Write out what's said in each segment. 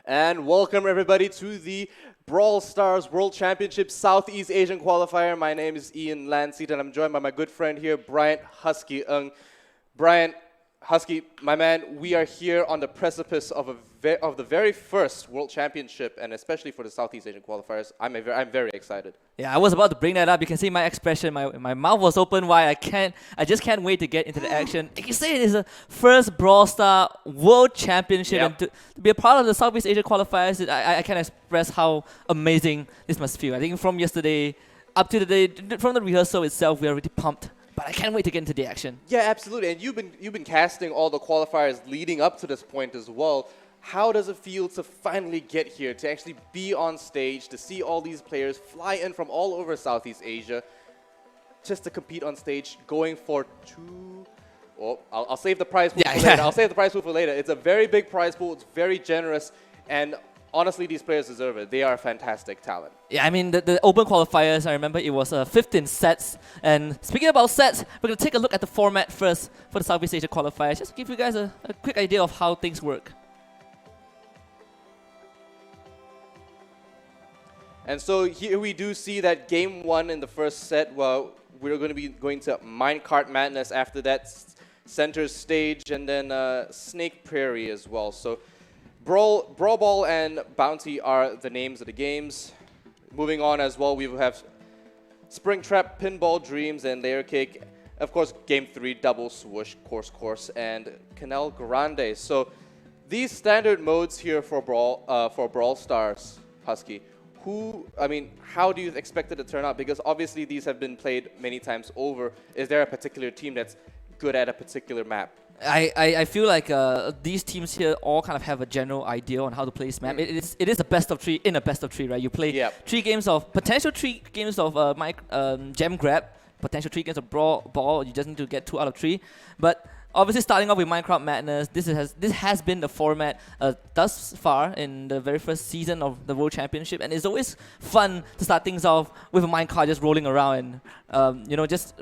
And welcome everybody to the Brawl Stars World Championship Southeast Asian Qualifier. My name is Ianseaton and I'm joined by my good friend here, Bryant Husky Ng. Bryant Husky, my man, we are here on the precipice of the very first World Championship, and especially for the Southeast Asian qualifiers, I'm very excited. Yeah, I was about to bring that up. You can see my expression. My mouth was open wide. I just can't wait to get into the action. Like you say, it is the first Brawl Star World Championship, and to be a part of the Southeast Asia qualifiers, I can express how amazing this must feel. I think from yesterday up to the day, from the rehearsal itself, we're already pumped. But I can't wait to get into the action. Yeah, absolutely. And you've been casting all the qualifiers leading up to this point as well. How does it feel to finally get here, to actually be on stage, to see all these players fly in from all over Southeast Asia, just to compete on stage, going for two... Well, I'll save the prize pool for later. I'll save the prize pool for later. It's a very big prize pool. It's very generous. And honestly, these players deserve it. They are fantastic talent. Yeah, I mean, the open qualifiers, I remember it was 15 sets. And speaking about sets, we're going to take a look at the format first for the Southeast Asia qualifiers, just to give you guys a quick idea of how things work. And so here we do see that game one in the first set, well, we're going to be going to Minecart Madness after that, center stage, and then Snake Prairie as well. So Brawl Ball and Bounty are the names of the games. Moving on as well, we have Springtrap, Pinball Dreams, and Layer Cake. Of course, game 3, Double Swoosh, Course, and Canal Grande. So these standard modes here for Brawl Stars, Husky. How do you expect it to turn out? Because obviously these have been played many times over. Is there a particular team that's good at a particular map? I feel like these teams here all kind of have a general idea on how to play this map. It is a best of 3 in a best of 3, right? You play potential 3 games of Gem Grab, potential 3 games of Brawl Ball. You just need to get 2 out of 3. But obviously, starting off with Minecraft Madness, this has been the format thus far in the very first season of the World Championship, and it's always fun to start things off with a minecart just rolling around and just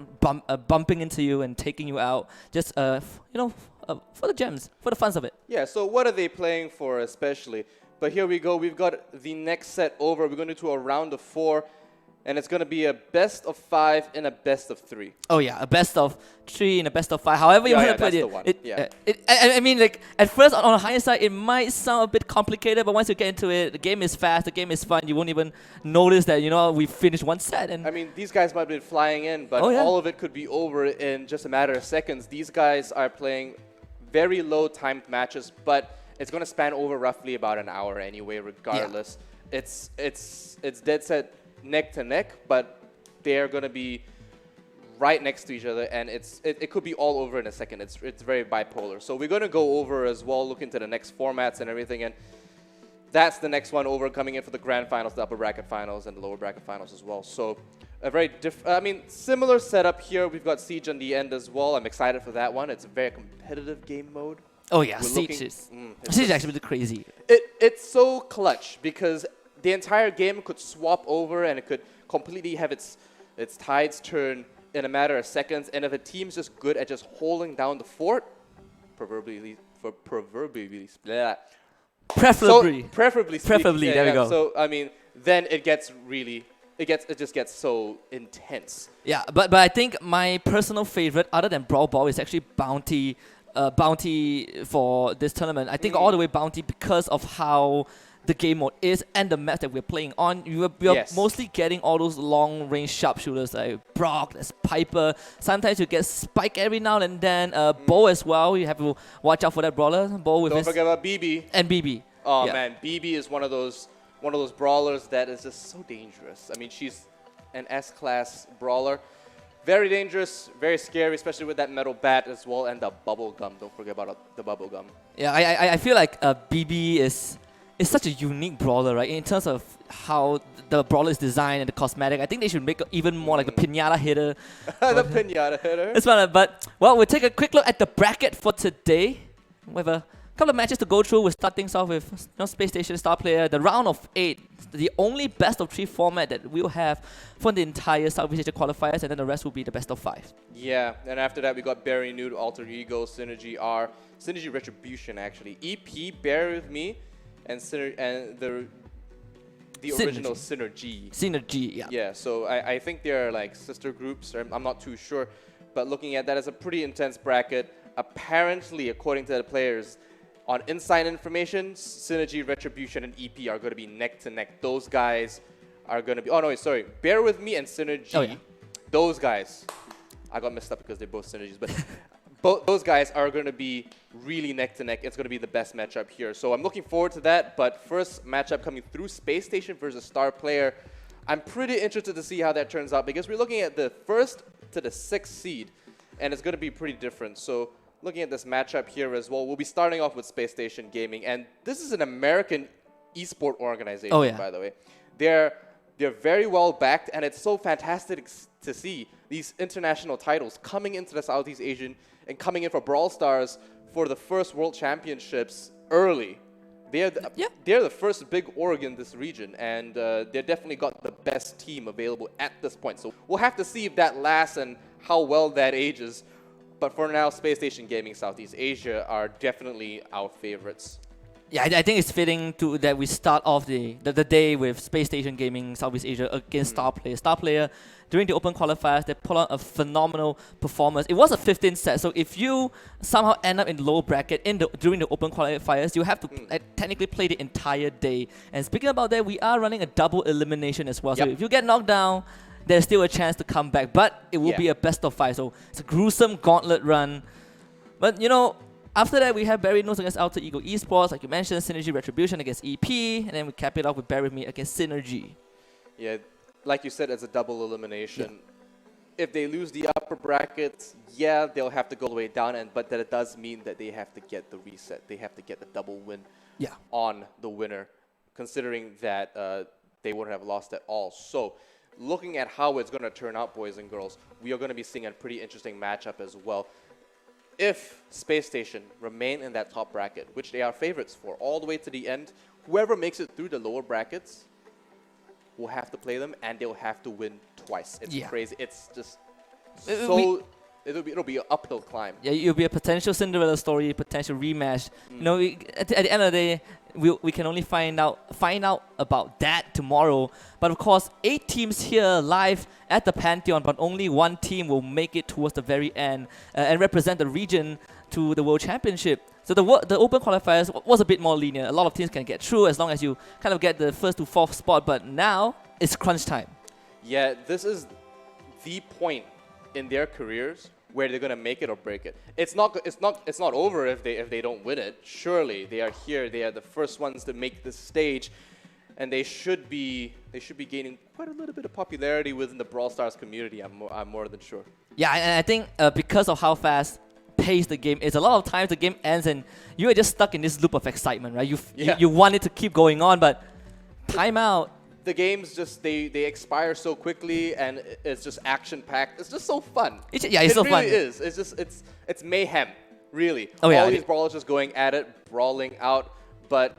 bumping into you and taking you out, just for the gems, for the funs of it. Yeah. So what are they playing for, especially? But here we go. We've got the next set over. We're going to do a round of 4. And it's going to be a best of 5 and a best of 3. Oh yeah, a best of 3 and a best of 5. However you want to put it. I mean, like at first on the hindsight, it might sound a bit complicated, but once you get into it, the game is fast, the game is fun. You won't even notice that we finished one set. And I mean, these guys might have been flying in, but all of it could be over in just a matter of seconds. These guys are playing very low timed matches, but it's going to span over roughly about an hour anyway. Regardless, it's dead set neck to neck, but they're going to be right next to each other, and it could be all over in a second. It's very bipolar. So we're going to go over as well, look into the next formats and everything, and that's the next one over, coming in for the grand finals, the upper bracket finals, and the lower bracket finals as well. So a very similar setup here. We've got Siege on the end as well. I'm excited for that one. It's a very competitive game mode. Oh yeah, Siege is actually really crazy. It's so clutch because the entire game could swap over and it could completely have its tides turn in a matter of seconds. And if a team's just good at just holding down the fort, preferably, there we go. So I mean, then it just gets so intense. Yeah, but I think my personal favorite, other than Brawl Ball, is actually Bounty for this tournament. I think all the way Bounty because of how the game mode is and the map that we're playing on. We are mostly getting all those long-range sharpshooters like Brock, there's Piper. Sometimes you get Spike every now and then. Bo as well. You have to watch out for that brawler. Bo with Don't forget about BB. And BB. Oh man, BB is one of those brawlers that is just so dangerous. I mean, she's an S-class brawler. Very dangerous, very scary, especially with that metal bat as well, and the bubble gum. Don't forget about the bubble gum. Yeah, I feel like BB is such a unique brawler, right? In terms of how the brawler is designed and the cosmetic, I think they should make it even more like the pinata hitter. The pinata hitter. It's fun, but we'll take a quick look at the bracket for today. We have a couple of matches to go through. We'll start things off with Space Station Star Player, the round of 8, the only best of 3 format that we'll have for the entire Southeast Asia qualifiers, and then the rest will be the best of 5. Yeah, and after that we got Barry Nude, Alter Ego, Synergy R, Synergy Retribution actually. EP, bear with me. and the original Synergy. Synergy, yeah. Yeah, so I think they're like sister groups. I'm not too sure, but looking at that, it's a pretty intense bracket. Apparently, according to the players, on inside information, Synergy, Retribution, and EP are going to be neck to neck. Those guys are going to be. Oh no, sorry. Bear with me and Synergy. Oh, yeah. Those guys. I got messed up because they're both Synergies, but those guys are going to be really neck to neck. It's going to be the best matchup here. So I'm looking forward to that. But first matchup coming through, Space Station versus Star Player. I'm pretty interested to see how that turns out because we're looking at the 1st to the 6th seed, and it's going to be pretty different. So looking at this matchup here as well, we'll be starting off with Space Station Gaming, and this is an American esport organization, by the way. They're very well backed, and it's so fantastic to see these international titles coming into the Southeast Asian and coming in for Brawl Stars for the first World Championships early. They're the first big org in this region, and they definitely got the best team available at this point. So we'll have to see if that lasts and how well that ages. But for now, Space Station Gaming Southeast Asia are definitely our favorites. Yeah, I think it's fitting that we start off the day with Space Station Gaming Southeast Asia against Star Player. Star Player, during the open qualifiers, they put on a phenomenal performance. It was a 15 set, so if you somehow end up in low bracket during the open qualifiers, you have to technically play the entire day. And speaking about that, we are running a double elimination as well. So if you get knocked down, there's still a chance to come back, but it will be a best of 5. So it's a gruesome gauntlet run. But you know, after that, we have Barry Nose against Alter Ego Esports, like you mentioned, Synergy Retribution against EP, and then we cap it off with Bear With Me against Synergy. Yeah, like you said, it's a double elimination. Yeah. If they lose the upper brackets, they'll have to go the way down, but that it does mean that they have to get the reset. They have to get the double win on the winner, considering that they wouldn't have lost at all. So looking at how it's going to turn out, boys and girls, we are going to be seeing a pretty interesting matchup as well. If Space Station remain in that top bracket, which they are favorites for, all the way to the end, whoever makes it through the lower brackets will have to play them, and they'll have to win twice. It's crazy. It's just so... It'll be an uphill climb. Yeah, it'll be a potential Cinderella story, potential rematch. You know, at the end of the day, we can only find out about that tomorrow. But of course, 8 teams here live at the Pantheon, but only 1 team will make it towards the very end and represent the region to the World Championship. So the open qualifiers was a bit more linear. A lot of teams can get through as long as you kind of get the 1st to 4th spot. But now it's crunch time. Yeah, this is the point in their careers where they're gonna make it or break it. It's not over if they don't win it. Surely they are here. They are the first ones to make this stage, and they should be gaining quite a little bit of popularity within the Brawl Stars community. I'm more than sure. Yeah, and I think because of how fast paced the game is, a lot of times the game ends and you are just stuck in this loop of excitement, right? You want it to keep going on, but timeout. The games just they expire so quickly, and it's just action packed. It's just so fun. It's so really fun. It is. It's just it's mayhem, really. All these brawlers just going at it, brawling out. But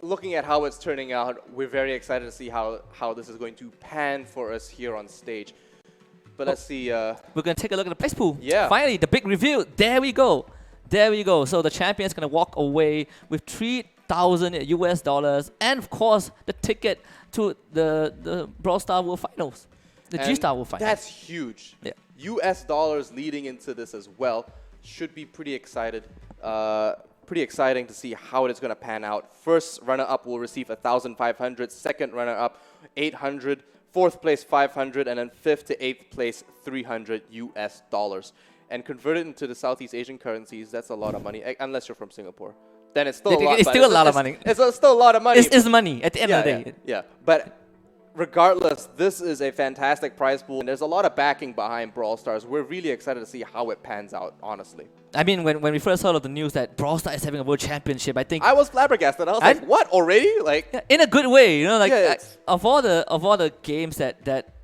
looking at how it's turning out, we're very excited to see how this is going to pan for us here on stage. But let's see. We're gonna take a look at the prize pool. Yeah. Finally, the big reveal. There we go. There we go. So the champion is gonna walk away with $3,000 and of course the ticket to the Brawl Stars World Finals, the G-Star World Finals. That's huge. Yeah. US dollars leading into this as well. Should be pretty excited. Pretty exciting to see how it is going to pan out. First runner-up will receive 1,500. Second runner-up 800. Fourth place 500, and then 5th to 8th place $300. And converted into the Southeast Asian currencies, that's a lot of money. Unless you're from Singapore. Then it's still a lot. It's still a lot of money. It's still a lot of money. It's money at the end of the day. Yeah. But regardless, this is a fantastic prize pool, and there's a lot of backing behind Brawl Stars. We're really excited to see how it pans out, honestly. I mean, when we first heard of the news that Brawl Stars is having a World Championship, I think... I was flabbergasted. I was like, what, already? Like, in a good way, you know, like, of all the games that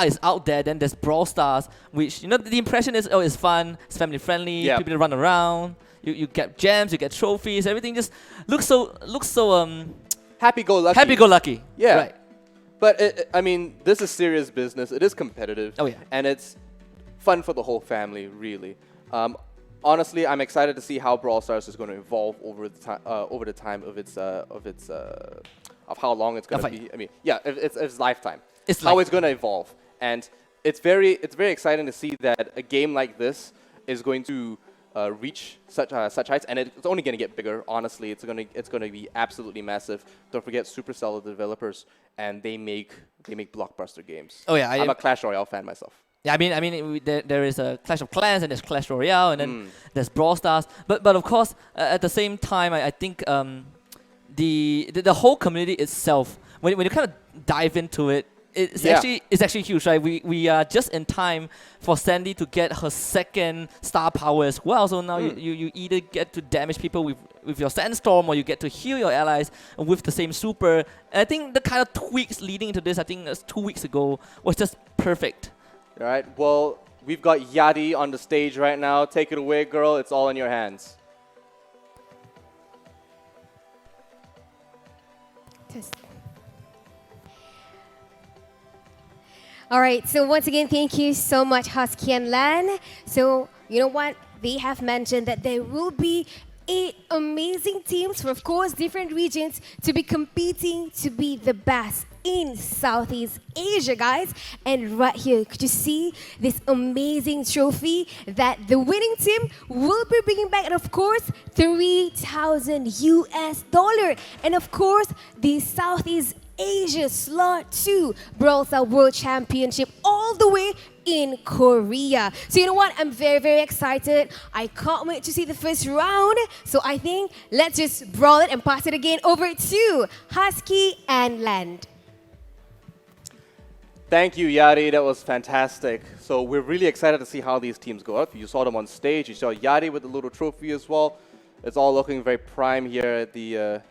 is out there, then there's Brawl Stars, which, you know, the impression is, it's fun, it's family friendly, people to run around, you get gems, you get trophies, everything just looks so happy-go-lucky. Happy-go-lucky. Yeah. Right. But, I mean, this is serious business. It is competitive. Oh, yeah. And it's fun for the whole family, really. honestly, I'm excited to see how Brawl Stars is going to evolve over the time of how long it's going to be. I mean, yeah, its lifetime. How it's going to evolve, and it's very exciting to see that a game like this is going to reach such heights, and it's only going to get bigger. Honestly, it's going to be absolutely massive. Don't forget, Supercell are the developers, and they make blockbuster games. Oh yeah, I'm a Clash Royale fan myself. Yeah, I mean, there is a Clash of Clans and there's Clash Royale and then there's Brawl Stars. But of course, at the same time, I think the whole community itself, when you kind of dive into it, it's actually huge, right? We are just in time for Sandy to get her second star power as well. So now you either get to damage people with your Sandstorm, or you get to heal your allies with the same super. And I think the kind of tweaks leading into this, I think 2 weeks ago, was just perfect. All right, well, we've got Yadi on the stage right now. Take it away, girl. It's all in your hands. All right, so once again, thank you so much, Husky and Lan. So, you know what? They have mentioned that there will be 8 amazing teams from, of course, different regions to be competing to be the best in Southeast Asia, guys. And right here, could you see this amazing trophy that the winning team will be bringing back? And of course, $3,000. And of course, the Southeast Asia Slot 2 Brawl Stars World Championship all the way in Korea. So you know what? I'm very excited. I can't wait to see the first round. So I think let's just brawl it and pass it again over to Husky and Land. Thank you, Yadi. That was fantastic. So we're really excited to see how these teams go up. You saw them on stage. You saw Yadi with the little trophy as well. It's all looking very prime here at the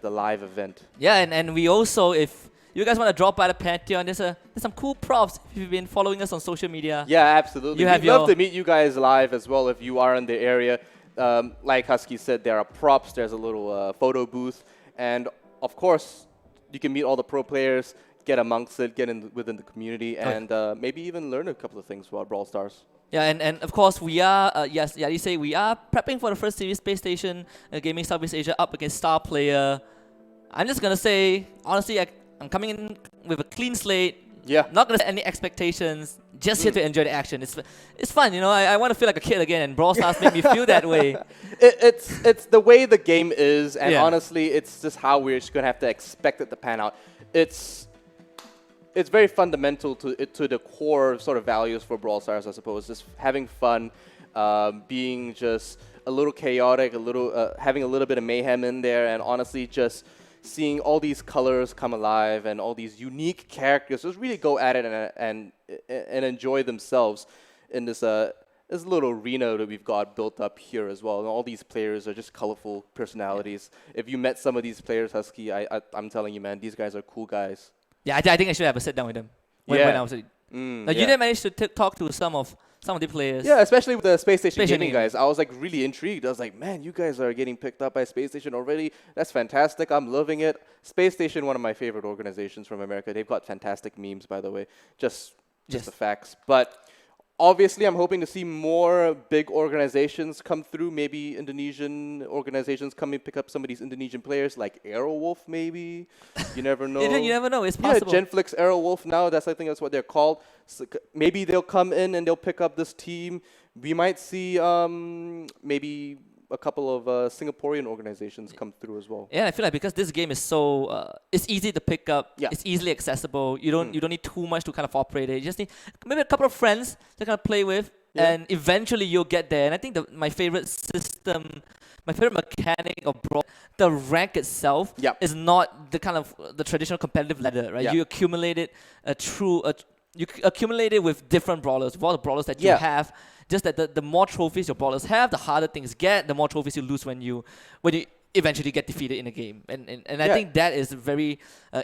live event. Yeah, and we also, if you guys want to drop by the Pantheon, there's some cool props if you've been following us on social media. Yeah, absolutely. We'd love to meet you guys live as well if you are in the area. Like Husky said, there are props. There's a little photo booth. And of course, you can meet all the pro players, get amongst it, get within the community, and maybe even learn a couple of things about Brawl Stars. Yeah, and of course we are, yes, you say we are prepping for the first series Space Station Gaming Southeast Asia up against Star Player. I'm just going to say, honestly, I'm coming in with a clean slate. Yeah. Not going to set any expectations, just here to enjoy the action. It's fun, you know, I want to feel like a kid again, and Brawl Stars made me feel that way. It's the way the game is, and honestly, it's just how we're just going to have to expect it to pan out. It's very fundamental to the core sort of values for Brawl Stars, I suppose. Just having fun, being just a little chaotic, having a little bit of mayhem in there, and honestly just seeing all these colors come alive and all these unique characters just really go at it and enjoy themselves in this little arena that we've got built up here as well. And all these players are just colorful personalities. If you met some of these players, Husky, I'm telling you, man, these guys are cool guys. Yeah, I think I should have a sit down with them when I was. You didn't manage to talk to some of the players. Yeah, especially with the Space Station Gaming guys. I was like really intrigued. I was like, man, you guys are getting picked up by Space Station already. That's fantastic. I'm loving it. Space Station, one of my favorite organizations from America. They've got fantastic memes, by the way. Just the facts. But obviously, I'm hoping to see more big organizations come through. Maybe Indonesian organizations come and pick up some of these Indonesian players, like Aerowolf, maybe. You never know. You never know. It's possible. Yeah, Genflix Aerowolf now. I think that's what they're called. So maybe they'll come in and they'll pick up this team. We might see maybe a couple of Singaporean organizations come through as well. Yeah, I feel like because this game is so it's easy to pick up. Yeah. It's easily accessible. You don't need too much to kind of operate it. You just need maybe a couple of friends to kind of play with, and eventually you'll get there. And I think my favorite system, my favorite mechanic of Brawl, the rank itself is not the kind of the traditional competitive ladder, right? You accumulate it you accumulate it with different brawlers, with all the brawlers that you have. Just that the more trophies your brawlers have, the harder things get, the more trophies you lose when you eventually get defeated in a game. And I think that is very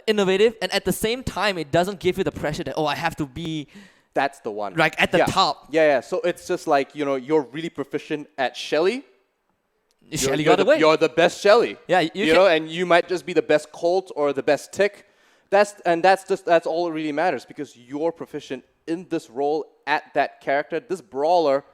innovative. And at the same time, it doesn't give you the pressure that, I have to be... That's the one. Like at the top. Yeah. So it's just like, you're really proficient at Shelly. Shelly got away. You're the best Shelly. Yeah, you know, and you might just be the best Colt or the best Tick. That's all that really matters, because you're proficient in this role at that character, this brawler,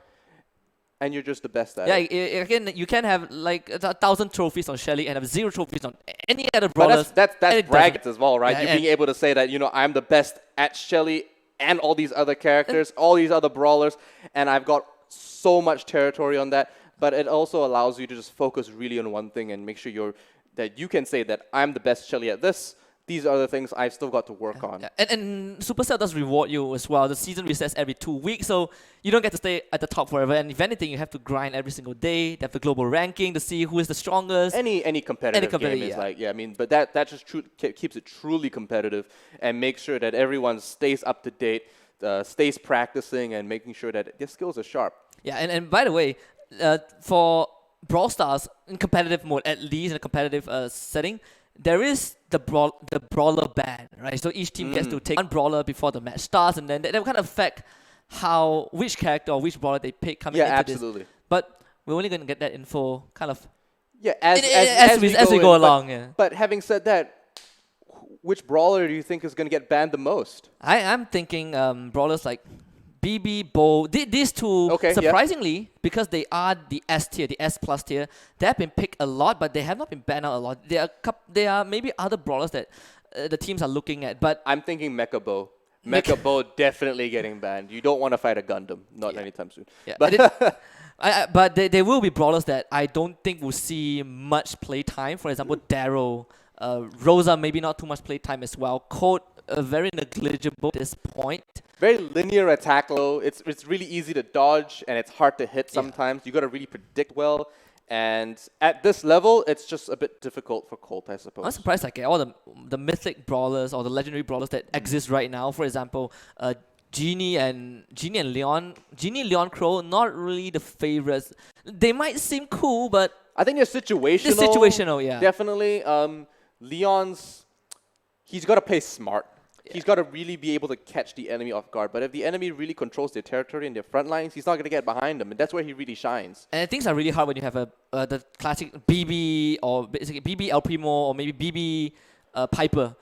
and you're just the best at Yeah, it. again, you can have like 1,000 trophies on Shelly and have 0 trophies on any other But brawlers. that's bragging as well, right? Yeah, You and- being able to say that, you know, I'm the best at Shelly and all these other characters, all these other brawlers, and I've got so much territory on that. But it also allows you to just focus really on one thing and make sure that you can say that I'm the best Shelly at this. These are the things I've still got to work on. Yeah. And Supercell does reward you as well. The season resets every 2 weeks, so you don't get to stay at the top forever. And if anything, you have to grind every single day. They have the global ranking to see who is the strongest. Any competitive game is like, I mean, but that just keeps it truly competitive and makes sure that everyone stays up to date, stays practicing, and making sure that their skills are sharp. Yeah, and by the way, for Brawl Stars in competitive mode, at least in a competitive setting, there is the brawler ban, right? So each team gets to take one brawler before the match starts, and then that will kind of affect which character or which brawler they pick coming into absolutely. this. But we're only going to get that info kind of as we go along. But having said that, which brawler do you think is going to get banned the most? I'm thinking brawlers like BB, Bo, these two, surprisingly, because they are the S tier, the S plus tier, they have been picked a lot, but they have not been banned out a lot. There are maybe other brawlers that the teams are looking at, but I'm thinking Mecha Bo. Mecha Bo definitely getting banned. You don't want to fight a Gundam, not anytime soon. Yeah. But but there will be brawlers that I don't think will see much play time. For example, Daryl, Rosa, maybe not too much play time as well. Code, very negligible at this point. Very linear attack low. It's really easy to dodge and it's hard to hit sometimes. You got to really predict well. And at this level, it's just a bit difficult for Colt, I suppose. I'm surprised like all the mythic brawlers or the legendary brawlers that exist right now. For example, Genie and Leon. Genie, Leon, Crow, not really the favorites. They might seem cool, but I think they're situational. They're situational, yeah. Definitely. Leon's, he's got to play smart. He's got to really be able to catch the enemy off guard. But if the enemy really controls their territory and their front lines, he's not going to get behind them. And that's where he really shines. And things are really hard when you have the classic BB or basically BB El Primo or maybe BB Piper.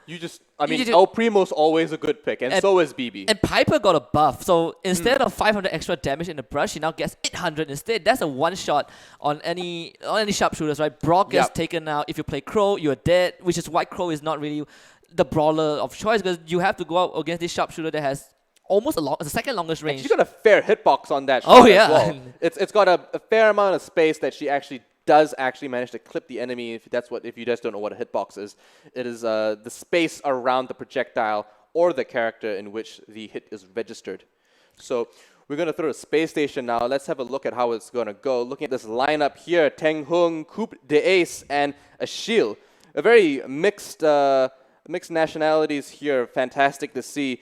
El Primo's always a good pick, and so is BB. And Piper got a buff. So instead of 500 extra damage in the brush, he now gets 800 instead. That's a one-shot on any sharpshooters, right? Brock gets taken out. If you play Crow, you're dead, which is why Crow is not really the brawler of choice, because you have to go out against this sharpshooter that has almost the second longest range. She's got a fair hitbox on that shot as well. It's got a fair amount of space that she does manage to clip the enemy. If you just don't know what a hitbox is, it is the space around the projectile or the character in which the hit is registered. So we're going to throw a space station now. Let's have a look at how it's going to go. Looking at this lineup here, Teng Hung, Coup d'Ace, and Ashil. A very mixed nationalities here. Fantastic to see.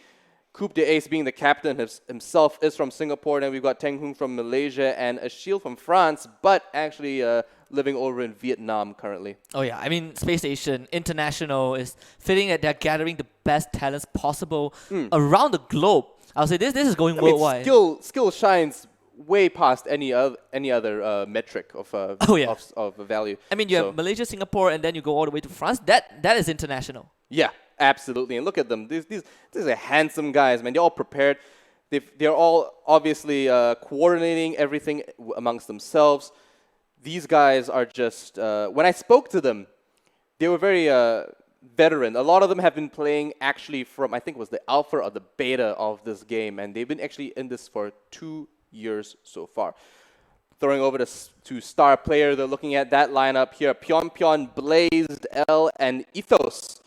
Coup d'Ace being the captain himself is from Singapore, and we've got Teng Hung from Malaysia and Ashil from France, but actually living over in Vietnam currently. Oh yeah, I mean, Space Station International is fitting that they're gathering the best talents possible around the globe. I'll say this is going worldwide. Skill shines way past any other metric of value. I mean, you have Malaysia, Singapore, and then you go all the way to France. That is international. Yeah, absolutely. And look at them. These are handsome guys, man. They're all prepared. They're all obviously coordinating everything amongst themselves. These guys are just, when I spoke to them, they were very veteran. A lot of them have been playing actually from, I think it was the alpha or the beta of this game, and they've been actually in this for 2 years so far. Throwing over to star player, they're looking at that lineup here. Pion, Blazed, L, and Ethos.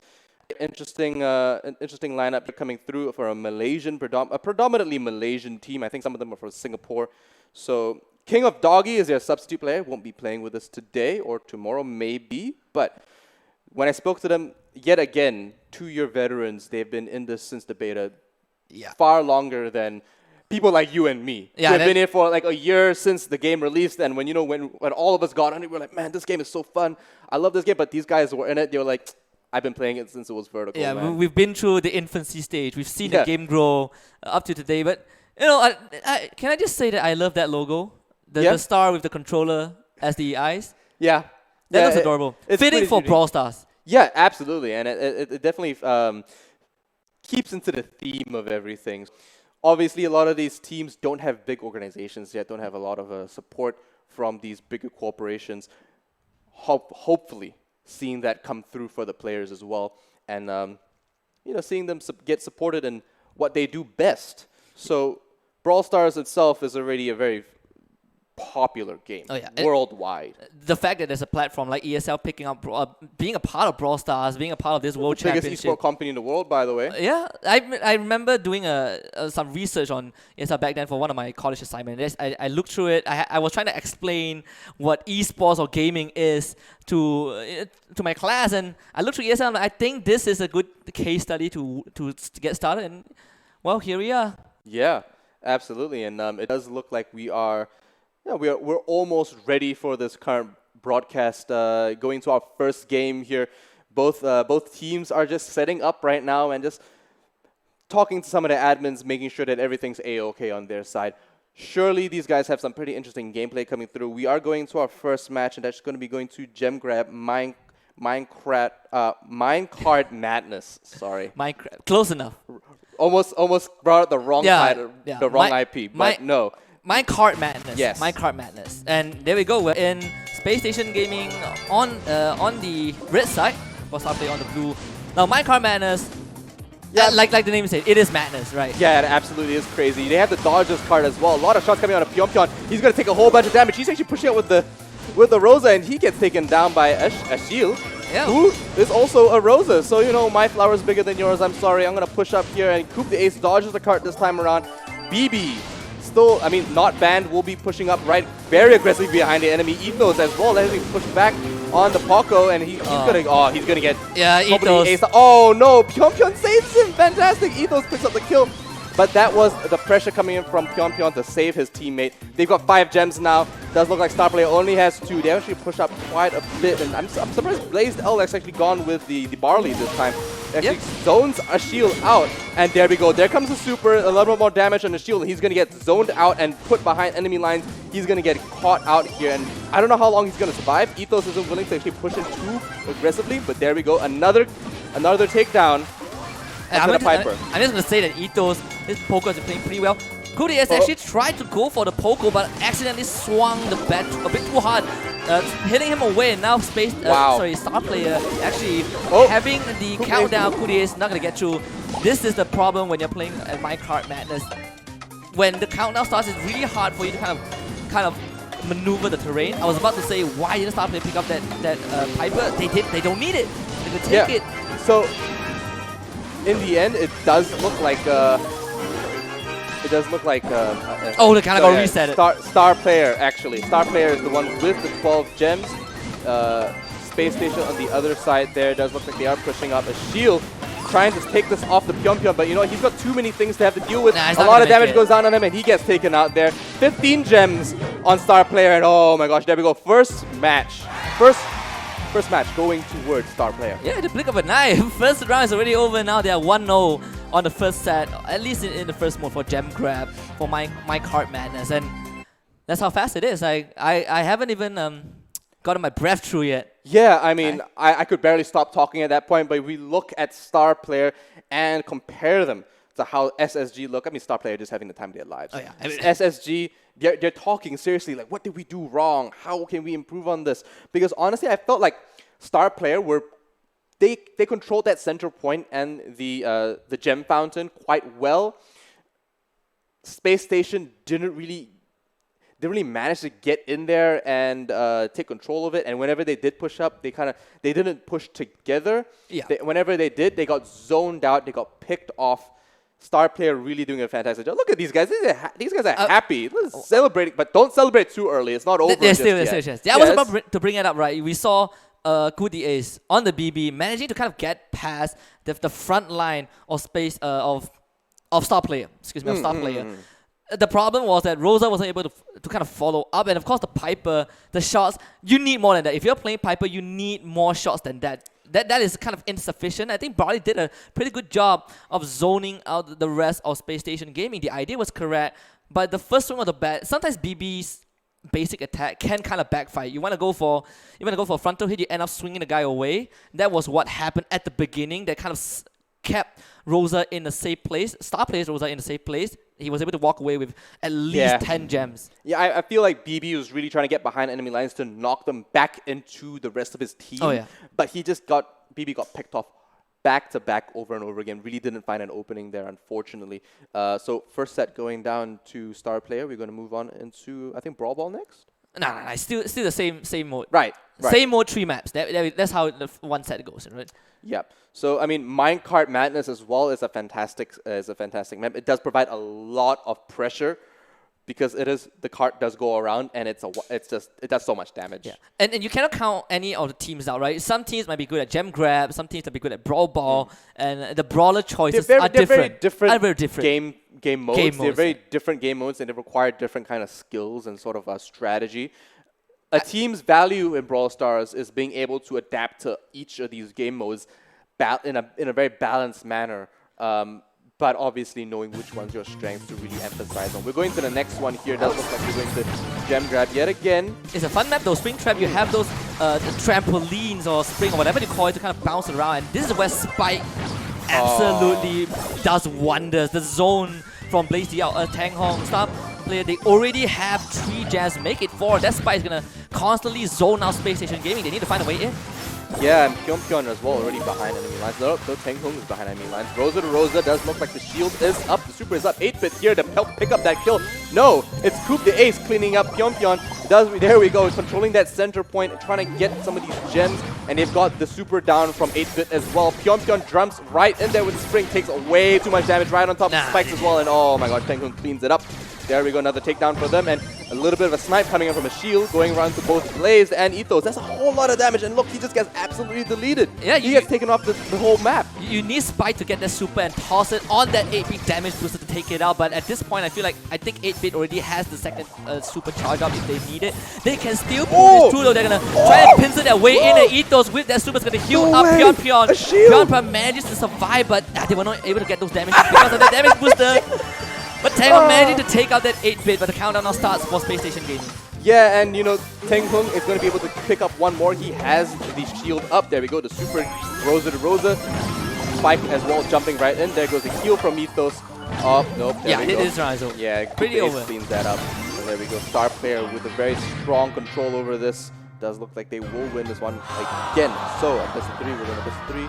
Interesting lineup coming through for a predominantly Malaysian team. I think some of them are from Singapore. So King of Doggy is their substitute player. Won't be playing with us today or tomorrow, maybe. But when I spoke to them, yet again, 2-year veterans. They've been in this since the beta. Far longer than people like you and me. They've been here for like a year since the game released. And when all of us got on it, we were like, man, this game is so fun. I love this game. But these guys were in it. They were like, I've been playing it since it was vertical. Yeah, man. We've been through the infancy stage. We've seen the game grow up to today. But you know, can I just say that I love that logo, the star with the controller as the eyes. Yeah, that looks adorable. It's fitting for Brawl Stars. Yeah, absolutely, and it definitely keeps into the theme of everything. obviously, a lot of these teams don't have big organizations yet, don't have a lot of support from these bigger corporations. Hopefully, seeing that come through for the players as well, and seeing them get supported in what they do best. So, Brawl Stars itself is already a very popular game worldwide. The fact that there's a platform like ESL picking up, being a part of Brawl Stars, being a part of this World Championship. Biggest esport company in the world, by the way. Yeah, I remember doing some research on ESL back then for one of my college assignments. I looked through it. I was trying to explain what esports or gaming is to my class, and I looked through ESL and I think this is a good case study to get started. And well, here we are. Yeah, absolutely, and it does look like we are. Yeah, we're almost ready for this current broadcast. Going to our first game here. Both teams are just setting up right now and just talking to some of the admins, making sure that everything's A-okay on their side. Surely these guys have some pretty interesting gameplay coming through. We are going to our first match, and that's going to be going to Gem Grab Minecart Madness. Sorry. Minecraft. Close enough. Almost brought up the wrong title, the wrong IP, but no. Minecart Madness. Yes. Minecart Madness. And there we go. We're in Space Station Gaming on the red side. What's up there on the blue? Now, Minecart Madness, like the name said, it is madness, right? Yeah, it absolutely is crazy. They have the dodges card as well. A lot of shots coming out of Pantheon. He's going to take a whole bunch of damage. He's actually pushing out with the Rosa, and he gets taken down by a shield. Yeah. Who is also a Rosa. So, my flower is bigger than yours. I'm sorry. I'm going to push up here, and Coop the Ace dodges the card this time around. BB. Still, not banned, will be pushing up very aggressively behind the enemy. Ethos as well, letting him push back on the Poco, and he's gonna get Ethos. Ace. Oh no, Pyongyang saves him, fantastic. Ethos picks up the kill, but that was the pressure coming in from Pyongyang to save his teammate. They've got 5 gems now. Does look like Star Player only has 2. They actually push up quite a bit, and I'm surprised Blazed L-X actually gone with the Barley this time. Actually zones a shield out, and there we go. There comes a super, a little bit more damage on the shield, and he's going to get zoned out and put behind enemy lines. He's going to get caught out here, and I don't know how long he's going to survive. Ethos isn't willing to actually push him too aggressively, but there we go. Another takedown. I'm just going to say that Ethos, his Poco is playing pretty well. Cody has actually tried to go for the Poco, but accidentally swung the bat a bit too hard, hitting him away. And now Star Player actually having the countdown. Cody is not going to get through. This is the problem when you're playing at Minecart Madness. When the countdown starts, it's really hard for you to kind of maneuver the terrain. I was about to say, why didn't Star Player pick up that Piper? They don't need it. They could take it. So in the end, it does look like. they kind of got reset it. Star Player, actually. Star Player is the one with the 12 gems. Space Station on the other side there. It does look like they are pushing up a shield, trying to take this off the Pyongyang, but he's got too many things to have to deal with. A lot of damage goes down on him, and he gets taken out there. 15 gems on Star Player, and oh my gosh, there we go. First match going towards Star Player. Yeah, the blink of an eye. First round is already over. Now they are 1-0 on the first set, at least in the first mode for Gem Grab, for Minecart Madness. And that's how fast it is. I haven't even gotten my breath through yet. Yeah, I could barely stop talking at that point, but we look at Star Player and compare them to how SSG look. Star Player just having the time of their lives. Oh, yeah. SSG, they're talking seriously, like, what did we do wrong? How can we improve on this? Because honestly, I felt like Star Player they controlled that center point and the gem fountain quite well. Space Station didn't really manage to get in there and take control of it. And whenever they did push up, they didn't push together. Yeah. Whenever they did, they got zoned out. They got picked off. Star Player really doing a fantastic job. Look at these guys. These guys are happy. Let's celebrate, but don't celebrate too early. It's not over They're just still, yet. Yeah, I was about to bring it up, right? We saw Kudi Ace on the BB managing to kind of get past the front line of space of Star Player. Excuse me, of Star Player. The problem was that Rosa wasn't able to kind of follow up, and of course the Piper, the shots, you need more than that. If you're playing Piper, you need more shots than that. That is kind of insufficient. I think Barley did a pretty good job of zoning out the rest of Space Station Gaming. The idea was correct, but the first swing of the bat, sometimes BB's basic attack can kind of backfire. You want to go for a frontal hit, you end up swinging the guy away. That was what happened at the beginning. That kind of kept Rosa in a safe place, star players Rosa in a safe place, he was able to walk away with at least 10 gems. Yeah, I feel like BB was really trying to get behind enemy lines to knock them back into the rest of his team. Oh, yeah. But BB got picked off back to back over and over again. Really didn't find an opening there, unfortunately. So first set going down to star player. We're going to move on into, I think, Brawl Ball next? No, still the same mode. Right. Same mode, 3 maps. That's how the one set goes, right? Yeah. So I mean, Minecart Madness as well is a fantastic map. It does provide a lot of pressure because the cart does go around and it does so much damage. Yeah. And you cannot count any of the teams out, right? Some teams might be good at gem grab, some teams might be good at brawl ball, and the brawler choices are different. They're very different. Game modes. They're very different game modes, and they require different kind of skills and sort of a strategy. A team's value in Brawl Stars is being able to adapt to each of these game modes in a very balanced manner. But obviously knowing which one's your strengths to really emphasize on. We're going to the next one here. It does look like we're going to gem grab yet again. It's a fun map though. Spring Trap, you have those trampolines or spring or whatever you call it to kind of bounce around. And this is where Spike absolutely does wonders. The zone from Blaze Diao, Tang Hong, Star player, they already have 3 gems. Make it 4. That Spike is going to constantly zone out Space Station Gaming. They need to find a way in. Yeah, and Pantheon as well, already behind enemy lines. No, Teng Hung is behind enemy lines. Rosa to Rosa does look like the shield is up. The super is up. 8-bit here to help pick up that kill. No, it's Coop the Ace cleaning up Pantheon. There we go, controlling that center point, trying to get some of these gems. And they've got the super down from 8-bit as well. Pantheon jumps right in there with Spring, takes way too much damage right on top of Spikes as well. And oh my god, Teng Hung cleans it up. There we go, another takedown for them, and a little bit of a snipe coming in from a shield, going around to both Blaze and Ethos. That's a whole lot of damage, and look, he just gets absolutely deleted. Yeah, he gets taken off the whole map. You need Spike to get that super and toss it on that 8-bit damage booster to take it out, but at this point, I think 8-bit already has the second super charge up if they need it. They can still pull this through though. They're gonna try and pincer their way in, and Ethos with that super is gonna heal up Pion. Pion manages to survive, but they were not able to get those damage because of the damage booster. But Teng Hung managing to take out that 8-bit, but the countdown now starts for Space Station Gaming. Yeah, and you know, Teng Hung is going to be able to pick up one more. He has the shield up. There we go, the super Rosa to Rosa. Spike as well, jumping right in. There goes the heal from Ethos. Oh, nope, there we go. It is Rizzo. Yeah, pretty over. Cleans that up. And there we go, star player with a very strong control over this. Does look like they will win this one again. So, at best of 3, we're going to best of 3.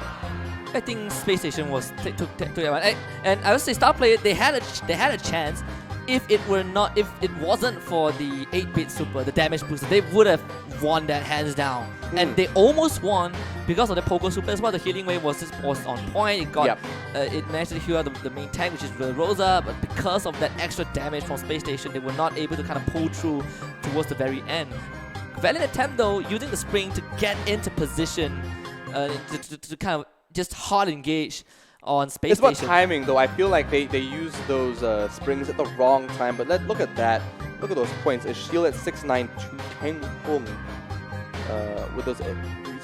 I think Space Station was took that one, and I would say Star Player they had a chance if it wasn't for the 8-bit super, the damage booster, they would have won that hands down, and they almost won because of the Pogo super as well. The healing wave was on point. It got it managed to heal out the main tank, which is the Rosa, but because of that extra damage from Space Station, they were not able to kind of pull through towards the very end. Valiant attempt though, using the spring to get into position to kind of just hard engage on Space Station. It's about timing though. I feel like they use those springs at the wrong time. But look at that. Look at those points. A shield at 692. Teng Hung with those.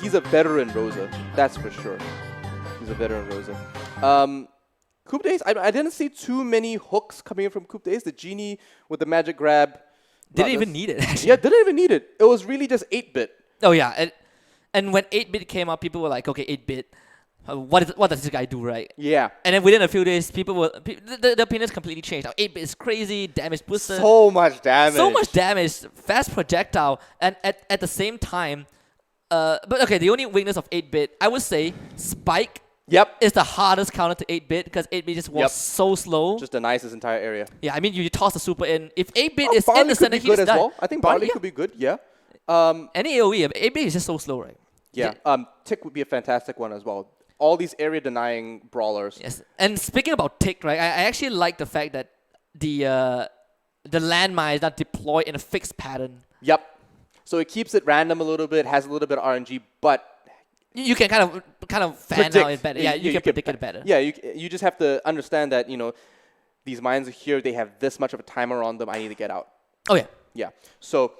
He's a veteran Rosa. That's for sure. He's a veteran Rosa. Coop Days. I didn't see too many hooks coming in from Coop Days. The genie with the magic grab. Didn't even need it. Actually. Yeah, didn't even need it. It was really just 8-bit. Oh yeah, and when 8-bit came out, people were like, okay, 8-bit. What does this guy do, right? Yeah. And then within a few days, the opinions completely changed. 8-bit is crazy, damage booster. So much damage. So much damage, fast projectile, and at the same time, but okay, the only weakness of 8-bit, I would say, Spike. Is the hardest counter to 8-bit because 8-bit just was so slow. Just denies his entire area. Yeah, I mean, you toss the super in. If 8-bit is in the center, he's good as well. I think Barley could be good, yeah. Any AoE, 8-bit is just so slow, right? Yeah, Tick would be a fantastic one as well. All these area-denying brawlers. Yes, and speaking about Tick, right, I actually like the fact that the landmine is not deployed in a fixed pattern. Yep. So it keeps it random a little bit, has a little bit of RNG, but you can kind of fan out it better. Yeah, you can predict it better. Yeah, you just have to understand that, you know, these mines are here, they have this much of a timer on them, I need to get out. Oh yeah. Yeah. So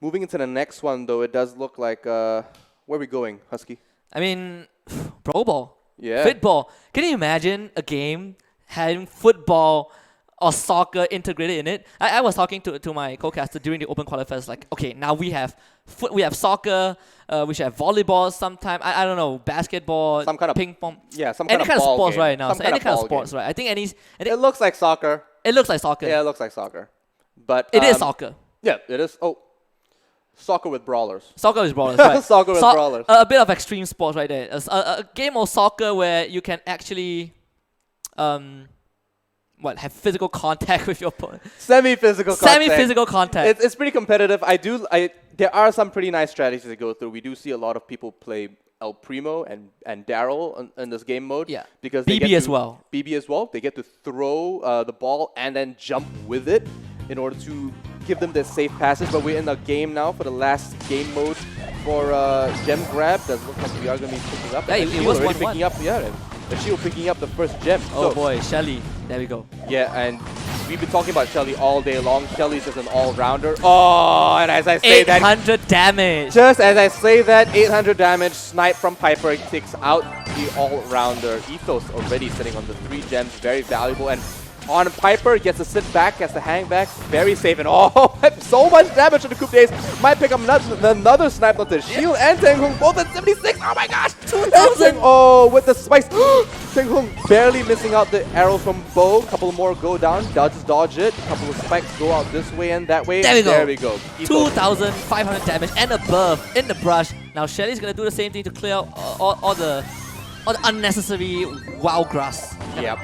moving into the next one though, it does look like where are we going, Husky? I mean, Brawl Ball. Yeah. Football. Can you imagine a game having football or soccer integrated in it? I was talking to my co-caster during the open qualifiers, like, okay, now we have soccer, We should have volleyball sometime. I don't know, basketball, some kind of ping pong. Yeah, some any kind kind of ball sports game. right now. Some So kind any of kind of ball sports, game. right? I think It looks like soccer. it looks like soccer. Yeah, it looks like soccer. But It is soccer. Yeah, it is. Oh, soccer with brawlers. Soccer is brawlers, right? Soccer with brawlers. A bit of extreme sports right there. A game of soccer where you can actually, have physical contact with your opponent. Semi-physical contact. Semi-physical contact. It's pretty competitive. There are some pretty nice strategies to go through. We do see a lot of people play El Primo and Daryl in this game mode. Yeah. Because they BB get as to, well. BB as well. They get to throw the ball and then jump with it in order to give them the safe passage. But we're in the game now for the last game mode for gem grab. Does look like we are going to be picking up. Yeah, it was 1-1. Picking up. Yeah, the Shield picking up the first gem. Oh So, boy, Shelly. There we go. yeah, and we've been talking about Shelly all day long. Shelly's just an all-rounder. Oh, and as I say that, 800 damage. just as I say that, 800 damage, snipe from Piper takes out the all-rounder. Ethos already sitting on the 3 gems, very valuable. And on Piper, gets to sit back, gets to hang back, very safe. And oh, so much damage on the Coup Days. Might pick up another snipe on the shield and Teng Hung, both at 76. Oh my gosh, 2,000. Oh, with the spikes. Teng Hung barely missing out the arrows from Bo. Couple more go down, dodge it. A couple of spikes go out this way and that way. There we go. Ethos. 2,500 damage and above in the brush. Now Shelly's gonna do the same thing to clear out all the unnecessary wild grass. Yep.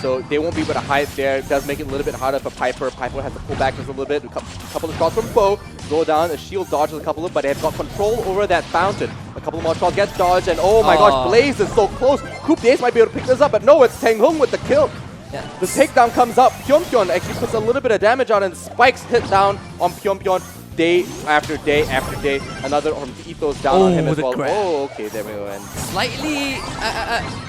So they won't be able to hide there. It does make it a little bit harder for Piper. Piper has to pull back just a little bit. A couple of shots from Bo go down. A shield dodges a couple of, but they've got control over that fountain. A couple more shots get dodged, and oh my gosh, Blaze is so close. Coup Days might be able to pick this up, but no, it's Teng Hung with the kill. Yeah. The takedown comes up. Pyonpyeon actually puts a little bit of damage on, and spikes hit down on Pyonpyeon. Day after day after day. Another Ethos down on him as well. Grab. Oh, okay, there we go. And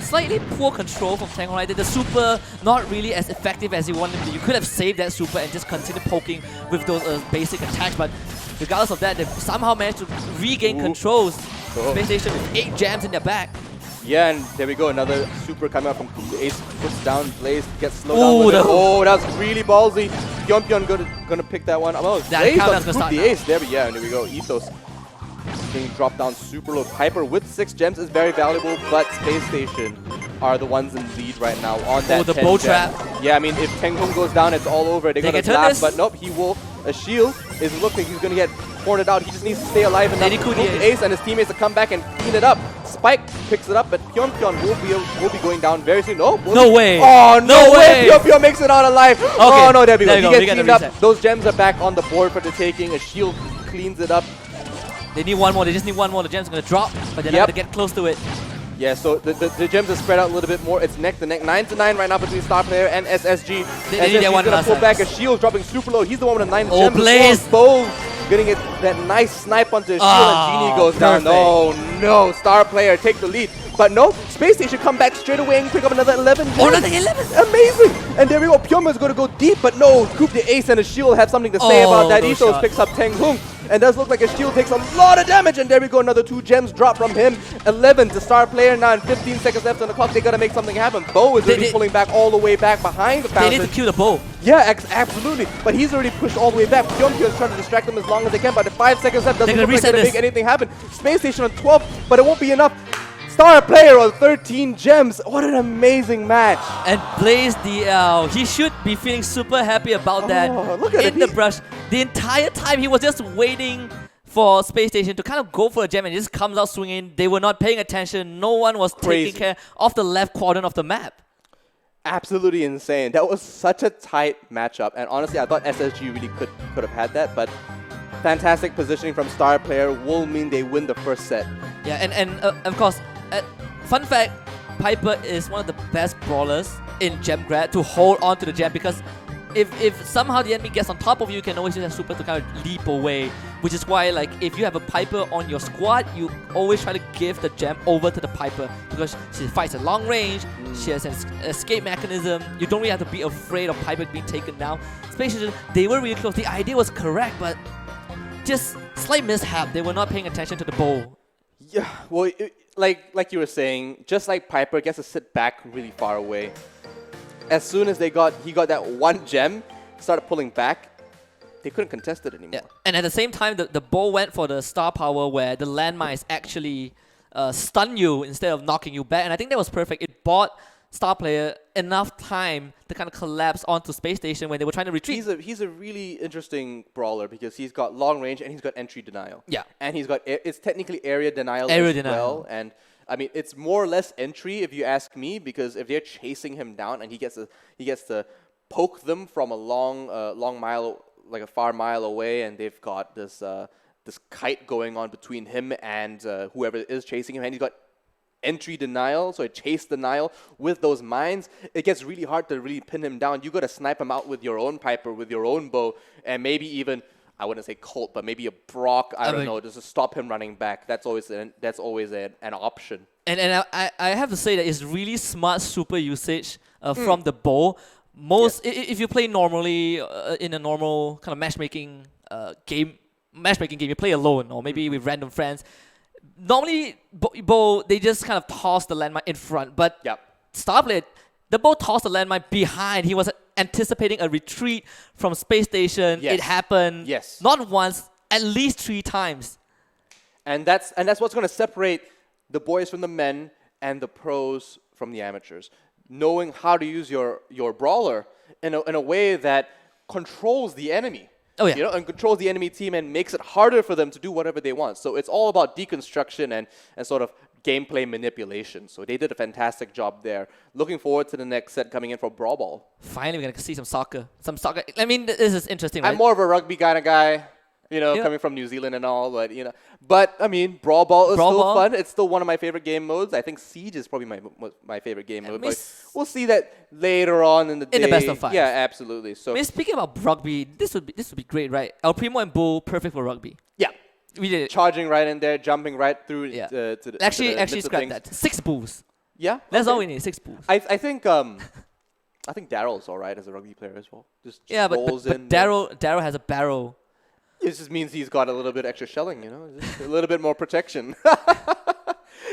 slightly poor control from Teng Hung. Right? The super not really as effective as you wanted to be. You could have saved that super and just continue poking with those basic attacks, but regardless of that, they've somehow managed to regain controls. Space Station with 8 jams in their back. Yeah, and there we go. Another super coming out from Coup. Ace puts down Blaze, gets slowed down with it. Oh, that's really ballsy. Pyonpyeon gonna pick that one. Oh, Blaze on Coup the Ace. There we go. And there we go. Ethos being dropped down super low. Piper with 6 gems is very valuable, but Space Station are the ones in lead right now on that. Oh, the bow trap. Yeah, I mean, if Teng Hung goes down, it's all over. They're gonna blast, but nope, he will. A shield is looking. He's gonna get pointed out. He just needs to stay alive enough to hook the Ace and his teammates to come back and clean it up. Spike picks it up, but Pyonpyeon will be going down very soon. No way. Oh, no way. Pyonpyeon makes it out alive. Okay. Oh, no, there we go. He gets cleaned up. Those gems are back on the board for the taking. A shield cleans it up. They need one more. They just need one more. The gem's going to drop, but they're not going to get close to it. Yeah, so the gems are spread out a little bit more. It's neck to neck. 9-9 right now between Star Player and SSG. They need that one going to pull back. A shield dropping super low. He's the one with the 9 gems. Oh, Blaze. Both getting it, that nice snipe onto his shield, and Genie goes down. Oh no, Star Player take the lead. But no, Space Station come back straight away and pick up another 11 gems. Oh, another 11! Amazing! And there we go, Pyonpyeon is going to go deep, but no, Coup the Ace and a shield have something to say about that. Ethos picks up Teng Hung, and does look like a shield takes a lot of damage, and there we go, another 2 gems drop from him. 11 to Star Player now, and 15 seconds left on the clock. They got to make something happen. Bo is really pulling back all the way back behind the fountain. They need to kill the Bo. Yeah, absolutely. But he's already pushed all the way back. Pyonpyeon is trying to distract them as long as they can, but the 5 seconds left doesn't look like going to make anything happen. Space Station on 12, but it won't be enough. Star Player on 13 gems. What an amazing match. And Blaze DL, he should be feeling super happy about that. Look at in the brush. The entire time he was just waiting for Space Station to kind of go for a gem, and he just comes out swinging. They were not paying attention. No one was taking care of the left quadrant of the map. Absolutely insane. That was such a tight matchup, and honestly, I thought SSG really could have had that, but fantastic positioning from Star Player will mean they win the first set. Yeah, and of course, fun fact, Piper is one of the best brawlers in gem grab to hold on to the gem, because if somehow the enemy gets on top of you, you can always use a super to kind of leap away, which is why, like, if you have a Piper on your squad, you always try to give the gem over to the Piper, because she fights at long range, she has an escape mechanism, you don't really have to be afraid of Piper being taken down. Especially, they were really close, the idea was correct, but just slight mishap, they were not paying attention to the bowl. Yeah, well, like you were saying, just like Piper gets to sit back really far away. As soon as he got that 1 gem, started pulling back, they couldn't contest it anymore. Yeah. And at the same time, the ball went for the star power where the landmines actually stun you instead of knocking you back. And I think that was perfect. It bought star player enough time to kind of collapse onto space station when they were trying to retreat. He's a really interesting brawler because he's got long range and he's got entry denial. Yeah. And he's got it's technically area denial well. And I mean, it's more or less entry if you ask me, because if they're chasing him down and he gets to poke them from a long mile, like a far mile away, and they've got this kite going on between him and whoever is chasing him, and he's got entry denial, so a chase denial with those mines, it gets really hard to really pin him down. You got to snipe him out with your own Piper, with your own bow, and maybe even, I wouldn't say Colt, but maybe a Brock, I don't know, just to stop him running back. That's always an option. And I have to say that it's really smart super usage from the bow. If you play normally in a normal kind of matchmaking game, you play alone or maybe with random friends. Normally, bow, they just kind of toss the landmine in front, but Starblade, the bow tossed the landmine behind. He was anticipating a retreat from space station. Yes. It happened not once, at least 3 times. And that's what's going to separate the boys from the men and the pros from the amateurs. Knowing how to use your brawler in a way that controls the enemy. Oh, yeah. You know, and controls the enemy team and makes it harder for them to do whatever they want. So it's all about deconstruction and sort of gameplay manipulation. So they did a fantastic job there. Looking forward to the next set coming in for Brawl Ball. Finally, we're going to see some soccer. I mean, this is interesting, right? I'm more of a rugby kind of guy. You know, coming from New Zealand and all, but I mean, Brawl Ball is still fun. It's still one of my favorite game modes. I think Siege is probably my favorite game mode. But we'll see that later on in the day. In the best of 5. Yeah, absolutely. So, I mean, speaking about rugby, this would be great, right? El Primo and Bull, perfect for rugby. Yeah, we did it. Charging right in there, jumping right through. Yeah. To the actually, scrap that. 6 Bulls. Yeah, that's all we need. 6 Bulls. I think Daryl's all right as a rugby player as well. Just rolls in. But Daryl has a barrel. It just means he's got a little bit extra shelling, just a little bit more protection.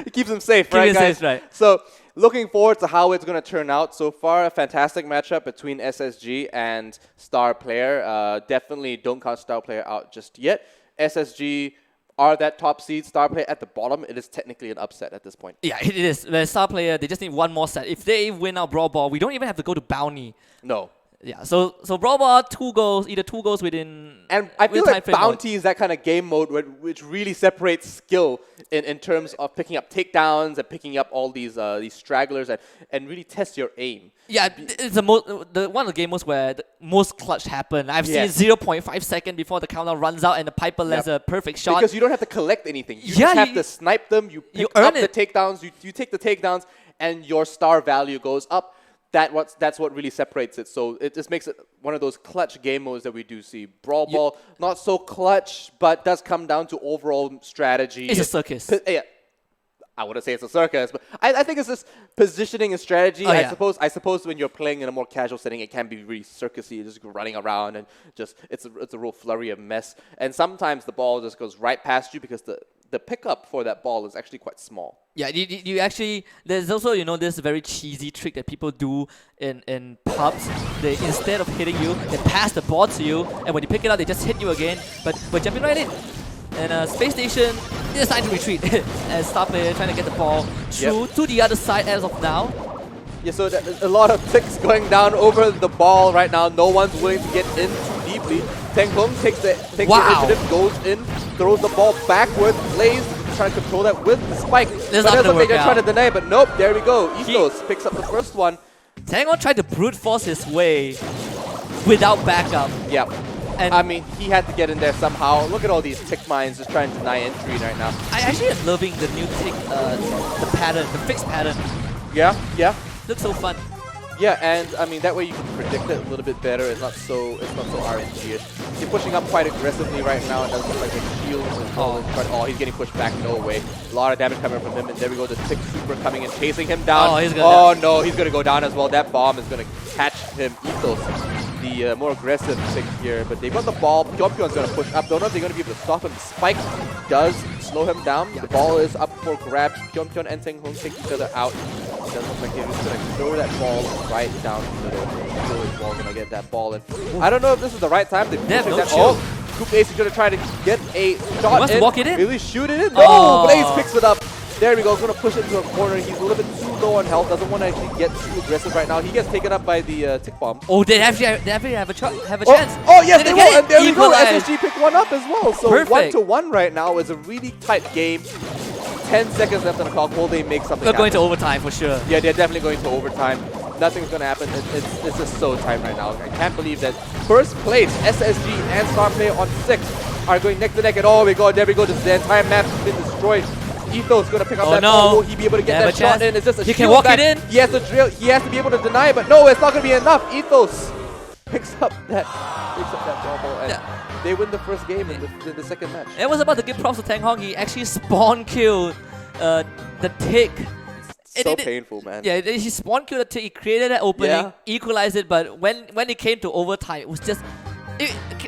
It keeps him safe, right, guys? Safe, right. So, looking forward to how it's going to turn out. So far, a fantastic matchup between SSG and Star Player. Definitely don't count Star Player out just yet. SSG are that top seed, Star Player at the bottom. It is technically an upset at this point. Yeah, it is. The Star Player, they just need one more set. If they win out Brawl Ball, we don't even have to go to Bounty. No. Yeah, so Brawl Ball, 2 goals, either 2 goals within. And I feel like Bounty is that kind of game mode which really separates skill in terms of picking up takedowns and picking up all these stragglers and really test your aim. Yeah, it's one of the game modes where the most clutch happen. I've seen 0.5 seconds before the countdown runs out and the Piper lands a perfect shot. Because you don't have to collect anything. You just have to snipe them, you pick up the takedowns, you take the takedowns, and your star value goes up. That's what really separates it. So it just makes it one of those clutch game modes that we do see. Brawl Ball, not so clutch, but does come down to overall strategy. It's a circus. Yeah. I wouldn't say it's a circus, but I think it's just positioning and strategy. I suppose when you're playing in a more casual setting, it can be really circusy, just running around and just it's a real flurry of mess. And sometimes the ball just goes right past you because the pickup for that ball is actually quite small. Yeah, you actually, there's also, this very cheesy trick that people do in pubs. They, instead of hitting you, they pass the ball to you, and when you pick it up, they just hit you again, but we're jumping right in. And Space Station decided to retreat as Star Player trying to get the ball through to the other side as of now. Yeah, so there's a lot of ticks going down over the ball right now. No one's willing to get in too deeply. Teng Hung takes the initiative, goes in, throws the ball backwards, plays, trying to control that with the spike. But that's what they're trying to deny, but nope, there we go. Ethos picks up the first one. Teng Hung tried to brute force his way without backup. Yeah. And I mean, he had to get in there somehow. Look at all these tick mines just trying to deny entry right now. I actually am loving the new tick, the pattern, the fixed pattern. Yeah. Looks so fun. Yeah, and I mean that way you can predict it a little bit better. It's not so RNG-ish. He's pushing up quite aggressively right now. It doesn't look like the shields and he's getting pushed back. No way. A lot of damage coming from him, and there we go. The Tick Super coming and chasing him down. No, he's gonna go down as well. That bomb is gonna catch him. Ethos, the more aggressive pick here, but they've got the ball. Pyonpyon's gonna push up. Don't know if they're gonna be able to stop him. Spike does slow him down. The ball is up for grabs. Pantheon and Tenghong take each other out. It doesn't look like they're just going to throw that ball right down the middle. Still is ball going to get that ball. And I don't know if this is the right time. They're no that. chill. Oh, Coop Ace is going to try to get a shot wants to walk it in. Really shoot it in. No, Oh. Blaze picks it up. There we go. Going to push it into a corner. He's a little bit too low on health. Doesn't want to actually get too aggressive right now. He gets taken up by the tick bomb. Oh, they actually have a chance. Oh yes, they will. get it? And there we go. Equalize. SSG picked one up as well. So Perfect. 1-1 right now is a really tight game. 10 seconds left on the clock. Will they make something We're going happen? to overtime for sure. Yeah, they're definitely going to overtime. Nothing's going to happen. It's just so tight right now. I can't believe that first place, SSG and Star Player on 6 are going neck to neck. And oh my god, there we go. The entire map has been destroyed. Etho's going to pick up that ball. Will he be able to get that shot in? Is this a He can shield walk back? it in. He has to drill. He has to be able to deny it, but no, it's not going to be enough. Ethos picks up that ball, and they win the first game in the second match. It was about to give props to Tenghong. He actually spawn killed the tick. So painful, man. Yeah, he spawn killed the tick. He created that opening, equalized it, but when it came to overtime, it was just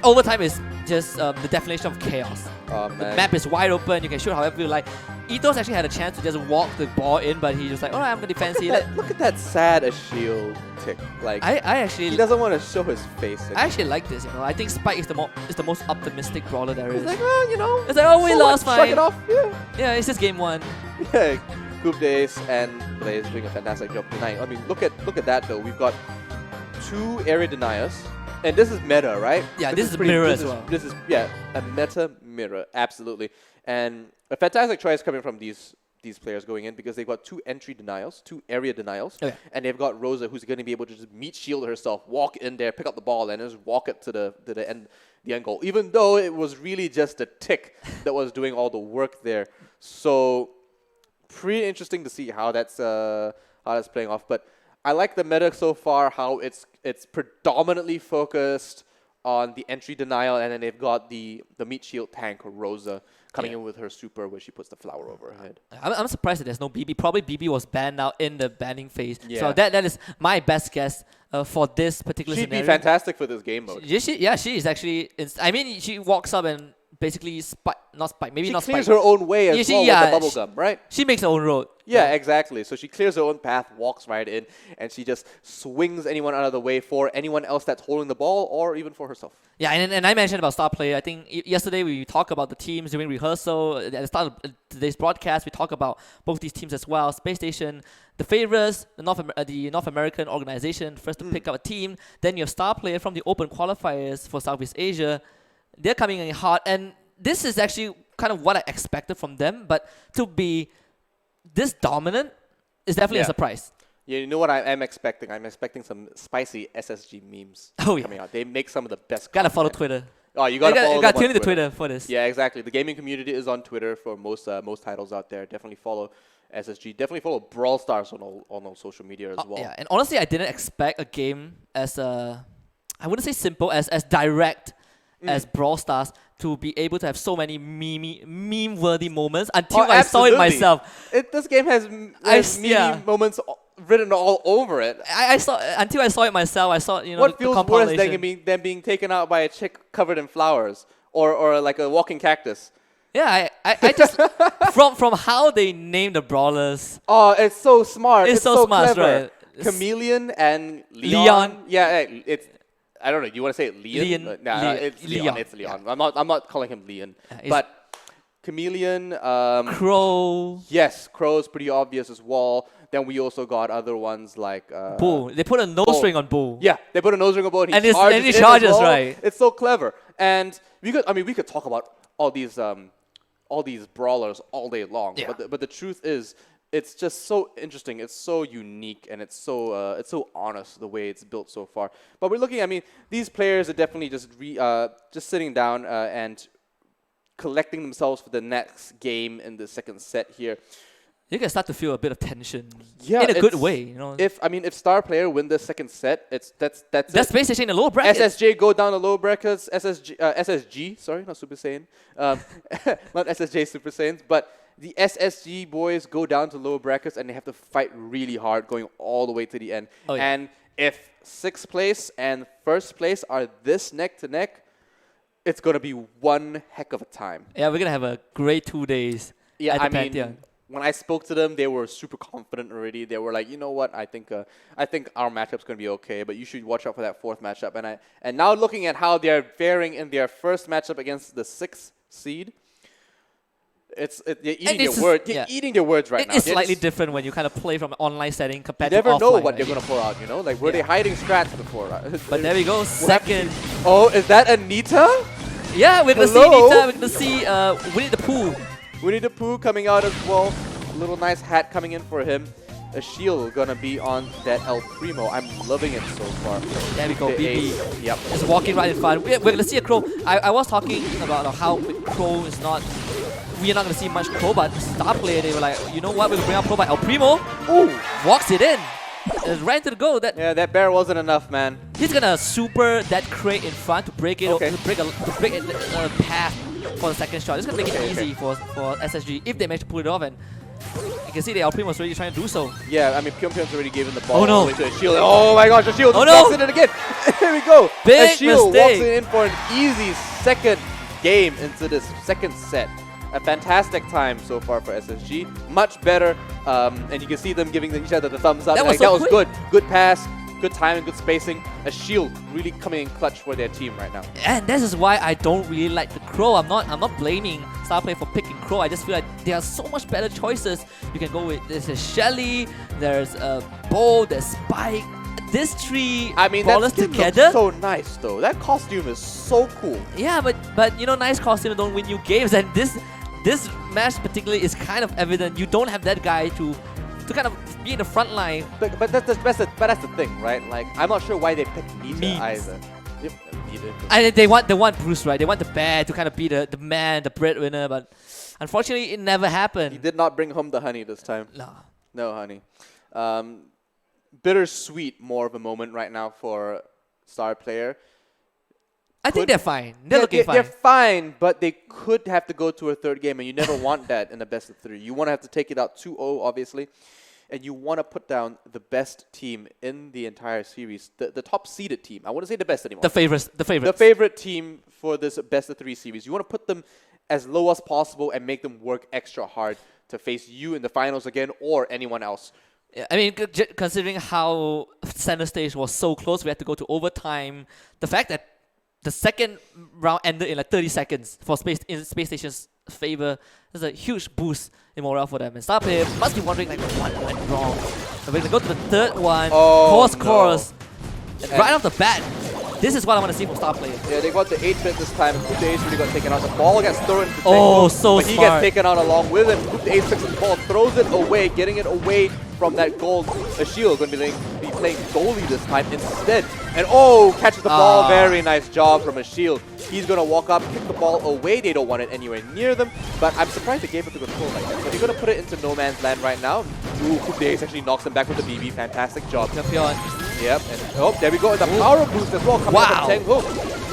overtime is just the definition of chaos. Oh, The man. map is wide open. You can shoot however you like. Ethos actually had a chance to just walk the ball in, but he was like, alright, I'm gonna defend here. Look at that sad shield tick. Like I actually he doesn't want to show his face. I actually like this, you know. I think Spike is the most optimistic brawler there is. He's like, oh, you know. It's like, oh, we so lost, what? Shrug it fine. off. Yeah. Yeah, it's just game 1. Yeah. Coop Days and Blaze doing a fantastic job tonight. I mean, look at that though. We've got 2 area deniers. And this is meta, right? Yeah, this is mirror this as well. This is a meta mirror, absolutely. And a fantastic choice coming from these players going in because they've got 2 entry denials, 2 area denials, and they've got Rosa who's going to be able to just meat shield herself, walk in there, pick up the ball, and just walk it to the end goal. Even though it was really just a tick that was doing all the work there. So pretty interesting to see how that's playing off. But I like the meta so far, how it's predominantly focused on the entry denial, and then they've got the meat shield tank, Rosa, coming in with her super where she puts the flower over her head. I'm surprised that there's no BB. Probably BB was banned now in the banning phase. Yeah. So that is my best guess for this particular She'd scenario. be fantastic for this game mode. She is actually... I mean, she walks up and basically maybe She not clears spike. her own way as well with the bubblegum, right? She makes her own road. Yeah, exactly. So she clears her own path, walks right in, and she just swings anyone out of the way for anyone else that's holding the ball or even for herself. Yeah, and I mentioned about star player. I think yesterday we talked about the teams during rehearsal. At the start of today's broadcast, we talked about both these teams as well. Space Station, the favorites, the North American organization, first to pick up a team. Then you have star player from the open qualifiers for Southeast Asia. They're coming in hard, and this is actually kind of what I expected from them. But to be this dominant is definitely a surprise. Yeah, you know what I am expecting? I'm expecting some spicy SSG memes coming out. They make some of the best Gotta content. follow Twitter. Oh, you gotta follow them gotta on tune into Twitter for this. Yeah, exactly. The gaming community is on Twitter for most titles out there. Definitely follow SSG. Definitely follow Brawl Stars on all social media as well. Yeah, and honestly, I didn't expect a game as I wouldn't say simple, as direct as Brawl Stars to be able to have so many meme-worthy moments until I saw it myself. This game has meme moments written all over it. I saw until I saw it myself. I saw what the feels worse compilation. than being taken out by a chick covered in flowers or like a walking cactus. Yeah, I just from how they name the brawlers. Oh, it's so smart. It's so smart, clever. right? Chameleon and Leon. Yeah, it's. I don't know. You want to say it Leon? It's Leon. It's Leon. I'm not calling him Leon. But Chameleon. Crow. Yes, Crow's pretty obvious as well. Then we also got other ones like Bull. They put a nose ring on Bull. Yeah, they put a nose ring on Bull, and he charges well. right. It's so clever, and we could talk about all these brawlers all day long. Yeah. But the truth is, it's just so interesting. It's so unique, and it's so honest the way it's built so far. But we're looking. I mean, these players are definitely just sitting down and collecting themselves for the next game in the second set here. You can start to feel a bit of tension. Yeah, in a good way, you know. If Star Player win the second set, that's Space Station in the lower bracket. SSJ go down the low brackets. SSG, sorry, not Super Saiyan. Not SSJ Super Saiyans, but the SSG boys go down to lower brackets and they have to fight really hard, going all the way to the end. Oh, yeah. And if 6th place and 1st place are this neck to neck, it's going to be one heck of a time. Yeah, we're going to have a great 2 days at the Pantheon. When I spoke to them, they were super confident already. They were like, you know what, I think our matchup's going to be okay, but you should watch out for that 4th matchup. And now looking at how they're faring in their first matchup against the 6th seed, they're eating their words right now. It's slightly different when you kind of play from an online setting compared to offline. You never know what they're going to pull out, you know? Like, were they hiding strats before? But there we go, second. Oh, is that Anita? Yeah, we're going to see Anita, we're going to see Winnie the Pooh. Winnie the Pooh coming out as well. Little nice hat coming in for him. A shield gonna be on that El Primo. I'm loving it so far. There we go, BB. Yep. Just walking right in front. We're gonna see a Crow. I was talking about how Crow is not... We're not gonna see much Crow, but Star Player, they were like, you know what, we're gonna bring out Crow by El Primo. Ooh! Walks it in. Right to the goal. That bear wasn't enough, man. He's gonna super that crate in front to break it, to break a path for the second shot. It's gonna make it easy for SSG if they manage to pull it off, and you can see the El Primo's already trying to do so. Yeah, I mean, Pyongyang's already given the ball all the way to a shield. Oh my gosh, a shield walks in it again. Here we go. Big a shield mistake. walks in for an easy second game into this second set. A fantastic time so far for SSG. Much better, and you can see them giving each other the thumbs up. That was good. Good pass, good timing, good spacing. A shield really coming in clutch for their team right now. And this is why I don't really like the Crow. I'm not blaming Starplay for picking Crow. I just feel like there are so much better choices. You can go with there's Shelly, there's Bo, there's Spike. This three ballers together. So nice though. That costume is so cool. Yeah, but you know, nice costumes don't win you games, and this match particularly is kind of evident. You don't have that guy to kind of be in the front line. But that's the thing, right? Like, I'm not sure why they picked Nita either. And they want Bruce, right? They want the bear to kind of be the man, the breadwinner, but unfortunately it never happened. He did not bring home the honey this time. No honey. Bittersweet more of a moment right now for Star Player. I think they're fine. They're looking fine. They're fine, but they could have to go to a 3rd game, and you never want that in a best of 3. You want to have to take it out 2-0, obviously, and you want to put down the best team in the entire series, the top seeded team. I wouldn't say the best anymore. The favorites. The favorite team for this best of 3 series. You want to put them as low as possible and make them work extra hard to face you in the finals again or anyone else. Yeah, I mean, considering how center stage was so close, we had to go to overtime. The fact that the second round ended in like 30 seconds for Space Station's favor. There's a huge boost in morale for them. And Star Player must be wondering like what went wrong. So we're gonna go to the 3rd one. Course. Right off the bat, this is what I want to see from Star Player. Yeah, they got the 8-bit this time. Coup de Ace really got taken out. The ball gets thrown into the so but he gets taken out along with him. Coup de Ace picks up the ball, throws it away, getting it away from that goal. A shield going to be playing goalie this time instead. And catches the ball. Very nice job from a shield. He's going to walk up, kick the ball away. They don't want it anywhere near them. But I'm surprised they gave it to control like that. So they're going to put it into no man's land right now. Coup de Ace actually knocks him back with the BB. Fantastic job. Pantheon. Yep, and there we go. And the power boost as well coming from Teng Ho.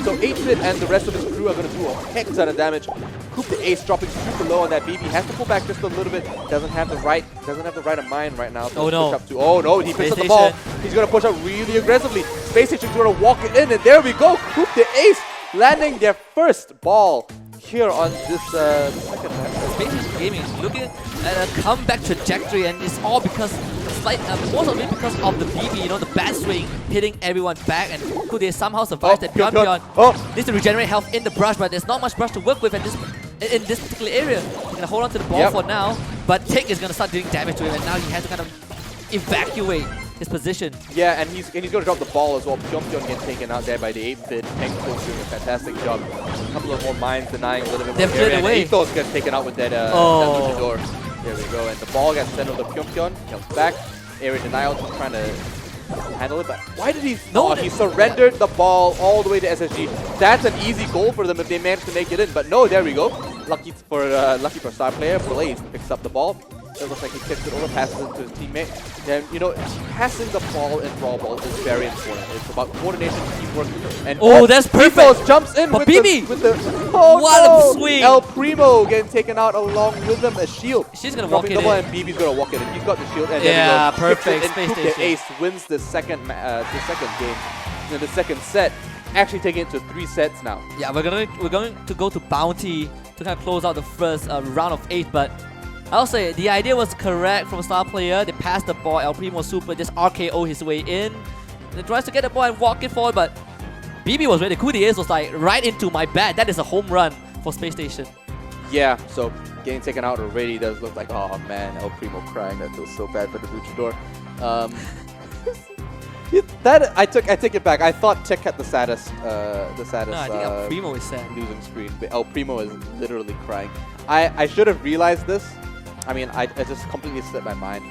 So 8-bit and the rest of his crew are going to do a heck ton of damage. Coup de Ace dropping super low on that BB. Has to pull back just a little bit. Doesn't have the right of mind right now. He picks up the ball. He's going to push up really aggressively. Space Station's going to walk it in, and there we go. Coup de Ace landing their first ball here on this second match. Space Station Gaming is looking at a comeback trajectory, and it's all because most of it because of the BB, you know, the bad swing hitting everyone back, and Coup de Ace somehow survives that Pantheon. Needs to regenerate health in the brush, but there's not much brush to work with in this particular area. He's going to hold on to the ball for now, but Tick is going to start doing damage to him, and now he has to kind of evacuate his position. Yeah, and he's going to drop the ball as well. Pantheon gets taken out there by the 8-bit. Teng Ho's doing a fantastic job. A couple of more mines denying a little bit more area. And Ethos gets taken out with that luchador. There we go, and the ball gets sent over to Pantheon. Comes back. Area denial, just trying to handle it, but why did he? He surrendered the ball all the way to SSG. That's an easy goal for them if they manage to make it in. But no, there we go. Lucky for Star Player, Blaze picks up the ball. It looks like he kicks it over, passes it to his teammate. And you know, passing the ball in Brawl Ball is very important. It's about coordination, teamwork, and that's perfect. Ethos jumps in with BB! the what a swing! El Primo getting taken out along with him. A shield. She's gonna walk it in. And BB's gonna walk it in. He's got the shield. And yeah, there we go. perfect. Space Station. Ace wins the second game in the second set. actually taking it to 3 sets now. Yeah, we're going to go to Bounty to kind of close out the first round of 8, but I'll say the idea was correct from star player. They passed the ball, El Primo Super just RKO his way in. He tries to get the ball and walk it forward, but BB was ready. Kudies was like, right into my bat. That is a home run for Space Station. Yeah, so getting taken out already does look like, oh man, El Primo crying. That feels so bad for the luchador. I take it back. I thought Tech had the saddest No, I think El Primo is sad. losing screen, but El Primo is literally crying. I should have realized this. I mean, I just completely slipped my mind.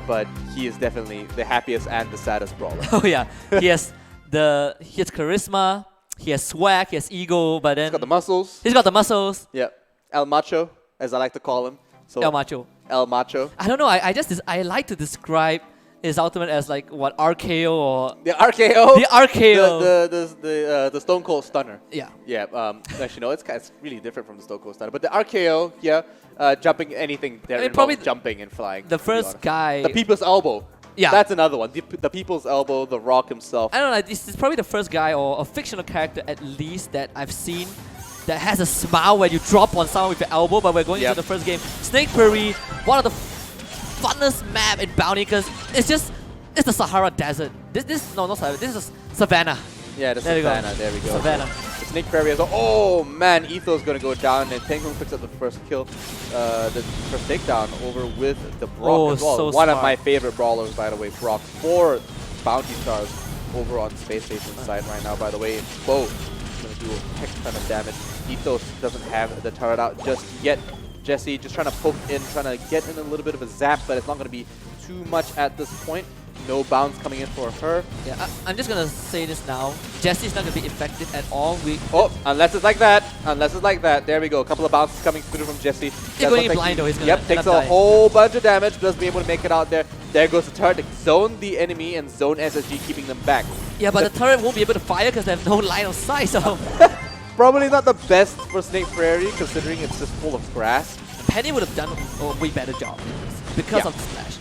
But he is definitely the happiest and the saddest brawler. Oh yeah, he has charisma, he has swag, he has ego, but then He's got the muscles. he's got the muscles. Yeah, El Macho, as I like to call him. So El Macho. El Macho. I don't know. I like to describe his ultimate as like what RKO or The RKO. the RKO. The Stone Cold Stunner. Yeah. Yeah. Actually, no, it's really different from the Stone Cold Stunner. But the RKO, yeah, jumping anything that involves probably jumping and flying. The first guy. The People's Elbow. Yeah. That's another one. The People's Elbow, The Rock himself. I don't know. This is probably the first guy or a fictional character at least that I've seen that has a smile when you drop on someone with your elbow. But we're going into the first game. Snake Prairie, one of the funnest map in Bounty because it's the Sahara Desert. Not Sahara. This is Savannah. Yeah, the Savannah. There we go. Savannah. The Snake Prairie as well. Oh man, Etho's gonna go down and Tenghung picks up the first kill, the first takedown over with the Brock as well. So One of smart. my favorite brawlers, by the way, Brock. 4 Bounty Stars over on Space Station's side right now, by the way. Bo gonna do a heck ton of damage. Ethos doesn't have the turret out just yet. Jesse just trying to poke in, trying to get in a little bit of a zap, but it's not gonna be too much at this point. No bounce coming in for her. Yeah, I'm just gonna say this now. Jesse's not gonna be effective at all. Unless it's like that. Unless it's like that. There we go. A couple of bounces coming through from Jesse. He's going in blind though. He's gonna Yep, end takes up a dying. whole bunch of damage. Doesn't be able to make it out there. There goes the turret to zone the enemy and zone SSG, keeping them back. Yeah, but the turret won't be able to fire because they have no line of sight. So Probably not the best for Snake Prairie, considering it's just full of grass. Penny would have done a way better job because of the splash.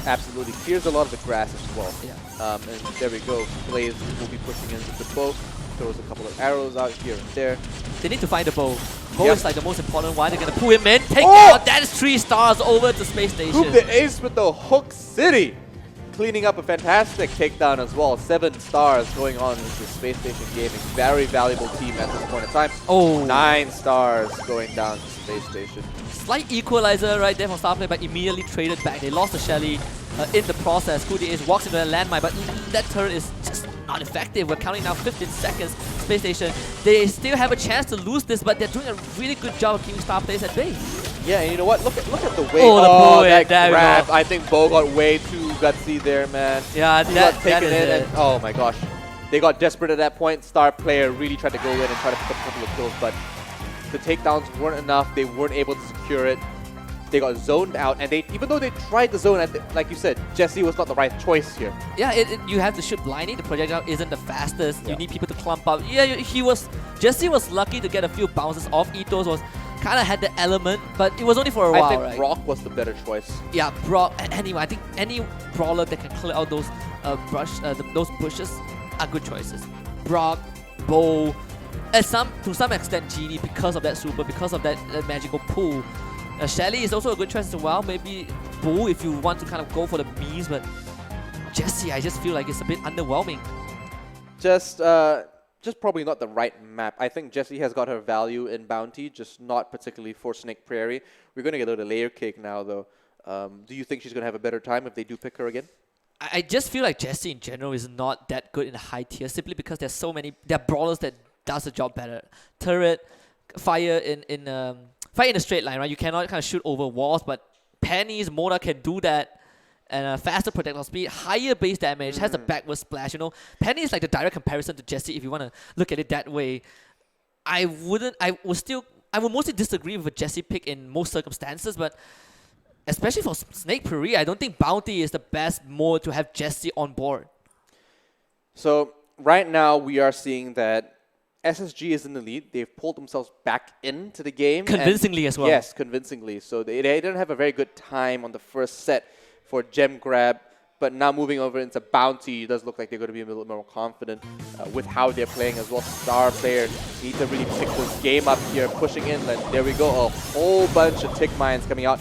Absolutely. Clears a lot of the grass as well. Yeah. And there we go. Blaze will be pushing in with the bow. Throws a couple of arrows out here and there. They need to find the bow. Bow is like the most important one. They're gonna pull him in. Take Oh! down. That is 3 stars over to Space Station. Hoop the ace with the Hook City. Cleaning up a fantastic takedown as well. 7 stars going on with the Space Station Gaming. Very valuable team at this point in time. Oh. 9 stars going down to Space Station. Slight equalizer right there from Starplay, but immediately traded back. They lost the Shelly in the process. Kudi Ace walks into a landmine, but that turret is just not effective. We're counting now 15 seconds. Space Station, they still have a chance to lose this, but they're doing a really good job of keeping Starplays at bay. Yeah, and you know what? Look at the way. Oh, the pull, yeah, that there we grab. go. I think Bo got way too gutsy there, man. Yeah, He that got taken is in, it. and oh my gosh, they got desperate at that point. Star player really tried to go in and try to pick up a couple of kills, but the takedowns weren't enough. They weren't able to secure it. They got zoned out, and even though they tried the zone, like you said, Jesse was not the right choice here. Yeah, you have to shoot blindly. The projectile isn't the fastest. Yeah. You need people to clump up. Yeah, Jesse was lucky to get a few bounces off. Ethos was kind of had the element, but it was only for a while, I think right? Brock was the better choice. Yeah, Brock. Anyway, I think any brawler that can clear out those those bushes are good choices. Brock, Bo, to some extent Genie because of that super, because of that magical pull. Shelly is also a good choice as well. Maybe Bo if you want to kind of go for the memes, but Jesse, I just feel like it's a bit underwhelming. Just probably not the right map. I think Jessie has got her value in Bounty, just not particularly for Snake Prairie. We're going to get a little layer cake now, though. Do you think she's going to have a better time if they do pick her again? I just feel like Jessie in general is not that good in the high tier, simply because there's so many, there are brawlers that does the job better. Turret, fire in a straight line, right? You cannot kind of shoot over walls, but Penny's Mona can do that. And faster projectile speed, higher base damage, has a backward splash, you know. Penny is like the direct comparison to Jesse if you want to look at it that way. I would mostly disagree with a Jesse pick in most circumstances, but especially for Snake Prairie, I don't think Bounty is the best mode to have Jesse on board. So right now we are seeing that SSG is in the lead. They've pulled themselves back into the game. Convincingly as well. Yes, convincingly. So they didn't have a very good time on the first set for gem grab But now moving over into Bounty, it does look like they're going to be a little more confident with how they're playing as well. Star player need to really pick this game up here, pushing inland. There we go, a whole bunch of tick mines coming out.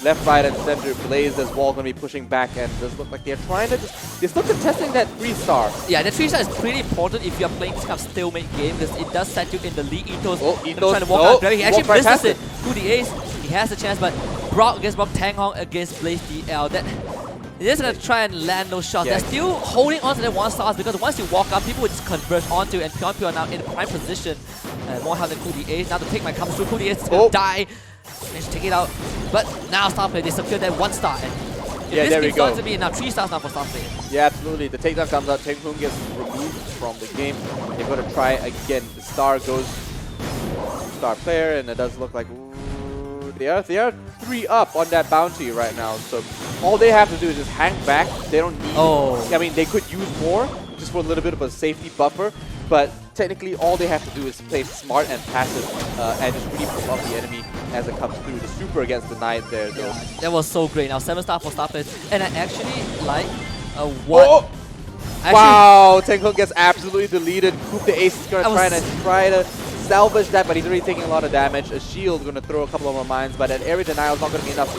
Left, right, and center. Blaze as well going to be pushing back, and does look like they're trying to they're still contesting that 3-star. Yeah, the 3-star is pretty important if you are playing this kind of stalemate game, because it does set you in the lead. Ethos, trying to walk out. He actually misses it to the ace. He has a chance, but Brock against Brock, Tang Hong against Blaze DL. They're just going to try and land those shots. Yeah. They're still holding on to their 1-stars, because once you walk up, people will just converge onto it, and Pantheon now in prime position. More health than Cool the Ace. Now the pick might come through. Cool the Ace is going to die. Managed to take it out. But now Starplay, they secured that 1-star. And Yeah, there we go. It's going to be now 3 stars now for Starplay. Yeah, absolutely. The takedown comes out. Teng Hung gets removed from the game. They're going to try again. The star goes star player, and it does look like they are 3 up on that bounty right now. So all they have to do is just hang back. They don't need. I mean, they could use more just for a little bit of a safety buffer, but technically all they have to do is play smart and passive and just really push off the enemy as it comes through. The super gets denied there though. Yeah, that was so great. Now 7-star for Starplay, and I actually like what. Wow, Teng Hung gets absolutely deleted. Coop the Ace is going to try to salvage that, but he's already taking a lot of damage. A shield going to throw a couple of more mines, but an area denial is not going to be enough.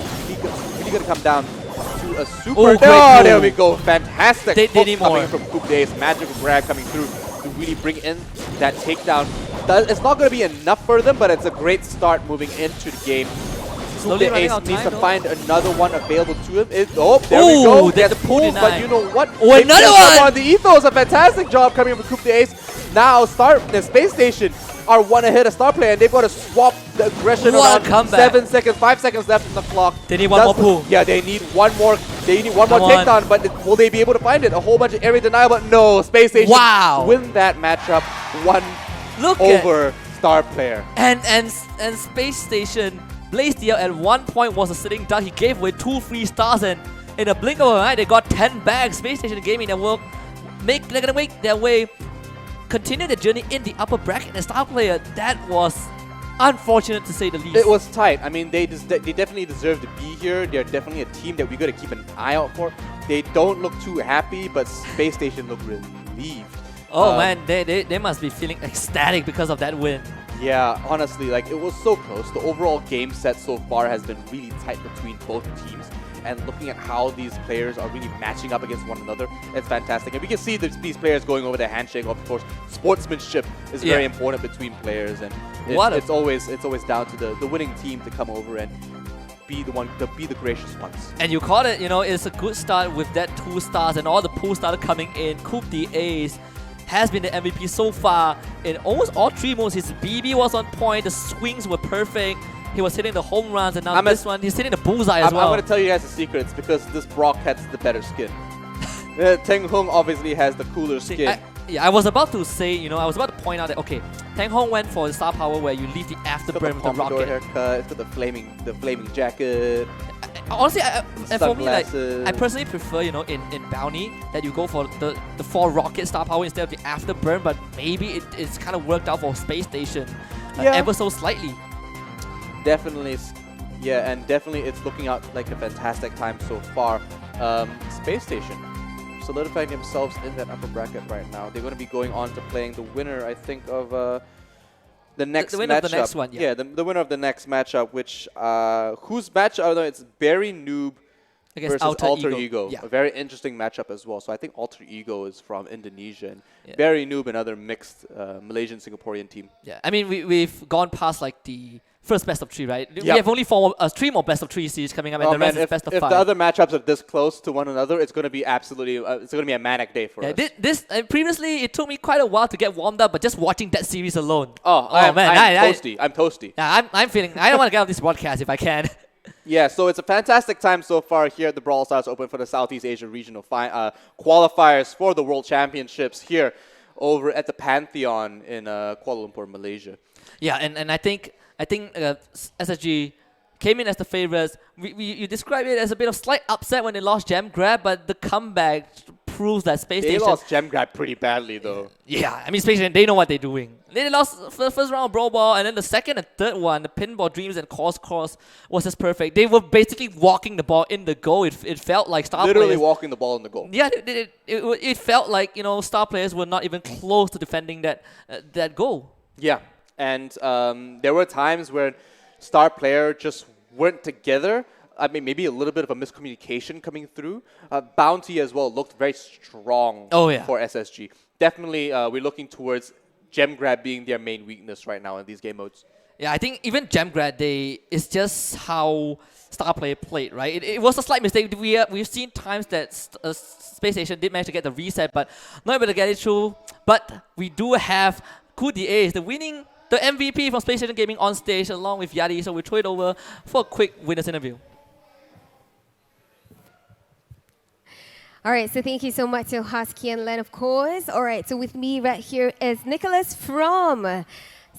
Really going to come down to a super. There we go. Fantastic they need coming more from Coop the Ace. Magical grab coming through to really bring in that takedown. It's not going to be enough for them, but it's a great start moving into the game. Coop the Ace needs to find another one available to him. There we go. Gets pulled, but you know what? Another one! On the Ethos, a fantastic job coming from Coop the Ace. Now the Space Station are 1 ahead of Star Player, and they've got to swap the aggression around. 7 seconds, 5 seconds left in the clock. They need one more pull. Yeah, they need one more. They need one more takedown, but will they be able to find it? A whole bunch of area denial, but no. Space Station win that matchup 1 over Star Player. And Space Station, Blaze DL at one point was a sitting duck. He gave away 2 free stars, and in a blink of an eye, they got 10 bags. Space Station Gaming that will they're gonna make their way, continue their journey in the upper bracket. And Star Player, that was unfortunate to say the least. It was tight. I mean, they definitely deserve to be here. They're definitely a team that we got to keep an eye out for. They don't look too happy, but Space Station look relieved. Oh man, they must be feeling ecstatic because of that win. Yeah, honestly, like it was so close. The overall game set so far has been really tight between both teams. And looking at how these players are really matching up against one another, it's fantastic. And we can see these players going over their handshake. Of course, sportsmanship is very important between players, and it's always down to the winning team to come over and be the gracious ones. And you caught it. You know, it's a good start with that 2 stars, and all the pulls started coming in. Coop the Ace has been the MVP so far in almost all 3 modes. His BB was on point. The swings were perfect. He was hitting the home runs, and now this one, he's hitting the bullseye as well. I'm going to tell you guys a secret. It's because this Brock has the better skin. Teng Hung obviously has the cooler skin. I was about to say, you know, I was about to point out that, okay, Teng Hung went for the star power where you leave the afterburn with the rocket. Haircut, it's got the flaming jacket. Honestly, for me, like, I personally prefer, you know, in Bounty that you go for the 4 rocket star power instead of the afterburn, but maybe it's kind of worked out for Space Station ever so slightly. Definitely, yeah, and definitely it's looking out like a fantastic time so far. Space Station solidifying themselves in that upper bracket right now. They're going to be going on to playing the winner, I think, of the next winner matchup. Of the next one, yeah. The winner of the next matchup, which whose matchup? Oh, no, it's Berry Noob versus Alter Ego. Yeah. A very interesting matchup as well. So I think Alter Ego is from Indonesia, and Berry Noob, another mixed Malaysian Singaporean team. Yeah, I mean we've gone past like the first best of 3, right? Yep. We have only 3 more best of 3 series coming up, and the rest is best of 5. If the other matchups are this close to one another, it's going to be absolutely, it's going to be a manic day for us. This previously it took me quite a while to get warmed up, but just watching that series alone. I'm toasty. I'm toasty. Yeah, I'm feeling. I don't want to get on this broadcast if I can. Yeah, so it's a fantastic time so far here at the Brawl Stars Open for the Southeast Asia Regional qualifiers for the World Championships here over at the Pantheon in Kuala Lumpur, Malaysia. Yeah, and I think SSG came in as the favorites. You described it as a bit of slight upset when they lost Gem Grab, but the comeback proves that Space They Station... lost Gem Grab pretty badly though. Yeah, I mean, Space Station, they know what they're doing. They lost the first round of Brawl Ball, and then the second and third one, the Pinball Dreams and Cross was just perfect. They were basically walking the ball in the goal. It felt like star Literally players... walking the ball in the goal. Yeah, it felt like, you know, star players were not even close to defending that goal. Yeah, and there were times where star player just weren't together. I mean, maybe a little bit of a miscommunication coming through. Bounty as well looked very strong for SSG. Definitely, we're looking towards Gem Grab being their main weakness right now in these game modes. Yeah, I think even Gem Grab, it's just how star player played, right? It was a slight mistake. We've seen times that Space Station did manage to get the reset, but not able to get it through. But we do have Coup d'Ace, the MVP from Space Station Gaming on stage along with Yadi, so we'll throw it over for a quick winner's interview. All right, so thank you so much to Husky and Len, of course. All right, so with me right here is Nicholas from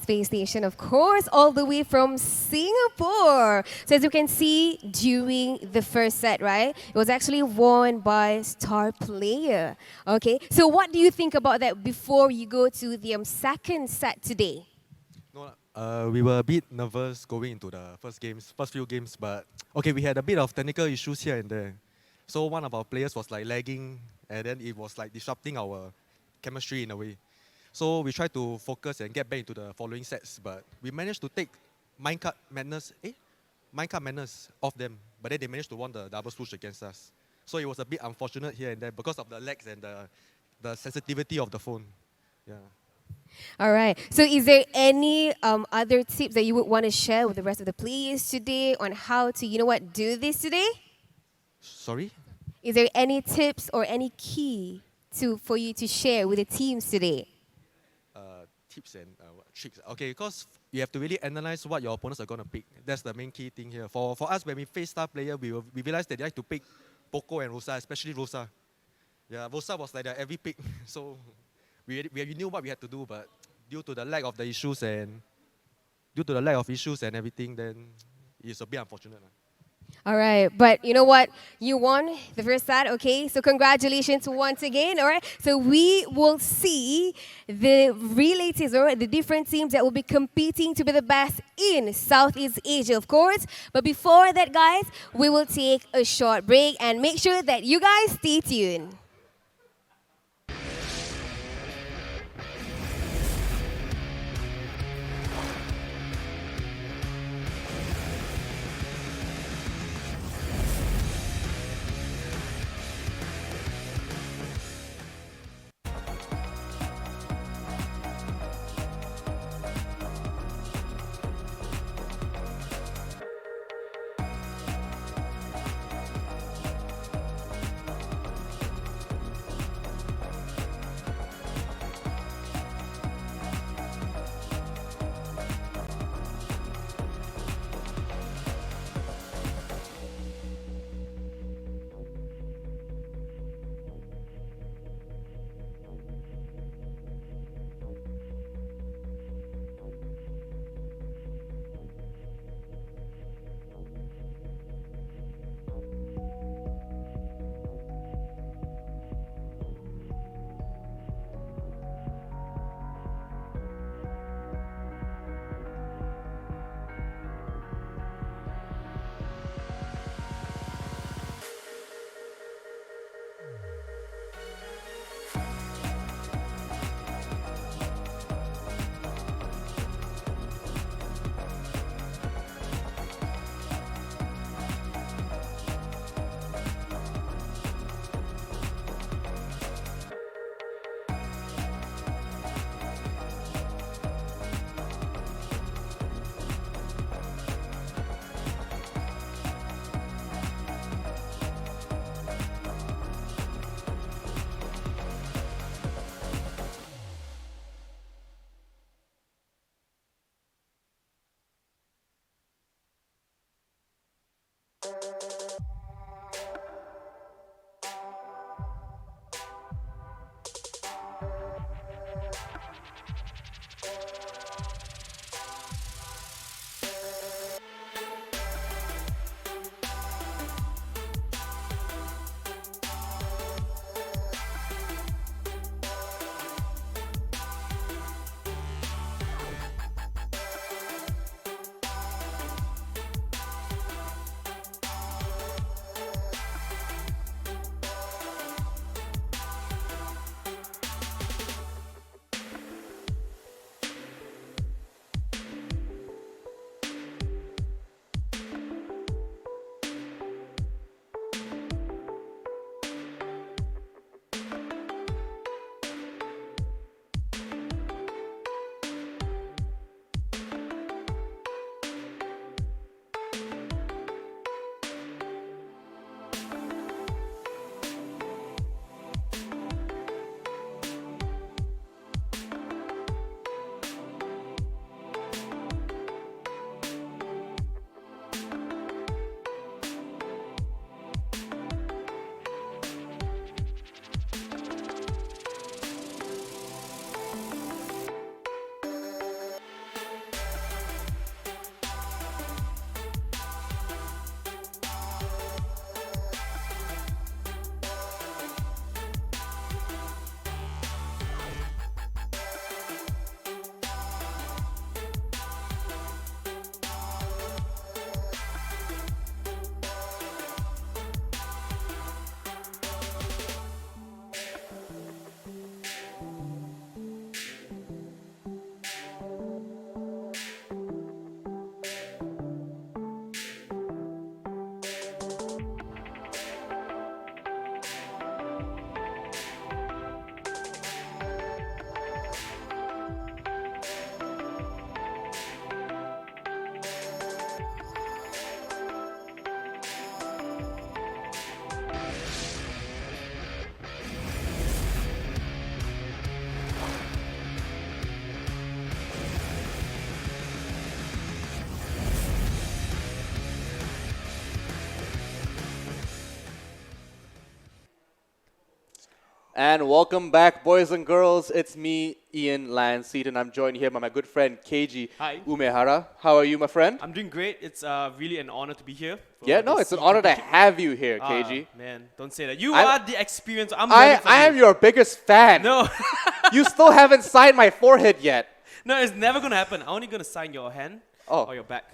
Space Station, of course, all the way from Singapore. So as you can see, during the first set, right, it was actually won by star player. Okay, so what do you think about that before you go to the second set today? No, we were a bit nervous going into the first few games, but okay, we had a bit of technical issues here and there. So one of our players was like lagging, and then it was like disrupting our chemistry in a way. So we tried to focus and get back into the following sets, but we managed to take Minecart Madness off them, but then they managed to win the double push against us. So it was a bit unfortunate here and there because of the lags and the sensitivity of the phone. Yeah. All right. So is there any other tips that you would want to share with the rest of the players today on how to, do this today? Sorry? Is there any tips or any key for you to share with the teams today? Tips and tricks. Okay, because you have to really analyze what your opponents are going to pick. That's the main key thing here. For us, when we face star player, we realized that they like to pick Poco and Rosa, especially Rosa. Yeah, Rosa was like their every pick. So we knew what we had to do, but due to the lack of issues and everything, then it's a bit unfortunate. All right, but you know what? You won the first set, okay? So congratulations once again, all right? So we will see the relators, or the different teams that will be competing to be the best in Southeast Asia, of course. But before that, guys, we will take a short break and make sure that you guys stay tuned. And welcome back, boys and girls. It's me, Ianseaton. I'm joined here by my good friend Keiji Umehara. How are you, my friend? I'm doing great. It's really an honor to be here. Yeah, no, it's an honor to have you here, Keiji. Man, don't say that. You are the experience. I am your biggest fan. No. You still haven't signed my forehead yet. No, it's never going to happen. I'm only going to sign your hand or your back.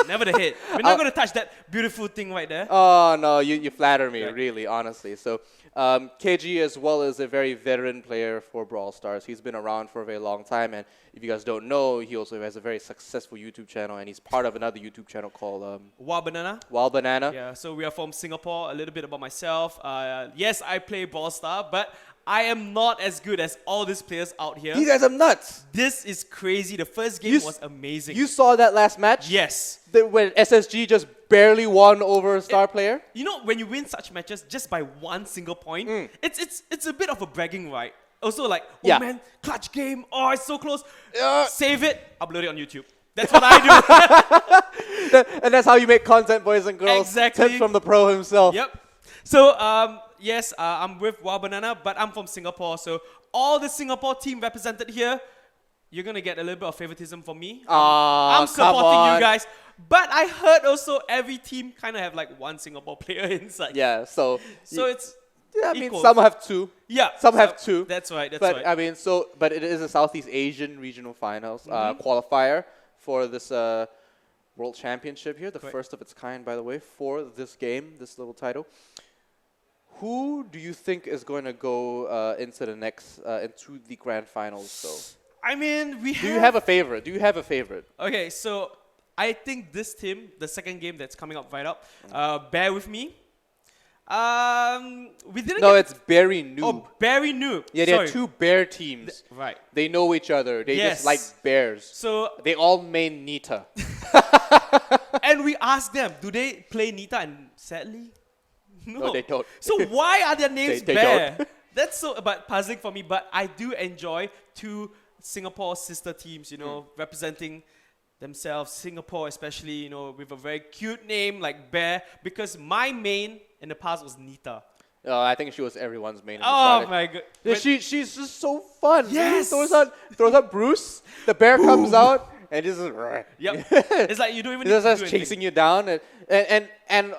Never the head. We're Oh. not going to touch that beautiful thing right there. Oh, no, you flatter me, really, honestly. So, Keiji, as well, is a very veteran player for Brawl Stars. He's been around for a very long time, and if you guys don't know, he also has a very successful YouTube channel, and he's part of another YouTube channel called Wild Banana. Wild Banana. Yeah, so we are from Singapore. A little bit about myself. Yes, I play Brawl Star, but I am not as good as all these players out here. These guys are nuts. This is crazy. The first game was amazing. You saw that last match? Yes. When SSG just barely won over a star player? You know, when you win such matches just by one single point, it's a bit of a bragging right. Also like, oh man, clutch game. Oh, it's so close. Save it, upload it on YouTube. That's what I do. And that's how you make content, boys and girls. Exactly. Tips from the pro himself. Yep. So, yes, I'm with Wild Banana, but I'm from Singapore. So all the Singapore team represented here, you're going to get a little bit of favoritism from me. I'm supporting you guys. But I heard also every team kind of have like one Singapore player inside. Yeah, so it's I mean, equal. some have two. Yeah. Some have two. That's right, that's but, right. I mean, but it is a Southeast Asian regional finals qualifier for this World Championship here, the first of its kind, by the way, for this game, this little title. Who do you think is going to go into the next, into the grand finals, though? I mean, Do you have a favorite? Do you have a favorite? Okay, so I think this team, the second game that's coming up right up, bear with me. We didn't. No, it's Berry Noob. Oh, Berry Noob. Yeah, there are two bear teams. Right. They know each other. They just like bears. So they all main Nita. And we asked them, do they play Nita? And sadly, no, they don't. So why are their names they bear? don't. That's so puzzling for me. But I do enjoy two Singapore sister teams, you know, representing themselves. Singapore, especially, you know, with a very cute name like Bear, because my main in the past was Nita. I think she was everyone's main. Oh my god! Yeah, she's just so fun. Yes. Throws out Bruce. The bear comes out and just. Yep. It's like you don't even. It just chasing you down and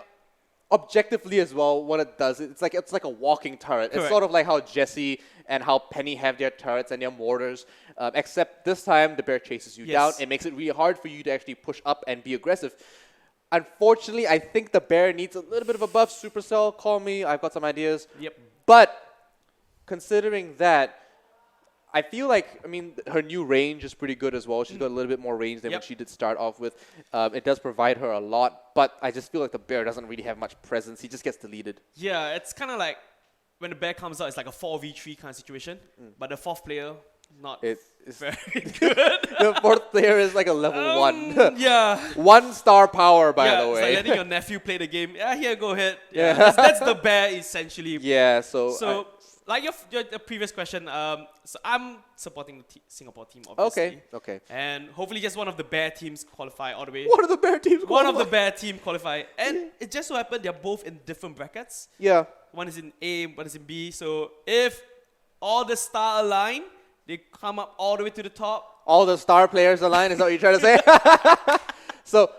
objectively as well, what it does, it's like a walking turret. Correct. It's sort of like how Jesse and how Penny have their turrets and their mortars, except this time the bear chases you down. It makes it really hard for you to actually push up and be aggressive. Unfortunately, I think the bear needs a little bit of a buff. Supercell, call me. I've got some ideas. Yep. But considering that, I feel like, I mean, her new range is pretty good as well. She's got a little bit more range than what she did start off with. It does provide her a lot, but I just feel like the bear doesn't really have much presence. He just gets deleted. Yeah, it's kind of like when the bear comes out, it's like a 4v3 kind of situation. But the fourth player, not very good. The fourth player is like a level 1. Yeah. 1-star power, by the way. It's like letting your nephew play the game. Yeah, here, go ahead. Yeah, that's the bear, essentially. Yeah, so like your previous question, so I'm supporting the Singapore team, obviously. Okay. And hopefully just one of the bear teams qualify all the way. One of the bear teams qualify? One of the bear team qualify. And it just so happened they're both in different brackets. Yeah. One is in A, one is in B. So if all the star align, they come up all the way to the top. All the star players align, is that what you're trying to say? So,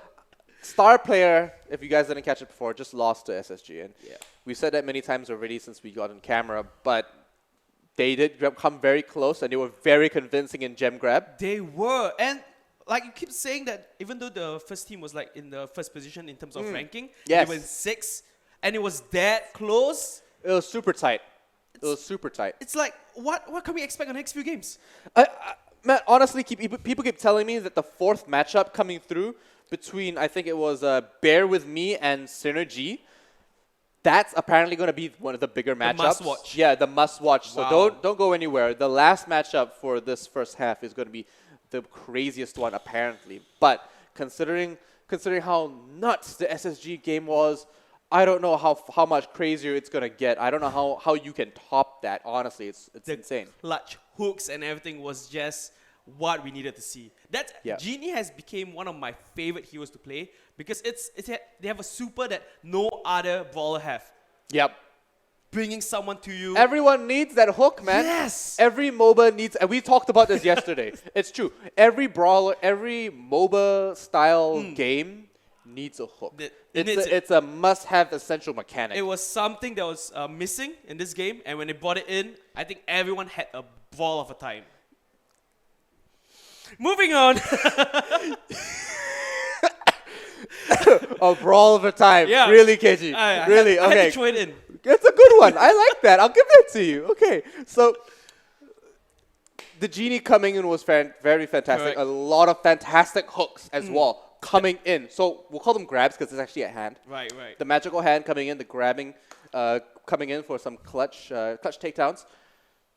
star player, if you guys didn't catch it before, just lost to SSG. And we've said that many times already since we got on camera, but they did come very close and they were very convincing in gem grab. They were. And like you keep saying that even though the first team was like in the first position in terms of ranking, they were in 6th, and it was that close. It was super tight. It was super tight. It's like, what can we expect on the next few games? Man, honestly, people keep telling me that the 4th matchup coming through between, I think it was Bear With Me and Synergy, that's apparently going to be one of the bigger matchups. The must-watch. Yeah, the must-watch. Wow. So don't go anywhere. The last matchup for this first half is going to be the craziest one, apparently. But considering how nuts the SSG game was, I don't know how much crazier it's going to get. I don't know how you can top that. Honestly, it's insane. Clutch hooks and everything was just what we needed to see. Genie has become one of my favorite heroes to play because they have a super that no other brawler have. Yep. bringing someone to you. Everyone needs that hook, man. Yes. Every MOBA needs, and we talked about this yesterday. It's true. Every brawler, every MOBA style game needs a hook. It's a must-have essential mechanic. It was something that was missing in this game, and when they brought it in, I think everyone had a ball of a time. Moving on. A brawl of a time. Yeah. Really, Keiji? Really? I Okay. had to throw it in. It's a good one. I like that. I'll give that to you. Okay. So, the Genie coming in was very fantastic. Correct. A lot of fantastic hooks as well coming in. So, we'll call them grabs because it's actually a hand. Right. The magical hand coming in, the grabbing coming in for some clutch takedowns.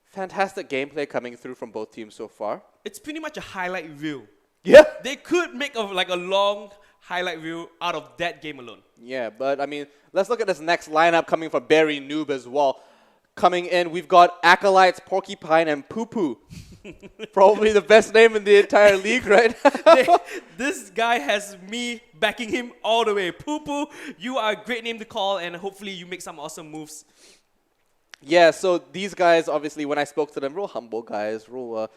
Fantastic gameplay coming through from both teams so far. It's pretty much a highlight reel. Yeah. They could make a long highlight reel out of that game alone. Yeah, but I mean, let's look at this next lineup coming from Barry Noob as well. Coming in, we've got Acolytes, Porcupine, and Poo Poo. Probably the best name in the entire league, right? This guy has me backing him all the way. Poo Poo, you are a great name to call, and hopefully you make some awesome moves. Yeah, so these guys, obviously, when I spoke to them, real humble guys, real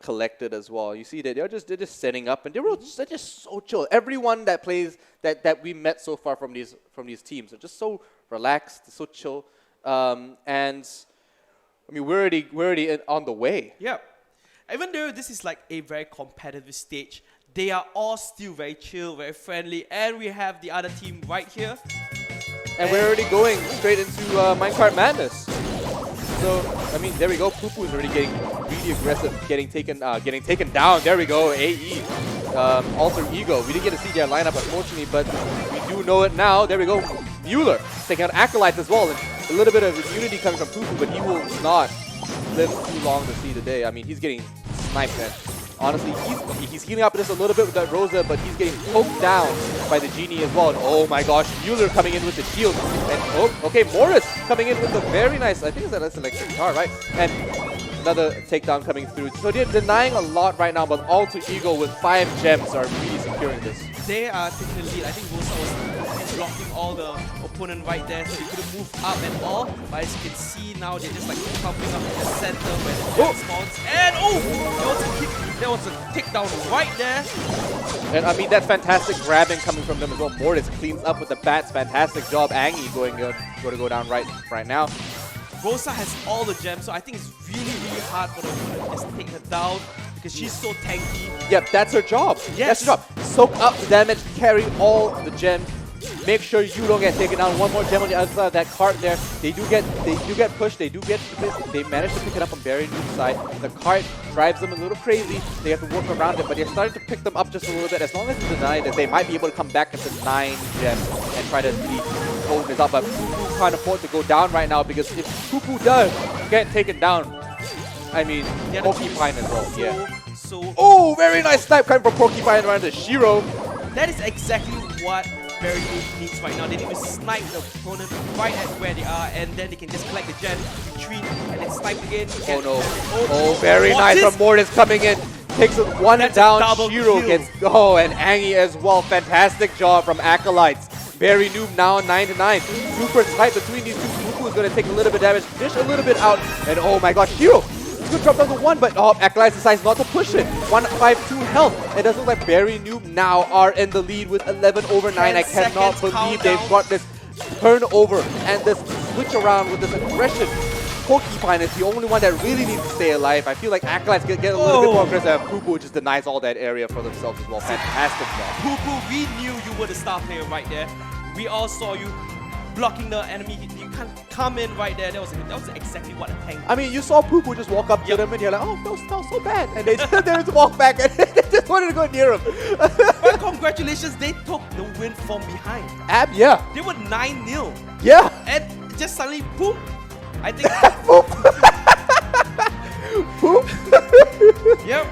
collected as well. You see that they're just setting up, and they're just so chill. Everyone that plays that we met so far from these teams are just so relaxed, so chill, and I mean we're already on the way. Yeah, even though this is like a very competitive stage, they are all still very chill, very friendly, and we have the other team right here. And we're already going straight into Minecart Madness. So, I mean, there we go. Poo Poo is already getting really aggressive, getting taken down. There we go. AE, Alter Ego. We didn't get to see their lineup, unfortunately, but we do know it now. There we go. Mueller taking out Acolytes as well. And a little bit of immunity coming from Poo Poo, but he will not live too long to see the day. I mean, he's getting sniped, man. Honestly, he's healing up this a little bit with that Rosa, but he's getting poked down by the Genie as well. And oh my gosh, Mueller coming in with the shield. And oh, okay, Morris coming in with a very nice, I think that's an electric guitar, right? And another takedown coming through. So they're denying a lot right now, but Alter Ego with 5 gems are really securing this. They are taking the lead. I think Rosa was blocking all the opponent right there, so they couldn't move up at all. But as you can see now, they're just like pumping up in the center where the gem spawns. And there was a takedown right there. And I mean, that's fantastic grabbing coming from them as well. Mortis cleans up with the bats. Fantastic job. Angie going to go down right now. Rosa has all the gems, so I think it's really hard for the opponent to just take her down because she's so tanky. Yep, that's her job. Yes. That's her job. Soak up the damage, carry all the gems. Make sure you don't get taken down. One more gem on the other side of that cart there. They do get pushed. They manage to pick it up on Barry Noob's side. The cart drives them a little crazy. They have to work around it, but they're starting to pick them up just a little bit. As long as it's denied, they might be able to come back into 9 gems and try to really hold this up. But Poo Poo can't afford to go down right now because if Poo Poo does get taken down, I mean, Porcupine as well. Yeah. Oh, very nice snipe coming from Porcupine around the Shiro. That is exactly what Barry Noob needs right now. They need to snipe the opponent right at where they are, and then they can just collect the gem, retreat, and then snipe again. Oh no. Oh, very nice from Mortis coming in. Takes one down, Shiro gets, and Angie as well. Fantastic job from Acolytes. Barry Noob now 9-9. Super tight between these two. Poo Poo is going to take a little bit of damage, dish a little bit out, and oh my gosh, Shiro! He's going to drop down to 1, but Acolytes decides not to push it. 152 health. It does look like Barry Noob now are in the lead with 11/9. I cannot believe they've got this turnover and this switch around with this aggression. Porcupine is the only one that really needs to stay alive. I feel like Acolytes get a little bit more aggressive. Poo Poo just denies all that area for themselves as well. Fantastic job. Poo Poo, we knew you were the star player right there. We all saw you blocking the enemy. You can't come in right there. That was exactly what a tank. I mean, you saw Poo Poo just walk up to them and you're like, oh, that was so bad. And they just walk back and they just wanted to go near him. But congratulations, they took the win from behind. Yeah. They were 9-0. Yeah. And just suddenly, boom. I think. Poop. Yep.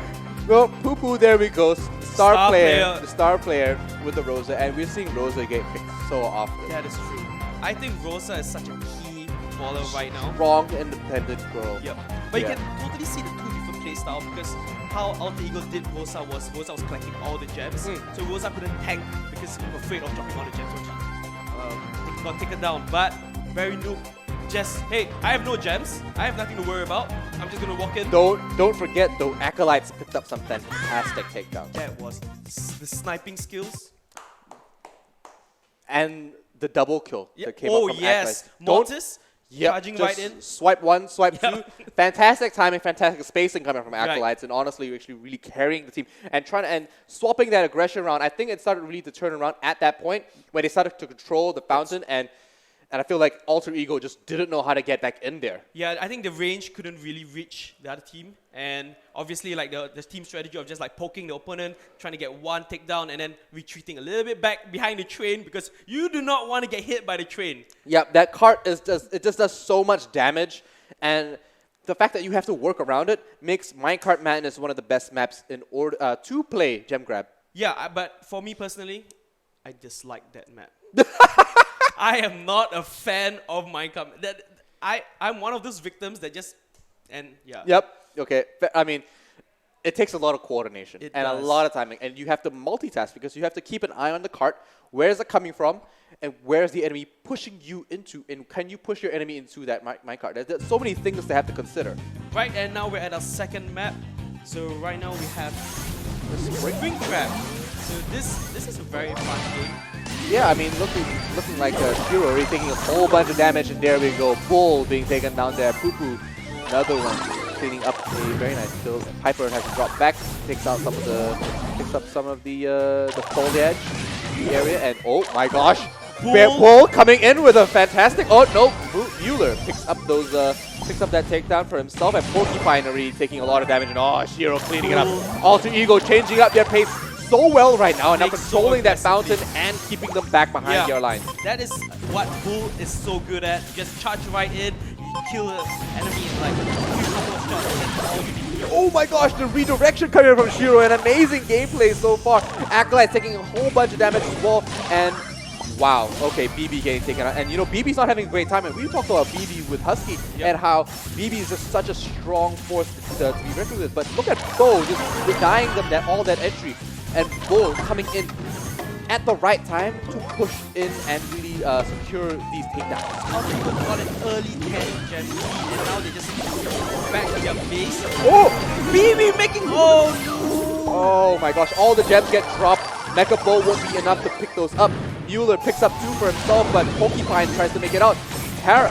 Well, Poo Poo, there we go. Star player. The star player with the Rosa. And we're seeing Rosa get picked so often. That is true. I think Rosa is such a key baller right now. Strong, independent girl. Yep. But you can totally see the 2 different playstyle because how Alter Ego did Rosa was collecting all the gems. So Rosa couldn't tank because he was afraid of dropping all the gems when she got taken down. But Barry Noob just, hey, I have no gems. I have nothing to worry about. I'm just gonna walk in. Don't forget though, Acolytes picked up some fantastic takedowns. That was the sniping skills. And the double kill that came Oh up from yes, Acolytes. Mortis charging just right in. Swipe 1, swipe Yep. 2. Fantastic timing, fantastic spacing coming from Right. Acolytes, and honestly, actually really carrying the team and swapping that aggression around. I think it started really to turn around at that point when they started to control the fountain, and I feel like Alter Ego just didn't know how to get back in there. Yeah, I think the range couldn't really reach the other team, and obviously like the team strategy of just like poking the opponent, trying to get one takedown, and then retreating a little bit back behind the train because you do not want to get hit by the train. Yeah, that cart it just does so much damage, and the fact that you have to work around it makes Minecart Madness one of the best maps in order to play Gem Grab. Yeah, but for me personally, I dislike that map. I am not a fan of Minecart. I'm one of those victims that just yeah. Yep. Okay. I mean, it takes a lot of coordination It and does. a lot of timing, and you have to multitask because you have to keep an eye on the cart. Where is it coming from, and where is the enemy pushing you into, and can you push your enemy into that minecart? There's so many things to have to consider. Right, and now we're at our second map. So right now we have the Spring Crab. So this is a very fun game. Yeah, I mean, looking like Shiro already taking a whole bunch of damage, and there we go. Bull being taken down there. Poo Poo, another one, cleaning up a very nice kill. Piper has dropped back, picks up some of the foliage area, and oh my gosh, Bull coming in with a fantastic. Oh no, Mueller picks up that takedown for himself, and Porcupine already taking a lot of damage, and oh, Shiro cleaning it up. Alter Ego changing up their pace so well right now, and now controlling that fountain and keeping them back behind your line. That is what Bull is so good at. Just charge right in, kill the enemy in like a few couple of shots. That's all you need to do. Oh my gosh, the redirection coming from Shiro, and amazing gameplay so far. Acolyte taking a whole bunch of damage as well, and wow, okay, BB getting taken out. And you know, BB's not having a great time, and we talked about BB with Husky and how BB is just such a strong force to be reckoned with. But look at Bo just denying them all that entry. And Bull coming in at the right time to push in and really secure these takedowns. Alter Ego got an early 10 gem lead, and now they just back to their base. Oh! BB making... Oh my gosh, all the gems get dropped. Mecha Bull won't be enough to pick those up. Mueller picks up 2 for himself, but Porcupine tries to make it out. Kara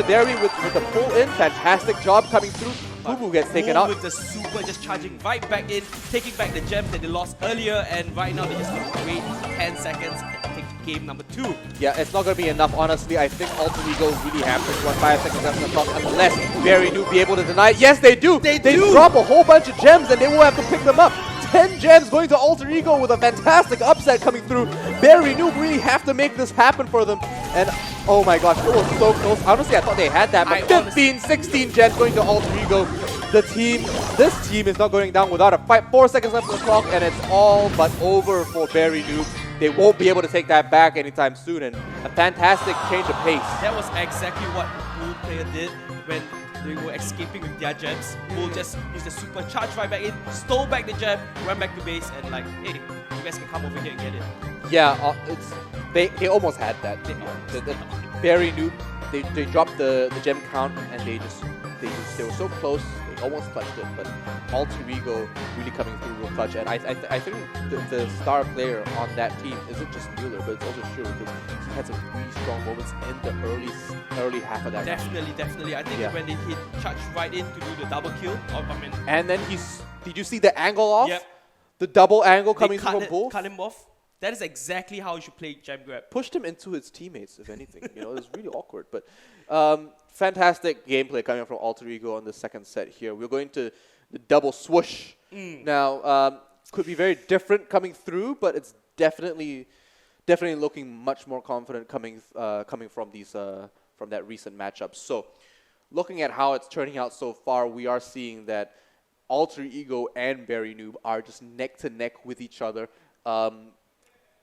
there with the pull in. Fantastic job coming through. Boo gets taken out. With the super just charging right back in, taking back the gems that they lost earlier, and right now they just have to wait 10 seconds and take game number 2. Yeah, it's not going to be enough, honestly. I think Alter Ego really have to run 5 seconds left on the clock unless Very Noob be able to deny it. Yes, they do! They drop a whole bunch of gems and they will have to pick them up. 10 gems going to Alter Ego with a fantastic upset coming through. Very Noob really have to make this happen for them. And oh my gosh, it was so close. Honestly, I thought they had that, but 15, 16 gems going to Alter Ego. This team is not going down without a fight. 4 seconds left on the clock, and it's all but over for Very Noob. They won't be able to take that back anytime soon, and a fantastic change of pace. That was exactly what the Bull player did when they were escaping with their gems. Bull just used the super charge right back in, stole back the gem, ran back to base, and like, hey, you guys can come over here and get it. Yeah, they almost had that. The Very Noob, they dropped the gem count, and they were so close. They almost clutched it, but Alter Ego really coming through real clutch. And I think the star player on that team isn't just Mueller, but it's also Shiro, because he had some really strong moments in the early half of that round. Definitely. I think when they hit charge right in to do the double kill, and then did you see the angle off? Yep. The double angle coming through from Bull? Cut him off. That is exactly how you should play Gem Grab. Pushed him into his teammates, if anything. You know, it was really awkward. But fantastic gameplay coming from Alter Ego on the second set here. We're going to the double swoosh. Now, could be very different coming through, but it's definitely looking much more confident coming from from that recent matchup. So, looking at how it's turning out so far, we are seeing that Alter Ego and Very Noob are just neck to neck with each other.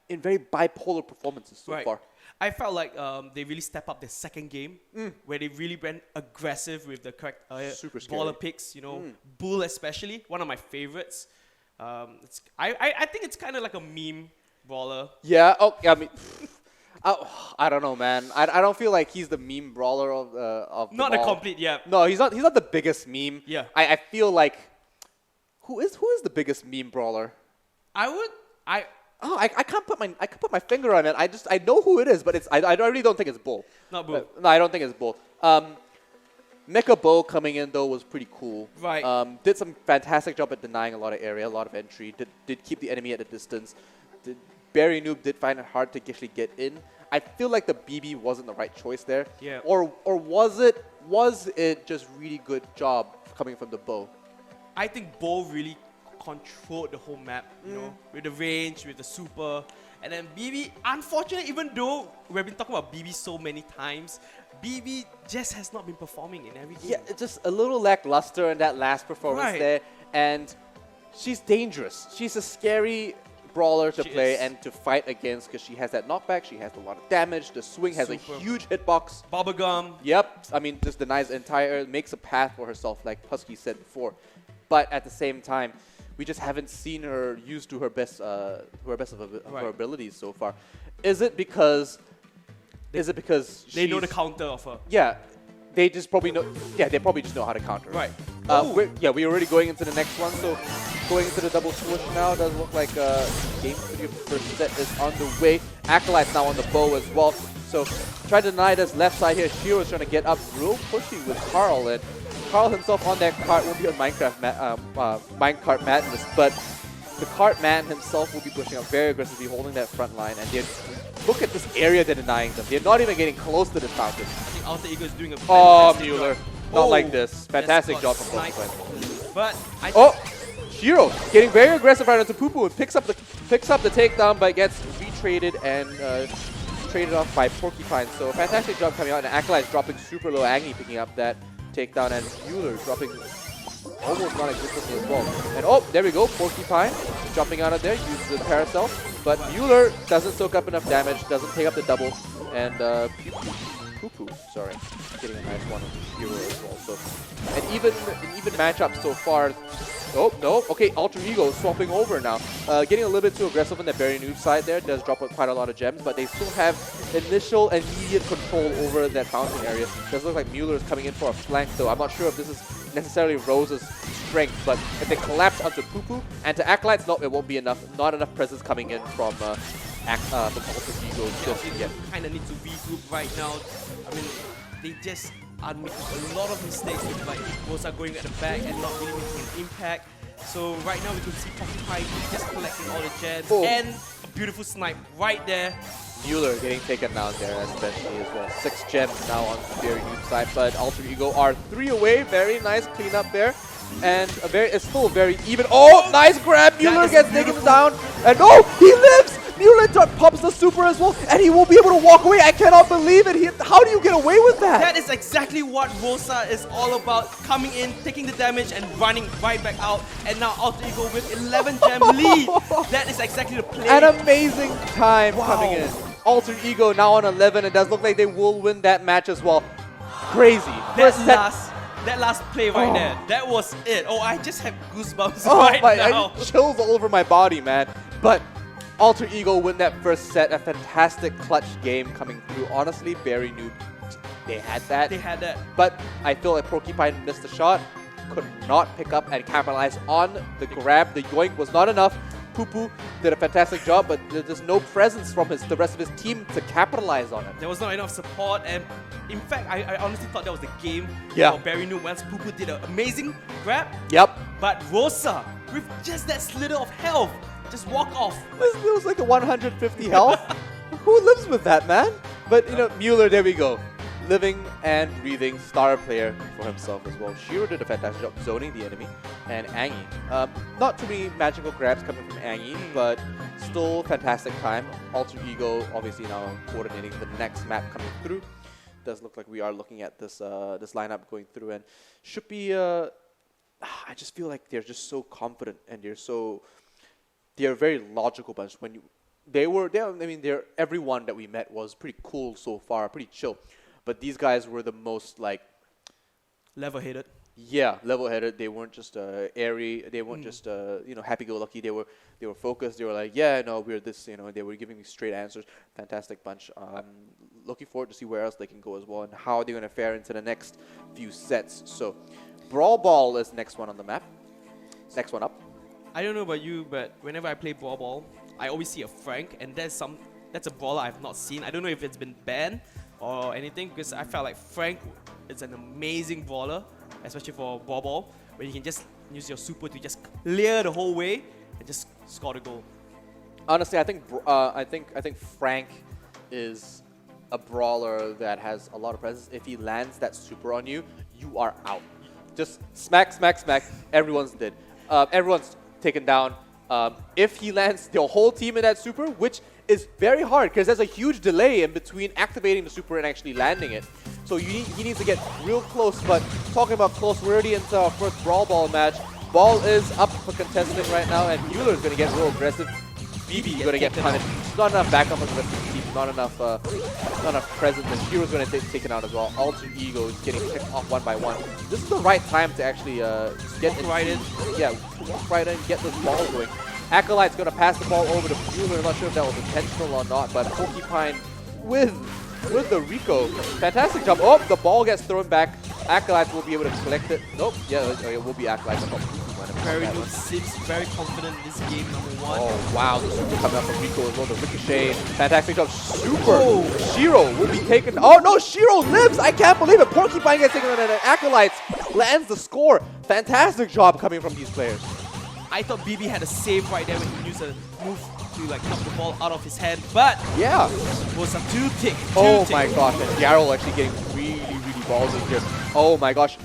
In very bipolar performances so far. I felt like they really stepped up their second game, where they really went aggressive with the correct baller picks. You know, Bull especially, one of my favorites. I think it's kind of like a meme brawler. Yeah. Oh, I mean, I don't know, man. I don't feel like he's the meme brawler of Not them a all. complete, yeah. No, he's not the biggest meme. Yeah. I feel like who is the biggest meme brawler? I can't put my finger on it. I know who it is, but I really don't think it's Bull. Not Bull. No, I don't think it's Bull. Mecha Bo coming in though was pretty cool. Right. Did some fantastic job at denying a lot of area, a lot of entry. Did keep the enemy at a distance. Barry Noob did find it hard to actually get in. I feel like the BB wasn't the right choice there. Yeah. Or was it just really good job coming from the Bo? I think Bo really controlled the whole map, you know, with the range, with the super. And then BB, unfortunately, even though we've been talking about BB so many times, BB just has not been performing in every game. Yeah, it's just a little lackluster in that last performance there. And she's dangerous. She's a scary brawler to play and to fight against because she has that knockback, she has a lot of damage, the swing has a huge hitbox. Bubblegum. Yep, I mean, just denies entire, makes a path for herself, like Husky said before. But at the same time, we just haven't seen her use to her best of her abilities so far. Is it because they know the counter of her? Yeah, they just probably know. Yeah, they probably just know how to counter. Right. We're already going into the next one. So going into the double swoosh now. Does look like game 3 of the first set is on the way. Acolyte's now on the bow as well. So try to deny this left side here. Shiro's trying to get up real pushy with Carl, and Carl himself on that cart will be on Minecart Madness, but the cart man himself will be pushing up very aggressively, holding that front line, and look at this area they're denying them. They're not even getting close to the fountain. I think Alter Ego is doing a Mueller. Not like this. Fantastic job from both sides. But Shiro getting very aggressive right onto Poo-Poo and picks up the takedown, but gets retraded and traded off by Porcupine. So fantastic job coming out, and Acolyte dropping super low. Agni picking up that takedown, and Mueller dropping almost non-existent as well. And there we go, Porcupine jumping out of there, uses the Paracel, but Mueller doesn't soak up enough damage, doesn't take up the double, and Poo-Poo, sorry, getting a nice one on Shiro as well. So an even matchup so far. Oh, no. Okay, Alter Ego swapping over now. Getting a little bit too aggressive on the Barry Noob side there. Does drop quite a lot of gems, but they still have initial immediate control over that fountain area. Does look like Mueller is coming in for a flank, though. I'm not sure if this is necessarily Rose's strength, but if they collapse onto Poo-Poo and to Acolytes, no, it won't be enough. Not enough presence coming in from Alter Ego just yet. Kind of need to regroup right now. I mean, they just are making a lot of mistakes with like Rosa going at the back and not really making an impact. So right now we can see Porcupine just collecting all the gems and a beautiful snipe right there. Mueller getting taken down there especially as well. 6 gems now on the very new side, but Alter Ego are 3 away. Very nice cleanup there. And it's still very even. Oh, nice grab! Mueller gets taken down. And he lives! Mueller pops the super as well, and he will be able to walk away. I cannot believe it. How do you get away with that? That is exactly what Rosa is all about. Coming in, taking the damage, and running right back out. And now Alter Ego with 11 gem lead. That is exactly the play. An amazing time coming in. Alter Ego now on 11. It does look like they will win that match as well. Crazy. That last play right there, that was it. Oh, I just have goosebumps right now. Chills all over my body, man. But Alter Ego win that first set. A fantastic clutch game coming through. Honestly, Barry Noob, they had that. They had that. But I feel like Porcupine missed the shot. Could not pick up and capitalize on the grab. The yoink was not enough. Poo-Poo did a fantastic job, but there's no presence from the rest of his team to capitalize on it. There was not enough support, and in fact, I honestly thought that was the game for Barry Noob once Poo-Poo did an amazing grab. Yep. But Rosa, with just that slither of health, just walk off. It was like a 150 health. Who lives with that, man? But, Mueller, there we go. Living and breathing star player for himself as well. Shiro did a fantastic job zoning the enemy. And Angie. Not too many magical grabs coming from Angie, but still fantastic time. Alter Ego obviously now coordinating the next map coming through. Does look like we are looking at this this lineup going through, and should be I just feel like they're just so confident, and they're a very logical bunch. When everyone that we met was pretty cool so far, pretty chill. But these guys were the most like level-headed. Yeah, level-headed. They weren't just airy. They weren't just happy-go-lucky. They were focused. They were like, yeah, no, we're this. They were giving me straight answers. Fantastic bunch. Looking forward to see where else they can go as well and how they're gonna fare into the next few sets. So, Brawl Ball is next one on the map. Next one up. I don't know about you, but whenever I play Brawl Ball, I always see a Frank, and that's a brawler I've not seen. I don't know if it's been banned or anything, because I felt like Frank is an amazing brawler, especially for Brawl Ball, where you can just use your super to just clear the whole way and just score the goal. Honestly, I think Frank is a brawler that has a lot of presence. If he lands that super on you, you are out. Just smack, smack, smack. Everyone's dead. Everyone's taken down. If he lands the whole team in that super, which is very hard because there's a huge delay in between activating the super and actually landing it. So he needs to get real close. But talking about close, we're already into our first Brawl Ball match. Ball is up for contesting right now, and Mueller is going to get real aggressive. BB is going to get punished. Not enough backup on the rest of the team. Not enough presence. And Hero's going to get taken out as well. Alter Ego is getting picked off one by one. This is the right time to actually get right in. Yeah, walk right in, get this ball going. Acolyte's going to pass the ball over to Mueller. I'm not sure if that was intentional or not, but Porcupine with the Rico. Fantastic jump. Oh, the ball gets thrown back. Acolytes will be able to collect it. Nope. Yeah, it will be Acolytes. Very good. Seems very confident in this game, number one. Oh, wow. The super coming out from Rico as well. The Ricochet. Fantastic job. Super. Oh. Shiro will be taken. Oh, no. Shiro lives. I can't believe it. Porcupine gets taken out and Acolytes lands the score. Fantastic job coming from these players. I thought BB had a save right there when he used a move to like knock the ball out of his hand, but yeah, it was a two-tick. Oh my gosh, and Garrel actually getting really ballsy here. Oh my gosh.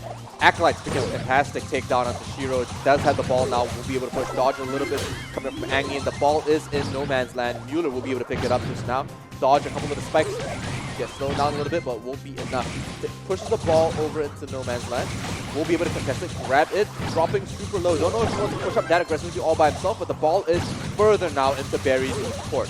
Acolyte's picking a fantastic takedown onto Shiro. Does have the ball now. Will be able to push dodge a little bit. Coming up from Angie, and the ball is in no man's land. Mueller will be able to pick it up just now. Dodge a couple of the spikes. Gets slowed down a little bit, but won't be enough. It pushes the ball over into no man's land. Will be able to contest it, grab it, dropping super low. Don't know if he wants to push up that aggressively all by himself, but the ball is further now into Barry's court.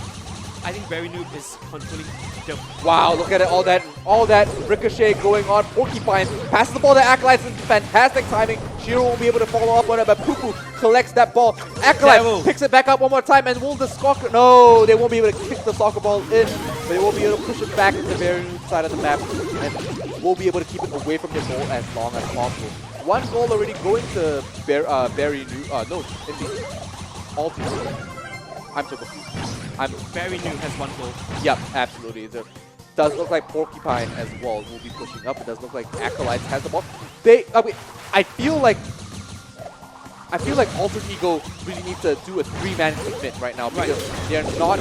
I think Barry Noob is controlling the... Wow, look at it, all that ricochet going on. Porcupine passes the ball to Acolytes in fantastic timing. Shiro won't be able to follow up on it, but Poo-Poo collects that ball. Acolyte picks it back up one more time, and will the soccer... No, they won't be able to kick the soccer ball in, but they won't be able to push it back into the Barry Noob side of the map, and will be able to keep it away from the goal as long as possible. One goal already going to Barry Noob... no, in the ultimate. I'm so confused. Barry Noob has one goal. Yep, absolutely. It does look like Porcupine as well will be pushing up. It does look like Acolytes has the ball. I feel like Alter Ego really needs to do a three-man commit right now because they're not.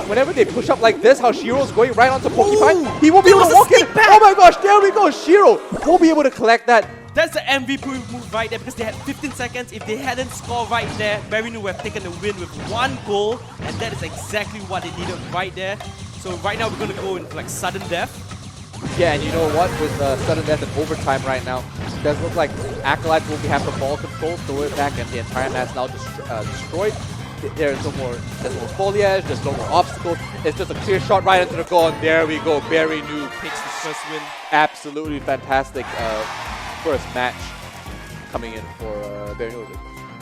Whenever they push up like this, how Shiro's going right onto Porcupine, he won't be able to walk in. Oh my gosh, there we go. Shiro won't be able to collect that. That's the MVP move right there because they had 15 seconds. If they hadn't scored right there, Barry Noob would have taken the win with one goal, and that is exactly what they needed right there. So right now we're going to go into like sudden death. Yeah, and you know what? With sudden death and overtime right now, it does look like Acolytes will have the ball control, throw it back, and the entire match now destroyed. There's no more foliage, there's no more obstacles. It's just a clear shot right into the goal, and there we go. Barry Noob takes the first win. Absolutely fantastic first match coming in for Barry Noob.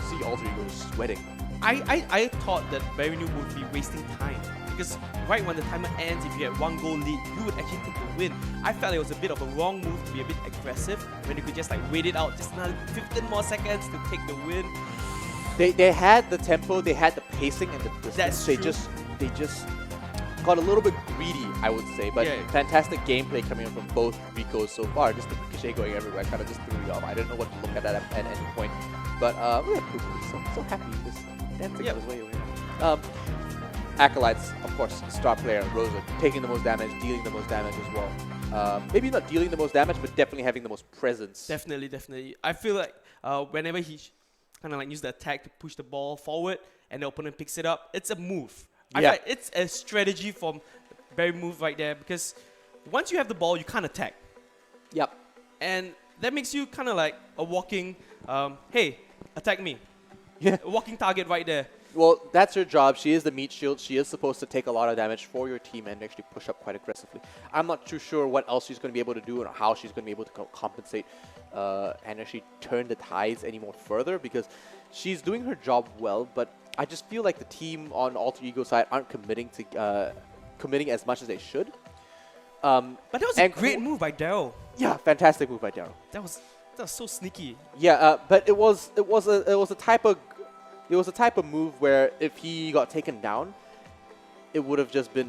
See Alter Ego sweating. I thought that Barry Noob would be wasting time because right when the timer ends, if you had one goal lead, you would actually take the win. I felt it was a bit of a wrong move to be a bit aggressive when you could just like wait it out just another 15 more seconds to take the win. They had the tempo, they had the pacing, and the distance. They just got a little bit greedy, I would say. But fantastic gameplay coming in from both Ricos so far. Just the ricochet going everywhere kind of just threw me off. I didn't know what to look at that at any point. But we're so happy. Just dancing his way away. Acolytes, of course, star player Rosa, taking the most damage, dealing the most damage as well. Maybe not dealing the most damage, but definitely having the most presence. Definitely. I feel like whenever he kind of like use the attack to push the ball forward and the opponent picks it up, it's a move. I feel like it's a strategy from Barry Move right there because once you have the ball, you can't attack. Yep. And that makes you kind of like a walking, hey, attack me. Yeah. A walking target right there. Well, that's her job. She is the meat shield. She is supposed to take a lot of damage for your team and actually push up quite aggressively. I'm not too sure what else she's going to be able to do and how she's going to be able to compensate and actually turn the tides any more further, because she's doing her job well, but I just feel like the team on Alter Ego side aren't committing as much as they should. But that was a great move by Daryl. Yeah, fantastic move by Daryl. That was so sneaky. Yeah, but it was a type of move where if he got taken down, it would have just been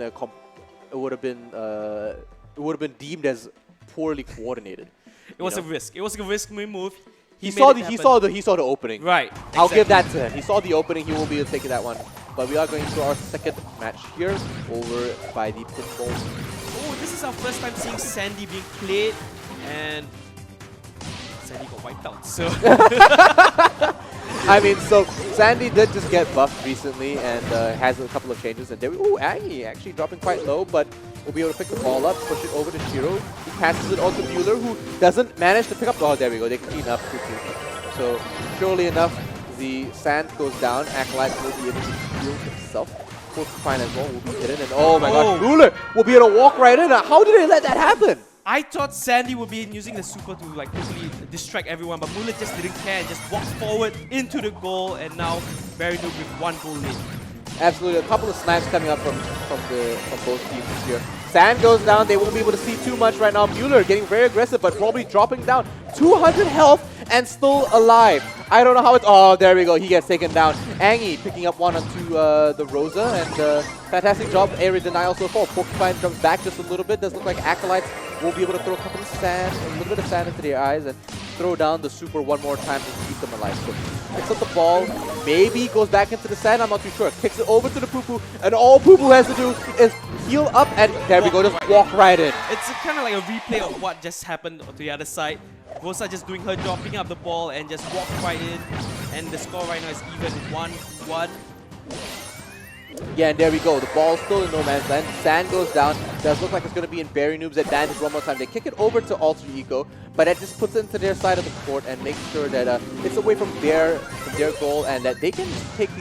deemed as poorly coordinated. It was a risk. It was a risk move. He saw the opening. Right. I'll exactly. give that to him. He saw the opening. He won't be able to take that one. But we are going to our second match here, over by the pinball. Oh, this is our first time seeing Sandy being played, and Sandy got wiped out. So. I mean, so Sandy did just get buffed recently and has a couple of changes. And there we Aggie actually dropping quite low, but will be able to pick the ball up, push it over to Shiro. He passes it on to Mueller, who doesn't manage to pick up. Oh, there we go. They clean up quickly. So, surely enough, the sand goes down. Acolyte will be able to heal himself. Fine as well will be hidden. And oh my gosh, Mueller will be able to walk right in. How did they let that happen? I thought Sandy would be using the super to like quickly distract everyone, but Mueller just didn't care and just walked forward into the goal, and now Barry Noob with 1 goal lead. Absolutely, a couple of snipes coming up from both teams here. Sand goes down, they won't be able to see too much right now. Mueller getting very aggressive, but probably dropping down. 200 health and still alive. I don't know how it's... Oh, there we go, he gets taken down. Angie picking up one onto the Rosa, and fantastic job, area denial so far. Porcupine jumps back just a little bit. Does look like Acolytes will be able to throw a couple of sand, a little bit of sand into their eyes, and throw down the super one more time to keep them alive. So picks up the ball, maybe goes back into the sand, I'm not too sure. Kicks it over to the Poo-Poo, and all Poo-Poo has to do is heal up, and there we go, just walk right in. It's kind of like a replay of what just happened to the other side. Rosa just doing her job, picking up the ball, and just walk right in. And the score right now is even 1-1. Yeah, and there we go. The ball's still in no man's land. Sand goes down. Does look like it's going to be in Barry Noob's advantage one more time. They kick it over to Alter Ego, but that just puts it into their side of the court and makes sure that it's away from their goal, and that they can take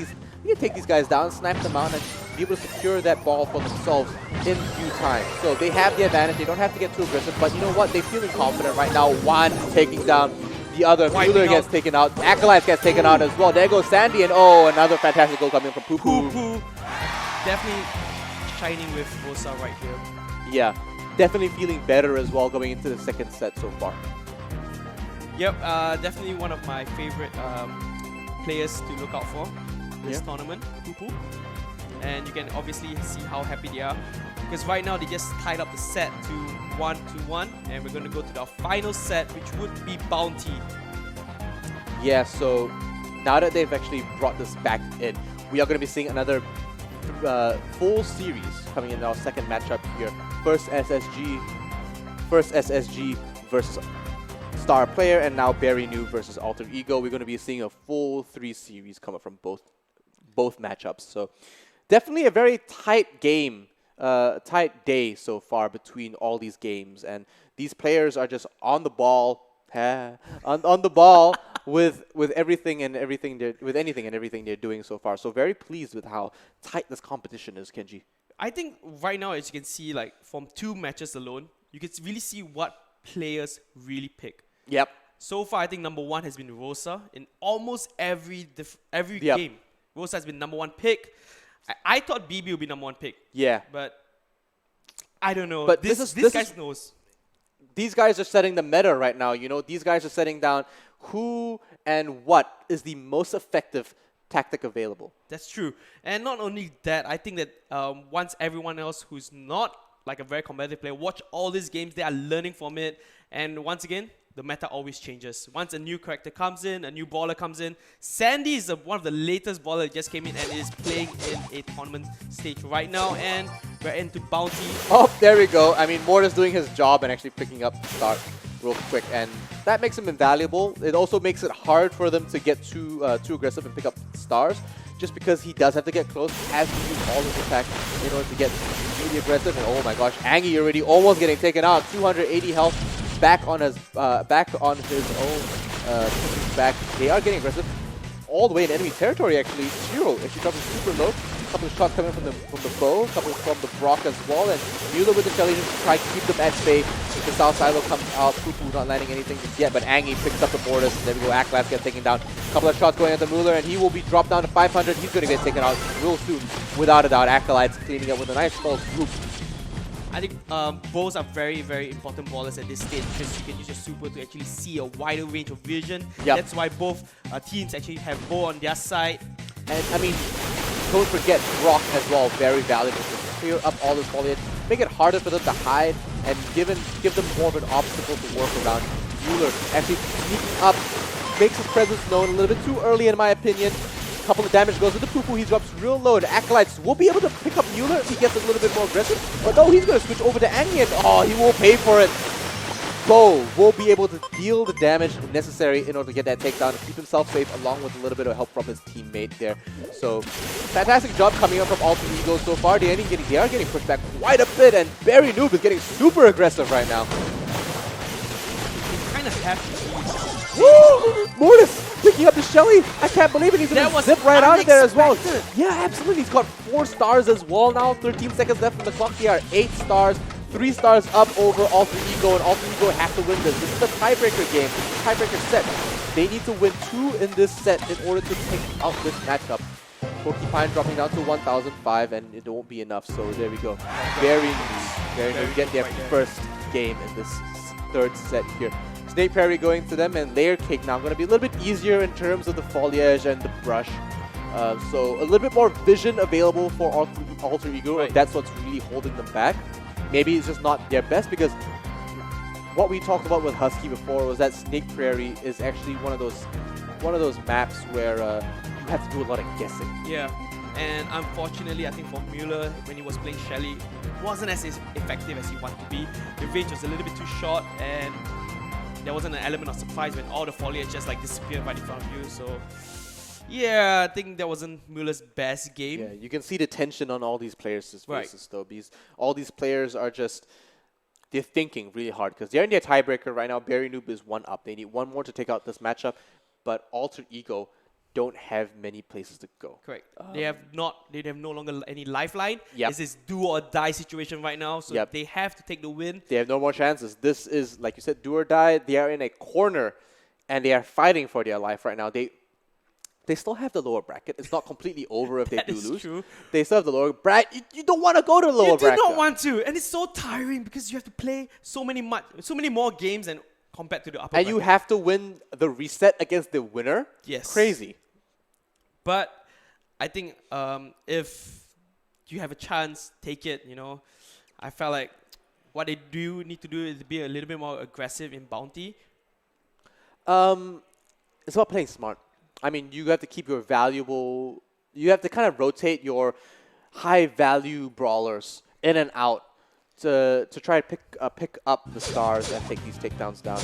these guys down, snipe them out, and be able to secure that ball for themselves in due time. So they have the advantage. They don't have to get too aggressive, but you know what? They're feeling confident right now. One taking down the other. Mueller gets taken out. Acolyte gets taken out as well. There goes Sandy, and oh, another fantastic goal coming from Poo-Poo. Poo-Poo definitely shining with Rosa right here. Yeah, definitely feeling better as well going into the second set so far. Yep, definitely one of my favorite players to look out for this tournament, Poo-Poo. And you can obviously see how happy they are, because right now they just tied up the set to 1-1, and we're going to go to the final set, which would be Bounty. Yeah, so now that they've actually brought this back in, we are going to be seeing another full series coming in our second matchup here. First SSG versus Star Player, and now Barry Noob versus Alter Ego. We're going to be seeing a full 3 series come up from both matchups. So definitely a very tight game, tight day so far between all these games, and these players are just on the ball, on the ball with anything and everything they're doing so far. So very pleased with how tight this competition is, Keiji. I think right now, as you can see, like from 2 matches alone, you can really see what players really pick. Yep. So far, I think number 1 has been Rosa in almost every game. Rosa has been number 1 pick. I thought BB would be number 1 pick. Yeah. But I don't know. But this guy knows. These guys are setting the meta right now. You know, these guys are setting down who and what is the most effective tactic available. That's true. And not only that, I think that once everyone else who's not like a very competitive player watch all these games, they are learning from it. And once again, the meta always changes. Once a new character comes in, a new baller comes in. Sandy is one of the latest baller that just came in and is playing in a tournament stage right now. And we're into Bounty. Oh, there we go. I mean, Mortis doing his job and actually picking up the start real quick. And that makes him invaluable. It also makes it hard for them to get too aggressive and pick up stars. Just because he does have to get close, has to use all his attack in order to get really aggressive. And oh my gosh, Angie already almost getting taken out. 280 health. Back on his own back. They are getting aggressive. all the way in enemy territory actually. Shiro actually dropping super low. Couple of shots coming from the bow, couple from the Brock as well, and Mueller with the Shelly just try to keep them at bay. The south side will come out, Fufu not landing anything just yet, but Angie picks up the Mortis, and there we go, Aklaz gets taken down. Couple of shots going at the Mueller, and he will be dropped down to 500. He's going to get taken out real soon, without a doubt. Acolytes cleaning up with a nice small group. I think bows are very, very important ballers at this stage because you can use your super to actually see a wider range of vision. Yep. That's why both teams actually have bow on their side. And I mean, don't forget Brock as well, very valuable to clear up all this foliage, make it harder for them to hide, and give them more of an obstacle to work around. Mueller actually sneaking up, makes his presence known a little bit too early in my opinion. Couple of damage goes to the Poo-Poo, he drops real low, and Acolytes will be able to pick up Mueller if he gets a little bit more aggressive, but no, he's going to switch over to Angie, and oh, he will pay for it. Bo will be able to deal the damage necessary in order to get that takedown and keep himself safe, along with a little bit of help from his teammate there. So, fantastic job coming up from Alter Ego so far. They are getting pushed back quite a bit, and Barry Noob is getting super aggressive right now. You kind of have to. Woo! Mortis picking up the Shelly. I can't believe it. He's going to zip right out of there as well. Yeah, absolutely. He's got 4 stars as well now. 13 seconds left on the clock. They are 8 stars. 3 stars up over Alter Ego, and Alter Ego have to win this. This is a tiebreaker game, tiebreaker set. They need to win 2 in this set in order to take out this matchup. Porcupine dropping down to 1005, and it won't be enough, so there we go. Very new. Get their first game in this 3rd set here. Snake Parry going to them, and Layer Cake now going to be a little bit easier in terms of the foliage and the brush. So a little bit more vision available for Alter Ego, and that's what's really holding them back. Maybe it's just not their best, because what we talked about with Husky before was that Snake Prairie is actually one of those maps where you have to do a lot of guessing. Yeah, and unfortunately, I think for Mueller, when he was playing Shelly, wasn't as effective as he wanted to be. The range was a little bit too short, and there wasn't an element of surprise when all the foliage just like disappeared right in front of you. So yeah, I think that wasn't Mueller's best game. Yeah, you can see the tension on all these players' faces though. Because all these players are just, they're thinking really hard because they're in their tiebreaker right now. Barry Noob is 1 up. They need 1 more to take out this matchup, but Alter Ego don't have many places to go. Correct. They have no longer any lifeline. Yep. It's this do or die situation right now, so they have to take the win. They have no more chances. This is, like you said, do or die. They are in a corner, and they are fighting for their life right now. They still have the lower bracket. It's not completely over if they do lose. True. They still have the lower bracket. You don't want to go to the lower bracket. You do not want to, and it's so tiring because you have to play so many more games and compared to the upper bracket. And you have to win the reset against the winner. Yes. Crazy. But I think if you have a chance, take it. You know, I felt like what they do need to do is be a little bit more aggressive in bounty. It's about playing smart. I mean, you have to keep your valuable. You have to kind of rotate your high-value brawlers in and out to try to pick up the stars and take these takedowns down.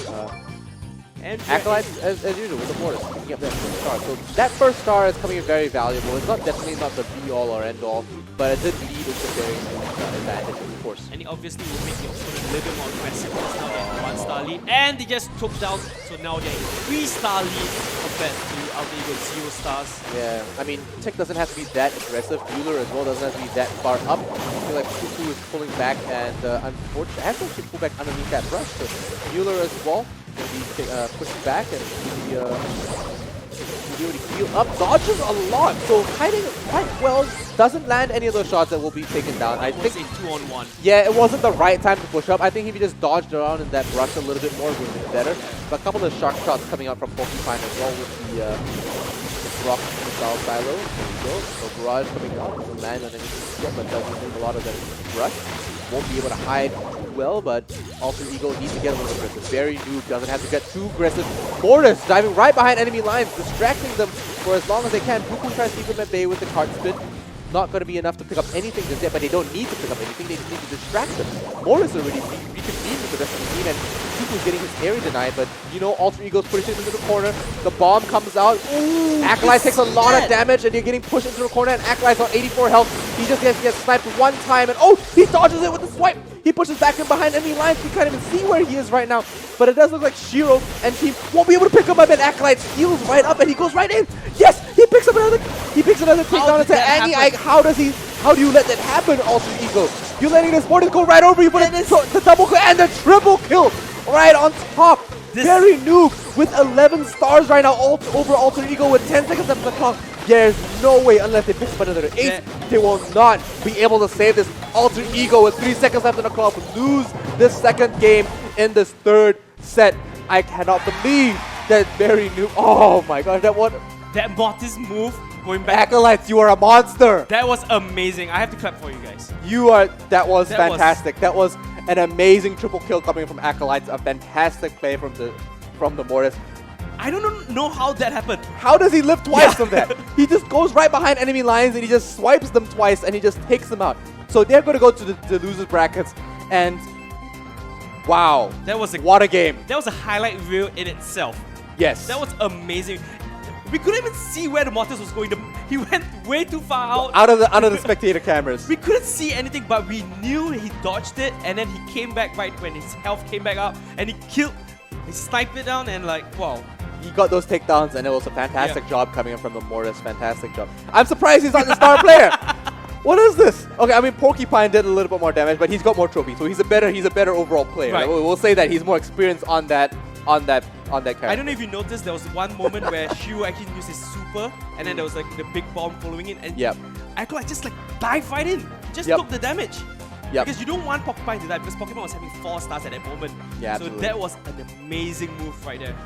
And Acolytes, as usual, with the Mortis, picking up that first star. So that first star is coming in very valuable. It's definitely not the be-all or end-all, but it did lead into very advantage, of course. And it obviously will make the opponent a little bit more aggressive because now they have 1-star lead, and they just took down, so now they're 3-star lead compared to Alter Ego 0 stars. Yeah, I mean, Tech doesn't have to be that aggressive. Bueller as well doesn't have to be that far up. I feel like Fufu is pulling back, and unfortunately, has to actually pull back underneath that brush. So Bueller as well going to be pushing back and be able to heal up. Dodges a lot, so hiding quite well. Doesn't land any of those shots that will be taken down. I think in 2-on-1. Yeah, it wasn't the right time to push up. I think if he just dodged around in that brush a little bit more, it would have been better. But a couple of sharp shots coming out from Porcupine as well with the rock missile silo. There we go. So Barrage coming out. Doesn't land on anything yet, but does remove a lot of the brush. Won't be able to hide too well, but Alter Ego needs to get a little aggressive. Barry Noob doesn't have to get too aggressive. Mortis diving right behind enemy lines, distracting them for as long as they can. Fuku tries to keep them at bay with the card spin. Not going to be enough to pick up anything just yet, but they don't need to pick up anything. They just need to distract them. Mortis already reconvened with the rest of the team, and Igu's getting his area denied, but you know, Alter Ego's pushing into the corner. The bomb comes out. Acolyte takes a lot of damage, and you're getting pushed into the corner, and Acolyte's on 84 health. He just gets sniped one time, and he dodges it with the swipe. He pushes back in behind enemy lines. We can't even see where he is right now, but it does look like Shiro and team won't be able to pick him up, and Acolyte steals right up, and he goes right in. Yes, he picks another takedown attack. How do you let that happen, Alter Ego? You're letting this Mortis go right over you, but the double kill and the triple kill right on top. Very noob with 11 stars right now over Alter Ego with 10 seconds left on the clock. There's no way, unless they pick up another 8, they will not be able to save this. Alter Ego with 3 seconds left on the clock lose this second game in this third set. I cannot believe that very noob. Oh my god, that Mortis move going back. Acolytes, you are a monster. That was amazing. I have to clap for you guys. That was fantastic. That was an amazing triple kill coming from Acolytes. A fantastic play from the Mortis. I don't know how that happened. How does he live twice from that? He just goes right behind enemy lines and he just swipes them twice and he just takes them out. So they're going to go to the losers brackets, and wow, what a game. That was a highlight reel in itself. Yes. That was amazing. We couldn't even see where the Mortis was going. He went way too far out of the spectator cameras. We couldn't see anything, but we knew he dodged it, and then he came back right when his health came back up, and he sniped it down, and like, wow. He got those takedowns, and it was a fantastic job coming in from the Mortis. Fantastic job. I'm surprised he's not the star player. What is this? Okay, I mean, Porcupine did a little bit more damage, but he's got more trophies, so he's a better overall player. Right. We'll say that he's more experienced on that character. I don't know if you noticed, there was one moment where Shiro actually used his super, and then there was like the big bomb following it, and Acolyte just like dive right in, just took the damage. Because you don't want Porcupine to die, because Porcupine was having 4 stars at that moment. Yeah, so absolutely. that was an amazing move right there.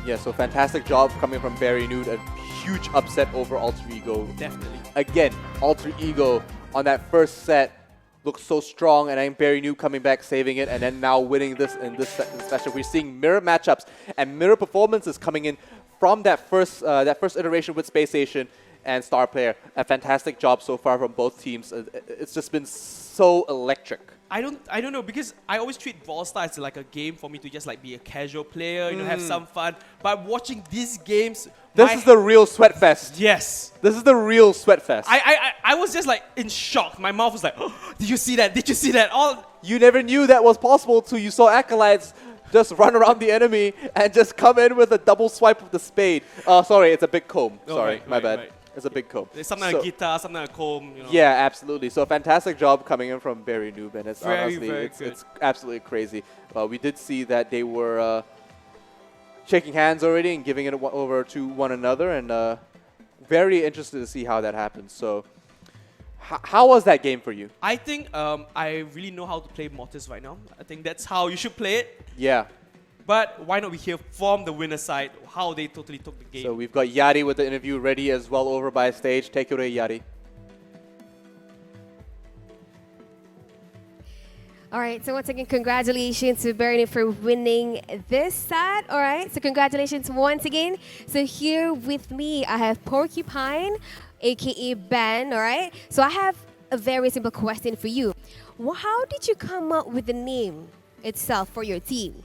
Yeah, so fantastic job coming from Barry Nude. A huge upset over Alter Ego. Definitely. Again, Alter Ego on that first set looked so strong, and then Barry Nude coming back, saving it, and then now winning this in this second session. We're seeing mirror matchups and mirror performances coming in from that first iteration with Space Station and Star Player. A fantastic job so far from both teams. It's just been so electric. I don't know, because I always treat Brawl Stars as like a game for me to just like be a casual player, you know, have some fun. But watching these games, this is the real sweat fest. Yes. This is the real sweat fest. I was just like in shock. My mouth was like, oh, did you see that? Did you see that? You never knew that was possible till you saw Acolytes just run around the enemy and just come in with a double swipe of the spade. Sorry, it's a big comb. Sorry, my bad. Right. It's a big comb. There's something like a guitar, something like a comb. You know. Yeah, absolutely. So a fantastic job coming in from Barry Noob, and it's honestly, it's absolutely crazy. We did see that they were shaking hands already and giving it over to one another, and very interested to see how that happens. So how was that game for you? I think I really know how to play Mortis right now. I think that's how you should play it. Yeah. But why not we hear from the winner side how they totally took the game. So we've got Yari with the interview ready as well over by stage. Take it away, Yari. All right, so once again, congratulations to Bernie for winning this set. All right, so congratulations once again. So here with me, I have Porcupine, aka Ben. All right, so I have a very simple question for you. How did you come up with the name itself for your team?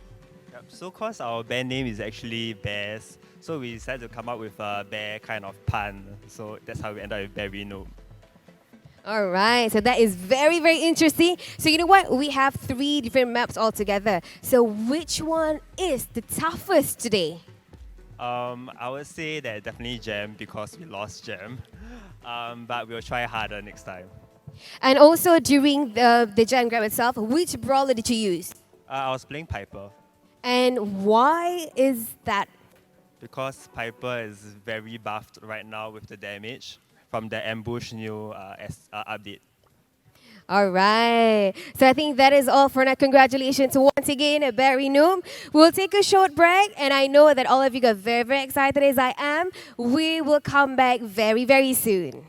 So cause our band name is actually Bears, so we decided to come up with a bear kind of pun. So that's how we ended up with Barry Noob. All right, so that is very, very interesting. So you know what? We have 3 different maps altogether. So which one is the toughest today? I would say that definitely Gem, because we lost Gem. But we'll try harder next time. And also during the Gem grab itself, which brawler did you use? I was playing Piper. And why is that? Because Piper is very buffed right now with the damage from the ambush new update. All right. So I think that is all for now. Congratulations once again, Barry Noom. We'll take a short break, and I know that all of you got very, very excited as I am. We will come back very, very soon.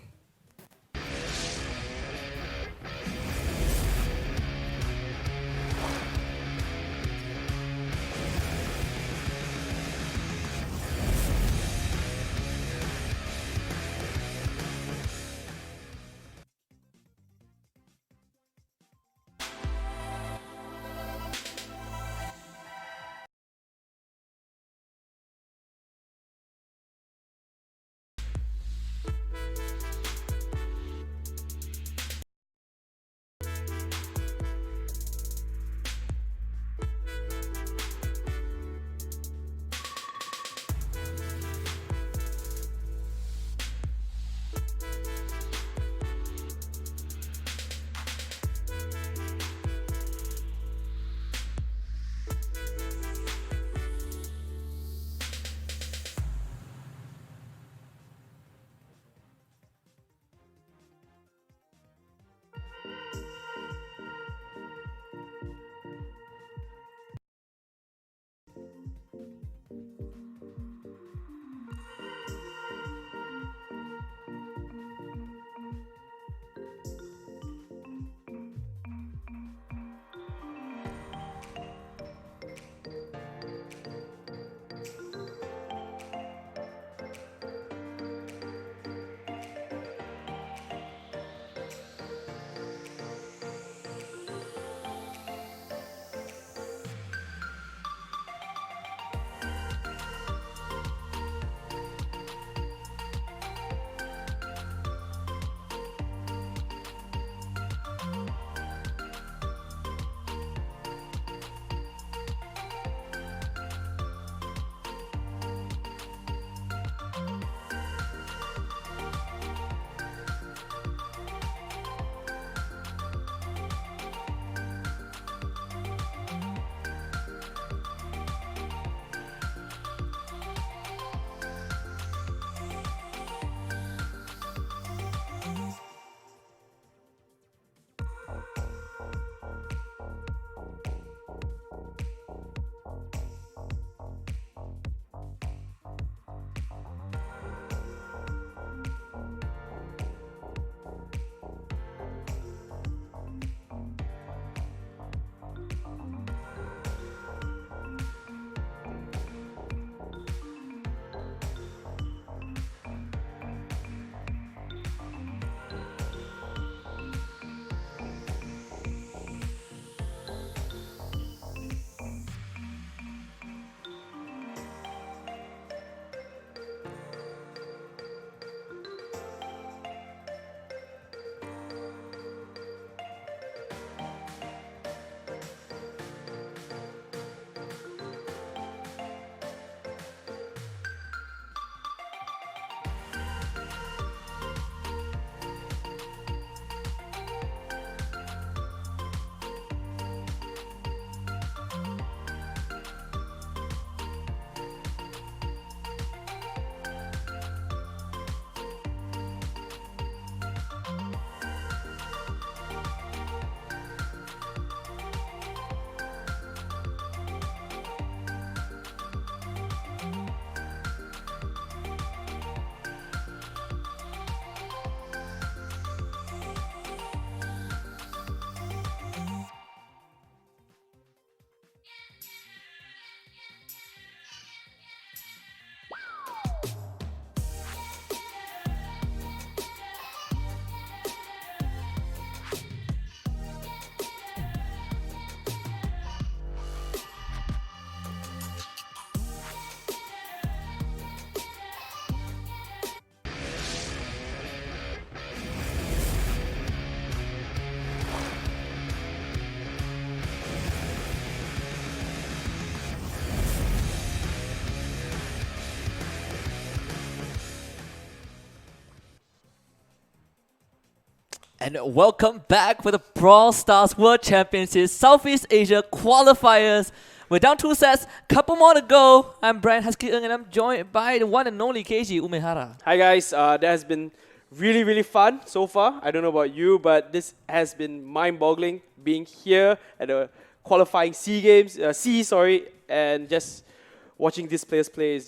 And welcome back for the Brawl Stars World Championship Southeast Asia Qualifiers. We're down 2 sets, couple more to go. I'm Brian Husky Ng and I'm joined by the one and only Keiji Umehara. Hi guys, that has been really fun so far. I don't know about you, but this has been mind-boggling being here at the qualifying and just watching these players play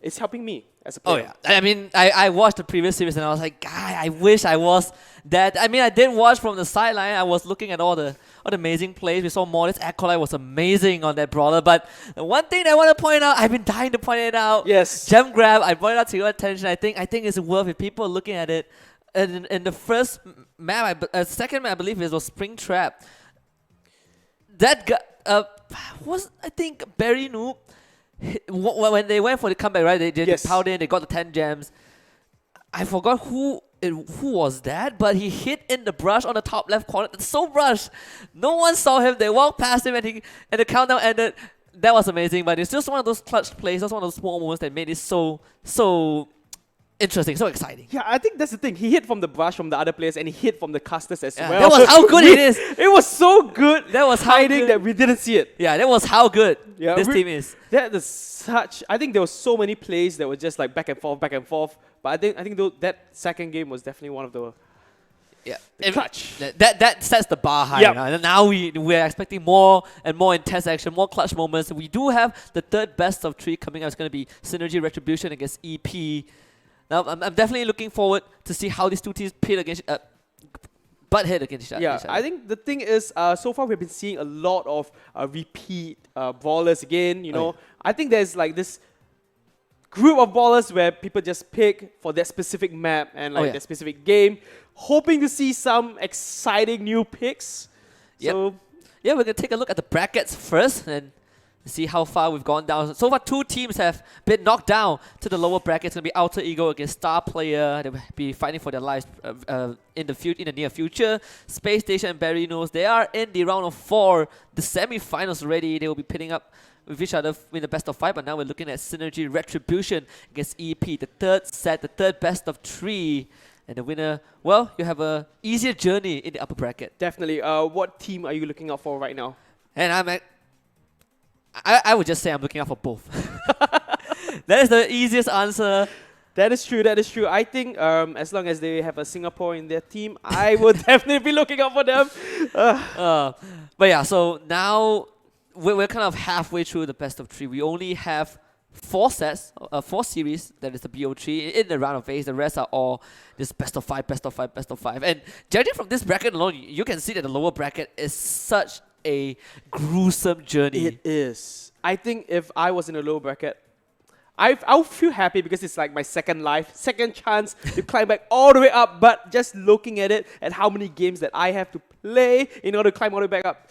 it's helping me as a player. Oh yeah, I mean, I watched the previous series and I was like, God, I wish I was that. I mean, I didn't watch from the sideline. I was looking at all the amazing plays. We saw Mortis Acolyte was amazing on that brawler. But the one thing I want to point out, I've been dying to point it out. Yes. Gem grab. I brought it out to your attention. I think it's worth it. People are looking at it. In the first map, second map, I believe it was Spring Trap. That guy was, I think, Barry Noob. When they went for the comeback, right? They piled in, they got the 10 gems. I forgot who was that, but he hit in the brush on the top left corner. It's so rushed. No one saw him. They walked past him and the countdown ended. That was amazing, but it's just one of those clutch plays. That's one of those small moments that made it so interesting, so exciting. Yeah, I think that's the thing. He hit from the brush from the other players and he hit from the casters as well. That was how good it is. It was so good. That was hiding that we didn't see it. Yeah, that was how good this team is. That is such. I think there were so many plays that were just like back and forth. But I think that second game was definitely one of the clutch. That sets the bar high. Yep. Now we're expecting more and more intense action, more clutch moments. We do have the third best of 3 coming up. It's going to be Synergy Retribution against EP. Now, I'm definitely looking forward to see how these two teams pit against butt head against each other. Yeah, I think the thing is, so far we've been seeing a lot of repeat brawlers again. You know, I think there's like this group of brawlers where people just pick for that specific map and that specific game, hoping to see some exciting new picks. Yep. So yeah, we're gonna take a look at the brackets first and see how far we've gone down. So far, 2 teams have been knocked down to the lower bracket. It's going to be Alter Ego against Star Player. They'll be fighting for their lives in the near future. Space Station and Barry Knows, they are in the round of 4, the semi-finals already. They will be pitting up with each other in the best of 5, but now we're looking at Synergy Retribution against EP, the third set, the third best of 3. And the winner, well, you have a easier journey in the upper bracket. Definitely. What team are you looking out for right now? And I would just say I'm looking out for both. That is the easiest answer. That is true. I think as long as they have a Singapore in their team, I will definitely be looking out for them. But yeah, so now we're kind of halfway through the best of 3. We only have 4 sets, 4 series, that is the BO3 in the round of 8. The rest are all this best of 5. And judging from this bracket alone, you can see that the lower bracket is such a gruesome journey. It is. I think if I was in a low bracket, I'll feel happy because it's like my second life, second chance to climb back all the way up. But just looking at it and how many games that I have to play in order to climb all the way back up.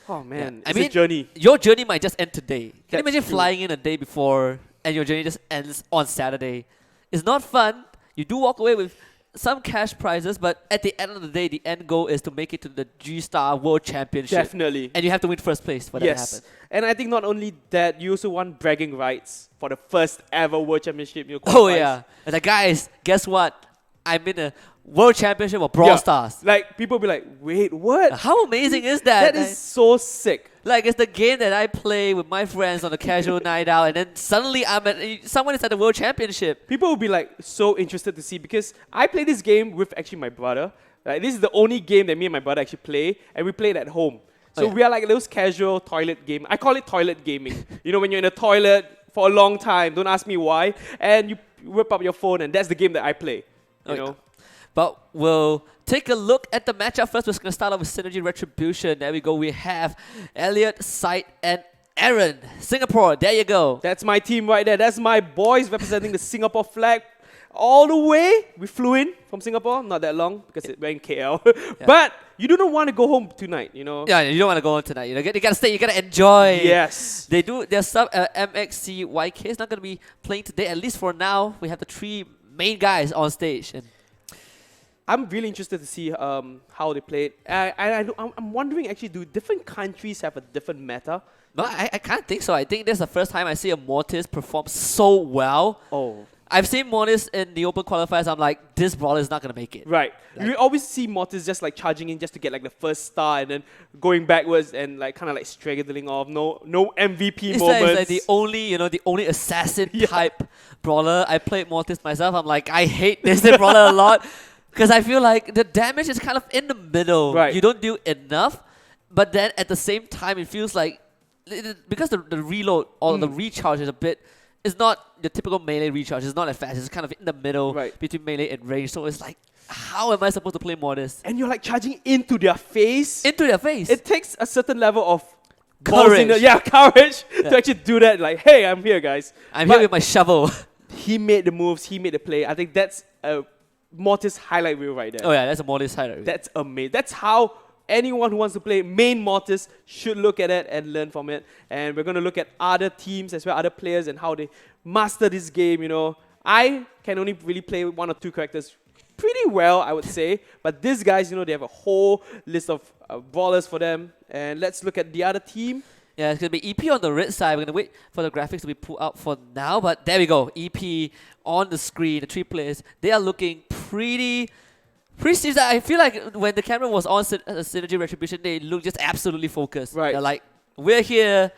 Oh man, it's a journey. Your journey might just end today. Can you imagine true. flying in a day before and your journey just ends on Saturday? It's not fun. You do walk away with some cash prizes, but at the end of the day, the end goal is to make it to the G-Star World Championship. Definitely. And you have to win first place for that to happen. And I think not only that, you also want bragging rights for the first ever World Championship. Oh yeah. And like, guys, guess what? I'm in a World Championship of Brawl Stars. Like, people be like, wait, what? How amazing is that? That is so sick. Like, it's the game that I play with my friends on a casual night out, and then suddenly someone is at the World Championship. People will be like so interested to see because I play this game with actually my brother. Like, this is the only game that me and my brother actually play, and we play it at home. So we are like those casual toilet game. I call it toilet gaming. You know, when you're in a toilet for a long time, don't ask me why, and you whip up your phone, and that's the game that I play. You know. But we'll take a look at the matchup first. We're going to start off with Synergy Retribution. There we go. We have Elliot, Sight, and Aaron. Singapore, there you go. That's my team right there. That's my boys representing the Singapore flag. All the way, we flew in from Singapore. Not that long because we're in KL. But you do not want to go home tonight, you know. Yeah, you don't want to go home tonight. You got to stay. You got to enjoy. Yes. Their sub MXCYK is not going to be playing today. At least for now, we have the 3 main guys on stage. And I'm really interested to see how they play it. I'm wondering, actually, do different countries have a different meta? No, I can't think so. I think that's the first time I see a Mortis perform so well. Oh. I've seen Mortis in the open qualifiers. I'm like, this brawler is not gonna make it. Right. Like, You always see Mortis just like charging in just to get like the first star and then going backwards and like kind of like straggling off. No MVP it's moments. like the only, the only assassin type brawler. I played Mortis myself. I'm like, I hate this brawler a lot because I feel like the damage is kind of in the middle. Right. You don't do enough, but then at the same time, it feels like because the reload or the recharge is a bit. It's not the typical melee recharge. It's not that fast. It's kind of in the middle between melee and range. So it's like, how am I supposed to play Mortis? And you're like charging into their face. Into their face. It takes a certain level of Courage. Courage to actually do that. Like, hey, I'm here, guys. I'm here with my shovel. He made the moves. He made the play. I think that's a Mortis highlight reel right there. Oh yeah, that's a Mortis highlight reel. That's amazing. That's how anyone who wants to play main Mortis should look at it and learn from it. And we're going to look at other teams as well, other players and how they master this game, I can only really play one or two characters pretty well, I would say. But these guys, they have a whole list of brawlers for them. And let's look at the other team. Yeah, it's going to be EP on the red side. We're going to wait for the graphics to be pulled out for now. But there we go. EP on the screen, the 3 players. They are looking pretty serious. I feel like when the camera was on Synergy Retribution, they look just absolutely focused. Right. They're like, we're here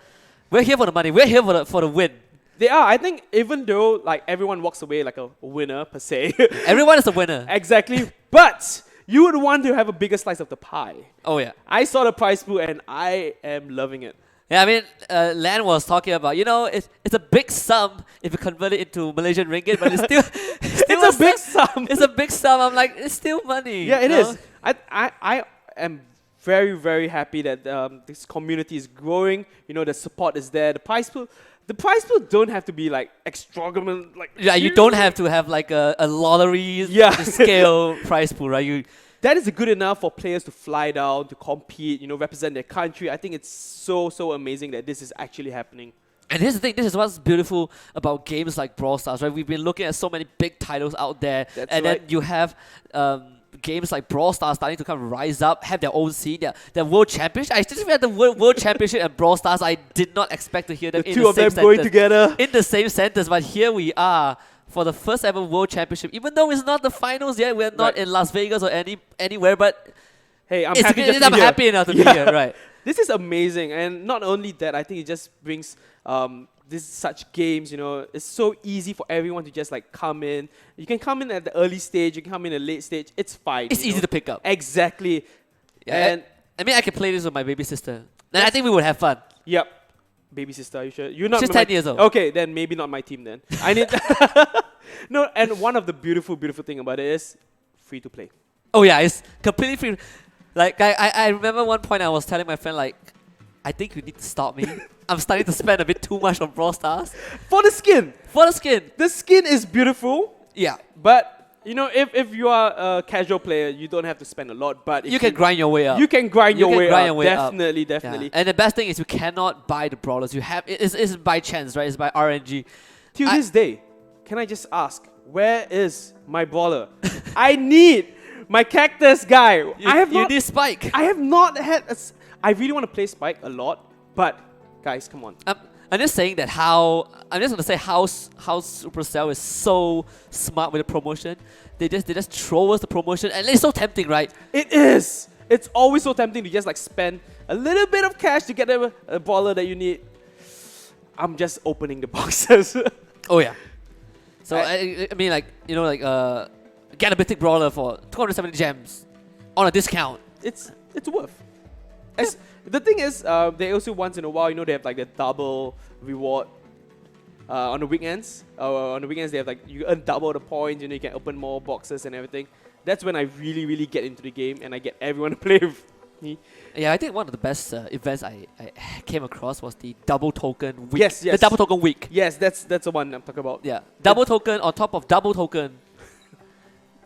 for the money. We're here for the win. They are. I think even though like everyone walks away like a winner per se. Everyone is a winner. Exactly. But you would want to have a bigger slice of the pie. Oh yeah. I saw the prize pool and I am loving it. Yeah, I mean, Lan was talking about, it's a big sum if you convert it into Malaysian ringgit, but it's still It's a big sum. It's a big sum. I'm like, it's still money. Yeah, it is. I am very, very happy that this community is growing. The support is there. The prize pool don't have to be like extravagant. Like You don't have to have like a lottery scale prize pool, right? That is good enough for players to fly down, to compete, represent their country. I think it's so amazing that this is actually happening. And here's the thing, this is what's beautiful about games like Brawl Stars, right? We've been looking at so many big titles out there. Then you have games like Brawl Stars starting to kind of rise up, have their own scene, their World Championship. I still feel like the World Championship and Brawl Stars, I did not expect to hear them in the same sentence. The two of them going together. In the same sentence, but here we are for the first ever World Championship. Even though it's not the finals yet, we're not in Las Vegas or anywhere, but hey, I'm happy enough to be here, right? This is amazing, and not only that, I think it just brings such games. It's so easy for everyone to just like come in. You can come in at the early stage, you can come in at the late stage. It's fine. It's easy to pick up. Exactly. Yeah, and I mean, I can play this with my baby sister, and I think we would have fun. Yep. Baby sister, you sure? You're not. She's 10 years old. Okay, then maybe not my team then. I need. No, and one of the beautiful thing about it is free to play. Oh yeah, it's completely free. Like I remember one point I was telling my friend like, I think you need to stop me. I'm starting to spend a bit too much on Brawl Stars. For the skin. The skin is beautiful. Yeah. But if you are a casual player, you don't have to spend a lot. But if you can grind your way up. You can grind your way up. Definitely. Yeah. And the best thing is you cannot buy the brawlers. You have it's by chance, right? It's by RNG. Till this day, can I just ask, where is my brawler? I need my cactus guy. You need Spike. I have not had I really want to play Spike a lot, but guys, come on. I'm just saying that I'm just gonna say how Supercell is so smart with the promotion. They just throw us the promotion, and it's so tempting, right? It is. It's always so tempting to just like spend a little bit of cash to get a brawler that you need. I'm just opening the boxes. Oh yeah. So I mean, like get a mythic brawler for 270 gems on a discount. It's worth. The thing is, they also once in a while, they have like the double reward on the weekends. On the weekends, they have like you earn double the points. You can open more boxes and everything. That's when I really get into the game and I get everyone to play with me. Yeah, I think one of the best events I came across was the double token week. Yes. The double token week. Yes, that's the one I'm talking about. Yeah, double token on top of double token.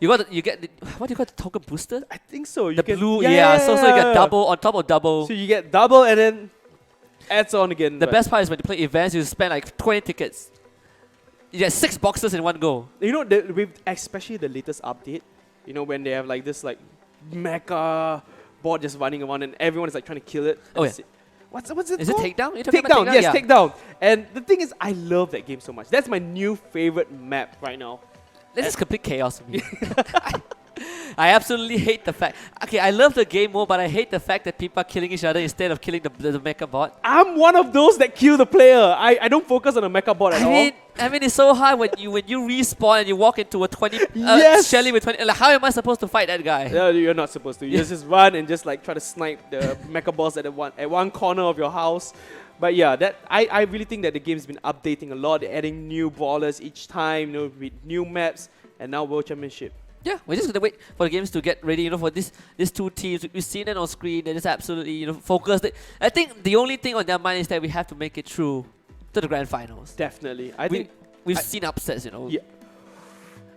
You get what do you call the token booster? I think so. The blue, yeah. So you get double on top of double. So you get double and then adds on again. The best part is when you play events, you spend like 20 tickets. You get 6 boxes in one go. With especially the latest update, when they have like this like mecha board just running around and everyone is like trying to kill it. Oh yeah. what's it Is it called? Takedown? You're talking Takedown, about yes, Yeah. Takedown. And the thing is, I love that game so much. That's my new favorite map right now. This is complete chaos for me. I absolutely hate the fact. Okay, I love the game more, but I hate the fact that people are killing each other instead of killing the mecha bot. I'm one of those that kill the player. I don't focus on the mecha bot at all. I mean, it's so hard when you respawn and you walk into a 20 Yes! Shelly with 20. Like, how am I supposed to fight that guy? No, you're not supposed to. You just run and just like try to snipe the mecha boss at one corner of your house. But yeah, that I really think that the game's been updating a lot, adding new brawlers each time, with new maps, and now World Championship. Yeah, we're just gonna wait for the games to get ready. For these two teams, we've seen it on screen. They're just absolutely focused. I think the only thing on their mind is that we have to make it through to the grand finals. Definitely, We've seen upsets. Yeah.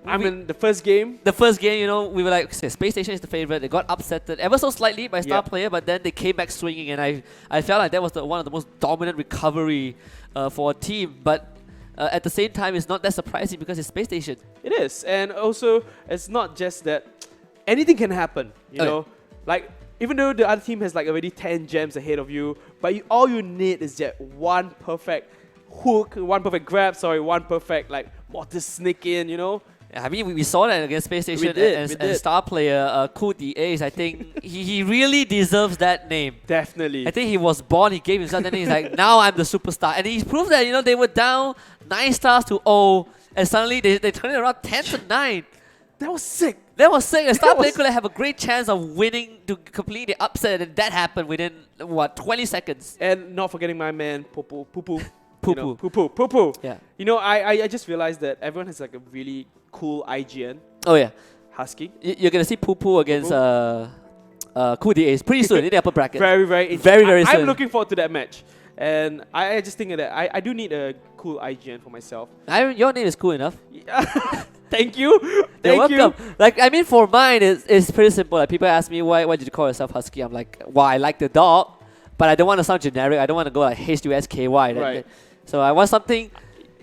I mean, the first game. The first game, we were like, okay, Space Station is the favorite. They got upsetted ever so slightly by star player, but then they came back swinging, and I felt like that was one of the most dominant recovery for a team. But at the same time, it's not that surprising because it's Space Station. It is, and also it's not just that. Anything can happen, you know. Like even though the other team has like already 10 gems ahead of you, but all you need is that one perfect hook, one perfect grab, one perfect like mortar sneak in, I mean, we saw that against Space Station and star player Keiji Ace. I think he really deserves that name. Definitely. I think he was born, he gave himself that name. He's like, now I'm the superstar. And he proved that, they were down 9 stars to 0, and suddenly they turned it around 10 to 9. That was sick. That was sick. A star player could have a great chance of winning to complete the upset, and that happened within, 20 seconds. And not forgetting my man, Poo-Poo. Poo-Poo. Yeah. I just realized that everyone has like a really cool IGN. Oh, yeah. Husky. You're going to see Poo-Poo against Keiji Ace pretty soon in the upper bracket. Very soon. I'm looking forward to that match. And I just think that I do need a cool IGN for myself. Your name is cool enough. Thank you. You're welcome. Like, I mean, for mine, it's pretty simple. Like, people ask me, why did you call yourself Husky? I'm like, well, I like the dog, but I don't want to sound generic. I don't want to go like H-U-S-K-Y. Right. So I want something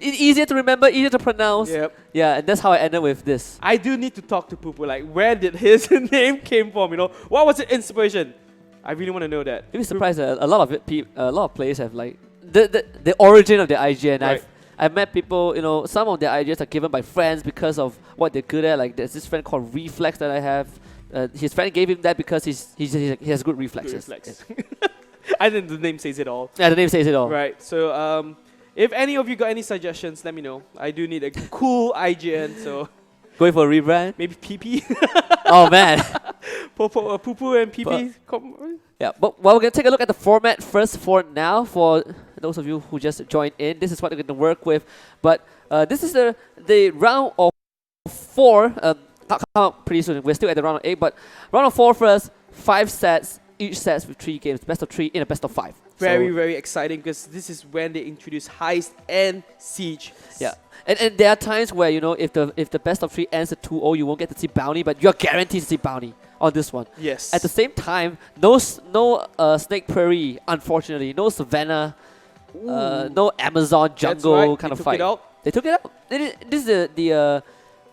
easier to remember, easier to pronounce. Yep. Yeah, and that's how I ended with this. I do need to talk to Poo-Poo. Like, where did his name came from? What was the inspiration? I really want to know that. You'd be surprised that a lot of players have like the origin of their IGN. Right. I've met people, some of their IGNs are given by friends because of what they're good at. Like, there's this friend called Reflex that I have. His friend gave him that because he has good reflexes. Good reflex. I think the name says it all. Yeah, the name says it all. Right. So, if any of you got any suggestions, let me know. I do need a cool IGN, so... Going for a rebrand? Maybe PP? Oh, man. Poo-Poo and PP. Yeah, but we're going to take a look at the format first for now. For those of you who just joined in, this is what we're going to work with. But this is the round of 4. Come out pretty soon. We're still at the round of 8, but round of 4 first, 5 sets, each sets with 3 games, best of 3 in a best of 5. Very exciting because this is when they introduce Heist and Siege. Yeah. And there are times where, if the best of 3 ends at 2-0, you won't get to see Bounty, but you're guaranteed to see Bounty on this one. Yes. At the same time, no Snake Prairie, unfortunately. No Savannah, no Amazon jungle kind of fight. They took it out. This is the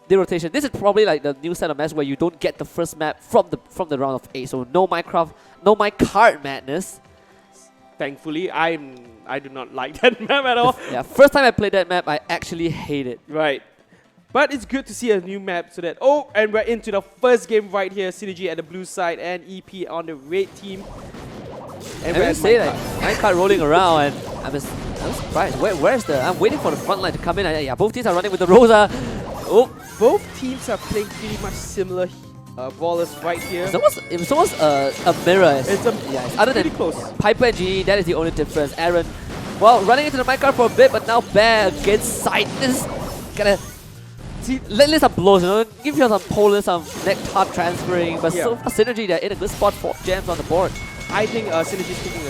rotation. This is probably like the new set of maps where you don't get the first map from the round of 8. So no Minecraft, no Minecart madness. Thankfully, I do not like that map at all. Yeah, first time I played that map, I actually hate it. Right. But it's good to see a new map so that... Oh, and we're into the first game right here. Synergy at the blue side and EP on the red team. And we're say like Minecart rolling around, and I'm surprised. Where's the... I'm waiting for the front line to come in. Yeah, both teams are running with the Rosa. Oh. Both teams are playing pretty much similar brawlers right here. It was almost a mirror. Other than close. Piper and G, that is the only difference. Aaron, well, running into the minecart for a bit, but now Bear against Sight. This is gonna see. Let's some blows, give you some Polar, some neck top transferring, but so far Synergy, they're in a good spot for gems on the board. I think Synergy is taking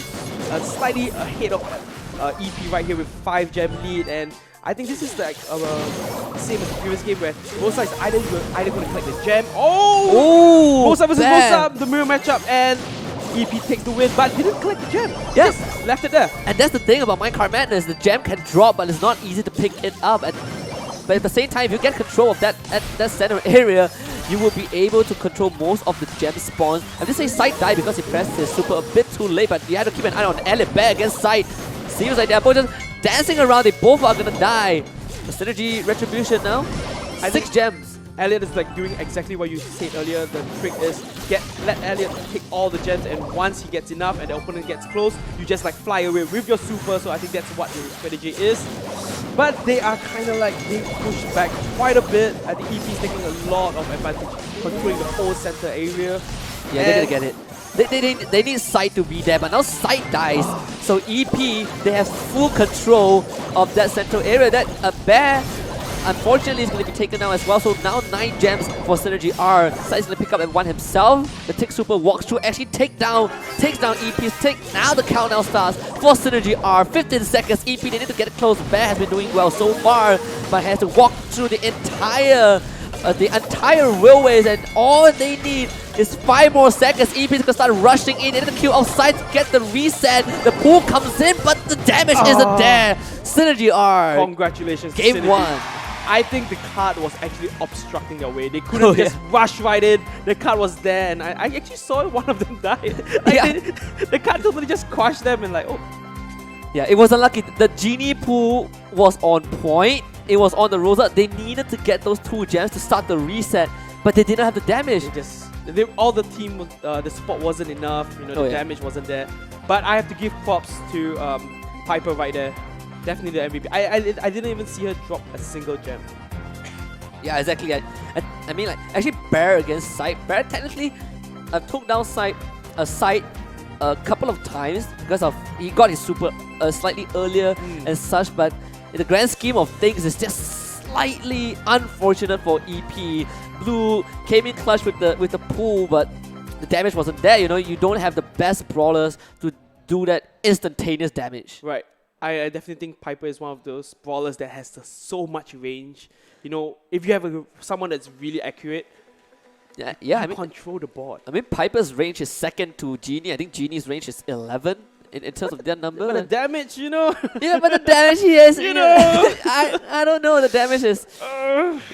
a slightly ahead of EP right here with 5 gem lead, and I think this is like same as the previous game where both sides either going to collect the gem. Oh! Mosa versus Mosa, the mirror matchup, and EP takes the win, but didn't collect the gem. Yes, just left it there. And that's the thing about Minecart Madness. The gem can drop, but it's not easy to pick it up. But at the same time, if you get control of that center area, you will be able to control most of the gem spawns. I'm just saying Sight died because he pressed his super a bit too late, but you have to keep an eye on Elliot Bear against Sight. Seems like they're both just dancing around, they both are gonna die. The synergy retribution now, 6 gems. Elliot is like doing exactly what you said earlier. The trick is let Elliot take all the gems, and once he gets enough and the opponent gets close, you just like fly away with your super. So I think that's what the strategy is. But they are kind of like being pushed back quite a bit. I think EP is taking a lot of advantage, controlling the whole center area. Yeah, they're gonna get it. They need Sight to be there, but now Sight dies. So EP, they have full control of that central area. That Bear, unfortunately, is going to be taken down as well. So now 9 gems for Synergy R. Sight's going to pick up at 1 himself. The Tick Super walks through, actually takes down EP's Tick. Now the countdown starts for Synergy R. 15 seconds. EP, they need to get it close. Bear has been doing well so far, but has to walk through the entire railways, and all they need is 5 more seconds. EP is gonna start rushing in. They need to kill outside to get the reset. The pool comes in, but the damage isn't there. Synergy R. Congratulations. Game Synergy. 1. I think the card was actually obstructing their way. They couldn't just rush right in. The card was there, and I actually saw one of them die. The card totally just crushed them and like, oh. Yeah, it was unlucky. The Genie pool was on point. It was on the Rosa. They needed to get those 2 gems to start the reset, but they didn't have the damage. All the team, the support wasn't enough. You know, the damage wasn't there. But I have to give props to Piper right there. Definitely the MVP. I didn't even see her drop a single gem. Yeah, exactly. I mean, like, actually, Bear against Sight. Bear technically took down Sight a couple of times because of he got his super slightly earlier and such, but in the grand scheme of things, it's just slightly unfortunate for EP. Blue came in clutch with the pool, but the damage wasn't there. You know, you don't have the best brawlers to do that instantaneous damage. Right. I definitely think Piper is one of those brawlers that has so much range. You know, if you have someone that's really accurate, I mean, control the board. I mean, Piper's range is second to Genie. I think Genie's range is 11 in terms of their number. But the damage, you know. Yeah, but the damage he has, you know. I don't know. The damage is.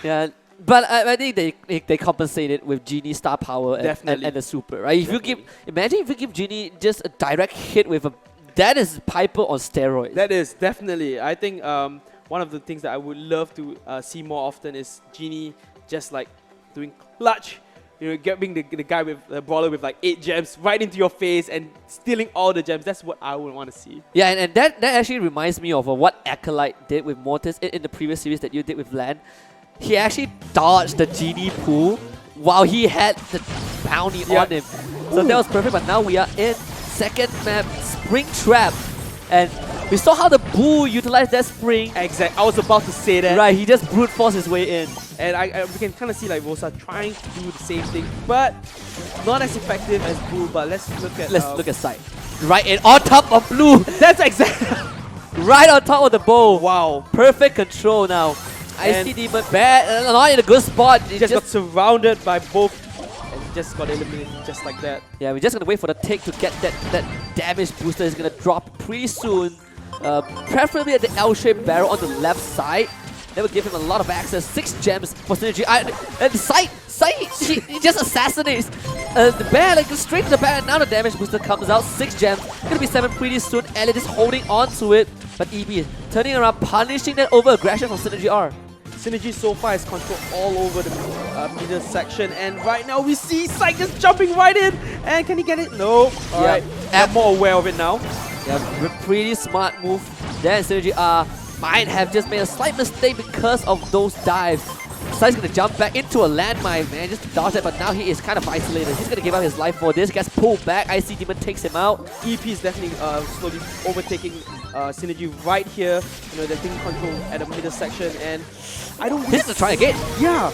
Yeah. But I think they compensated with Genie's star power and the super, right? If you imagine if you give Genie just a direct hit with that is Piper on steroids. That is definitely. I think one of the things that I would love to see more often is Genie just like doing clutch. You know, getting the guy with the brawler with like 8 gems right into your face and stealing all the gems. That's what I would want to see. Yeah, and that actually reminds me of what Acolyte did with Mortis in the previous series that you did with Lan. He actually dodged the Genie pool while he had the bounty on him. So that was perfect, but now we are in second map, Spring Trap. And we saw how the Boo utilized that spring. Exactly, I was about to say that. Right, he just brute forced his way in. And we can kind of see like Rosa trying to do the same thing, but not as effective as Boo. But let's look at Sight. Right in, on top of Blue. That's exactly right on top of the bow. Wow. Perfect control now. Icy Demon bad, not in a good spot. He just got surrounded by both and just got eliminated just like that. Yeah, we're just gonna wait for the Tick to get that damage booster. Is gonna drop pretty soon. Preferably at the L-shaped barrel on the left side. That will give him a lot of access. 6 gems for synergy. And Sight, he just assassinates the bear, like straight to the bear. And now the damage booster comes out. 6 gems. Gonna be 7 pretty soon. Elliot is holding on to it. But EB is turning around, punishing that over-aggression from Synergy R. Synergy so far is controlled all over the middle section, and right now we see Sight just jumping right in, and can he get it? No. Alright, I'm more aware of it now. Yeah, pretty smart move. Then Synergy R might have just made a slight mistake because of those dives. Sight's gonna jump back into a landmine, man, just to dodge that, but now he is kind of isolated. He's gonna give up his life for this. Gets pulled back. Icy Demon takes him out. EP is definitely slowly overtaking Synergy right here. You know, they're taking control at the middle section, and I don't. He's gonna try again. Yeah.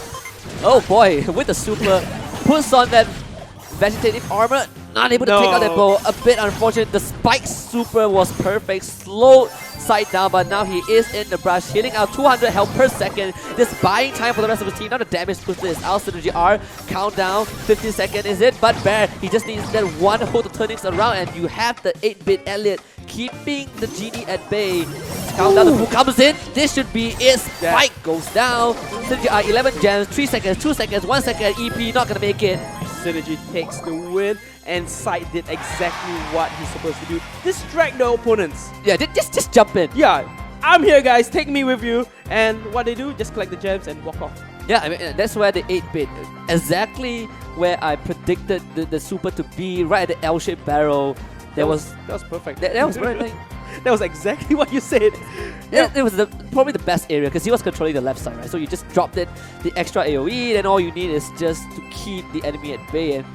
Oh boy, with the super, puts on that vegetative armor. Not able to take out that bow. A bit unfortunate. The spike super was perfect. Slowed Sight down, but now he is in the brush, healing out 200 health per second. Just buying time for the rest of his team. Now the damage booster is out. Synergy R. Countdown. 15 seconds is it, but Bear, he just needs that one hold to turn things around, and you have the 8-bit Elliot keeping the Genie at bay. countdown. The Boo comes in. This should be it. Spike goes down. Synergy are 11 gems, 3 seconds, 2 seconds, 1 second. EP not gonna make it. Synergy takes the win, and Sight did exactly what he's supposed to do. Distract the opponents. Yeah, just jump in. Yeah, I'm here guys, take me with you. And what they do, just collect the gems and walk off. Yeah, I mean, that's where the 8-bit, exactly where I predicted the super to be, right at the L-shaped barrel. That was perfect. That was very that was exactly what you said. It was probably the best area because he was controlling the left side, right? So you just dropped it, the extra AoE, then all you need is just to keep the enemy at bay. And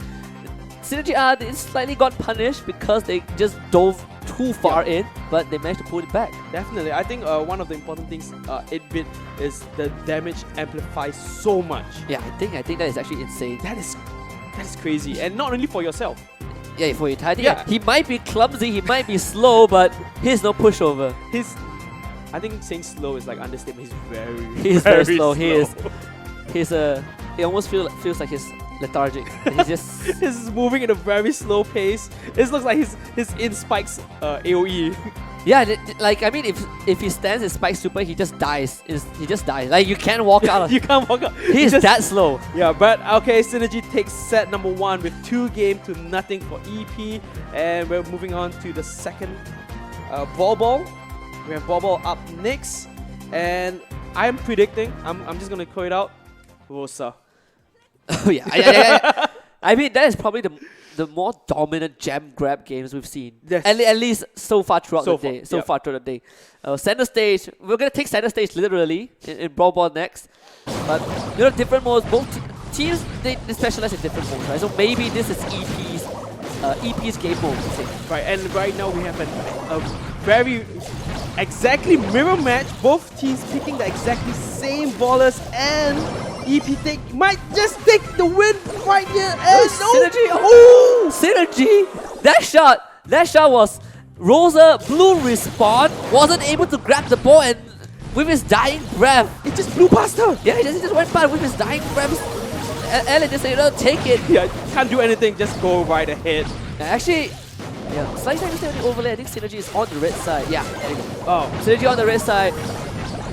Synergy they slightly got punished because they just dove too far in, but they managed to pull it back. Definitely. I think one of the important things 8-bit is the damage amplifies so much. Yeah, I think that is actually insane. That is crazy, and not only for yourself. Yeah, for your entire team. Yeah. He might be clumsy, he might be slow, but he's no pushover. I think saying slow is like understatement. He's very slow. He almost feels like he's lethargic. He's moving at a very slow pace. It looks like he's in Spike's AoE. Yeah, like I mean, if he stands in Spike Super, he just dies. He just dies. Like you can't walk out. You can't walk out. He's that slow. Yeah, but okay, Synergy takes set number 1 with 2-0 for EP, and we're moving on to the second Ball. We have Ball up next, and I'm predicting. I'm just gonna call it out. Rosa. Oh yeah. I mean, that is probably the more dominant gem grab games we've seen. Yes. At least so far throughout the day. Center stage, we're going to take center stage literally in Brawl Ball next. But, you know, different modes, both teams, they specialize in different modes, right? So maybe this is EP's game mode. Right, and right now we have a very exactly mirror match. Both teams picking the exactly same ballers, and EP might just take the win right here. And Synergy! Oh! Synergy! That shot was Rosa Blue respawn, wasn't able to grab the ball, and with his dying breath, it just blew past her. Yeah, he just went past with his dying breath. Ellen just said, no, take it. Yeah, can't do anything, just go right ahead. Actually, yeah, slightly understanding the overlay. I think Synergy is on the red side. Yeah, there you go. Oh, Synergy on the red side.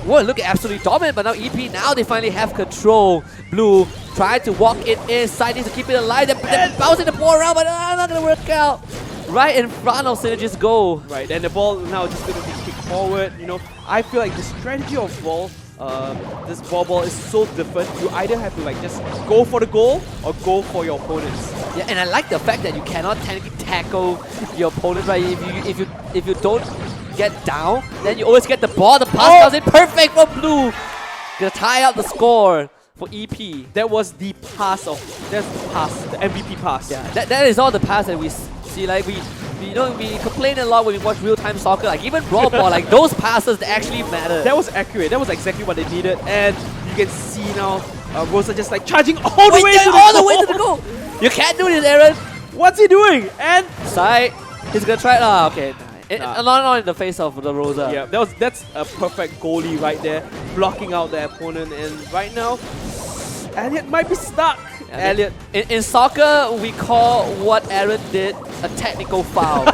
Whoa, look absolutely dominant, but now EP, now they finally have control. Blue tried to walk it inside, needs to keep it alive. They're bouncing the ball around, but not gonna work out. Right in front of Synergy's goal. Right, and the ball now just gonna be kicked forward. You know, I feel like the strategy of Ball, this ball is so different. You either have to like just go for the goal or go for your opponents. Yeah, and I like the fact that you cannot technically tackle your opponent, right? If you don't get down, then you always get the ball. The pass comes in perfect for Blue. Gonna tie up the score for EP. That's the MVP pass. Yeah, that is all the pass that we see. Like we complain a lot when we watch real-time soccer. Like even Brawl Ball, like those passes that actually matter. That was accurate. That was exactly what they needed, and you can see now Rosa just like charging all the way to the goal. You can't do this, Aaron. What's he doing? And Sai, he's gonna try it. Okay. Not in the face of the Rosa. Yeah, that's a perfect goalie right there, blocking out the opponent. And right now, Elliot might be stuck. Elliot. In soccer, we call what Aaron did a technical foul.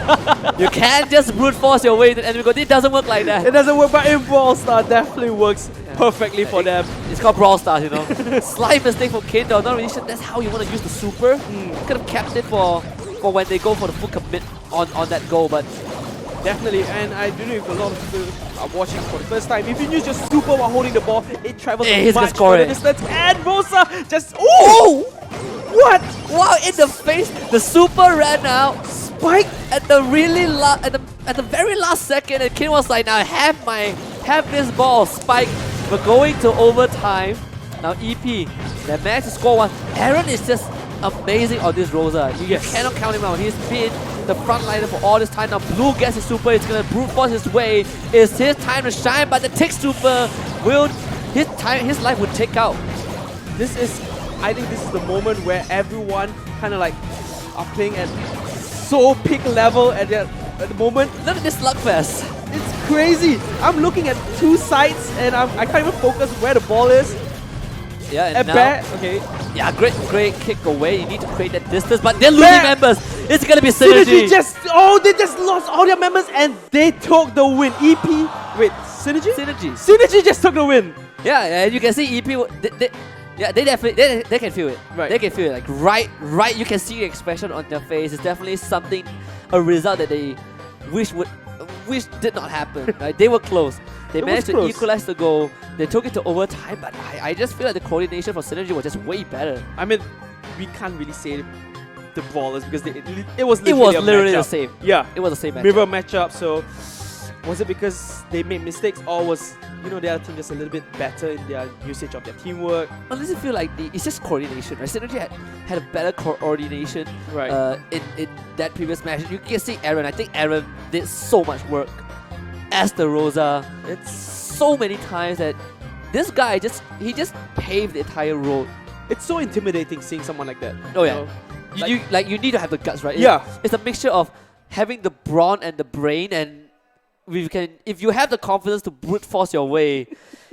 You can't just brute force your way to the enemy goal. It doesn't work like that. It doesn't work, but in Brawl Stars definitely works perfectly for them. It's called Brawl Stars, you know. Slight mistake from Kindle. Not really sure that's how you want to use the super. Could have kept it for when they go for the full commit on that goal, but. Definitely, and I don't know if a lot of people are watching for the first time. If you use your super while holding the ball, it travels much further distance. And Rosa just what? Wow! In the face, the super ran out. Spike at the at the very last second, and Kin was like, "Now have this ball." Spike, we're going to overtime. Now EP, they managed to score one. Aaron is just amazing on this Rosa. You cannot count him out. He's been the frontliner for all this time. Now Blue gets his super. He's gonna brute force his way. It's his time to shine, but the Tick super will his life would take out. I think this is the moment where everyone kind of like are playing at so peak level at the moment. Look at this slugfest. It's crazy. I'm looking at two sides and I can't even focus where the ball is. Yeah, and now, okay. Yeah, great kick away. You need to create that distance, but they're losing members. It's gonna be Synergy. They just lost all their members and they took the win. EP, wait, Synergy? Synergy. Synergy just took the win. Yeah, and you can see EP. They definitely they can feel it. Right. They can feel it. Like right. You can see the expression on their face. It's definitely something, a result that they wish did not happen. Right? They were close. They managed to equalize the goal. They took it to overtime, but I just feel like the coordination for Synergy was just way better. I mean, we can't really say the brawlers because it was literally the same. Yeah, it was the same matchup. Mirror matchup. So was it because they made mistakes, or was the other team just a little bit better in their usage of their teamwork? Honestly, feel like it's just coordination, right? Synergy had a better coordination in that previous match. You can see Aaron. I think Aaron did so much work as the Rosa. It's so many times that this guy just paved the entire road. It's so intimidating seeing someone like that. Oh yeah. You need to have the guts, right? Yeah. It's a mixture of having the brawn and the brain, and if you have the confidence to brute force your way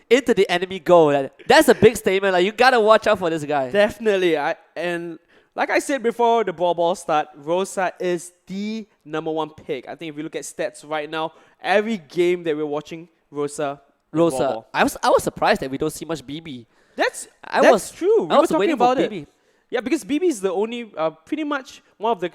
into the enemy goal, that's a big statement. Like, you gotta watch out for this guy. Definitely. And like I said before the ball start, Rosa is the #1 pick. I think if you look at stats right now, every game that we're watching, Rosa. I was surprised that we don't see much BB. That's true. I was waiting about it. Yeah, because BB is the only, pretty much one of the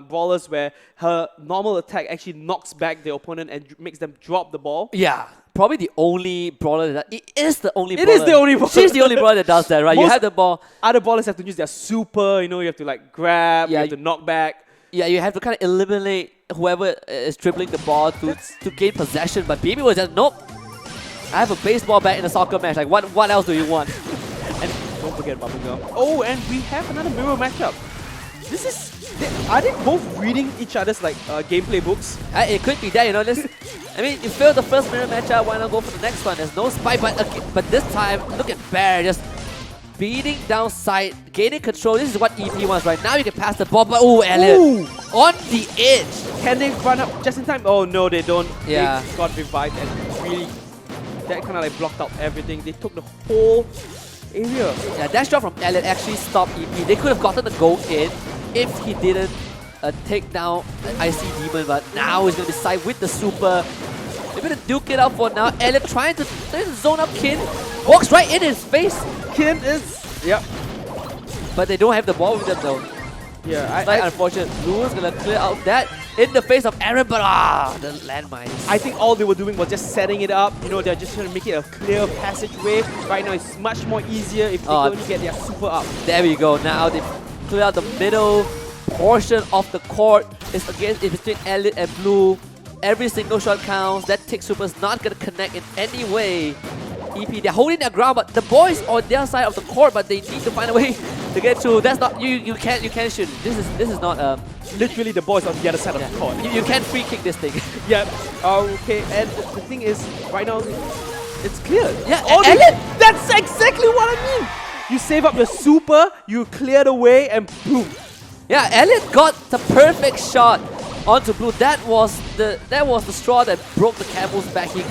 brawlers where her normal attack actually knocks back the opponent and makes them drop the ball. Yeah, probably the only brawler that it is the only. It is the only brawler. She's the only brawler that does that, right? You have the ball. Other brawlers have to use their super. You have to like grab. You have to knock back. Yeah, you have to kind of eliminate whoever is dribbling the ball to gain possession. But BB was just nope. I have a baseball bat in a soccer match. Like, what else do you want? And don't forget Bubblegum. Oh, and we have another mirror matchup. Are they both reading each other's like gameplay books? It could be that, I mean, you failed the first mirror matchup, why not go for the next one? There's no spike, but this time, look at Bear just beating down side, gaining control. This is what EP wants right now. You can pass the ball, but Elliot on the edge. Can they run up just in time? Oh no, they don't. Yeah, they got revived and really that kind of like blocked out everything. They took the whole area. Yeah, dash drop from Elliot actually stopped EP. They could have gotten the goal in if he didn't take down IC Demon, but now he's going to be side with the super. They're going to duke it out for now. Elliot trying to zone up Kin. Walks right in his face. Kin is... Yep. But they don't have the ball with them though. Yeah, it's unfortunate. Blue's going to clear out that in the face of Aaron, but the landmines. I think all they were doing was just setting it up. They're just trying to make it a clear passageway. Right now it's much more easier if they only get their super up. There we go. Now they clear out the middle portion of the court. It's between Elliot and Blue. Every single shot counts. That tick super is not going to connect in any way. EP, they're holding their ground, but the boys on their side of the court, but they need to find a way to get through. That's not you can't shoot. This is not literally the boys on the other side of the court. You can't free kick this thing. Yeah. Okay, and the thing is, right now it's clear. Yeah, Elliot, that's exactly what I mean. You save up your super, you clear the way, and boom. Yeah, Elliot got the perfect shot onto Blue. That was the straw that broke the camel's back. He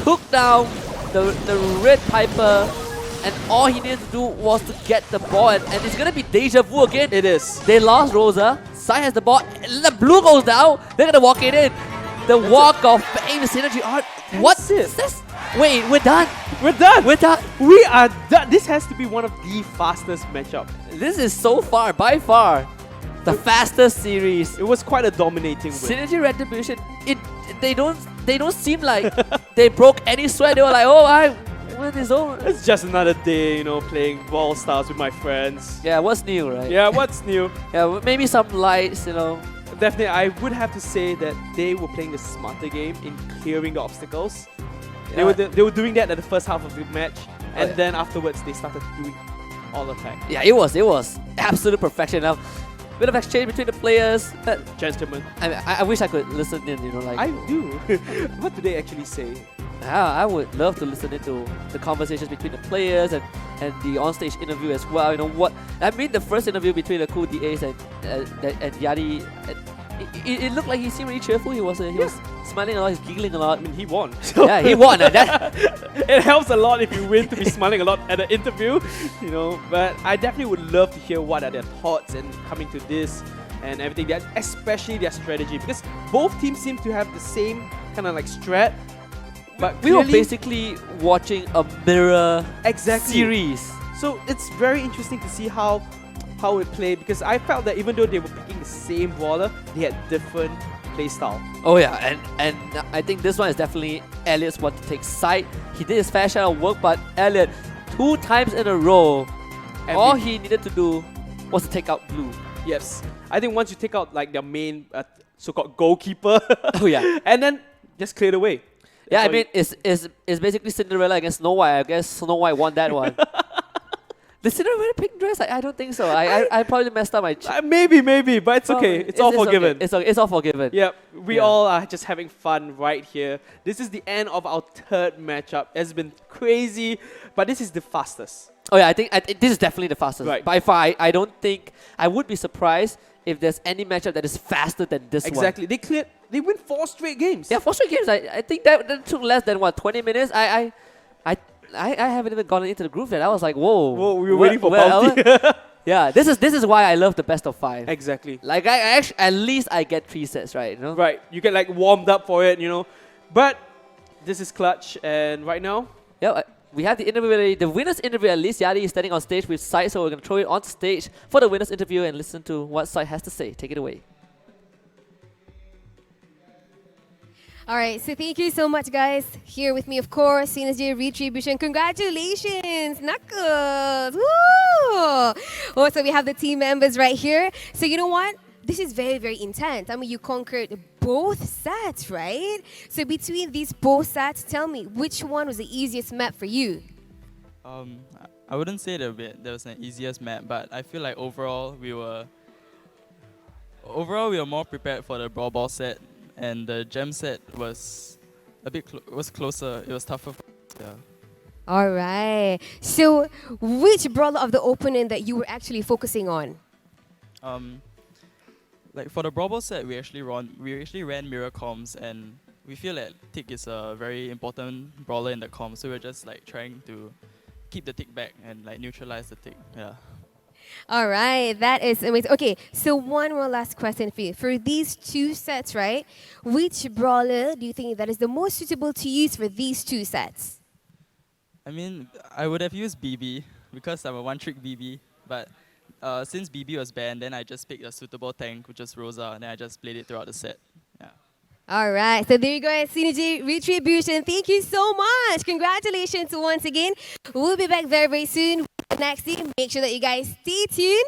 took down the Red Piper, and all he needed to do was to get the ball, and it's gonna be deja vu again. It is. They lost Rosa. Sai has the ball. The Blue goes down. They're gonna walk it in. The walk of fame, synergy art. What's this? Wait, we're done. We're done. We're done. We are done. This has to be one of the fastest matchup. This is so far, by far, the fastest series. It was quite a dominating win. Synergy Retribution. They don't seem like they broke any sweat. They were like, when is over? It's just another day, playing Brawl Stars with my friends. Yeah, what's new, right? Yeah, what's new? Yeah, maybe some lights, Definitely, I would have to say that they were playing the smarter game in clearing the obstacles. Yeah. They were doing that at the first half of the match, and then afterwards they started doing all attack. Yeah, it was absolute perfection. Now, bit of exchange between the players. Gentlemen. I wish I could listen in, I do. What do they actually say? I would love to listen into the conversations between the players and the onstage interview as well. The first interview between the cool DAs and Yadi. It looked like he seemed really cheerful. He was smiling a lot. He's giggling a lot. I mean, he won. Yeah, he won. It helps a lot if you win to be smiling a lot at an interview, But I definitely would love to hear what are their thoughts and coming to this and everything. Especially their strategy, because both teams seem to have the same kind of like strat. But we were clearly- basically watching a mirror Exactly. series. So it's very interesting to see how it played, because I felt that even though they were picking the same brawler, they had different playstyle. Oh yeah, and I think this one is definitely Elliot's one to take side. He did his fair share of work, but Elliot, 2 times in a row, all he needed to do was to take out blue. Yes, I think once you take out like their main so-called goalkeeper, Oh yeah. and then just clear the way. Yeah, I That's all mean, it's basically Cinderella against Snow White. I guess Snow White won that one. The Cinderella pink dress? I don't think so. I probably messed up my... Maybe, but it's okay. Well, It's all okay. forgiven. It's all forgiven. Yep, we Yeah. all are just having fun right here. This is the end of our 3rd matchup. It's been crazy, but this is the fastest. Oh yeah, I think this is definitely the fastest. Right. By far, I don't think... I would be surprised if there's any matchup that is faster than this one. Exactly. They win 4 straight games. Yeah, 4 straight games. I think that took less than, what, 20 minutes? I haven't even gotten into the groove yet. I was like, whoa. Whoa, we were waiting for where Bounty. Yeah, this is why I love the best of 5. Exactly. Like I actually, at least I get 3 sets, right? You know? Right. You get like warmed up for it, you know. But this is clutch, and right now, Yeah, we have the interview already. The winner's interview, at least Yadi is standing on stage with Sai, so we're going to throw it on stage for the winner's interview and listen to what Sai has to say. Take it away. All right, so thank you so much, guys. Here with me, of course, Synergy Retribution. Congratulations, Knuckles! Woo! Oh, so we have the team members right here. So you know what? This is very, very intense. I mean, you conquered both sets, right? So between these both sets, tell me, which one was the easiest map for you? I wouldn't say there was an easiest map, but I feel like overall we were more prepared for the Brawl Ball set, and the Gem set was a bit was closer. It was tougher. Yeah. All right. So which brawler of the opponent that you were actually focusing on? Like for the Brawl Ball set, we actually ran mirror comms, and we feel that Tick is a very important brawler in the comms, so we're just like trying to keep the Tick back and like neutralize the Tick. Yeah. All right, that is amazing. Okay, so one more last question for you. For these 2 sets, right, which brawler do you think that is the most suitable to use for these 2 sets? I mean, I would have used BB because I'm a one-trick BB, but since BB was banned, then I just picked a suitable tank, which is Rosa, and then I just played it throughout the set. Yeah. All right, so there you go, Synergy Retribution. Thank you so much. Congratulations once again. We'll be back very, very soon with the next team. Make sure that you guys stay tuned.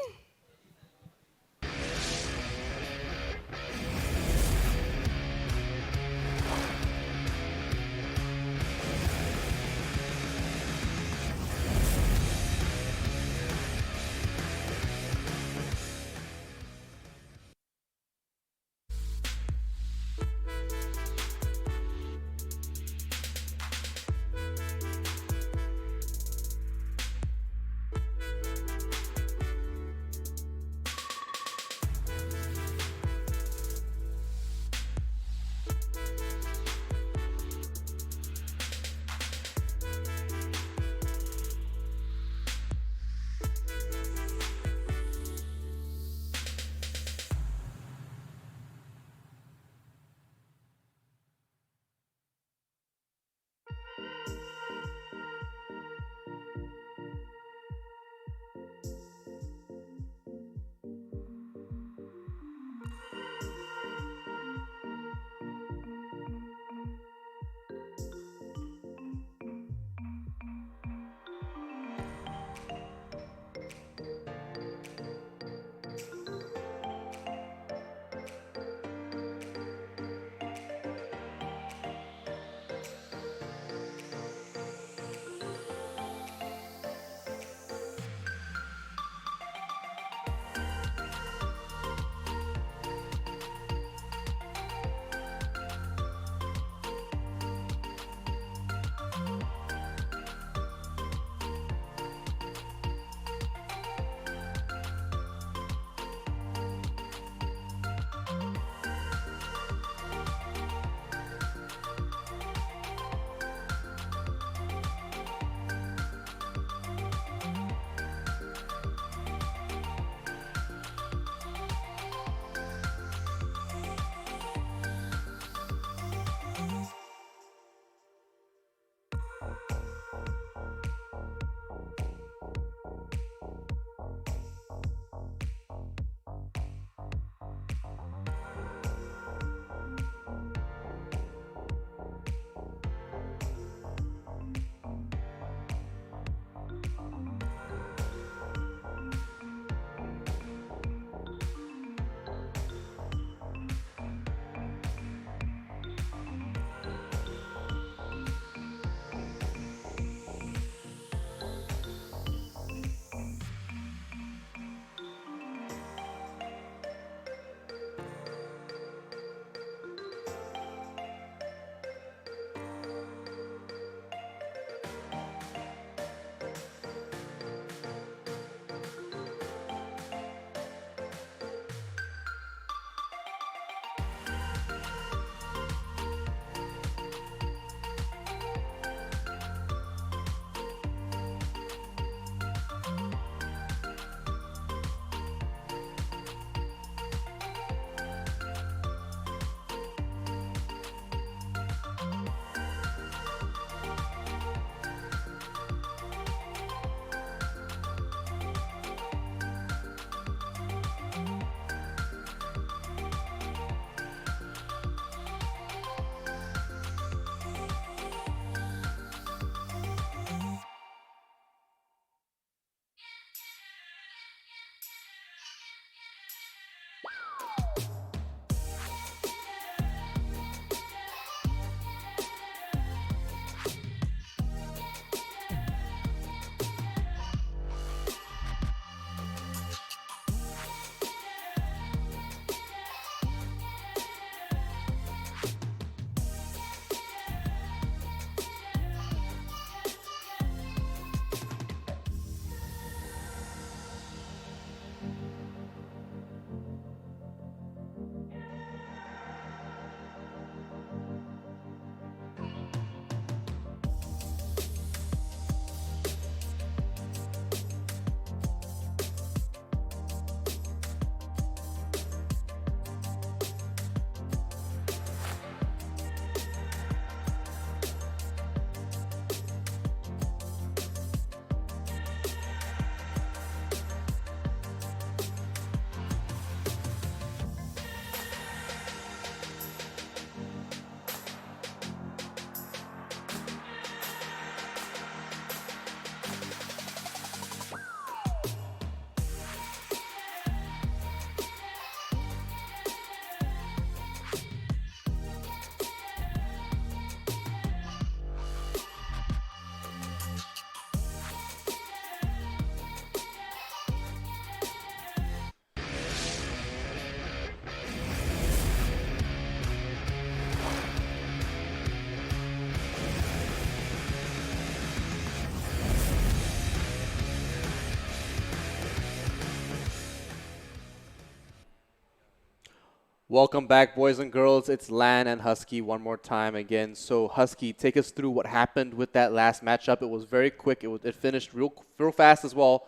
Welcome back, boys and girls. It's Lan and Husky one more time again. So Husky, take us through what happened with that last matchup. It was very quick. It finished real fast as well.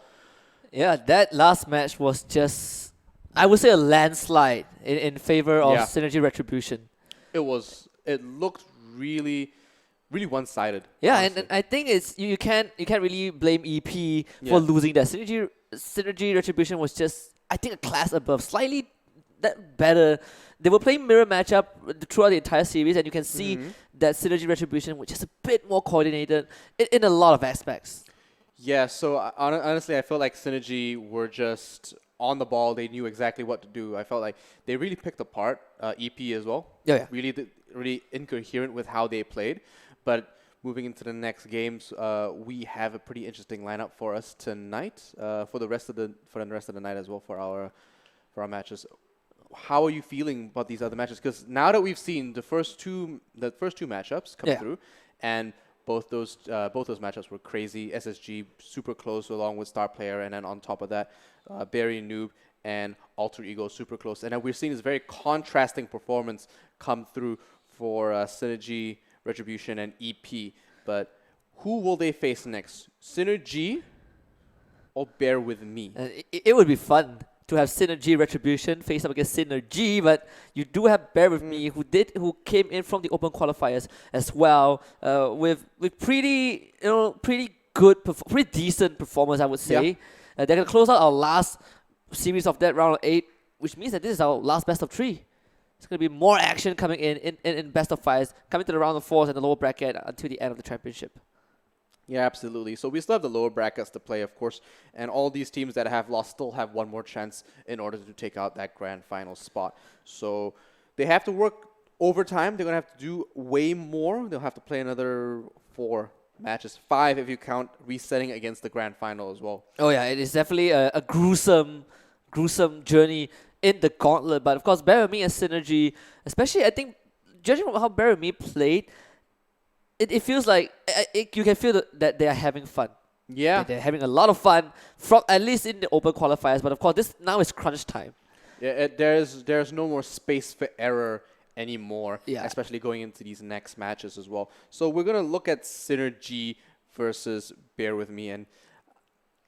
Yeah, that last match was just, I would say, a landslide in favor of Synergy Retribution. It looked really one-sided. Yeah, and I think it's you can't really blame EP for losing that. Synergy Retribution was just, I think, a class above, slightly better. They were playing mirror matchup throughout the entire series, and you can see that Synergy Retribution was just a bit more coordinated in a lot of aspects. Yeah, so honestly, I felt like Synergy were just on the ball. They knew exactly what to do. I felt like they really picked apart EP as well. Yeah. Really incoherent with how they played. But moving into the next games, we have a pretty interesting lineup for us tonight. For the rest of the night as well for our matches. How are you feeling about these other matches? Because now that we've seen the first two matchups come through, and both those matchups were crazy. SSG super close along with Star Player, and then on top of that, Barry Noob and Alter Ego super close. And then we're seeing this very contrasting performance come through for Synergy, Retribution, and EP. But who will they face next? Synergy or Bear With Me? It would be fun to have Synergy Retribution face up against Synergy, but you do have Bear With Me, who came in from the open qualifiers as well, with pretty good, pretty decent performance, I would say. They're gonna close out our last series of that round of 8, which means that this is our last best of 3. It's gonna be more action coming in best of 5s, coming to the round of 4s and the lower bracket until the end of the championship. Yeah, absolutely. So we still have the lower brackets to play, of course, and all these teams that have lost still have one more chance in order to take out that grand final spot. So they have to work overtime. They're going to have to do way more. They'll have to play another 4 matches, 5 if you count resetting against the grand final as well. Oh yeah, it is definitely a gruesome journey in the gauntlet. But of course, Bear With Me and Synergy, especially I think, judging from how Bear With Me played, it feels like you can feel that they are having fun. Yeah. They're having a lot of fun, from at least in the open qualifiers. But of course, this now is crunch time. Yeah, there's no more space for error anymore, Yeah. especially going into these next matches as well. So we're going to look at Synergy versus Bear With Me. And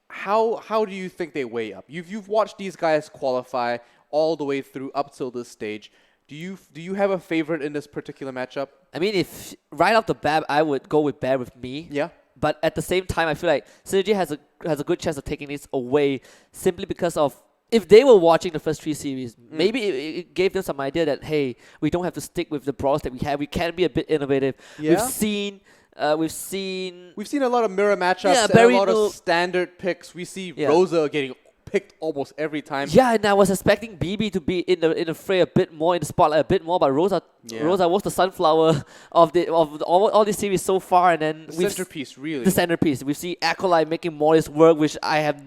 how do you think they weigh up? You've watched these guys qualify all the way through up till this stage. Do you have a favorite in this particular matchup? I mean, if right off the bat, I would go with Bear With Me. Yeah. But at the same time, I feel like Synergy has a good chance of taking this away simply because of, if they were watching the first 3 series, maybe it gave them some idea that, hey, we don't have to stick with the brawls that we have. We can be a bit innovative. Yeah. We've seen a lot of mirror matchups and a lot of standard picks. We see Rosa getting picked almost every time. Yeah, and I was expecting BB to be in the fray a bit more, in the spotlight a bit more, but Rosa was the sunflower of all this series so far, and then the centerpiece, really. The centerpiece. We see Acolyte making Mortis work, which I have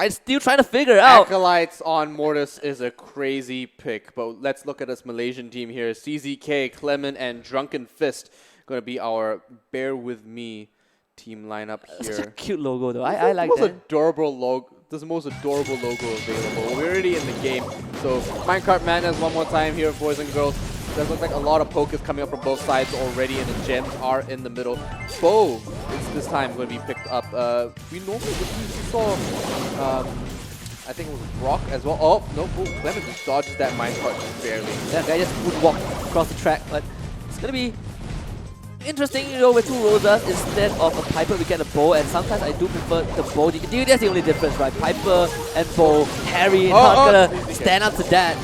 still trying to figure out. Acolytes on Mortis is a crazy pick, but let's look at this Malaysian team here. CZK, Clement, and Drunken Fist going to be our Bear With Me team lineup here. Such a cute logo, though. I like that. Adorable logo. This is the most adorable logo available. We're already in the game. So Minecart Madness one more time here, boys and girls. Does look like a lot of poke is coming up from both sides already, and the gems are in the middle. Bo is this time going to be picked up. We normally saw, I think it was Brock as well. Oh, no, Clement just dodges that minecart just barely. That guy just moonwalked across the track, but it's going to be interesting, with 2 Rosas instead of a Piper, we get a Bow, and sometimes I do prefer the Bow. That's the only difference, right? Piper and Bow. Harry not gonna stand up to that.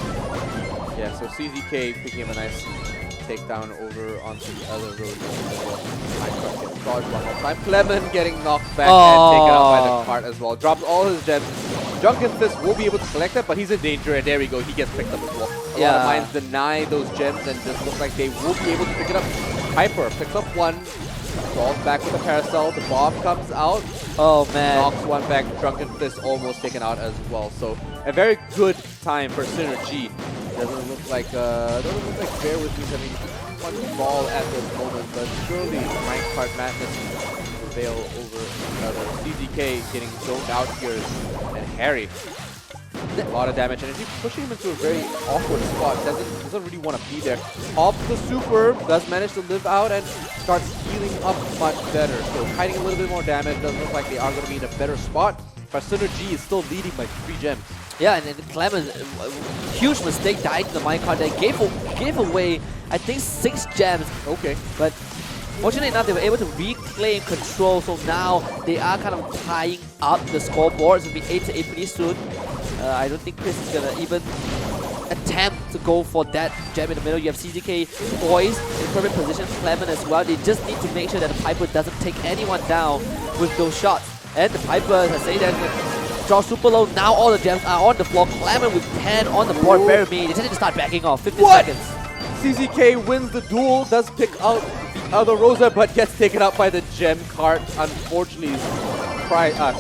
Yeah, so CZK picking up a nice takedown over onto the other Rosas as well. Minecart gets dodged one more time. Clement getting knocked back and taken out by the cart as well. Drops all his gems. Drunken Fist will be able to collect that, but he's in danger, and there we go. He gets picked up as well. A lot of mines deny those gems, and just looks like they will be able to pick it up. Piper picks up one, falls back with a Paracel, the bomb comes out. Oh man. Knocks one back, Drunken Fist almost taken out as well. So a very good time for Synergy. Doesn't look like Bear With Me having one ball at this moment, but surely Minecart Madness will prevail over another. CZK getting zoned out here, and Harry A lot of damage, and if you're pushing him into a very awkward spot, doesn't really want to be there. Off the super, does manage to live out and starts healing up much better. So hiding a little bit more damage, does look like they are going to be in a better spot. But Synergy is still leading by 3 gems. Yeah, and then Clemens, huge mistake, died in the minecart. They gave away, I think, 6 gems. Okay. But fortunately enough, they were able to reclaim control, so now they are kind of tying up the scoreboard. It's going to be 8-8 pretty soon. I don't think Chris is going to even attempt to go for that gem in the middle. You have CZK poised in perfect position, Clement as well. They just need to make sure that the Piper doesn't take anyone down with those shots. And the Piper, as I say that, draw super low. Now all the gems are on the floor. Clement with 10 on the board. Bury me. They just need to start backing off. 15 seconds. CZK wins the duel, does pick out the other Rosa, but gets taken out by the gem cart. Unfortunately,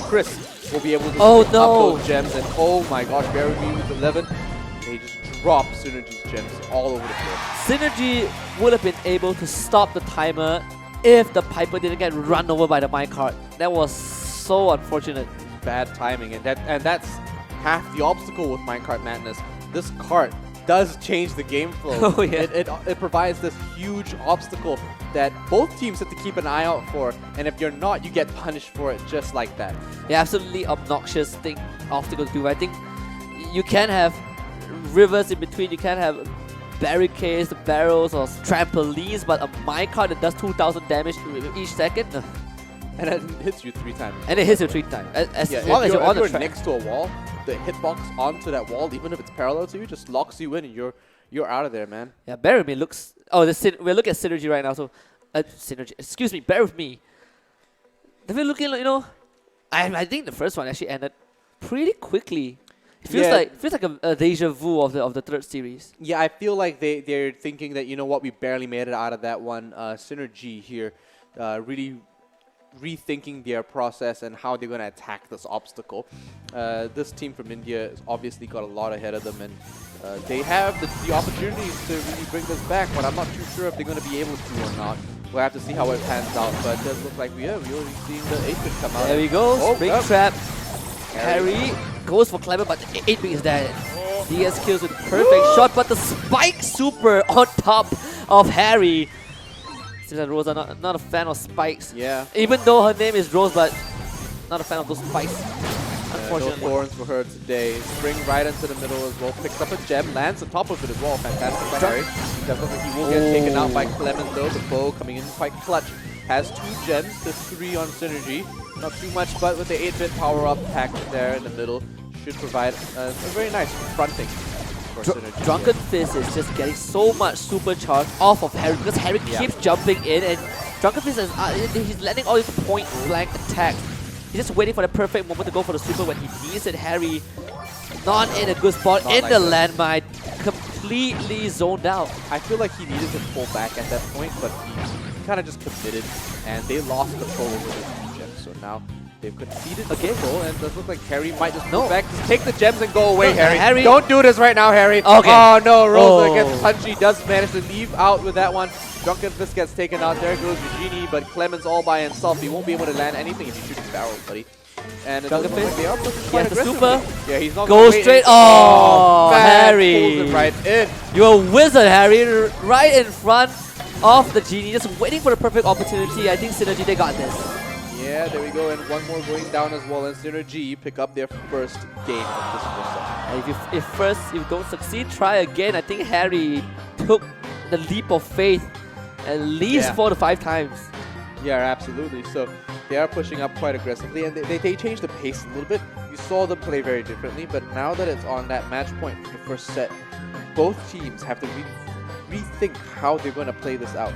Chris will be able to pick up those gems. And oh my gosh, Bury me with 11. They just drop Synergy's gems all over the floor. Synergy would have been able to stop the timer if the Piper didn't get run over by the minecart. That was so unfortunate. Bad timing, and that's half the obstacle with Minecart Madness. This cart does change the game flow. Oh, yeah. It provides this huge obstacle that both teams have to keep an eye out for, and if you're not, you get punished for it just like that. Yeah, absolutely obnoxious thing, obstacle to do. I think you can have rivers in between, you can have barricades, barrels, or trampolines, but a minecart that does 2,000 damage each second. And it hits you 3 times. And it hits you 3 times. As long as you're on the track. next to a wall, the hitbox onto that wall, even if it's parallel to you, just locks you in and you're out of there, man. Yeah, bear with me. Looks. Oh, we're looking at Synergy right now. So, Synergy. Excuse me. Bear with me. If we're looking, I think the first one actually ended pretty quickly. It feels like a deja vu of the third series. Yeah, I feel like they're thinking that, you know what, we barely made it out of that one. Synergy here, really rethinking their process and how they're going to attack this obstacle. This team from India has obviously got a lot ahead of them, and they have the opportunities to really bring this back, but I'm not too sure if they're going to be able to or not. We'll have to see how it pans out, but it does look like we're already seeing the 8-bit come out. There we go, Spring Trap. Harry goes for Clement, but 8-bit is dead. DS kills with perfect shot, but the spike super on top of Harry. Seems like Rose are not a fan of spikes. Yeah. Even though her name is Rose, but not a fan of those spikes. Unfortunately. No thorns for her today. Spring right into the middle as well. Picks up a gem, lands on top of it as well. Fantastic by Harry. Does look like he will get taken out by Clement though. The bow coming in quite clutch. Has 2 gems to 3 on Synergy. Not too much, but with the 8-bit power-up packed there in the middle, should provide a very nice fronting. Drunken Fist is just getting so much supercharge off of Harry because Harry keeps jumping in, and Drunken Fist is he's landing all these point blank attacks. He's just waiting for the perfect moment to go for the super when he needs it. Harry not in a good spot in the landmine, completely zoned out. I feel like he needed to pull back at that point, but he kind of just committed, and they lost control over this gem. So now they've conceded control, and it does look like Harry might just go back. Just take the gems and go away, Harry. Don't do this right now, Harry. Okay. Oh no, Rosa gets punchy, does manage to leave out with that one. Drunken Fist gets taken out. There goes Eugenie, but Clement's all by himself. He won't be able to land anything if you shoot his barrels, buddy. And it Drunken Fist, like they are pushing he quite has the aggressively. super. Yeah, he's not Go straight. Oh, Harry. Pulls it right in. You're a wizard, Harry. Right in front of the Genie, just waiting for the perfect opportunity. I think Synergy, they got this. Yeah, there we go, and one more going down as well, and Synergy pick up their first game of this first set. And if you don't succeed, try again. I think Harry took the leap of faith at least 4 to 5 times. Yeah, absolutely. So they are pushing up quite aggressively, and they changed the pace a little bit. You saw them play very differently, but now that it's on that match point for the first set, both teams have to rethink how they're going to play this out.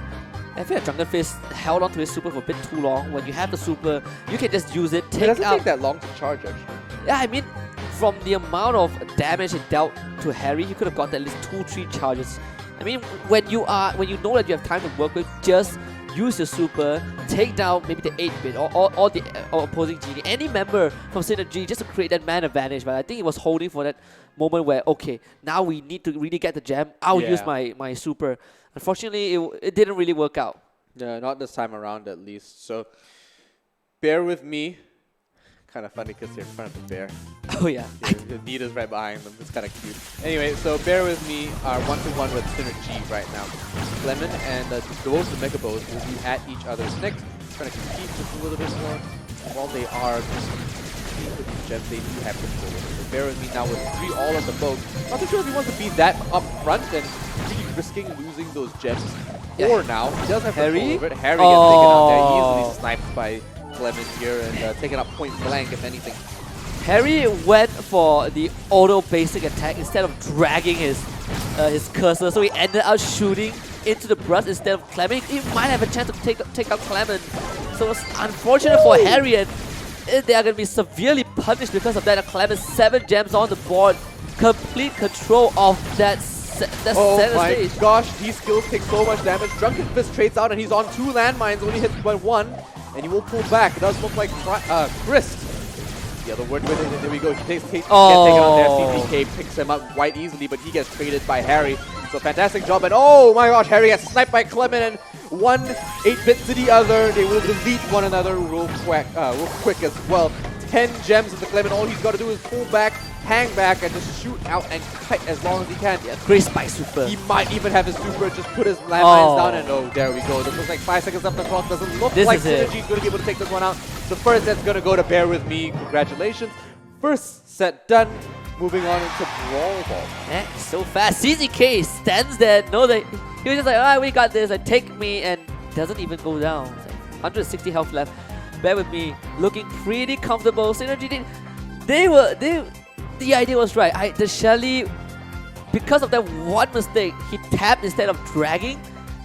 I feel like Drunken Fist held on to his super for a bit too long. When you have the super, you can just use it, It take doesn't out. take that long to charge, actually. Yeah, I mean, from the amount of damage it dealt to Harry, he could have got at least 2-3 charges. I mean, when you know that you have time to work with, just use your super, take down maybe the 8-bit or the opposing Genie, any member from Synergy, just to create that man advantage. But I think he was holding for that moment where, okay, now we need to really get the gem. I'll use my super. Unfortunately, it didn't really work out. Yeah, not this time around at least. So bear with me. kind of funny because they're in front of the bear. Oh yeah. Nita's right behind them. It's kind of cute. Anyway, so Bear With Me are 1-1 with Synergy right now. Lemon and both the Mega Bows will be at each other's neck, trying to compete just a little bit more. While they are competing with these gems, they do have control. So Bear With Me now with 3 all of the bows. Not too sure if he wants to be that up front and really risking losing those gems. Or now, he does have control over it. Harry gets taken out there, easily sniped by Lemon here and taken up point blank if anything. Harry went for the auto basic attack instead of dragging his cursor, so he ended up shooting into the brush instead of Clement. He might have a chance to take out Clement. So it's unfortunate for Harry, and they are going to be severely punished because of that. Clement 7 gems on the board, complete control of that center stage. Gosh, these skills take so much damage. Drunken Fist trades out and he's on 2 landmines, only hit by 1, and he will pull back. It does look like Christ. The other word with it, and there we go. He gets taken on there. CPK picks him up quite easily, but he gets traded by Harry. So fantastic job, and oh my gosh, Harry gets sniped by Clement, and one 8-bit to the other. They will delete one another real quick as well. 10 gems in the Clement. All he's got to do is pull back, hang back, and just shoot out and kite as long as he can. Yeah, great spike super. He might even have his super, just put his landmines down, and oh, there we go. This looks like 5 seconds up the clock. Doesn't look like Synergy's going to be able to take this one out. The first set's going to go to Bear With Me. Congratulations. First set done. Moving on into Brawl Ball. Yeah, so fast. CZK stands there. No, he was just like, alright, we got this. Take me, and doesn't even go down. It's like 160 health left. Bear With Me looking pretty comfortable. Synergy did. The idea was right. The Shelly, because of that one mistake, he tapped instead of dragging.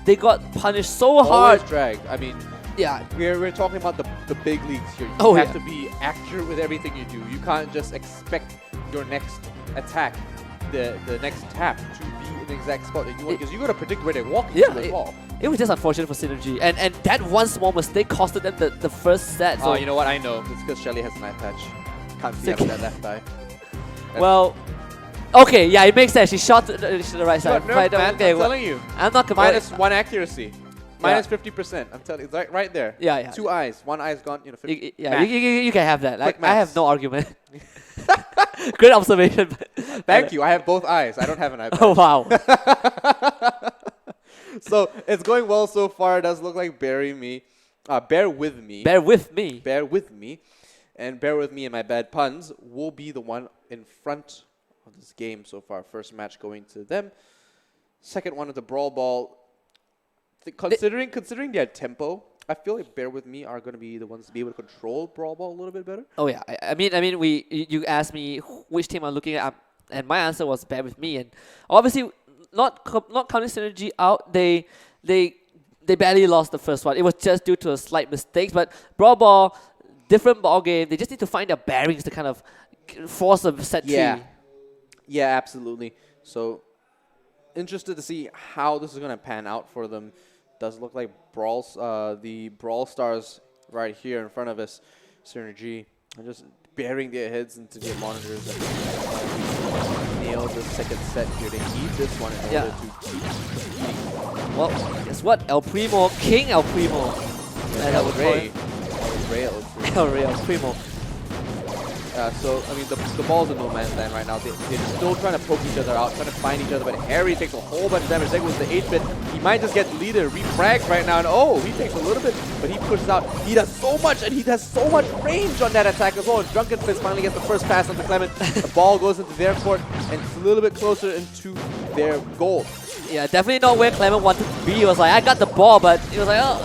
They got punished so hard. Always dragged. I mean, yeah, we're talking about the big leagues here. You have to be accurate with everything you do. You can't just expect your next attack, the next tap, to be in the exact spot that you want, because you got to predict where they walk into as well. It was just unfortunate for Synergy, and that one small mistake costed them the first set. So you know what? I know. It's because Shelly has an eye patch. Can't see out of that left eye. Well, okay, yeah, it makes sense. She shot to the right side. Nerf, man, I'm telling you. I'm not -1 accuracy. Minus 50%. I'm telling you, it's right there. Yeah. 2 eyes. 1 eye's gone. 50. You can have that. Like, I have no argument. Great observation. Thank you. I have both eyes. I don't have an eye patch. Oh, wow. So it's going well so far. It does look like Bear With Me. Bear With Me. And Bear With Me and my bad puns will be the one in front of this game so far. First match going to them. Second one of the Brawl Ball. Considering their tempo, I feel like Bear With Me are going to be the ones to be able to control Brawl Ball a little bit better. Oh yeah, I mean, you asked me which team I'm looking at, and my answer was Bear With Me, and obviously not counting Synergy out, they barely lost the first one. It was just due to a slight mistake, but Brawl Ball, different ball game. They just need to find their bearings to kind of force a set tree. Yeah, absolutely. So interested to see how this is going to pan out for them. Does look like the Brawl Stars right here in front of us. Synergy are just bearing their heads into their monitors and nail the second set here. They need this one in order to keep competing. Well, guess what? King El Primo. El Rey Primo. So, I mean, the ball's in no man's land right now. They're still trying to poke each other out, trying to find each other, but Harry takes a whole bunch of damage. There goes the 8-bit. He might just get deleted, refragged right now, and oh, he takes a little bit, but he pushes out. He does so much, and he has so much range on that attack as well. And Drunken Fist finally gets the first pass onto Clement. The ball goes into their court, and it's a little bit closer into their goal. Yeah, definitely not where Clement wanted to be. He was like, I got the ball, but he was like, oh,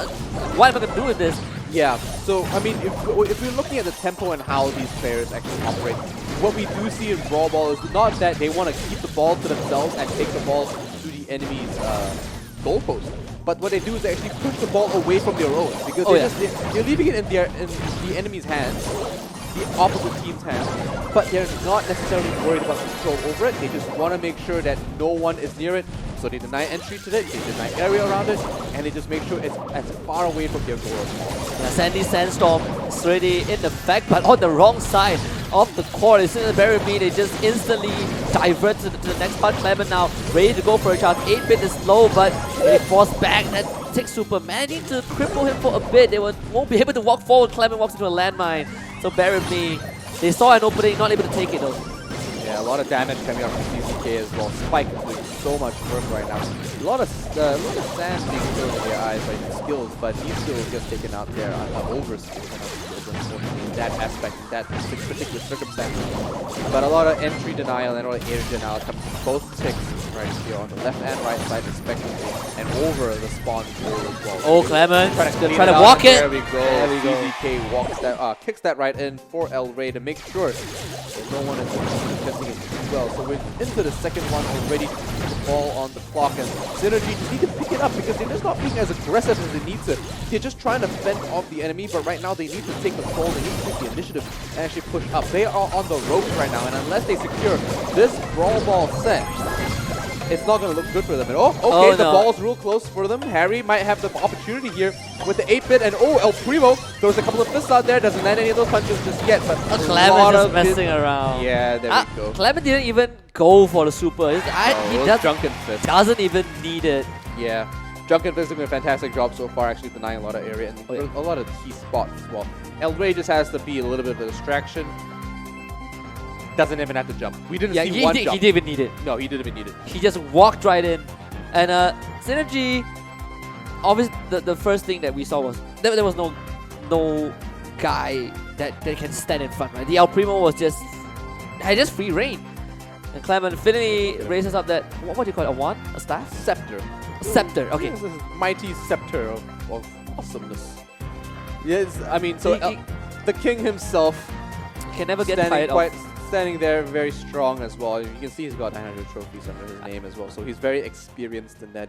what am I going to do with this? Yeah, so I mean, if we're looking at the tempo and how these players actually operate, what we do see in Brawl Ball is not that they want to keep the ball to themselves and take the ball to the enemy's goalpost, but what they do is they actually push the ball away from their own, because they're leaving it in the enemy's hands, the opposite team's hands, but they're not necessarily worried about control over it. They just want to make sure that no one is near it. So they deny entry to it, they deny area around it, and they just make sure it's as far away from their goal as possible. Yeah, Sandy Sandstorm is already in effect, but on the wrong side of the court. As soon as Bear With Me, they just instantly divert to the next part. Clement now ready to go for a charge. 8-bit is low, but they force back. That takes super. Managing to cripple him for a bit. They won't be able to walk forward. Clement walks into a landmine. So bear with me. They saw an opening, not able to take it though. Yeah, a lot of damage coming out from CZK as well. Spike is doing so much work right now. A lot of sand being thrown in their eyes by these skills, but these skills get taken out there over in that aspect, in that particular circumstance. But a lot of entry denial and a lot of air denial coming from both ticks right here on the left and right side respectively, and over the spawn goal as well. Oh, Clement, trying to walk it. There we go. CZK walks that, kicks that right in for El Rey to make sure that no one is defending it too well. So we're into the second one already. The ball on the clock, and Synergy just need to pick it up because they're just not being as aggressive as they need to. They're just trying to fend off the enemy, but right now they need to take control. They need to take the initiative and actually push up. They are on the ropes right now, and unless they secure this Brawl Ball set, it's not going to look good for them at all. Okay, the ball's real close for them. Harry might have the opportunity here with the 8-bit, and El Primo throws a couple of fists out there. Doesn't land any of those punches just yet, but Clement just messing around. Yeah, there we go. Clement didn't even go for the super. He Drunken Fist. doesn't even need it. Yeah. Drunken Fist is doing a fantastic job so far, actually denying a lot of area and a lot of key spots as well. El Rey just has to be a little bit of a distraction. Doesn't even have to jump. We didn't see one jump. He didn't even need it. No, he didn't even need it. He just walked right in. And Synergy, obviously the first thing that we saw was there was no guy that can stand in front, right? The El Primo was had just free reign. And Clement finally raises up that, what do you call it, a wand? A staff? Scepter. A scepter, okay. This is mighty scepter of awesomeness. Yes, I mean, so the king himself can never get tired of. Standing there very strong as well. You can see he's got 900 trophies under his name as well, so he's very experienced in that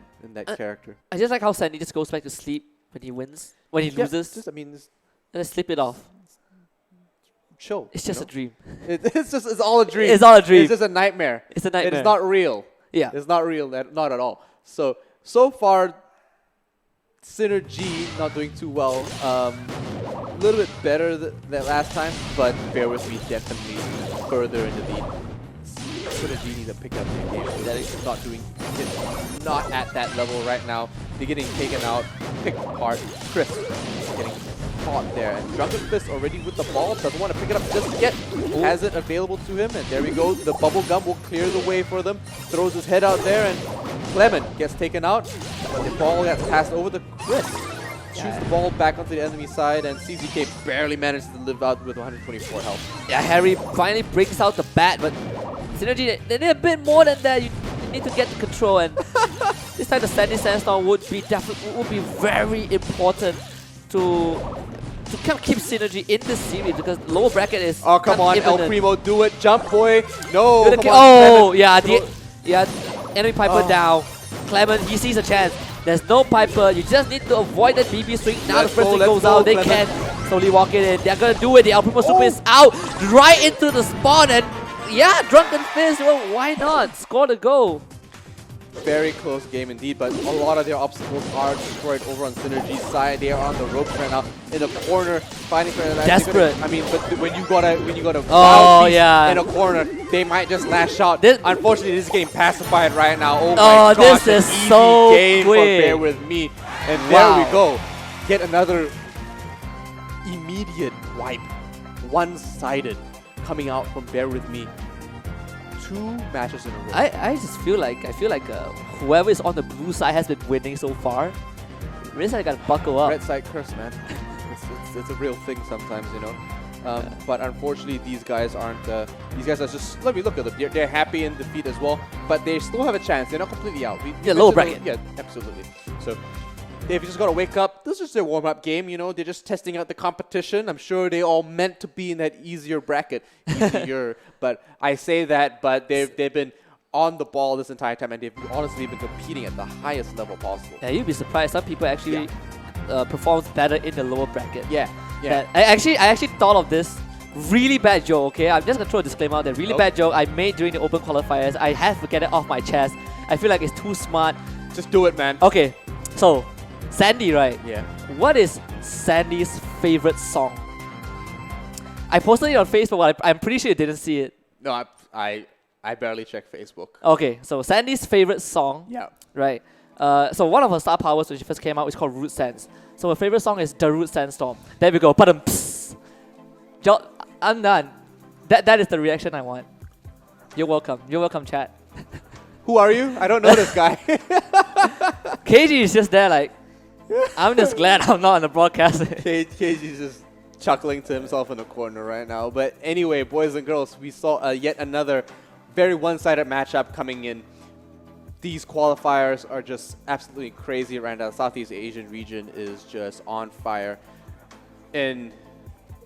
character. I just like how Sandy just goes back to sleep when he wins, when he loses. Just slip it off. Chill. It's just a dream. It's all a dream. It's all a dream. It's just a nightmare. It's a nightmare. It's not real. Yeah. It's not real, not at all. So far, Synergy not doing too well. A little bit better than last time, but bear with me, definitely further in the lead. Synergy need to pick up their game. That is not at that level right now. They're getting taken out, picked apart. Chris getting caught there, and Drunken Fist already with the ball, doesn't want to pick it up just yet. Has it available to him, and there we go. The bubble gum will clear the way for them. Throws his head out there, and Clement gets taken out. But the ball gets passed over to Chris. Shoots the ball back onto the enemy side, and CZK barely manages to live out with 124 health. Yeah, Harry finally brings out the bat, but Synergy, they need a bit more than that. You need to get the control, and this time the Sandy Sandstorm would be very important to kind of keep Synergy in this series, because lower bracket is. Oh, come on, El Primo, do it, jump boy. No, come on, oh, yeah, enemy Piper down. Clement, he sees a chance. There's no Piper. You just need to avoid that BB swing. Now the first thing goes out. They can slowly walk it in. They're gonna do it. The El Primo Super is out right into the spawn, and yeah, Drunken Fist. Well, why not? Score the goal. Very close game indeed, but a lot of their obstacles are destroyed over on Synergy's side. They are on the ropes right now, in the corner, fighting for their life. Desperate. I mean, but when you got a in a corner, they might just lash out. Unfortunately, this is getting pacified right now. Oh my gosh, this is easy so game quick. for Bear With Me, and there we go. Get another immediate wipe, one-sided, coming out from Bear With Me. 2 matches in a row. I just feel like whoever is on the blue side has been winning so far. Red side gotta buckle up. Red side curse, man. it's a real thing sometimes, you know. But unfortunately, these guys aren't. These guys are just. Let me look at them. They're happy in defeat as well, but they still have a chance. They're not completely out. Lower bracket. Yeah, absolutely. So they've just got to wake up. This is their warm-up game, you know. They're just testing out the competition. I'm sure they all meant to be in that easier bracket. Easier. But I say that, but they've been on the ball this entire time, and they've honestly been competing at the highest level possible. Yeah, you'd be surprised. Some people actually performs better in the lower bracket. Yeah. I actually thought of this really bad joke, okay? I'm just going to throw a disclaimer out there. Really bad joke I made during the open qualifiers. I have to get it off my chest. I feel like it's too smart. Just do it, man. Okay, so Sandy, right? Yeah. What is Sandy's favorite song? I posted it on Facebook, but I'm pretty sure you didn't see it. No, I barely check Facebook. Okay, so Sandy's favorite song. Yeah. Right. So one of her star powers when she first came out is called Root Sense. So her favorite song is The Root Sandstorm. There we go. I'm done. That is the reaction I want. You're welcome. You're welcome, chat. Who are you? I don't know this guy. Keiji is just there like, I'm just glad I'm not on the broadcast. Keiji's just chuckling to himself in the corner right now. But anyway, boys and girls, we saw yet another very one-sided matchup coming in. These qualifiers are just absolutely crazy right now. Southeast Asian region is just on fire in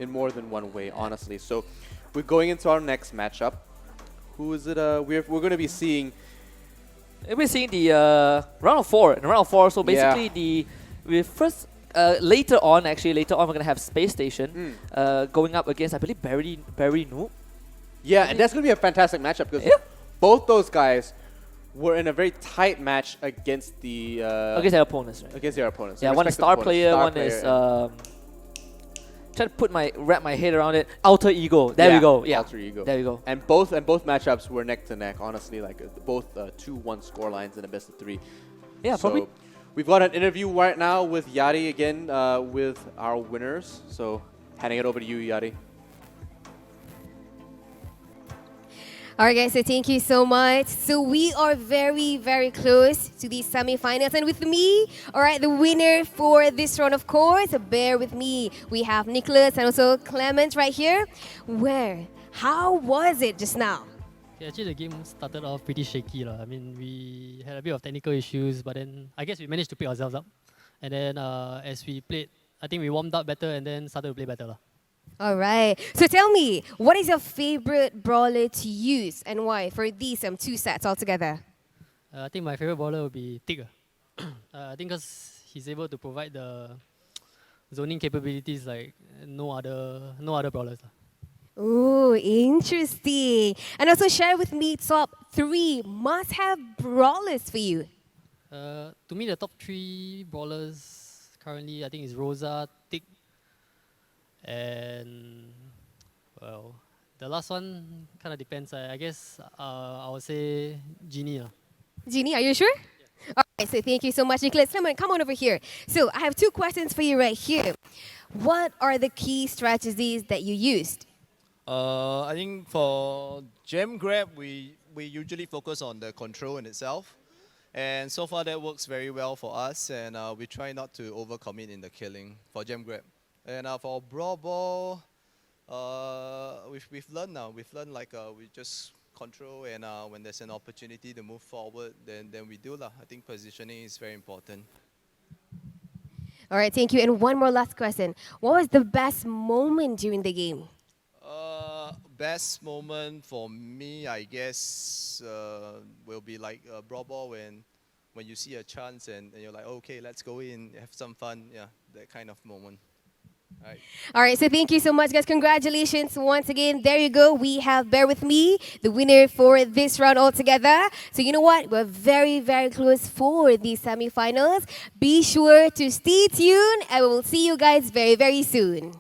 more than one way, honestly. So we're going into our next matchup. Who is it? We're going to be seeing... We're seeing the round of 4. In round of 4, so basically later on we're going to have Space Station going up against, I believe, Barry Noob. Yeah, and that's going to be a fantastic matchup because both those guys were in a very tight match against the... against their opponents, right? Against their opponents. Yeah, one is Star Player, one is... trying to wrap my head around it. Alter Ego. There we go. Yeah. Alter Ego. There we go. And both matchups were neck to neck, honestly, like both 2-1 score lines in a best of 3. Yeah, so probably. We've got an interview right now with Yari again with our winners. So handing it over to you, Yari. All right, guys, so thank you so much. So we are very, very close to the semifinals. And with me, all right, the winner for this round, of course, bear with me. We have Nicholas and also Clement right here. How was it just now? Yeah, actually, the game started off pretty shaky. I mean, we had a bit of technical issues, but then I guess we managed to pick ourselves up. And then as we played, I think we warmed up better and then started to play better. All right. So tell me, what is your favorite brawler to use and why for these 2 sets altogether? I think my favorite brawler would be Tig. I think because he's able to provide the zoning capabilities like no other brawlers. Oh, interesting. And also share with me top 3 must-have brawlers for you. To me, the top 3 brawlers currently, I think, is Rosa, Tig, and, well, the last one kind of depends. I guess I would say Genie. Genie, are you sure? Yeah. All right, so thank you so much, Nicholas. Come on over here. So I have 2 questions for you right here. What are the key strategies that you used? I think for Gem Grab, we usually focus on the control in itself. And so far that works very well for us, and we try not to overcommit in the killing for Gem Grab. And for Brawl Ball, we've learned now. We've learned like we just control, and when there's an opportunity to move forward, then we do lah. I think positioning is very important. All right, thank you. And one more last question. What was the best moment during the game? Best moment for me, I guess, will be like Brawl Ball when you see a chance and you're like, okay, let's go in, have some fun. Yeah, that kind of moment. All right, so thank you so much, guys. Congratulations once again. There you go. We have, bear with me, the winner for this round altogether. So you know what? We're very, very close for the semifinals. Be sure to stay tuned, and we will see you guys very, very soon.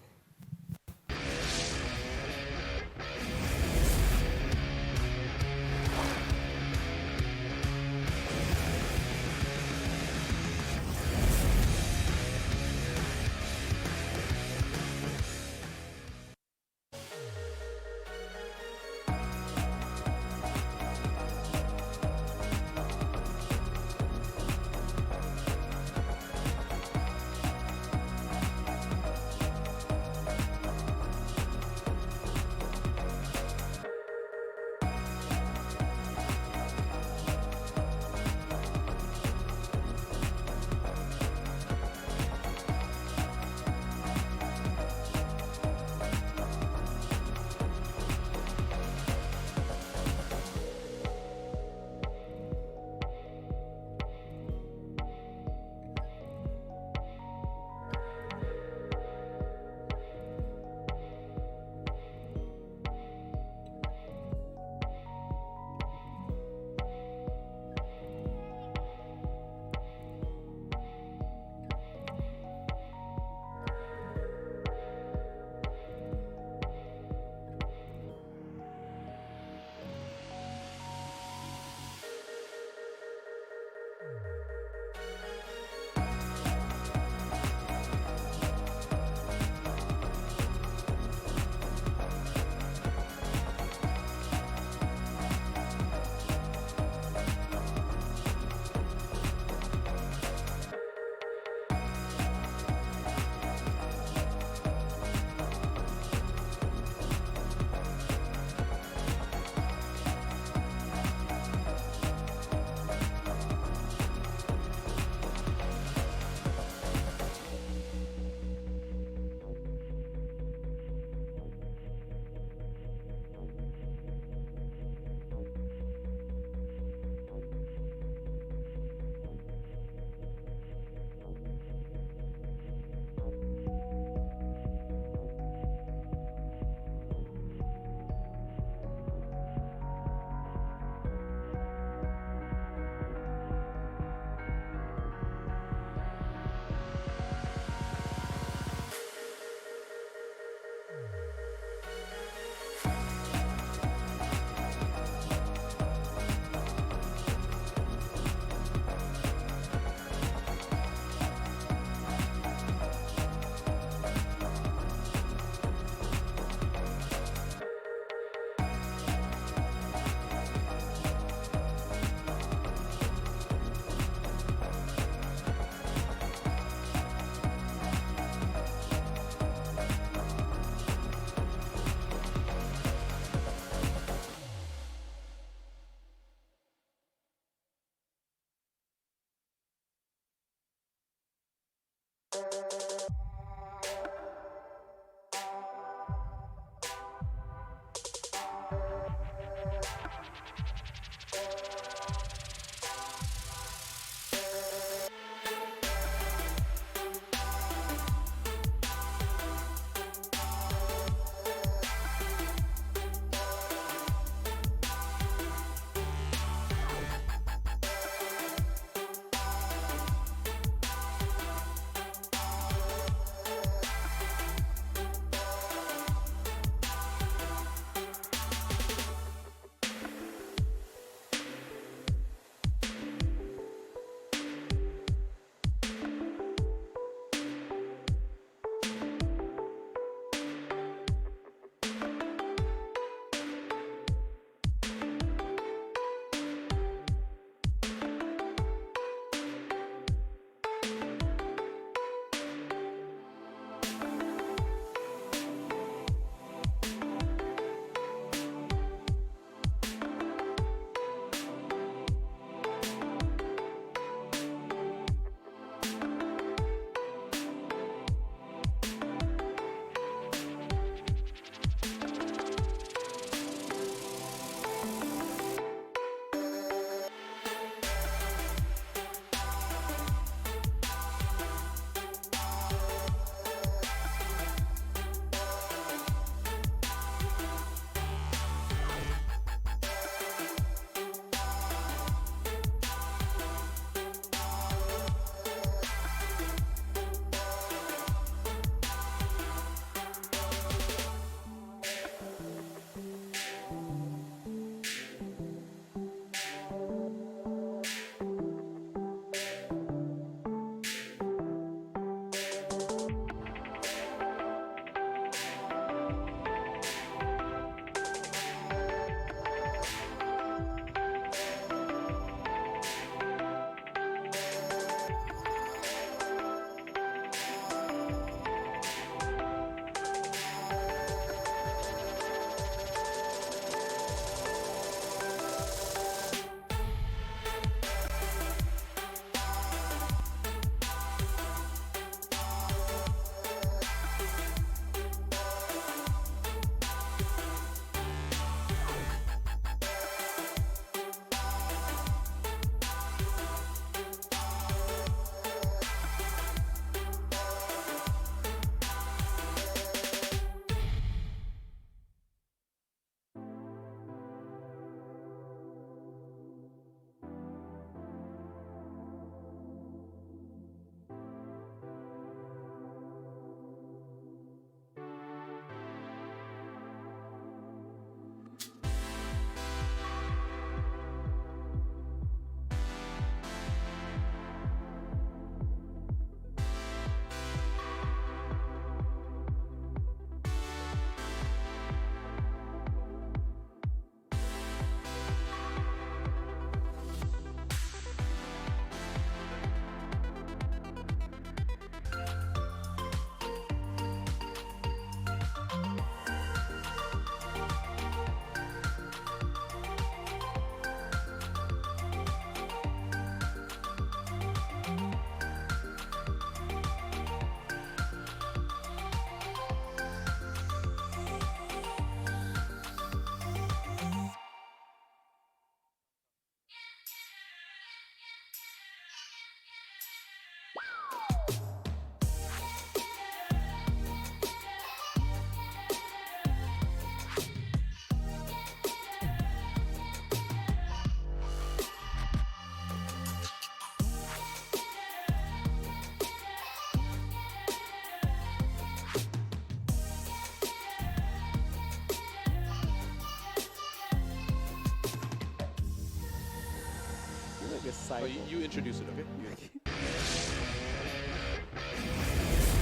side. Oh, you introduce it, okay?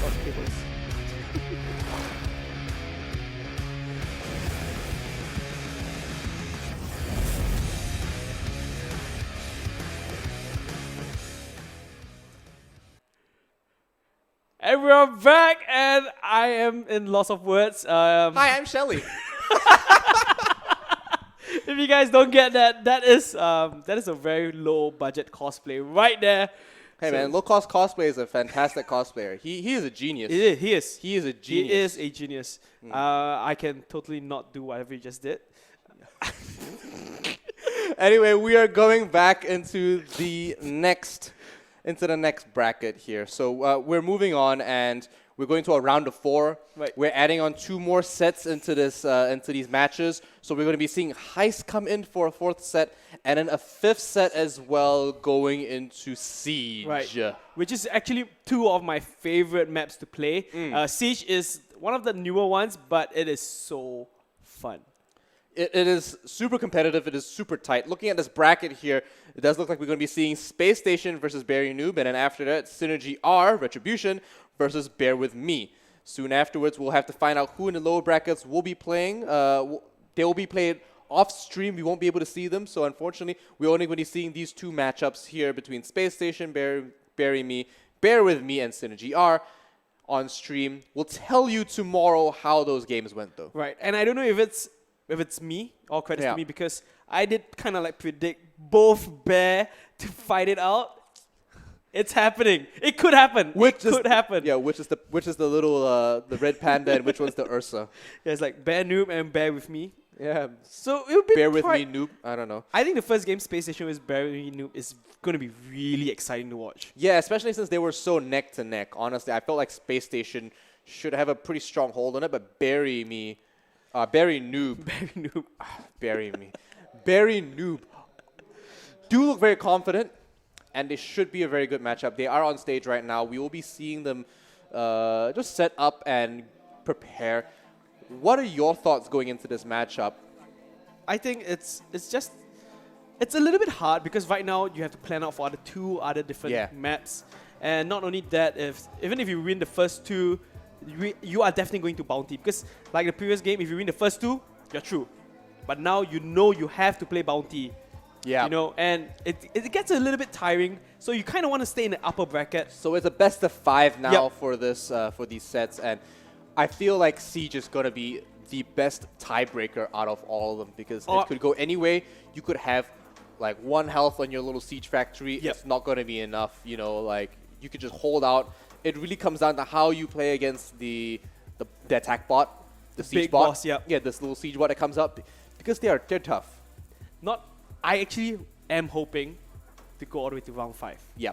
Okay, boys. And we're back, and I am in loss of words. Hi, I'm Shelly. If you guys don't get that, that is a very low budget cosplay right there. Hey man, Low Cost Cosplay is a fantastic cosplayer. He is a genius. He is. He is a genius. He is a genius. I can totally not do whatever you just did. Anyway, we are going back into the next bracket here. So we're moving on, and we're going to a round of 4. Right. We're adding on 2 more sets into this into these matches. So we're going to be seeing Heist come in for a 4th set, and then a 5th set as well going into Siege. Right. Which is actually 2 of my favorite maps to play. Siege is one of the newer ones, but it is so fun. It is super competitive. It is super tight. Looking at this bracket here, it does look like we're going to be seeing Space Station versus Barry Noob, and then after that, Synergy R, Retribution, versus Bear With Me. Soon afterwards, we'll have to find out who in the lower brackets will be playing. They will be played off stream. We won't be able to see them, so unfortunately, we're only going to be seeing these 2 matchups here between Space Station, Bear With Me, and Synergy R on stream. We'll tell you tomorrow how those games went, though. Right, and I don't know if it's me, all credits to me, because I did kind of like predict both Bear to fight it out. It's happening. It could happen. It could happen. Yeah, which is the little the red panda and which one's the Ursa? Yeah, it's like Bear Noob and Bear With Me. Yeah. So it'll be Bear With Me Noob. I don't know. I think the first game, Space Station, with Bear With Me Noob is going to be really exciting to watch. Yeah, especially since they were so neck to neck. Honestly, I felt like Space Station should have a pretty strong hold on it, but Barry Noob. Barry Noob do look very confident, and they should be a very good matchup. They are on stage right now. We will be seeing them just set up and prepare. What are your thoughts going into this matchup? I think it's a little bit hard because right now you have to plan out for 2 other different maps, and not only that, even if you win the first 2. You are definitely going to bounty, because like the previous game, if you win the first 2, you're through. But now you know you have to play bounty. Yeah. You know, and it gets a little bit tiring, so you kind of want to stay in the upper bracket. So it's a best of 5 now for this for these sets, and I feel like Siege is going to be the best tiebreaker out of all of them, because it could go any way. You could have like 1 health on your little Siege factory. It's not going to be enough, you know, like you could just hold out. It really comes down to how you play against the attack bot, the siege big bot. Boss, yeah, this little siege bot that comes up, because they're tough. I actually am hoping to go all the way to round 5. Yeah,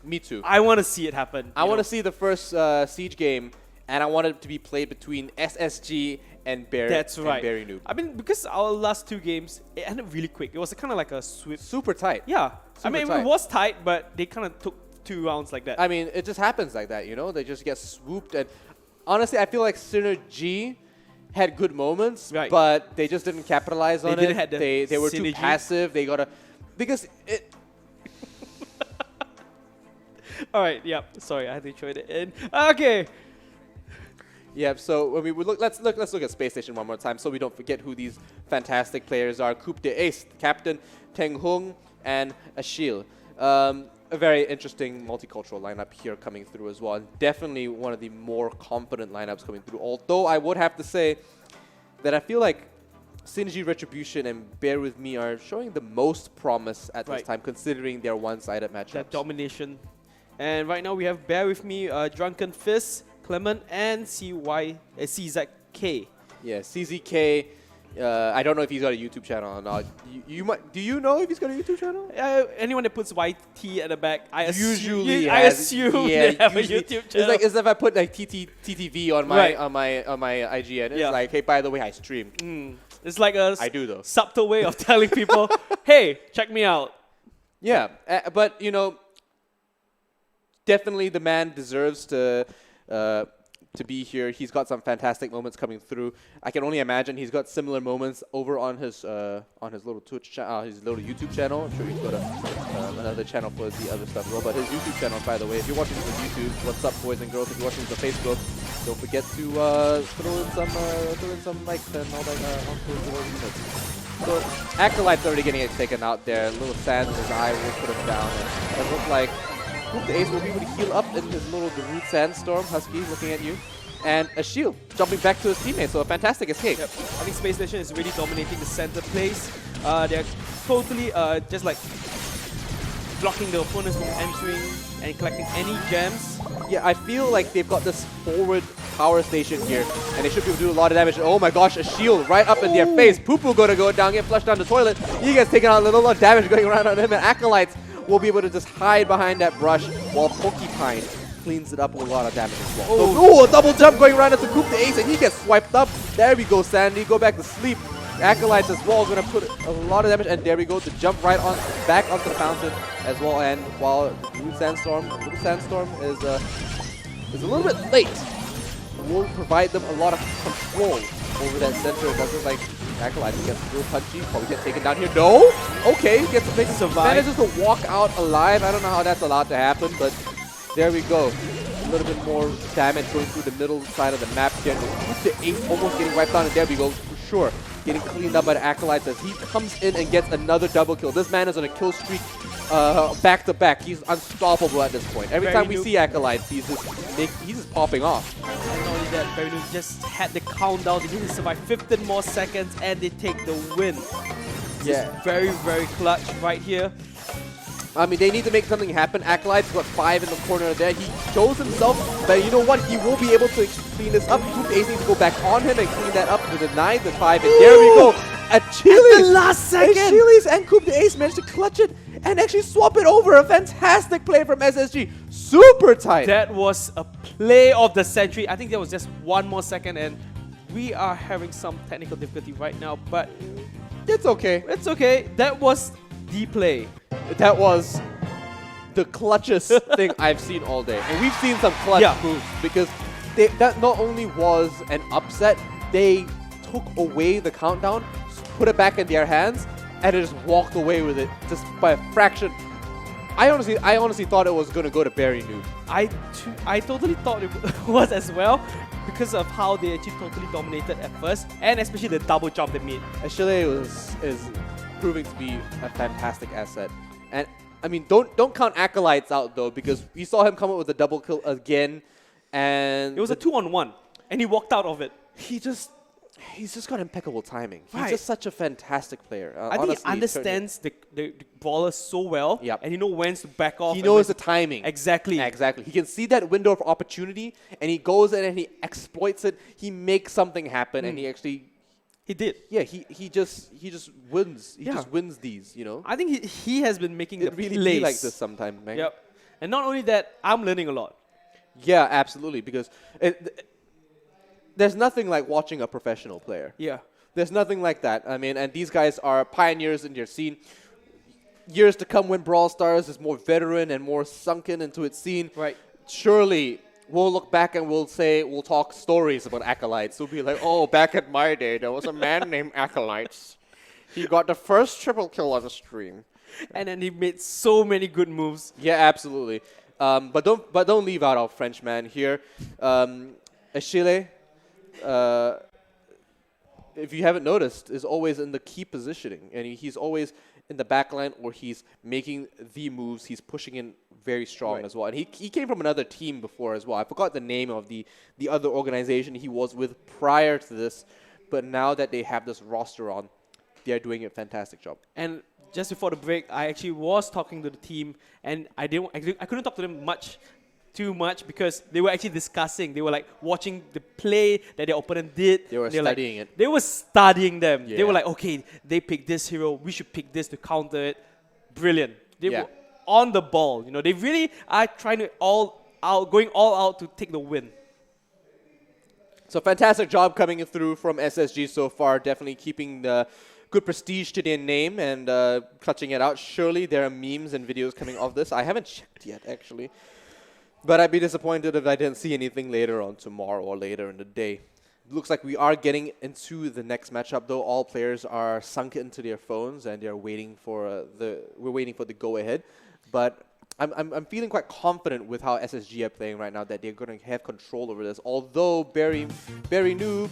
me too. I want to see it happen. I want to see the first siege game, and I want it to be played between SSG and Barry. That's right. And Barry Noob. I mean, because our last 2 games, it ended really quick. It was kind of like a sweep. Super tight. Yeah, Super it tight. was tight, but they kind of took 2 rounds like that. I mean, it just happens like that, you know? They just get swooped. And honestly, I feel like Synergy had good moments, but they just didn't capitalize on it. They were too passive. They got to... Because it... All right, yep. Sorry, I had to throw it in. Okay. Yeah, so when we look, let's look at Space Station one more time, so we don't forget who these fantastic players are. Coupe de Ace, Captain, Teng Hung, and Ashil. A very interesting multicultural lineup here coming through as well. And definitely one of the more confident lineups coming through. Although I would have to say that I feel like Synergy, Retribution, and Bear With Me are showing the most promise at this time, considering their one-sided matchups. That domination. And right now we have Bear With Me, Drunken Fist, Clement, and CZK. Yeah, CZK. I don't know if he's got a YouTube channel or not. You might. Do you know if he's got a YouTube channel? Anyone that puts YT at the back, I assume they have a YouTube channel. It's like as if I put like TTV on my on my IGN. It's like, hey, by the way, I stream. It's like a I do though. subtle way of telling people, hey, check me out. Yeah, but you know, definitely the man deserves to be here. He's got some fantastic moments coming through. I can only imagine he's got similar moments over on his little his little YouTube channel. I'm sure he's got another channel for the other stuff as well. But his YouTube channel, by the way, if you're watching this on YouTube, what's up, boys and girls? If you're watching this on Facebook, don't forget to throw in some likes and all that onto his. So Acolyte's already getting it taken out there. Little sand in his eye will put him down. And it looks like the Ace will be able to heal up in his little Garut Sandstorm. Husky looking at you. And a shield jumping back to his teammate. So a fantastic escape. Yep. I think Space Station is really dominating the center place. They're totally just like blocking the opponents from entering and collecting any gems. Yeah, I feel like they've got this forward power station here, and they should be able to do a lot of damage. Oh my gosh, a shield right up in their face. Poo-Poo gonna go down, get flushed down the toilet. He gets taken out, a little damage going around on him, and Acolytes will be able to just hide behind that brush while Porcupine cleans it up with a lot of damage as well. Oh, a double jump going around into Coop the Ace, and he gets swiped up. There we go, Sandy. Go back to sleep. Acolytes as well gonna put a lot of damage, and there we go, the jump right on back onto the fountain as well. And while Blue Sandstorm is a little bit late, will provide them a lot of control over that center. It doesn't like Acolytes gets real punchy, probably get taken down here. No, okay, manages to walk out alive. I don't know how that's allowed to happen, but there we go. A little bit more damage going through the middle side of the map here. The Ace almost getting wiped down, and there we go, for sure. Getting cleaned up by the Acolytes as he comes in and gets another double kill. This man is on a kill streak back to back. He's unstoppable at this point. Every time we see Acolytes, he's just popping off. And not only that, Very Noob just had the countdown. They need to survive 15 more seconds and they take the win. Yeah. Very, very clutch right here. I mean, they need to make something happen. Acolyte's got 5 in the corner there. He shows himself, but you know what? He will be able to clean this up. Coop Ace needs to go back on him and clean that up to deny the 5. And there we go. Achilles! At the last second! Achilles and Coop the Ace managed to clutch it and actually swap it over. A fantastic play from SSG. Super tight. That was a play of the century. I think there was just 1 more second and we are having some technical difficulty right now, but it's okay. It's okay. That was the play. That was the clutchest thing I've seen all day. And we've seen some clutch moves because that not only was an upset, they took away the countdown, put it back in their hands, and they just walked away with it just by a fraction. I honestly thought it was going to go to Barry Noob. I totally thought it was as well because of how they actually totally dominated at first, and especially the double jump they made. Achille is proving to be a fantastic asset. And I mean, don't count Acolytes out though, because we saw him come up with a double kill again, and it was a 2-on-1, and he walked out of it. He's just got impeccable timing. He's just such a fantastic player. I think he understands the brawler so well, and he knows when to back off. He knows the timing. Exactly. Exactly. He can see that window of opportunity, and he goes in and he exploits it. He makes something happen, and he actually. He did. Yeah, he just wins. He just wins these, you know. I think he has been making it really be like this sometimes, man. Yep. And not only that, I'm learning a lot. Yeah, absolutely, because there's nothing like watching a professional player. Yeah. There's nothing like that. I mean, and these guys are pioneers in their scene. Years to come when Brawl Stars is more veteran and more sunken into its scene. Right. Surely we'll look back and we'll talk stories about Acolytes. We'll be like, oh, back at my day, there was a man named Acolytes. He got the first triple kill on the stream. And then he made so many good moves. Yeah, absolutely. But don't leave out our Frenchman here. Achille, if you haven't noticed, is always in the key positioning. And he's always in the back line or he's making the moves. He's pushing in very strong as well. And he came from another team before as well. I forgot the name of the other organization he was with prior to this. But now that they have this roster on, they're doing a fantastic job. And just before the break, I actually was talking to the team, and I couldn't talk to them too much because they were actually discussing. They were like watching the play that their opponent did. They were studying it. They were studying them. Yeah. They were like, okay, they picked this hero. We should pick this to counter it. Brilliant. They were on the ball. You know, they really are trying to going all out to take the win. So fantastic job coming through from SSG so far. Definitely keeping the good prestige to their name and clutching it out. Surely there are memes and videos coming off this. I haven't checked yet, actually. But I'd be disappointed if I didn't see anything later on tomorrow or later in the day. Looks like we are getting into the next matchup, though. All players are sunk into their phones and they're waiting for we're waiting for the go-ahead. But I'm feeling quite confident with how SSG are playing right now that they're going to have control over this. Although Barry Noob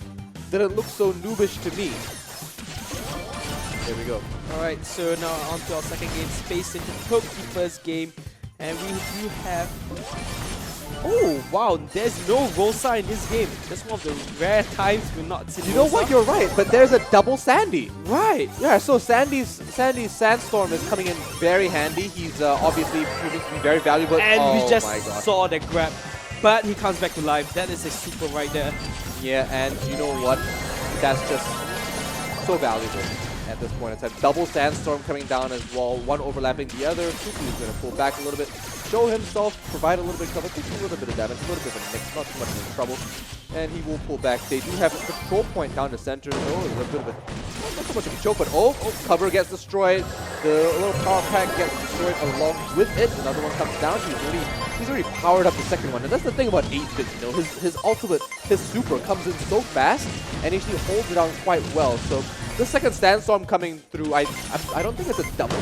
didn't look so noobish to me. There we go. Alright, so now on to our second game, Space Station took the first game, and we do have Oh, wow, there's no Rosa in this game. That's one of the rare times we're not seeing You know Rosa. what? You're right, but there's a double Sandy. Right. Yeah, so Sandy's Sandstorm is coming in very handy. He's obviously proving to be very valuable. And we my just God. saw that grab. But he comes back to life. That is a super right there. Yeah, and you know what? That's just so valuable at this point in time. Double Sandstorm coming down as well, one overlapping the other. Kuku is going to pull back a little bit, show himself, provide a little bit of cover, takes a little bit of damage, a little bit of a mix, not too much of trouble. And he will pull back. They do have a control point down the center. Oh, there's a bit of a, not so much of a choke, but oh, cover gets destroyed. The little power pack gets destroyed along with it. Another one comes down. He's already powered up the second one. And that's the thing about 8-bit, you know, his ultimate, his super comes in so fast and actually holds it down quite well. So the second Sandstorm coming through, I don't think it's a double,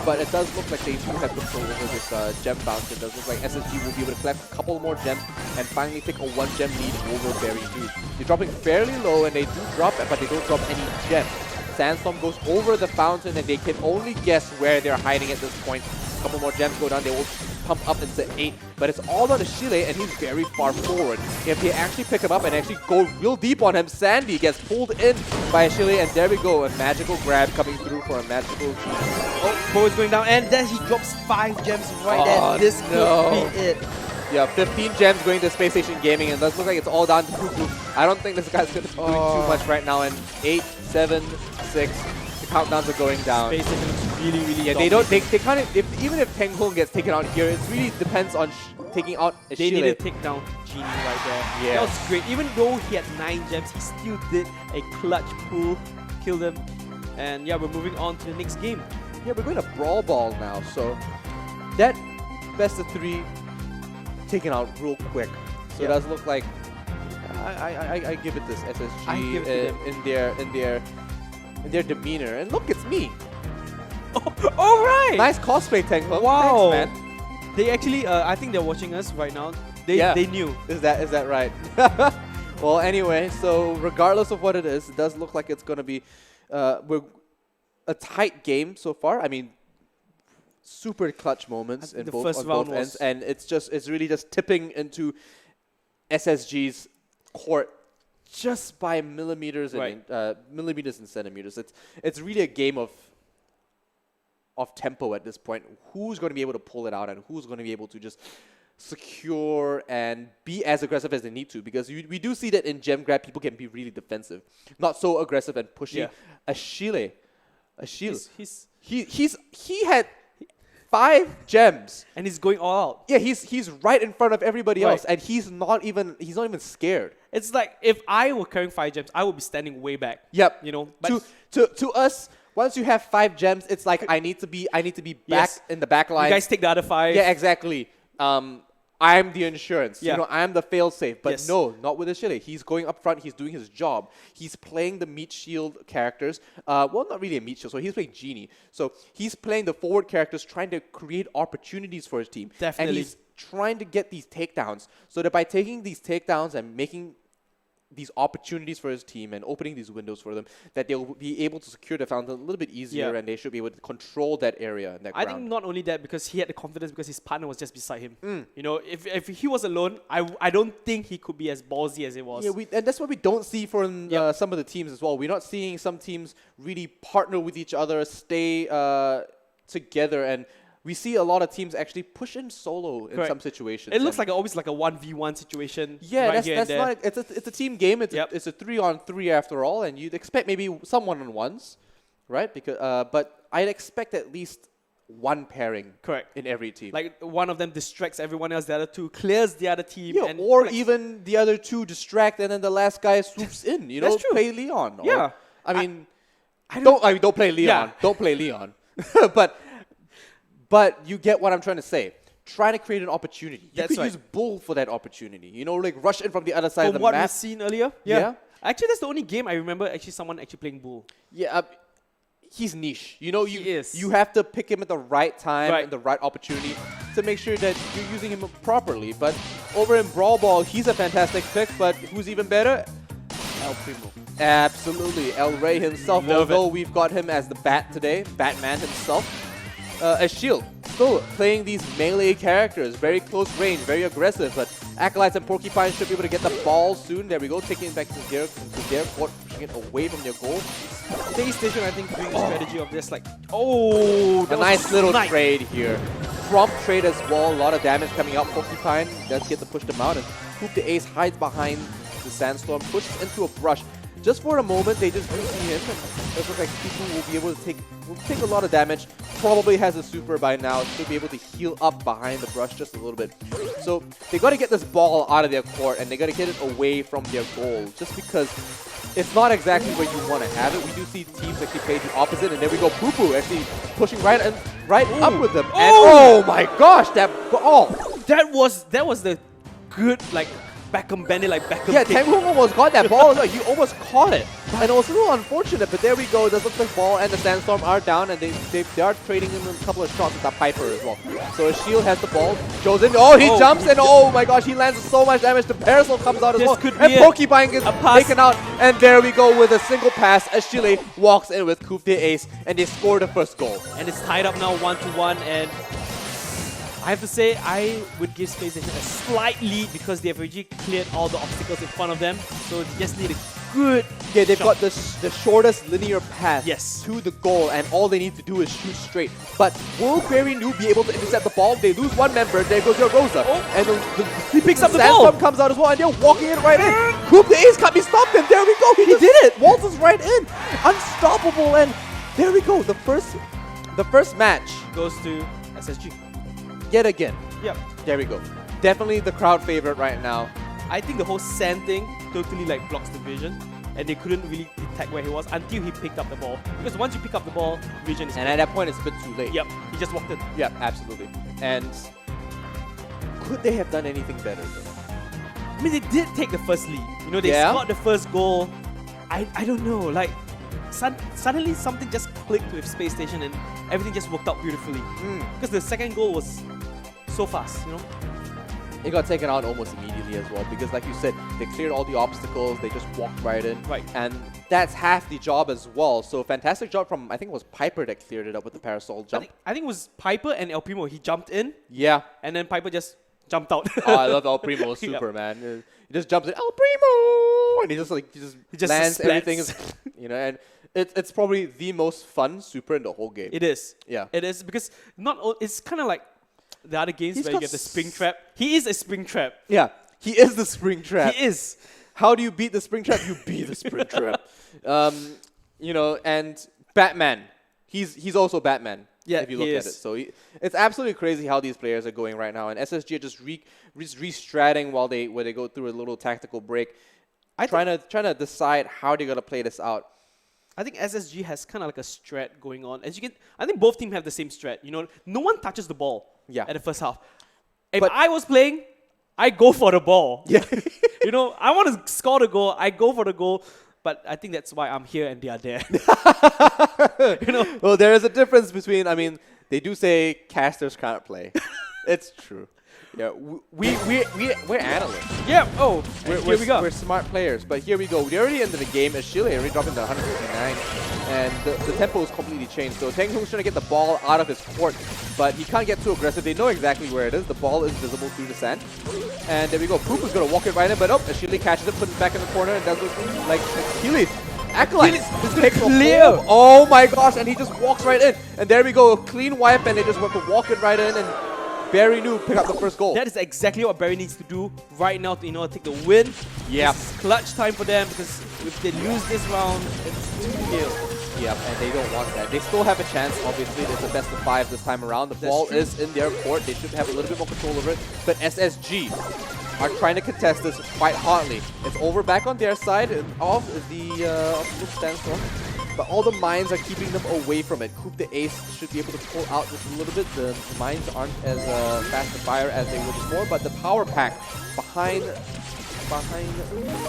but it does look like they do have control over this gem bounce. It does look like SSG will be able to collect a couple more gems and finally take a 1 gem lead over Berry 2. They're dropping fairly low and they do drop it, but they don't drop any gems. Sandstorm goes over the fountain and they can only guess where they're hiding at this point. A couple more gems go down, they will pump up into 8, but it's all on Ashile and he's very far forward. If they actually pick him up and actually go real deep on him, Sandy gets pulled in by Ashile, and there we go, a magical grab coming through for a magical G. Oh, Bo is going down, and then he drops 5 gems right there. This could be it. Yeah, 15 gems going to Space Station Gaming, and it does look like it's all down to Kuku. I don't think this guy's going to be doing too much right now, and 8, 7, 6, the countdowns are going down. Space Station looks really, really Yeah, they can't, even if Peng Hong gets taken out here, it really depends on taking out Ashile. They need to take down Genie right there. Yeah. That was great. Even though he had 9 gems, he still did a clutch pull, killed them. And yeah, we're moving on to the next game. Yeah, we're going to Brawl Ball now, so that best of 3 taken out real quick. So it does look like I give it this SSG I give it to in their demeanor. And look, it's me. All right. Nice cosplay, Tank Hook. Wow. Thanks, man. They actually, I think they're watching us right now. They knew. Is that right? Well, anyway, so regardless of what it is, it does look like it's going to be we're a tight game so far. I mean, super clutch moments in both, on both ends, and it's really just tipping into SSG's court just by millimeters and millimeters and centimeters. It's really a game of tempo at this point. Who's going to be able to pull it out and who's going to be able to just secure and be as aggressive as they need to, because we do see that in gem grab people can be really defensive, not so aggressive and pushy. Ashile, he had 5 gems and he's going all out. Yeah, he's right in front of everybody else, and he's not even scared. It's like if I were carrying 5 gems, I would be standing way back. Yep. You know, but to us, once you have 5 gems, it's like I need to be back in the back line. You guys take the other 5. Yeah, exactly. I'm the insurance. You know, I'm the fail-safe. But no, not with Ashile. He's going up front. He's doing his job. He's playing the meat shield characters. Well, not really a meat shield. So he's playing Genie. So he's playing the forward characters, trying to create opportunities for his team. Definitely. And he's trying to get these takedowns. So that by taking these takedowns and making these opportunities for his team and opening these windows for them, that they'll be able to secure the fountain a little bit easier, and they should be able to control that area and that ground. I think not only that, because he had the confidence because his partner was just beside him. You know, if he was alone, I don't think he could be as ballsy as it was. Yeah, and that's what we don't see from some of the teams as well. We're not seeing some teams really partner with each other, stay together, and we see a lot of teams actually push in solo in some situations. It looks like always like a 1v1 situation. Yeah, right that's not. It's a team game. It's a 3-on-3 after all, and you'd expect maybe some 1-on-1s, right? Because but I'd expect at least 1 pairing in every team. Like one of them distracts everyone else, the other 2 clears the other team. Yeah, and or even the other 2 distract, and then the last guy swoops in. You know, That's true. Play Leon. Yeah, or, I mean, don't play Leon. Don't play Leon. But you get what I'm trying to say. Trying to create an opportunity. You could use Bull for that opportunity. You know, like rush in from the other side of the map. From what we've seen earlier. Yeah. Actually, that's the only game I remember someone actually playing Bull. Yeah, he's niche. You know, he is. You have to pick him at the right time and the right opportunity to make sure that you're using him properly. But over in Brawl Ball, he's a fantastic pick, but who's even better? El Primo. Absolutely. El Rey himself, although we've got him as the Bat today, Batman himself. A shield. still playing these melee characters, very close range, very aggressive, but Acolytes and Porcupine should be able to get the ball soon. There we go, taking it back to their court, pushing it away from their goal. PlayStation, I think, doing the strategy of this, like, oh, a nice little trade here. Prompt trade as well, a lot of damage coming out. Porcupine does get to push them out, and Hoop the Ace hides behind the Sandstorm, pushes into a brush. Just for a moment, they just do see him, and it looks like people will be able to take a lot of damage. Probably has a super by now, should be able to heal up behind the brush just a little bit. So they got to get this ball out of their court, and they got to get it away from their goal, just because it's not exactly where you want to have it. We do see teams actually play the opposite, and there we go, Poo Poo actually pushing right up with them. And oh my gosh, that ball! That was the good, like, Beckham Bandit, like Beckham Yeah, kick. Tang Hung almost got that ball. He almost caught it. And it was a little unfortunate, but there we go. It does look like ball and the Sandstorm are down, and they are trading in a couple of shots with that Piper as well. So Shield has the ball, goes in. Oh, he jumps, and oh my gosh, he lands so much damage. The Parasol comes out as well. And Porcupine gets taken out. And there we go with a single pass. Ashile walks in with Coup de Ace, and they score the first goal. And it's tied up now 1-1, and I have to say, I would give PlayStation a slight lead because they have already cleared all the obstacles in front of them. So they just need a good they've shot. got the shortest linear path to the goal, and all they need to do is shoot straight. But will Query New be able to intercept the ball? They lose one member, there goes your Rosa. And he picks up the ball. Sandstorm comes out as well, and they're walking it right in. Coup the Ace can't be stopped, and there we go. He did it. Waltzes right in. Unstoppable, and there we go. The first match goes to SSG. Yet again. Yep. There we go. Definitely the crowd favorite right now. I think the whole sand thing totally like blocks the vision, and they couldn't really detect where he was until he picked up the ball. Because once you pick up the ball, vision is And at that point, it's a bit too late. Yep. He just walked in. Yep, absolutely. And could they have done anything better though? I mean, they did take the first lead. You know, they scored the first goal. I don't know, like suddenly something just clicked with Space Station and everything just worked out beautifully. Because the second goal was so fast, you know. It got taken out almost immediately as well because, like you said, they cleared all the obstacles, they just walked right in. Right. And that's half the job as well. So fantastic job from, I think it was Piper that cleared it up with the Parasol jump. I think it was Piper and El Primo. He jumped in. Yeah. And then Piper just jumped out. Oh, I love El Primo super, man. He just jumps in, El Primo! And he just lands everything. You know, and it's probably the most fun super in the whole game. It is. Yeah. It is because it's kind of like the other games where you get the spring trap. He is a spring trap. Yeah, he is the spring trap. He is. How do you beat the spring trap? You beat the spring trap. You know, and Batman. He's also Batman. Yeah, if you look at it. So it's absolutely crazy how these players are going right now. And SSG are just re-stratting while they go through a little tactical break. Trying to decide how they're gonna play this out. I think SSG has kind of like a strat going on. As you can, I think both teams have the same strat. You know, no one touches the ball at the first half. If I was playing, I go for the ball. Yeah. You know, I want to score the goal. I go for the goal. But I think that's why I'm here and they are there. You know. Well, there is a difference between. I mean, they do say casters can't play. It's true. Yeah, we're analysts. Yeah. Oh, here we go. We're smart players, but here we go. We're already into the game. Ashile already dropping to 159, and the tempo is completely changed. So Tang Hung's trying to get the ball out of his court, but he can't get too aggressive. They know exactly where it is. The ball is visible through the sand, and there we go. Poop is gonna walk it right in, but Ashile catches it, puts it back in the corner, and does this like Achilles. Acolyte just takes clear. Oh my gosh, and he just walks right in, and there we go. A clean wipe, and they just walk it right in, and Barry New pick up the first goal. That is exactly what Barry needs to do right now to, you know, take the win. Yeah. It's clutch time for them because if they lose this round, it's 2-0. Yeah, and they don't want that. They still have a chance, obviously. It's a best of 5 this time around. The ball is in their court. They should have a little bit more control over it. But SSG are trying to contest this quite hotly. It's over back on their side of the Sandstorm. But all the mines are keeping them away from it. Coup the Ace should be able to pull out just a little bit. The mines aren't as fast to fire as they were before, but the power pack behind the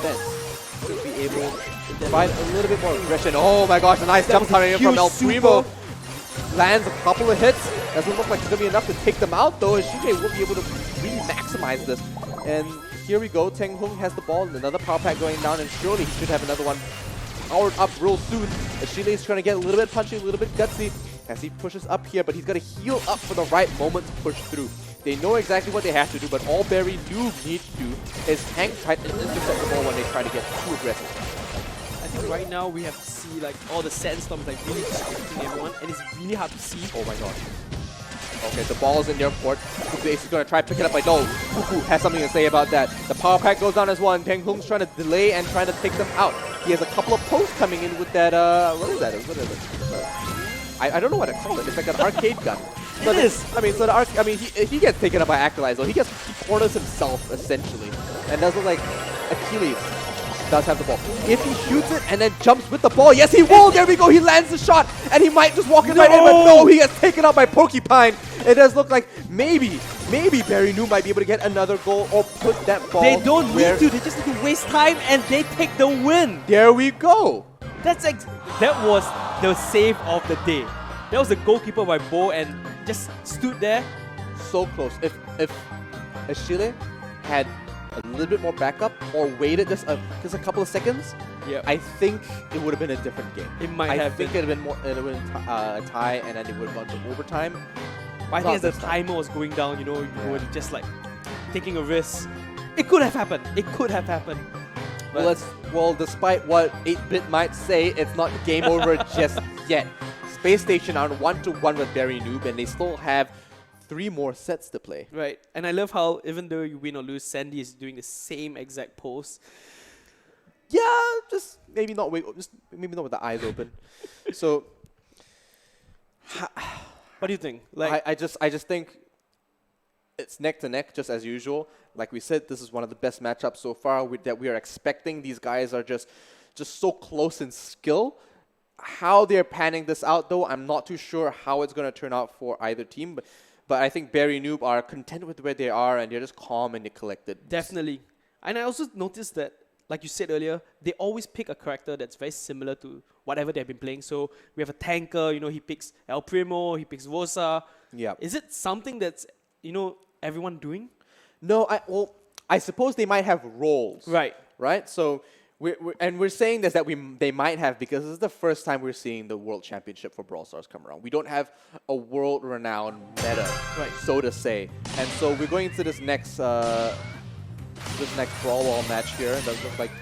fence should be able to provide a little bit more aggression. Oh my gosh, a nice jump coming in from El Primo. Lands a couple of hits. Doesn't look like it's going to be enough to take them out, though, as CJ will be able to really maximize this. And here we go. Tang Hung has the ball. Another power pack going down, and surely he should have another one powered up real soon. Ashile is trying to get a little bit punchy, a little bit gutsy. as he pushes up here, but he's got to heal up for the right moment to push through. They know exactly what they have to do, but all Barry Noob needs to do is hang tight and intercept the ball when they try to get too aggressive. I think right now we have to see like all the sandstorms like really distracting everyone, and it's really hard to see. Oh my god. Okay, the ball is in their court. Ace is going to try to pick it up, but no. Cuckoo has something to say about that. The power pack goes down as well, and Teng Hung's trying to delay and trying to take them out. He has a couple of posts coming in with that, what is that? What is it? I don't know what to call it. It's like an arcade gun. So it is. I mean, so he gets taken up by Acolytes, though. He corners himself, essentially. And does look like Achilles does have the ball. If he shoots it and then jumps with the ball, yes, he will! There we go! He lands the shot! And he might just walk it right in, but no! He gets taken out by Porcupine! It does look like maybe Barry Noob might be able to get another goal or put that ball. They don't need to, they just need to waste time and they take the win. There we go. That was the save of the day. That was the goalkeeper by Bo and just stood there. So close. If Chile had a little bit more backup or waited just a couple of seconds, I think it would have been a different game. It might have been. I think it would have been more. It would have been a tie, and then it would have gone to overtime. But I think as the timer was going down, you were just like taking a risk. It could have happened. It could have happened. Well, despite what 8-Bit might say, it's not game over just yet. Space Station are 1-1 with Barry Noob, and they still have 3 more sets to play. Right, and I love how even though you win or lose, Sandy is doing the same exact pose. Yeah, just maybe not with the eyes open. So, what do you think? Like, I just think it's neck to neck, just as usual. Like we said, this is one of the best matchups so far that we are expecting. These guys are just so close in skill. How they're panning this out, though, I'm not too sure how it's going to turn out for either team. But I think Barry Noob are content with where they are, and they're just calm and they're collected. Definitely. And I also noticed that, like you said earlier, they always pick a character that's very similar to whatever they've been playing. So we have a tanker, he picks El Primo, he picks Vosa. Yeah. Is it something that's, everyone doing? No, I suppose they might have roles. Right. Right? So we're saying this that they might have because this is the first time we're seeing the World Championship for Brawl Stars come around. We don't have a world-renowned meta, so to say. And so we're going into this next Brawl Wall match here. It does look like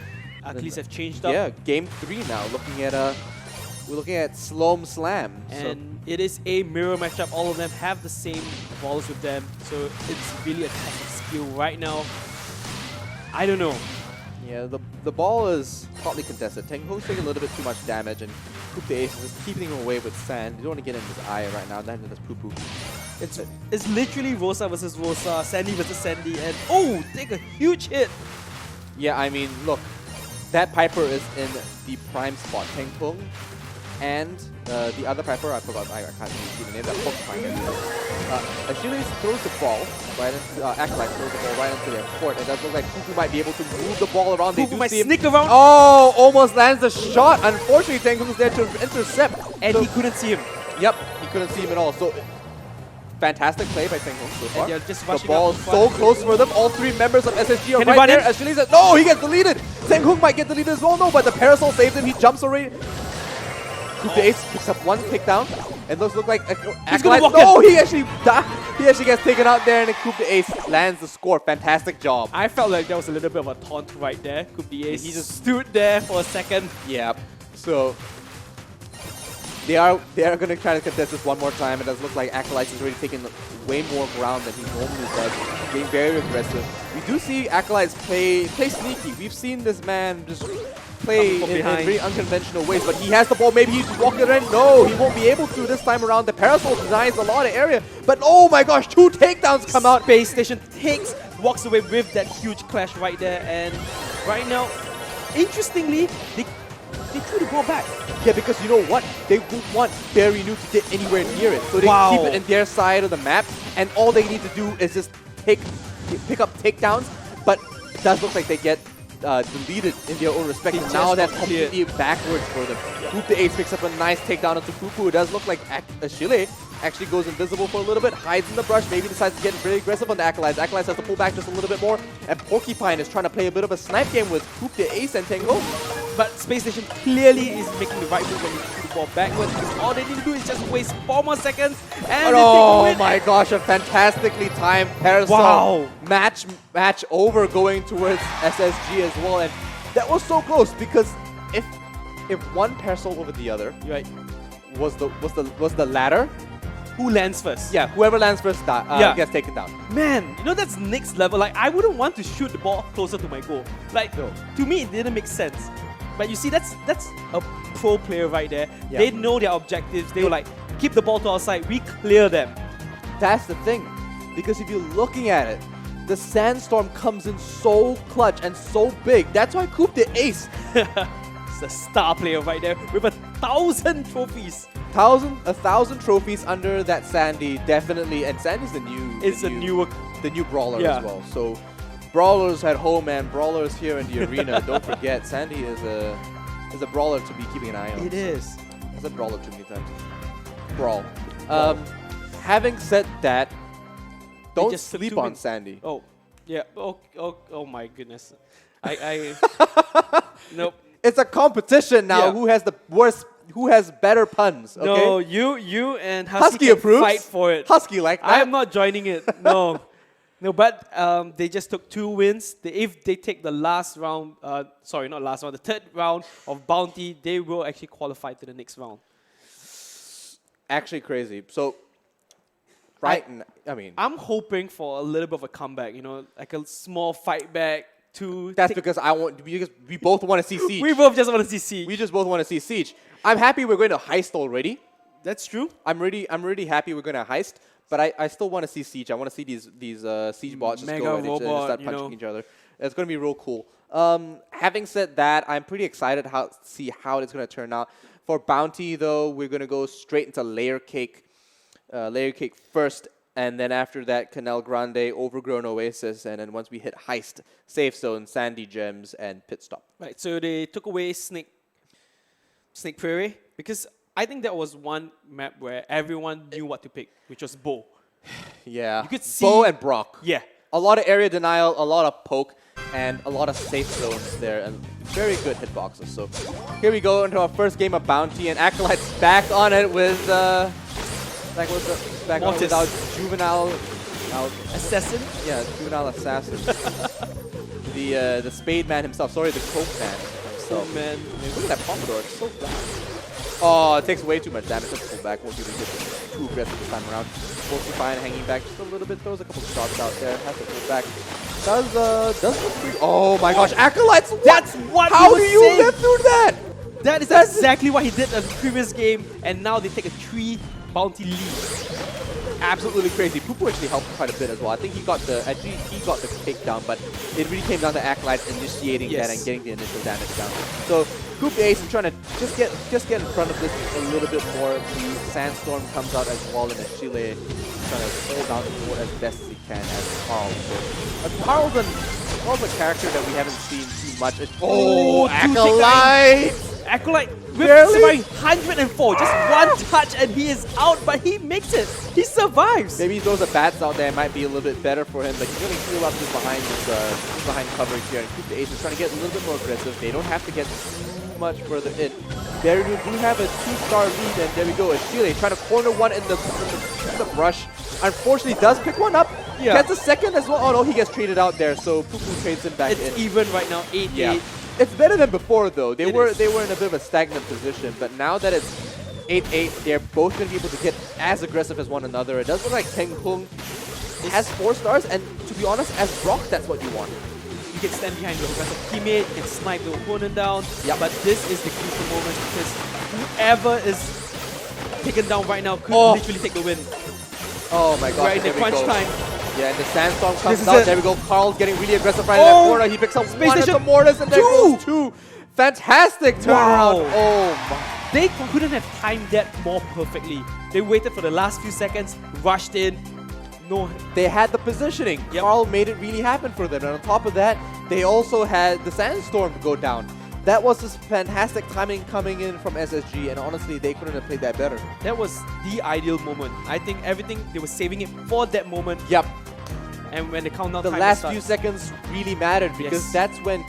Achilles have changed up. Yeah, game 3 now. We're looking at Sloam Slam. And it is a mirror matchup. All of them have the same balls with them. So it's really a test of skill right now. I don't know. Yeah, the ball is hotly contested. Teng Hung's taking a little bit too much damage, and Poop the Ace is just keeping him away with sand. You don't want to get in his eye right now, then there's Poo Poo. It's literally Rosa versus Rosa, Sandy versus Sandy, and take a huge hit. Yeah, I mean, look, that Piper is in the prime spot. Teng Hung and the other Piper, I forgot, I can't see the name, that Porcupine. Achilles throws the ball right into, Acolyte throws the ball right into their court. It does look like Cuckoo might be able to move the ball around. Cuckoo might sneak around. Oh, almost lands the shot. Unfortunately, Teng Hung's there to intercept. And he couldn't see him. Yep, he couldn't see him at all. So, fantastic play by Teng Hung so far. And just the ball is so close for them. All 3 members of SSG are right there. Achilles says, no, he gets deleted. Teng Hung might get deleted as well. No, but the Parasol saves him. He jumps already. The Ace picks up 1 takedown. It looks like Acolyte. No, he actually gets taken out there, and Coup the Ace lands the score. Fantastic job. I felt like that was a little bit of a taunt right there. Coup the Ace. He just stood there for a second. Yeah. So they are going to try to contest this one more time. It does look like Acolyte is already taking way more ground than he normally does. Being very aggressive. We do see Acolytes play sneaky. We've seen this man just play in very unconventional ways, but he has the ball. Maybe he's walking it in. No, he won't be able to this time around. The Parasol denies a lot of area, but oh my gosh, 2 takedowns come out. Space Station walks away with that huge clash right there, and right now, interestingly, they threw the ball back. Yeah, because you know what? They won't want Barry Noob to get anywhere near it, so they keep it in their side of the map, and all they need to do is just pick up takedowns, but it does look like they get deleted in their own respect. Now that's completely backwards for them. Coup the Ace picks up a nice takedown onto Cuckoo. It does look like Achille actually goes invisible for a little bit, hides in the brush, maybe decides to get very aggressive on the Acolytes. Acolytes has to pull back just a little bit more, and Porcupine is trying to play a bit of a snipe game with Coup the Ace and Teng Hung. But Space Station clearly is making the right move when he ball backwards because all they need to do is just waste 4 more seconds and Oh they take the win. my gosh, a fantastically timed parasol. Wow. Match over going towards SSG as well. And that was so close because if one parasol over the other Right. was the ladder, Who lands first? yeah, whoever lands first gets taken down. Man, you know that's next level. Like, I wouldn't want to shoot the ball closer to my goal. Like, No. to me, it didn't make sense. But you see, that's a pro player right there. Yeah. They know their objectives. They were like, keep the ball to our side. We clear them. That's the thing. Because if you're looking at it, the Sandstorm comes in so clutch and so big. That's why Coop the Ace. It's a star player right there with 1,000 trophies. 1,000 trophies under that Sandy, definitely. And Sandy's the new brawler Yeah. as well. So brawlers at home and brawlers here in the arena. Don't forget, Sandy is a brawler to be keeping an eye on. It is. I said brawler too many times. Brawl. Having said that, don't just took sleep 2 on wins. Sandy. Oh, yeah. Oh my goodness. Nope. It's a competition now. Yeah. Who has better puns? Okay. No, you and Husky, Husky can approves. fight for it. Husky like that. I am not joining it. No. No, but they just took 2 wins. If they take the last round, sorry, not last round, the 3rd round of Bounty, they will actually qualify to the next round. Actually crazy. So, I'm hoping for a little bit of a comeback, you know, like a small fight back to... that's because we both want to see Siege. We both just want to see Siege. We just both want to see Siege. I'm happy we're going to heist already. That's true. I'm really happy we're going to heist, but I still want to see Siege. I want to see these Siege bots just Mega go and robot, start you punching know. each other. It's going to be real cool. Having said that, I'm pretty excited to see how it's going to turn out. For Bounty, though, we're going to go straight into Layer Cake first, and then after that, Canal Grande, Overgrown Oasis, and then once we hit Heist, Safe Zone, Sandy Gems, and Pit Stop. Right, so they took away Snake Prairie, because I think that was one map where everyone knew what to pick, which was Bo. Yeah, You could see... Bo and Brock. Yeah. A lot of area denial, a lot of poke, and a lot of safe zones there, and very good hitboxes. So here we go into our first game of Bounty, and Acolyte's back on it with back on it with our juvenile Assassin? Yeah, juvenile assassin. the Spade Man himself. Sorry, the Coke Man himself. Oh man. Look at that Pompadour. It's so fast. Oh, it takes way too much damage. Let's pull back. Won't even get too aggressive this time around. Mostly fine, hanging back just a little bit. Throws a couple shots out there. Has to pull back. Does look pretty. Oh my gosh, Acolytes! That's what How we do were you saying. live through that? That is exactly what he did in the previous game, and now they take a 3 Bounty lead. Absolutely crazy. Pupu actually helped quite a bit as well. I think he got the takedown, but it really came down to Acolytes initiating that and getting the initial damage down. So Coop the Ace is trying to just get in front of this a little bit more. The Sandstorm comes out as well, and Chile trying to hold down the fort as best as he can as Carl. So Carl's a character that we haven't seen too much. Oh, Acolyte! Acolyte with Barely? surviving 104, just one touch and he is out, but he makes it. He survives. Maybe those are bats out there might be a little bit better for him, but he's going to heal up just behind coverage here. And Coop the Ace is trying to get a little bit more aggressive. They don't have to get too much further in. There we do have a 2-star lead, and there we go. Chile trying to corner one in the brush. Unfortunately, does pick one up. Yeah. Gets a second as well. Oh no, he gets traded out there, so Pupu trades him back in. It's even right now, 8-8. Yeah. It's better than before though. They were is. in a bit of a stagnant position, but now that it's 8-8, they're both going to be able to get as aggressive as one another. It does look like Teng Hung has 4 stars, and to be honest, as Brock, that's what you want. You can stand behind your aggressive teammate, you can snipe the opponent down. Yep. But this is the crucial moment because whoever is taken down right now could literally take the win. Oh my god. Right in the crunch time. Yeah, and the Sandstorm comes is out. it. There we go. Carl's getting really aggressive right in that corner. He picks up Space one at Station the Mortis, and there goes 2. Fantastic turnaround. Wow. Oh my. They couldn't have timed that more perfectly. They waited for the last few seconds, rushed in. No. They had the positioning. Yep. Carl made it really happen for them. And on top of that, they also had the Sandstorm go down. That was just fantastic timing coming in from SSG, and honestly, they couldn't have played that better. That was the ideal moment. I think everything, they were saving it for that moment. Yep. And when the countdown The timer last starts, few seconds really mattered because Yes. that's when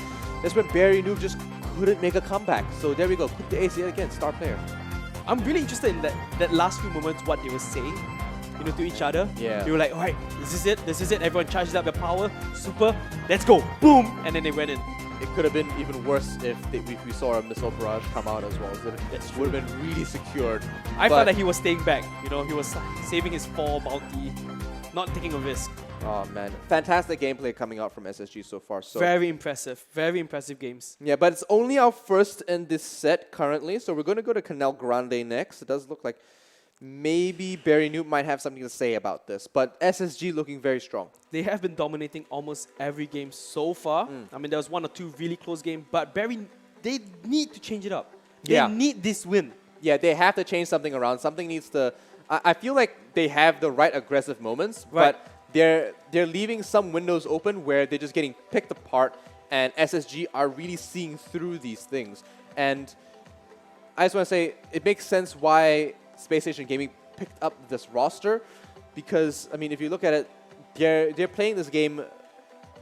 Barry Noob just couldn't make a comeback. So there we go. Coop the Ace yet again, star player. I'm really interested in that last few moments, what they were saying, you know, to each other. Yeah. They were like, alright, this is it, this is it. Everyone charges up their power, super, let's go, boom, and then they went in. It could have been even worse if we saw a missile barrage come out as well. That's It would have been really secured. I felt that he was staying back, you know, he was saving his 4 bounty, not taking a risk. Oh man, fantastic gameplay coming out from SSG so far. So Very impressive games. yeah, but it's only our first in this set currently. So we're going to go to Canal Grande next. It does look like maybe Barry Newt might have something to say about this, but SSG looking very strong. They have been dominating almost every game so far. I mean, there was 1 or 2 really close games, but Barry, they need to change it up. They need this win. Yeah, they have to change something around. Something needs to... I feel like they have the right aggressive moments, but they're leaving some windows open where they're just getting picked apart, and SSG are really seeing through these things. And I just want to say, it makes sense why Space Station Gaming picked up this roster, because, I mean, if you look at it, they're playing this game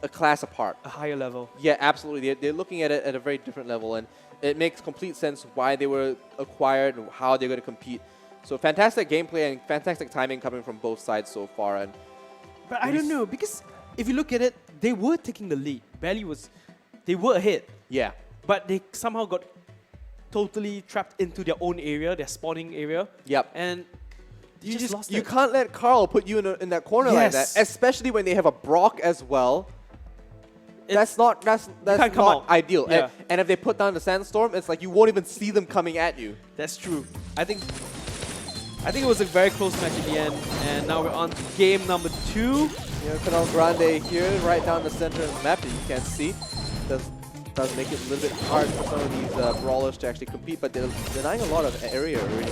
a class apart. A higher level. Yeah, absolutely. They're looking at it at a very different level, and it makes complete sense why they were acquired and how they're going to compete. So fantastic gameplay and fantastic timing coming from both sides so far. And but I don't know, because if you look at it, they were taking the lead. They were ahead. Yeah. But they somehow got totally trapped into their own area, their spawning area. Yep. And you just lost you it. can't let Carl put you in that corner like that, especially when they have a Brock as well. That's not ideal. Yeah. And if they put down the Sandstorm, it's like you won't even see them coming at you. That's true. I think it was a very close match in the end, and now we're on to game number 2. Yeah, Canal Grande here, right down the center of the map that you can't see. Does make it a little bit hard for some of these brawlers to actually compete, but they're denying a lot of area already.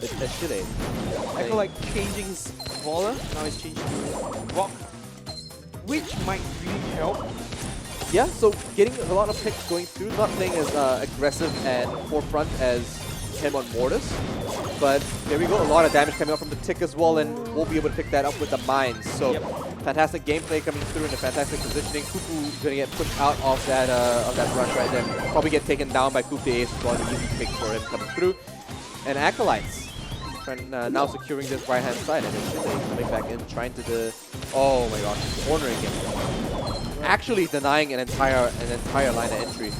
Achille. I feel like changing his brawler, now he's changing to Rock, which might really help. Yeah, so getting a lot of picks going through, not playing as aggressive and forefront as him on Mortis. But there we go, a lot of damage coming out from the tick as well, and we'll be able to pick that up with the mines. So fantastic gameplay coming through and a fantastic positioning. Kupu gonna get pushed out of that rush right there. Probably get taken down by Coupe de Ace as well. An easy pick for him coming through. And Acolytes now securing this right hand side, and then coming back in, trying to oh my gosh, cornering him. Actually denying an entire line of entry.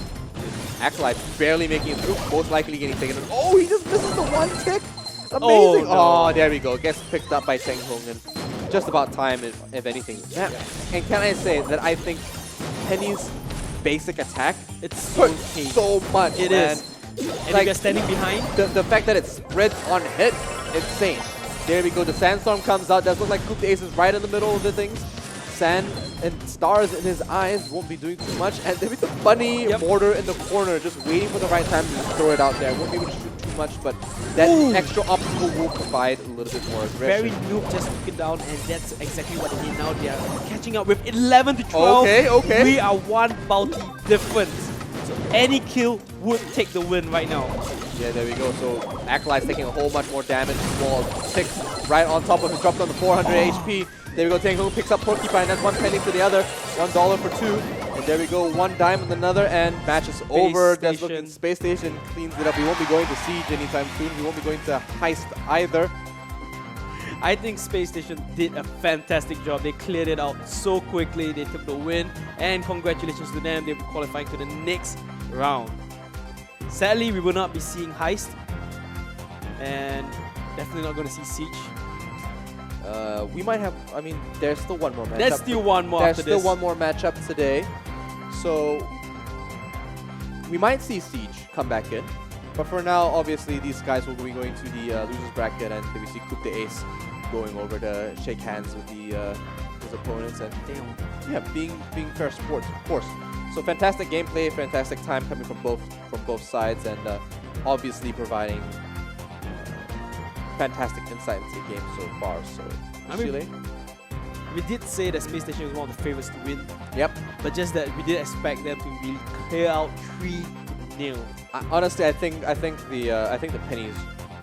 Acolyte barely making it through, most likely getting taken. Oh, he just misses the one tick. Amazing. Oh, there we go. Gets picked up by Teng Hung, and just about time, if anything. Yeah. And can I say that I think Penny's basic attack, it's so much. It is. And like, you're standing behind. The fact that it spreads on hit, insane. There we go. The Sandstorm comes out. Does look like Coupe de Ace is right in the middle of the things. Sand and stars in his eyes won't be doing too much. And there is the bunny mortar in the corner, just waiting for the right time to throw it out there. Won't be able to shoot too much, but that extra obstacle will provide a little bit more aggression. Very noob just took it down, and that's exactly what they need now. They are catching up with 11 to 12. Okay. We are 1 bounty difference. So any kill would take the win right now. Yeah, there we go. So Acolyte's taking a whole bunch more damage. Wall 6 right on top of him, dropped on the 400 HP. There we go, Teng Hung picks up Porcupine, that's 1 penny to the other, $1 for 2. And there we go, 1 dime with another, and match is over. That's looking, Space Station cleans it up. We won't be going to Siege anytime soon. We won't be going to Heist either. I think Space Station did a fantastic job. They cleared it out so quickly. They took the win, and congratulations to them. They're qualifying to the next round. Sadly, we will not be seeing Heist, and definitely not going to see Siege. We might have, I mean, there's still one more matchup. There's still one more after this. There's still one more matchup today. So, we might see Siege come back in. But for now, obviously, these guys will be going to the losers bracket, and we see Coupe de Ace going over to shake hands with his opponents, and being fair sports, of course. So fantastic gameplay, fantastic time coming from both sides, and obviously providing fantastic insight into the game so far. So, I mean, we did say that Space Station was one of the favorites to win. Yep. But just that we did expect them to really clear out 3-0. Honestly, I think the pennies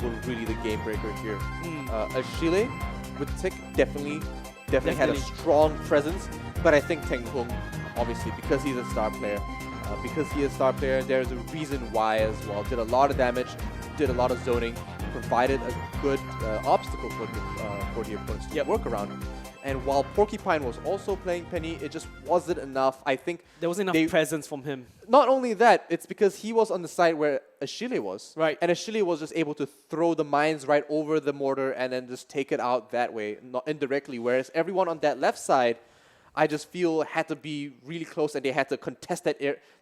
were really the game breaker here. Achille with Tick definitely had a strong presence, but I think Teng Hung, obviously, because he's a star player, there's a reason why as well. Did a lot of damage, did a lot of zoning, provided a good obstacle for the opponents to work around. And while Porcupine was also playing Penny, it just wasn't enough. I think there wasn't enough presence from him. Not only that, it's because he was on the side where Ashile was. Right. And Ashile was just able to throw the mines right over the mortar and then just take it out that way, not indirectly. Whereas everyone on that left side, I just feel had to be really close and they had to contest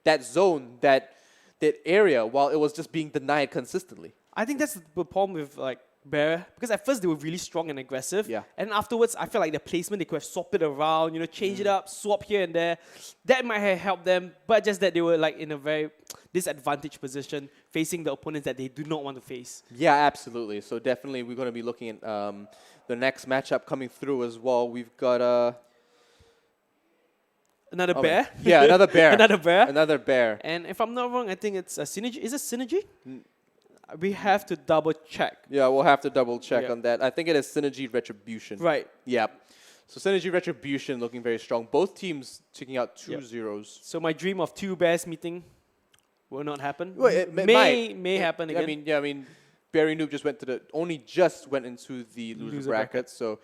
that zone, that area, while it was just being denied consistently. I think that's the problem with like Bear, because at first they were really strong and aggressive, and afterwards I felt like their placement, they could have swapped it around, change it up, swap here and there. That might have helped them, but just that they were like in a very disadvantaged position, facing the opponents that they do not want to face. Yeah, absolutely. So definitely we're going to be looking at the next matchup coming through as well. We've got another bear. Yeah, another bear. Another bear. Another bear. And if I'm not wrong, I think it's a Synergy. Is it Synergy? We have to double check. Yeah, we'll have to double check on that. I think it is Synergy Retribution. Right. Yeah. So Synergy Retribution looking very strong. Both teams taking out 2 zeros. So my dream of 2 bears meeting will not happen. Well, it may happen again. I mean, Barry Noob just went into the loser bracket, so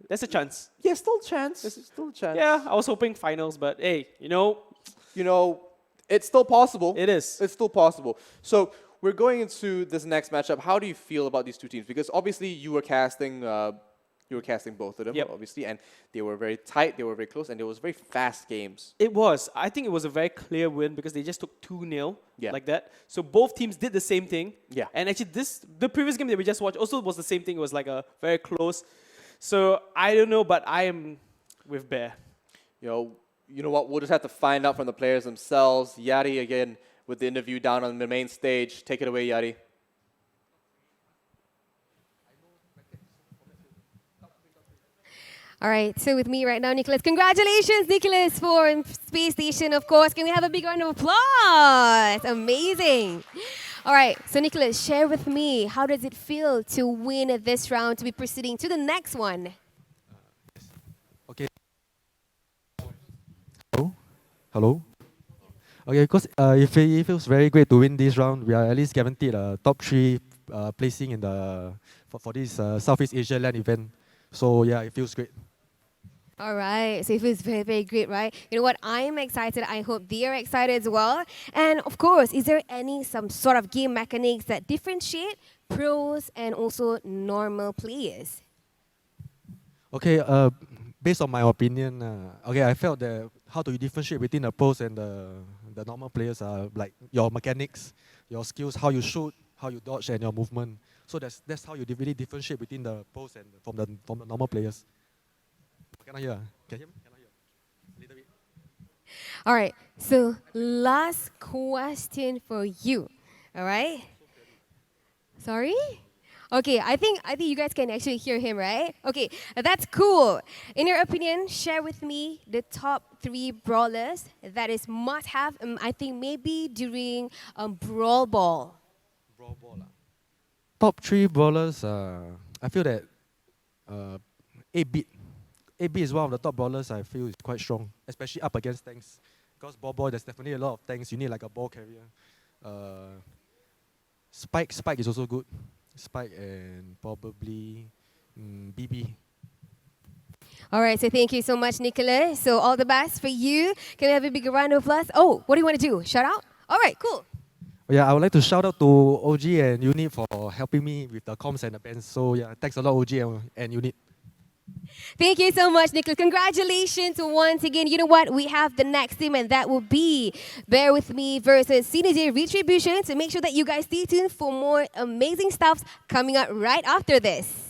there's a chance. Yeah, still a chance. There's still a chance. Yeah, I was hoping finals, but hey, it's still possible. It is. It's still possible. So we're going into this next matchup. How do you feel about these two teams? Because obviously you were casting both of them, obviously, and they were very tight, they were very close, and it was very fast games. It was. I think it was a very clear win because they just took 2-0 like that. So both teams did the same thing. Yeah. And actually the previous game that we just watched also was the same thing. It was like a very close. So I don't know, but I am with Bear. You know what? We'll just have to find out from the players themselves. Yari again with the interview down on the main stage. Take it away, Yari. All right, so with me right now, Nicholas. Congratulations, Nicholas, for Space Station, of course. Can we have a big round of applause? Amazing. All right, so Nicholas, share with me, how does it feel to win this round, to be proceeding to the next one? Okay. Hello? Okay, because it feels very great to win this round. We are at least guaranteed a top 3 placing in for this Southeast Asia LAN event. So yeah, it feels great. All right, so it feels very, very great, right? You know what? I'm excited. I hope they are excited as well. And of course, is there some sort of game mechanics that differentiate pros and also normal players? Okay, based on my opinion, I felt that how do you differentiate between the pros and the normal players are like your mechanics, your skills, how you shoot, how you dodge, and your movement. So that's how you really differentiate between the pros and from the normal players. Can I hear? Can you hear me? Can I hear? A little bit. All right, so last question for you. All right? Sorry? Okay, I think you guys can actually hear him, right? Okay, that's cool. In your opinion, share with me the top 3 brawlers that is must-have, I think maybe during Brawl Ball. Brawl Ball. Top 3 brawlers, I feel that 8-bit. 8-bit is one of the top brawlers I feel is quite strong, especially up against tanks. Because ball, there's definitely a lot of tanks. You need like a ball carrier. Spike is also good. Spike and probably BB. All right, so thank you so much, Nicholas. So all the best for you. Can we have a big round of applause? Oh, what do you want to do? Shout out? All right, cool. Yeah, I would like to shout out to OG and Unit for helping me with the comms and the bands. So yeah, thanks a lot, OG and Unit. Thank you so much, Nicholas. Congratulations once again. You know what? We have the next team, and that will be Bear With Me versus CDJ Retribution. So make sure that you guys stay tuned for more amazing stuff coming up right after this.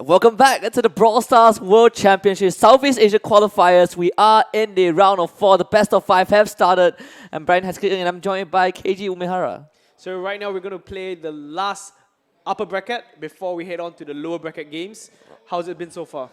Welcome back to the Brawl Stars World Championship Southeast Asia qualifiers. We are in the round of 4. The best of 5 have started. I'm Brian Haskell and I'm joined by Keiji Umehara. So right now we're going to play the last upper bracket before we head on to the lower bracket games. How's it been so far?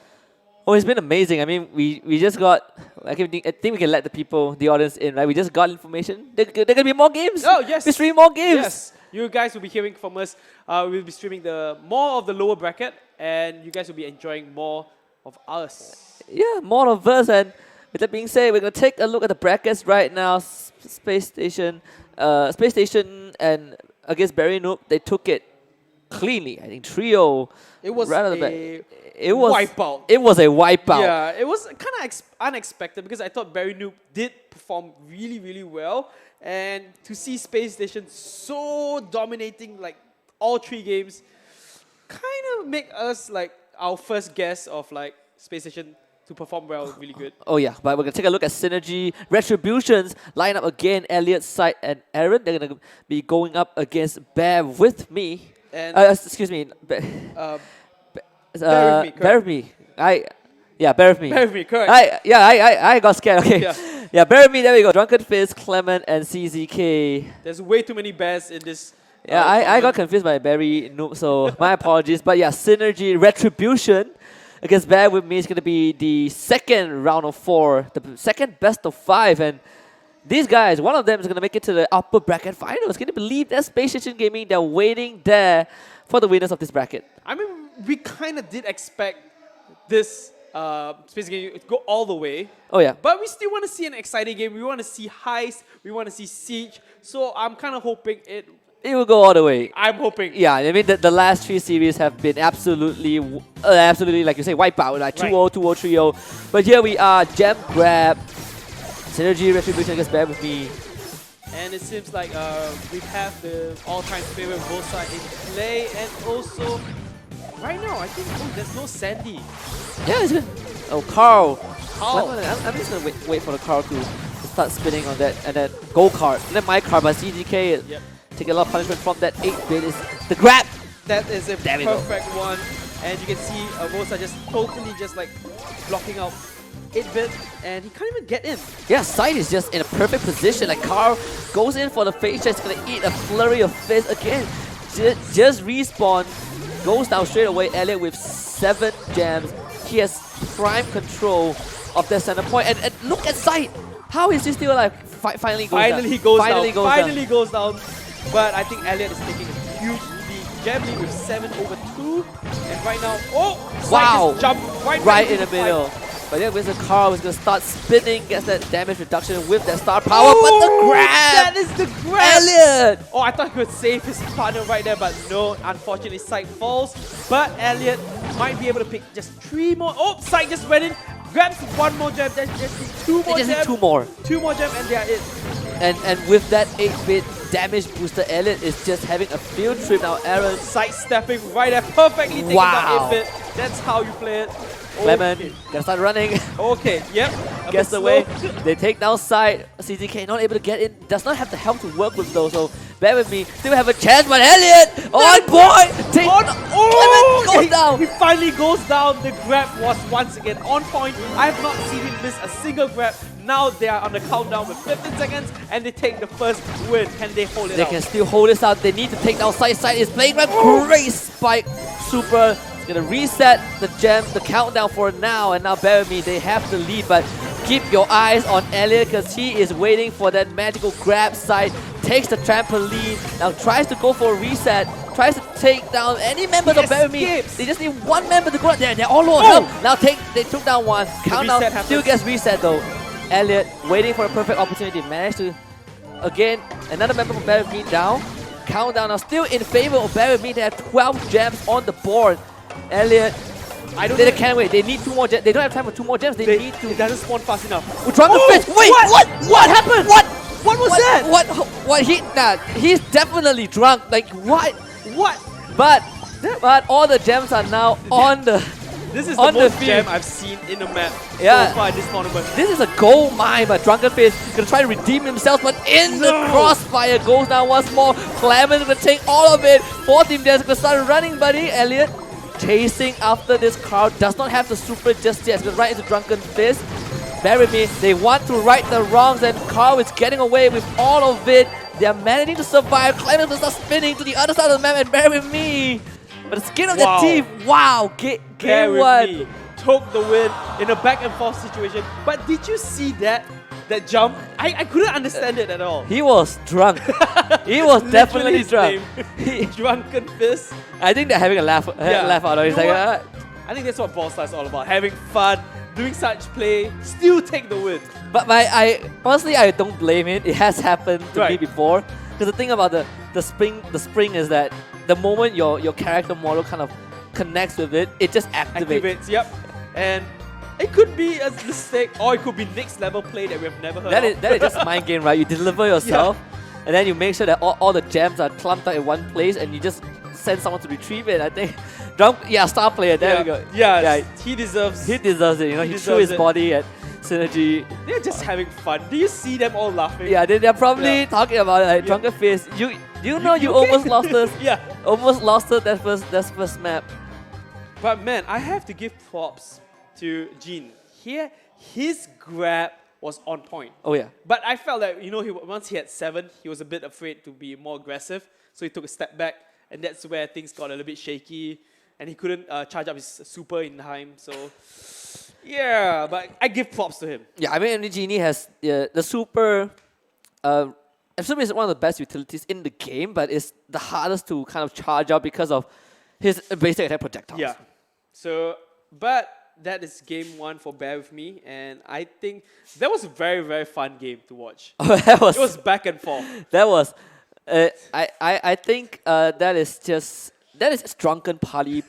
Oh, it's been amazing. I mean, we just got... I think we can let the audience in, right? We just got information. There going to be more games. Oh, yes. There's 3 more games. Yes. You guys will be hearing from us. We'll be streaming more of the lower bracket, and you guys will be enjoying more of us. Yeah, more of us. And with that being said, we're going to take a look at the brackets right now. Space Station and against Barry Noob, they took it cleanly. I think trio. It was right a wipeout. It was a wipeout. Yeah, it was kind of unexpected because I thought Barry Noob did perform really, really well. And to see Space Station so dominating like all 3 games kind of make us like our first guess of like Space Station to perform well, really good. Oh yeah, but we're going to take a look at Synergy. Retributions line up again, Elliot, Sight, and Aaron. They're going to be going up against Bear with me. And excuse me. Bear with me. Bear with me. Bear with me, correct. I got scared. Okay. Yeah, bear with me. There we go. Drunken Fizz, Clement, and CZK. There's way too many bears in this. Yeah, I got confused by Barry Noob, so my apologies. But yeah, Synergy, Retribution against Bear with me is going to be the second round of 4, the second best of 5, and these guys, one of them is going to make it to the upper bracket finals. Can you believe that? Space Station Gaming, they're waiting there for the winners of this bracket. I mean, we kind of did expect this Space Game to go all the way. Oh yeah. But we still want to see an exciting game. We want to see heist. We want to see siege. So I'm kind of hoping it will go all the way. I'm hoping. Yeah, I mean the last 3 series have been absolutely like you say, wipe out, like 2-0, 2-0, 3-0. But here we are, Gem Grab, Synergy, Retribution against Bear with me. And it seems like we have the all-time favorite both sides in play, and also right now I think there's no Sandy. Yeah, it's good. Oh, Carl. I'm just gonna wait for the Carl to start spinning on that, and then go card, and then my card, but CGK take a lot of punishment from that 8-bit is the grab. That is a perfect one, and you can see Vosa just totally just like blocking out 8-bit, and he can't even get in. Yeah, Sight is just in a perfect position. Like Carl goes in for the face check, he's gonna eat a flurry of fizz again. Just respawn, goes down straight away. Elliot with 7 gems. He has prime control of that center point. And look at Sight. How is he still alive? Finally goes down. But I think Elliot is taking a huge lead. Gem lead with 7/2. And right now, wow, just jumped right in the middle. But then Wizard Carl is going to start spinning, gets that damage reduction with that star power, but the grab! That is the grab! Elliot! Oh, I thought he would save his partner right there, but no, unfortunately Sight falls. But Elliot might be able to pick just 3 more. Oh, Sight just went in, grabs 1 more gem, then just need 2 more gems. 2 more. 2 more gems and they are in. And with that 8-bit damage booster, Elliot is just having a field trip now. Aaron sidestepping right there, perfectly taking down 8-bit. That's how you play it. Clement, gonna start running. Okay, yep. Gets away. They take down Sight. CZK not able to get in. Does not have the help to work with those. So bear with me. Still have a chance, but Elliot on point. Clement goes down. He finally goes down. The grab was once again on point. I have not seen him miss a single grab. Now they are on the countdown with 15 seconds and they take the first win. Can they hold it out? They can still hold this out. They need to take down Sight. Sight is playing right. Great spike. Super. Gonna reset the gem, the countdown for now, and now bear with me, they have the lead, but keep your eyes on Elliot because he is waiting for that magical grab. Sight, takes the trampoline, now tries to go for a reset, tries to take down any members of bear with me. They just need 1 member to go out there, they're all low on health. Now they took down 1, countdown still gets reset though. Elliot waiting for a perfect opportunity, managed to, again, another member of bear with me down. Countdown now still in favor of bear with me, they have 12 gems on the board. Elliot, they can't wait. They need 2 more gems. They don't have time for 2 more gems. They need to. It doesn't spawn fast enough. Drunken Fist. Wait, what happened? What was that? What? He's definitely drunk. Like what? What? But all the gems are now on the. This is the most gem I've seen in the map so far in this tournament. This is a gold mine, but Drunken Fist gonna try to redeem himself, but in the crossfire goes down once more. Clement gonna take all of it. 4 team gems gonna start running, buddy. Elliot. chasing after this crowd. Does not have the super just yet. It's going right into Drunken Fist. Bear with me. They want to right the wrongs, and Carl is getting away with all of it. They are managing to survive. Clemens will start spinning to the other side of the map, and bear with me. But the skin of the team, wow, game one. Took the win in a back and forth situation. But did you see that jump? I couldn't understand it at all. He was drunk. He was definitely drunk. Drunken Fist. I think they're having a laugh out of it. I think that's what Brawl Stars is all about. Having fun, doing such play, still take the win. But honestly, I don't blame it. It has happened to me before. Because the thing about the spring is that the moment your character model kind of connects with it, it just activates. Yep. And it could be a mistake, or it could be next level play that we have never heard of. That is just mind game, right? You deliver yourself, and then you make sure that all the gems are clumped up in one place, and you just send someone to retrieve it. I think, star player. There we go. Yeah, he deserves. He deserves it. You know, he threw his body at Synergy. They're just having fun. Do you see them all laughing? Yeah, they're probably talking about it like Drunken Fist. You know you almost lost us. Almost lost us that first map. But man, I have to give props to Jin. Here, his grab was on point. Oh yeah. But I felt that once he had 7, he was a bit afraid to be more aggressive, so he took a step back, and that's where things got a little bit shaky, and he couldn't charge up his super in time. So yeah, but I give props to him. Yeah, I mean Genie has the super. Super is one of the best utilities in the game, but it's the hardest to kind of charge up because of his basic attack projectiles. Yeah. So, but that is game 1 for Bear With Me, and I think that was a very, very fun game to watch. It was back and forth. That was, I think that is just drunken party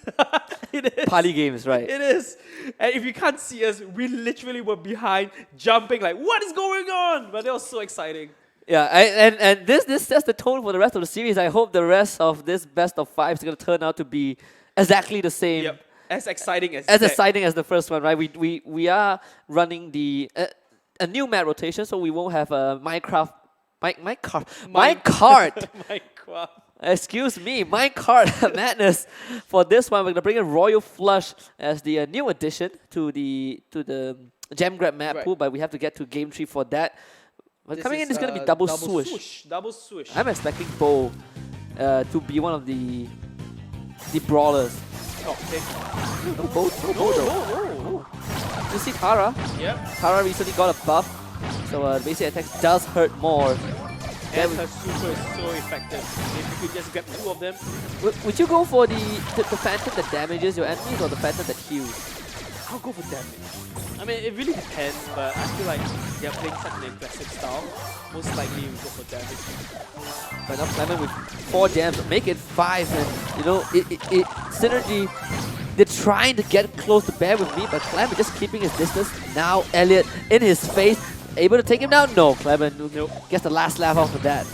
party games, right? It is. And if you can't see us, we literally were behind, jumping like, what is going on? But it was so exciting. Yeah, and this sets the tone for the rest of the series. I hope the rest of this best of 5 is going to turn out to be exactly the same. Yep. As exciting as exciting as the first one, right? We are running a new map rotation, so we won't have a Minecraft Minecart. Excuse me, Minecart madness. For this one, we're gonna bring in Royal Flush as the new addition to the Gem Grab map pool, but we have to get to game 3 for that. But coming in is gonna be double swoosh. Double swoosh. I'm expecting Bo to be one of the brawlers. Okay. No. You see Tara? Yep. Tara recently got a buff, so basic attacks does hurt more. And her super is so effective. If you could just grab 2 of them. Would you go for the Phantom that damages your enemies or the Phantom that heals? I'll go for damage. I mean, it really depends, but I feel like they're playing such an aggressive style. Most likely we go for damage. But now Clement with 4 jams, make it 5, and Synergy, they're trying to get close to Bear With Me, but Clement just keeping his distance. Now Elliot in his face, able to take him down? No, Clement gets the last laugh off of that.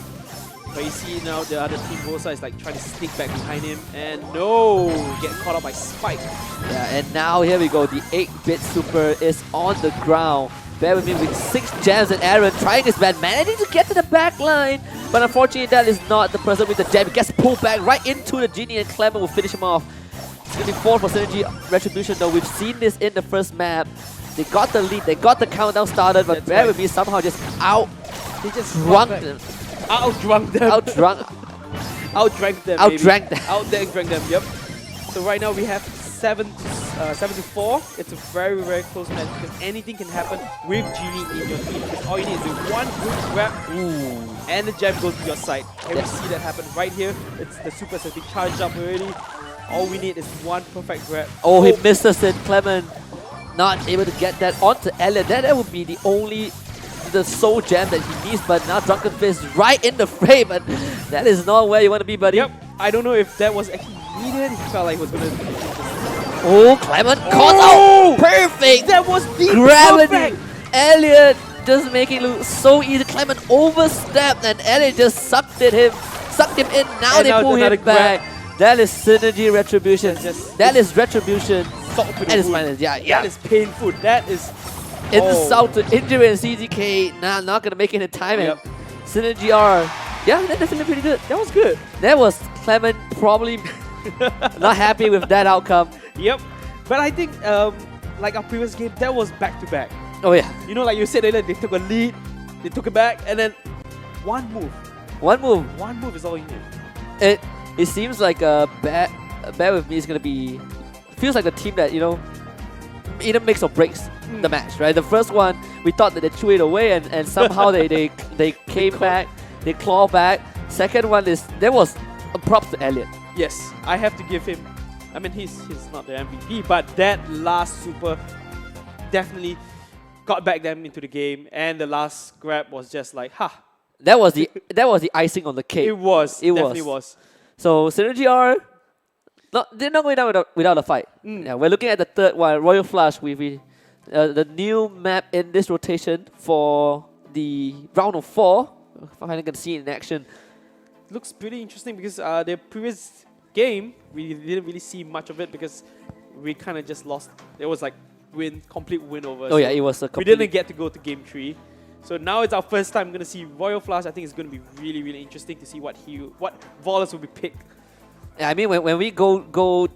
But you see now the other team Rosa is like trying to sneak back behind him, and no, get caught up by Spike. Yeah, and now here we go, the 8-bit super is on the ground. Bear With Me with 6 jams, and Aaron trying his best, managing to get to the back line. But unfortunately that is not the person with the jam. He gets pulled back right into the Genie, and Clement will finish him off. It's going to be 4 for Synergy Retribution though. We've seen this in the first map. They got the lead, they got the countdown started, but Bear With Me somehow just They just drunk them. Outdrunk them. Outdrank them. Outdrank them, yep. So right now we have 7 to 4. It's a very, very close match because anything can happen with Genie in your team. Because all you need is one good grab and the gem goes to your side. And we see that happen right here. It's the super has been charged up already. All we need is one perfect grab. Oh, he misses it. Clement not able to get that onto Elliot. That would be the sole gem that he needs, but now Drunken Fist right in the frame, but that is not where you want to be, buddy. Yep. I don't know if that was actually needed. He felt like he was going to... Oh, Clement caught out! Perfect! That was the gravity! Perfect. Elliot just making it look so easy. Clement overstepped and Elliot just sucked him in. Now they pull him back. That is Synergy Retribution. That is Retribution. That is minus. Yeah. That is painful. That is... Insult to injury and CZK. Nah, not gonna make it in time. And Synergy are, yeah, they're definitely pretty good. That was good. That was Clement probably Not happy with that outcome. Yep. But I think, like our previous game, that was back-to-back. Oh yeah. You know, like you said earlier, they took a lead, they took it back, and then one move. One move. One move is all you need. It seems like Bear with me is gonna be feels like the team that either makes or breaks the match, right? The first one we thought that they threw it away and somehow they came back, they claw back. Second one there was a props to Elliot. Yes, I have to give him. I mean, he's not the MVP, but that last super definitely got back them into the game, and the last grab was just like, ha. That was the icing on the cake. It was. It definitely was. So Synergy are they're not going down without a fight. Yeah, we're looking at the third one, Royal Flush, with the new map in this rotation for the round of 4. Finally going to see it in action. Looks pretty interesting because the previous game we didn't really see much of it because we kind of just lost. It was like complete win over. Oh yeah, it was a complete. We didn't get to go to game 3. So now it's our first time going to see Royal Flush. I think it's going to be really, really interesting to see what Wallace will be picked. Yeah, I mean, when we go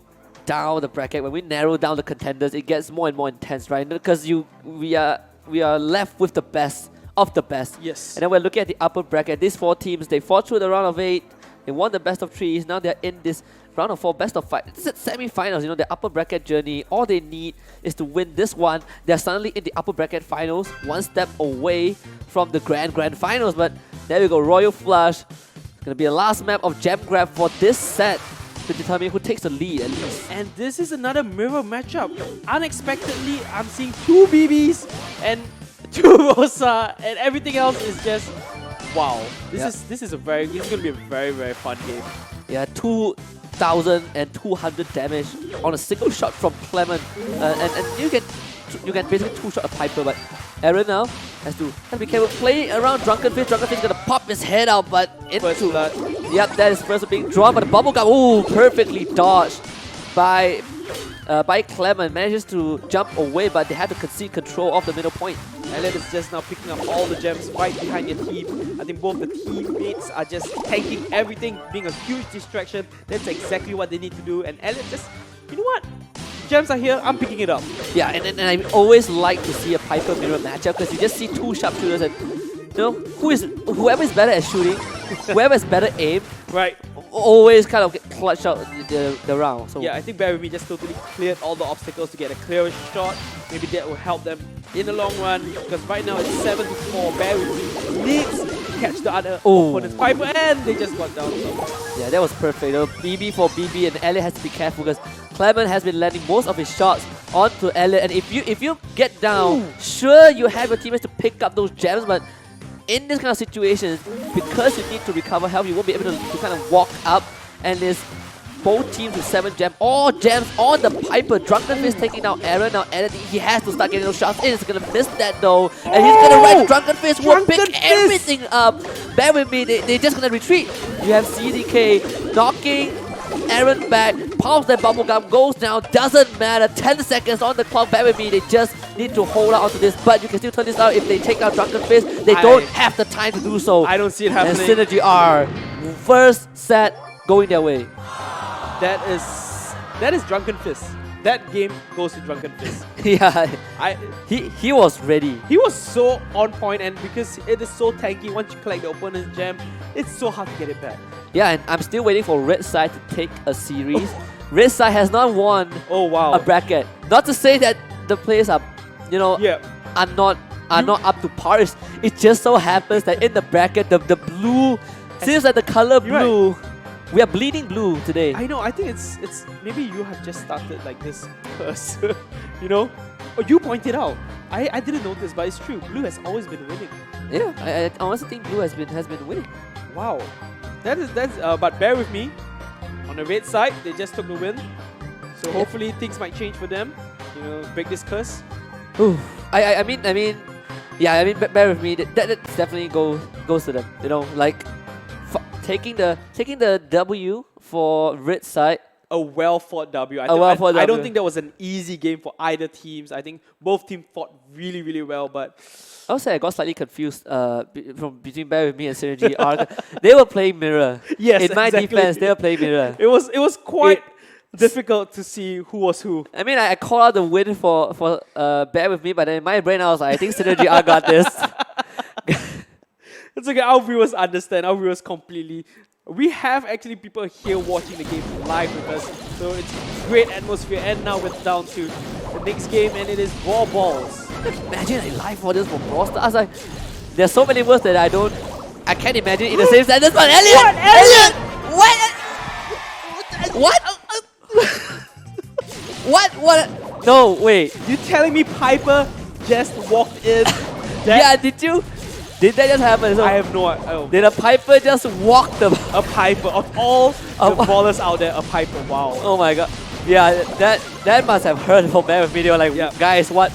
down the bracket, when we narrow down the contenders, it gets more and more intense, right? Because we are left with the best of the best. Yes. And then we're looking at the upper bracket. These 4 teams, they fought through the round of 8. They won the best of 3s. Now they're in this round of 4 best of 5. This is semi-finals. The upper bracket journey. All they need is to win this one. They're suddenly in the upper bracket finals, one step away from the grand finals. But there we go, Royal Flush. Gonna be the last map of Gem Grab for this set to determine who takes the lead at least. And this is another mirror matchup. Unexpectedly, I'm seeing 2 BBs and 2 Rosa, and everything else is just wow. This is gonna be a very, very fun game. Yeah, 2,200 damage on a single shot from Clement, and you can basically 2-shot a Piper, but Aaron now has to be careful. Play around Drunken Fist. Drunken Fist is gonna pop his head out, but into yep, that is first being drawn, but the bubble gum, ooh, perfectly dodged by Clement. Manages to jump away, but they had to concede control of the middle point. Elliot is just now picking up all the gems right behind your team. I think both the teammates are just tanking everything, being a huge distraction. That's exactly what they need to do. And Elliot just, you know what? Gems are here, I'm picking it up. Yeah, and I always like to see a Piper mirror matchup because you just see 2 sharpshooters and whoever is better at shooting, whoever has better aim, right, always kind of get clutch out the round. So yeah, I think Bear With Me just totally cleared all the obstacles to get a clearer shot. Maybe that will help them in the long run because right now it's 7-4. Bear With Me needs to catch the other opponent's Piper, and they just got down. Yeah, that was perfect. BB for BB, and Elliot has to be careful because Clement has been landing most of his shots onto Elliot. And if you get down, sure you have your teammates to pick up those gems, but in this kind of situations, because you need to recover health, you won't be able to kind of walk up, and there's both teams with 7 gems, all gems on the Piper. Drunken Fist taking down Aaron. Now Aaron, he has to start getting those shots in. He's gonna miss that though, and he's gonna ride Drunken Fist, will pick everything up. Bear With Me, they're just gonna retreat. You have CDK knocking Aaron back, pounds that bubblegum, goes down, doesn't matter, 10 seconds on the clock. Bear With Me, they just need to hold out onto this, but you can still turn this out if they take out Drunken Fist. They don't have the time to do so. I don't see it happening. And Synergy are first set going their way. That is Drunken Fist. That game goes to Drunken Fist. Yeah, he was ready. He was so on point, and because it is so tanky, once you collect the opponent's gem, it's so hard to get it back. Yeah, and I'm still waiting for Red Side to take a series. Red Side has not won a bracket. Not to say that the players are, are not up to par. It just so happens that in the bracket, the blue seems like the color blue. Right. We are bleeding blue today. I know. I think it's maybe you have just started like this curse. Or you pointed out. I didn't notice, but it's true. Blue has always been winning. Yeah, I honestly think blue has been winning. Wow, that's. But Bear With Me. On the red side, they just took the win. So hopefully things might change for them. Break this curse. Ooh, I mean, Bear With Me. That definitely goes to them. Taking the W for red side, a well-fought W. I W. don't think that was an easy game for either teams. I think both teams fought really, really well, but I would say I got slightly confused between Bear With Me and Synergy Arc. They were playing mirror. yes, In my exactly. defense, they were playing mirror. It was quite difficult to see who was who. I mean, I called out the win for Bear With Me, but then in my brain I was like, I think Synergy Arc got this. It's okay, our viewers understand, our viewers completely. We have actually people here watching the game live with us, so it's great atmosphere. And now we're down to the next game, and it is Brawl Balls. Imagine a live audience for Brawl Stars. Like, there's so many words that I can't imagine in the same sentence. But Elliot, Elliot, what? What? No, wait. You telling me Piper just walked in? Yeah, did you? Did that just happen? So I have no idea. did a Piper just walk the? A Piper of all the ballers out there, a Piper. Wow. Oh my god. Yeah, that must have hurt for Bear With Me. They were like, guys, what?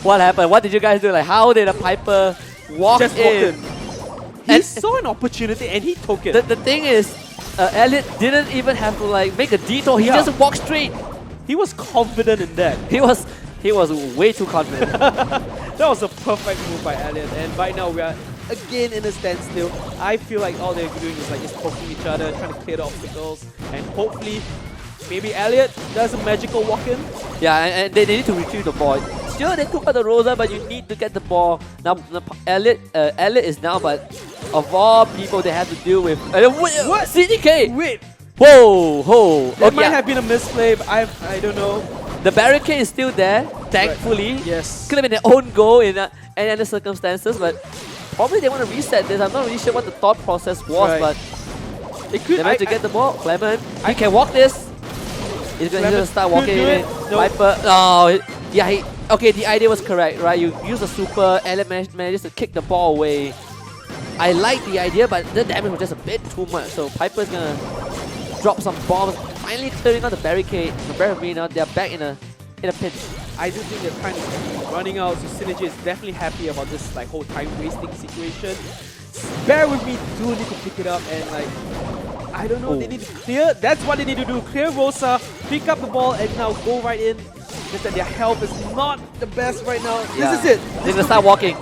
What happened? What did you guys do? Like, how did a Piper walk Just in? walked in. He saw an opportunity and he took it. The thing is, Elliot didn't even have to like make a detour. He just walked straight. He was confident in that. He was way too confident. That was a perfect move by Elliot, and right now we are again in a standstill. I feel like all they're doing is like just poking each other, trying to clear the obstacles, and hopefully maybe Elliot does a magical walk-in. Yeah, and they need to retrieve the ball. Sure, they took out the Rosa, but you need to get the ball. Now, Elliot is now, but of all people they have to deal with... what? CDK! Wait! Whoa! That might have been a misplay, but I don't know. The barricade is still there, thankfully. Right. Yes. Could have been their own goal in any other circumstances, but probably they want to reset this. I'm not really sure what the thought process was, but it could, they managed to get the ball. Clement, he can walk this. He's going to start walking in. Piper, yeah, okay, the idea was correct, right? You use the super, Elliot manages to kick the ball away. I like the idea, but the damage was just a bit too much, so Piper's going to drop some bombs. Finally clearing out the barricade. The barricade now, they're back in a pinch. I do think they're kind of running out, so Synergy is definitely happy about this like whole time wasting situation. Bear With Me do need to pick it up and like, I don't know, they need to clear, that's what they need to do, clear Rosa, pick up the ball and now go right in. Just that their health is not the best right now. Yeah. This is it. They're gonna start walking.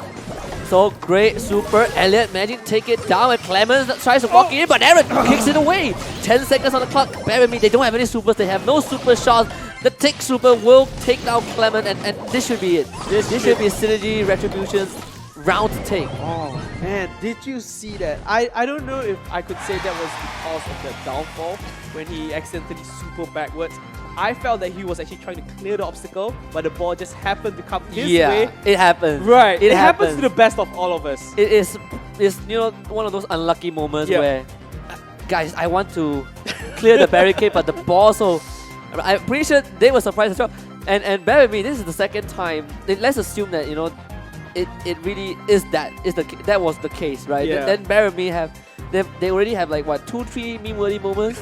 So great, super, Elliot managing to take it down and Clemens tries to walk in, but Aaron kicks it away. 10 seconds on the clock. Bear With Me, they don't have any supers, they have no super shots. The tick super will take down Clement and this should be it. This should be Synergy Retribution's round to take. Oh man, did you see that? I don't know if I could say that was because of the downfall when he accidentally super backwards. I felt that he was actually trying to clear the obstacle, but the ball just happened to come his way. It happens. Right, it happens to the best of all of us. It's one of those unlucky moments where, guys, I want to clear the barricade, but the ball. So I'm pretty sure they were surprised as well. And bear with me, this is the second time. Let's assume that it really is that was the case, right? Yeah. Then bear with me they already have like what 2-3 meme-worthy moments.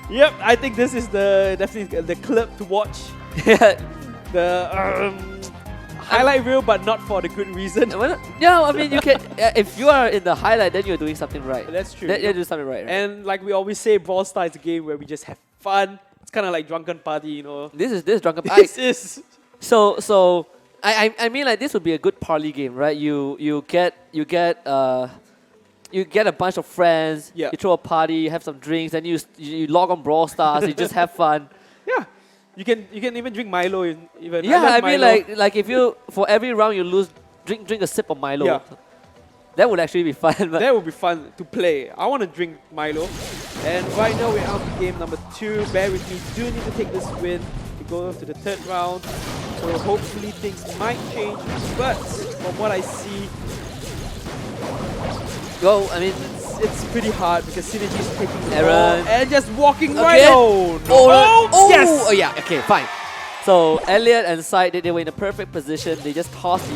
Yep, I think this is definitely the clip to watch. The highlight reel, but not for the good reason. No, I mean you can. If you are in the highlight, then you're doing something right. That's true. You're doing something right. And like we always say, Brawl Stars is a game where we just have fun. It's kind of like drunken party, This is drunken party. This is. So I mean like this would be a good party game, right? You get a bunch of friends, you throw a party, you have some drinks, then you log on Brawl Stars, you just have fun. Yeah, you can even drink Milo even. Yeah, I mean like if you for every round you lose, drink a sip of Milo. Yeah. That would actually be fun. But that would be fun to play. I want to drink Milo. And right now we're out to game number 2. Bear With Me do need to take this win to go to the 3rd round. So hopefully things might change. But from what I see, I mean, it's pretty hard because Synergy is taking the Aaron ball and just walking right on. Yes! Oh yeah, okay, fine. So Elliot and Side, they were in a perfect position. They just tossed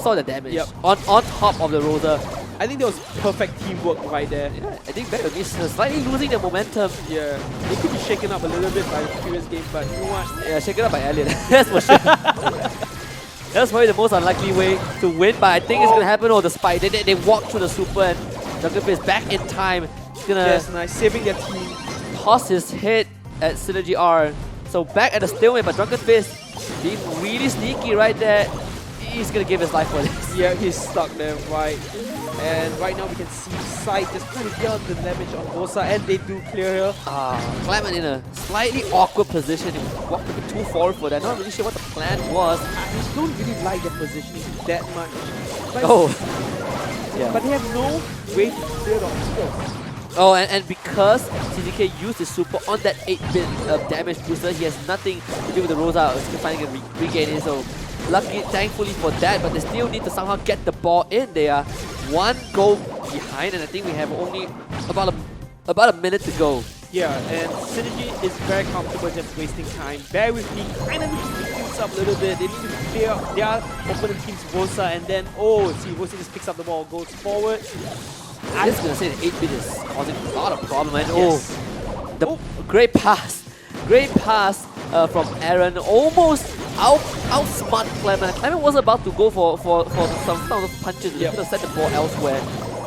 all the damage on top of the Rosa. I think that was perfect teamwork right there. Yeah, I think Bear With Me is slightly losing the momentum. Yeah, they could be shaken up a little bit by the previous game, but you know what? Yeah, shaken up by Elliot. That's for sure. That's probably the most unlikely way to win, but I think it's going to happen over the spike. They walk through the super and Dr. is back in time. gonna Yes, nice. Saving their team. toss his head at Synergy R. So back at the stalemate, but Drunken Fist being really sneaky right there. He's gonna give his life for this. Yeah, he's stuck there, right. And right now we can see Sight just trying to get out the damage on Bosa, and they do clear here. Clement in a slightly awkward position. He walked a bit too forward for that. Not really sure what the plan was. I just don't really like their positioning that much. But, Yeah. but they have no way to clear the obstacles. Oh, and because CZK used his super on that 8-bit damage booster, he has nothing to do with the Rosa. Still finding a regain it. So lucky, thankfully for that, but they still need to somehow get the ball in. They are one goal behind, and I think we have only about a minute to go. Yeah, and Synergy is very comfortable just wasting time. Bear with me, kind of need to pick things up a little bit. They need to clear their opponent team's Vosa, and then, see, Vosa just picks up the ball, goes forward. I'm just gonna say that 8-bit is causing a lot of problem. And Yes. great pass from Aaron, almost outsmart Clement. Clement was about to go for some of those punches. He could have set the ball elsewhere.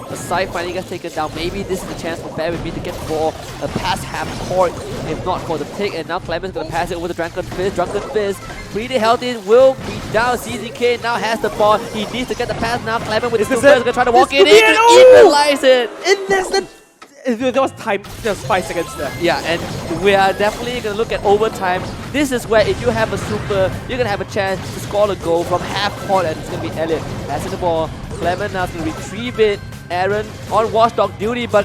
The side finally gets taken down. Maybe this is the chance for Bear With Me to get the ball past half court, if not for the pick. And now Clement's gonna pass it over to Drunken Fist. Drunken Fist, pretty healthy, will be down. CZK now has the ball. He needs to get the pass now. Clement with his super is gonna try to walk in. He can equalize it. In less than... There was time, there was 5 seconds left. Yeah, and we are definitely going to look at overtime. This is where if you have a super, you're going to have a chance to score a goal from half court, and it's going to be Elliot passing the ball. Clement now is going to retrieve it. Aaron on watchdog duty, but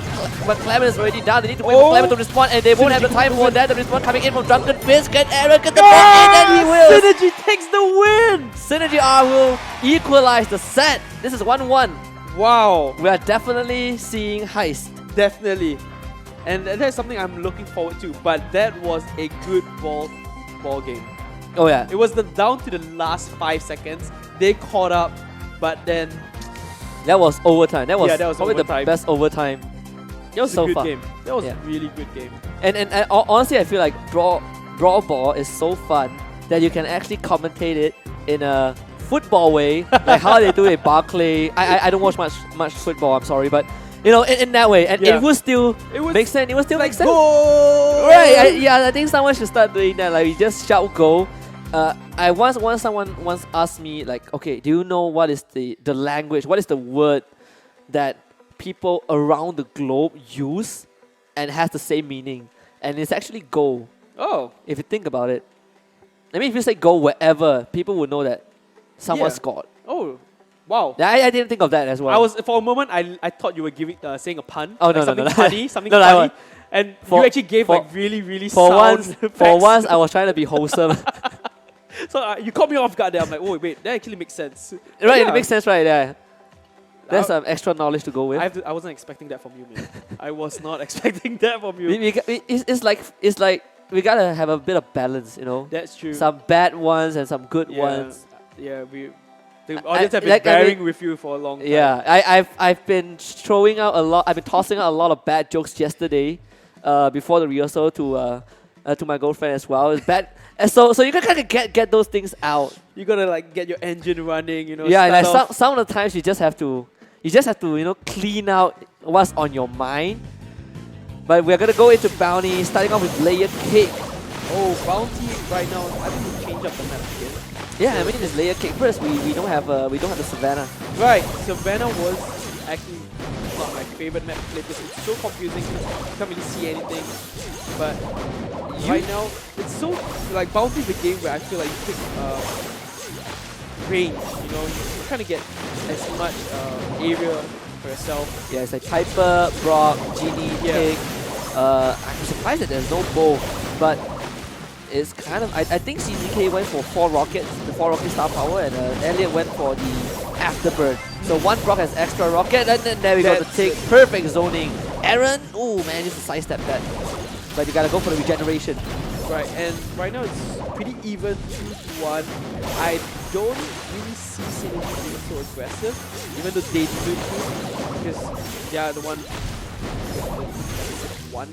Clement is already down. They need to wait for Clement to respond, and they won't have the time for that. The response coming in from Drunken Fist. Get Aaron, get the ball in, and he will. Synergy takes the win! Synergy R will equalize the set. This is 1-1. Wow. We are definitely seeing heist. Definitely. And that's something I'm looking forward to. But that was a good ball game. Oh yeah. It was down to the last 5 seconds. They caught up, but then... That was overtime. That was, that was probably overtime. the best overtime. That was so a good far. game. That was a really good game. And honestly, I feel like Brawl Ball is so fun that you can actually commentate it in a football way, like how they do it in Barclay. I don't watch much football, I'm sorry, but you know, in that way, and it would still make sense. It would still make sense. Goal! Right? I think someone should start doing that. Like, you just shout goal. Someone once asked me, like, okay, do you know what is the language? What is the word that people around the globe use and has the same meaning? And it's actually goal. Oh. If you think about it. I mean, if you say goal wherever, people would know that someone scored. Oh. Wow. I didn't think of that as well. For a moment, I thought you were saying a pun. Oh, like no, something no. funny, something No, funny. And you actually gave like really, really sound facts. For once, I was trying to be wholesome. So you caught me off guard there. I'm like, oh wait, that actually makes sense. Right, it makes sense, right? Yeah. There's some extra knowledge to go with. I wasn't expecting that from you, man. I was not expecting that from you. It's like we gotta have a bit of balance, you know. That's true. Some bad ones and some good ones. Yeah, the audience have been bearing with you for a long time. Yeah, I've been throwing out a lot. I've been tossing out a lot of bad jokes yesterday, before the rehearsal to my girlfriend as well. It's bad, and so you can kind of get those things out. You gotta like get your engine running, you know. Yeah, like some of the times you just have to clean out what's on your mind. But we're gonna go into Bounty, starting off with Layer Cake. Oh, Bounty right now. I think we change up the map again. Yeah, I mean it's Layer Cake. First, we don't have the Savannah. Right, Savannah was actually not my favorite map to play because it's so confusing. You can't really see anything. But right now, it's so like Bounty is a game where I feel like you pick range. You know, you kind of get as much area for yourself. Yeah, it's like Piper, Brock, Genie, Cake. I'm surprised that there's no bow, but it's kind of... I think CZK went for 4 rockets, the 4 rocket star power, and Elliot went for the Afterbird. So one Brock has extra rocket, and then there we go, the Tick. Perfect zoning. Aaron, oh man, just a sidestep that. But you gotta go for the regeneration. Right, and right now it's pretty even, 2-1. I don't really see Synergy being so aggressive, even though they do too, because they are the one with the 1.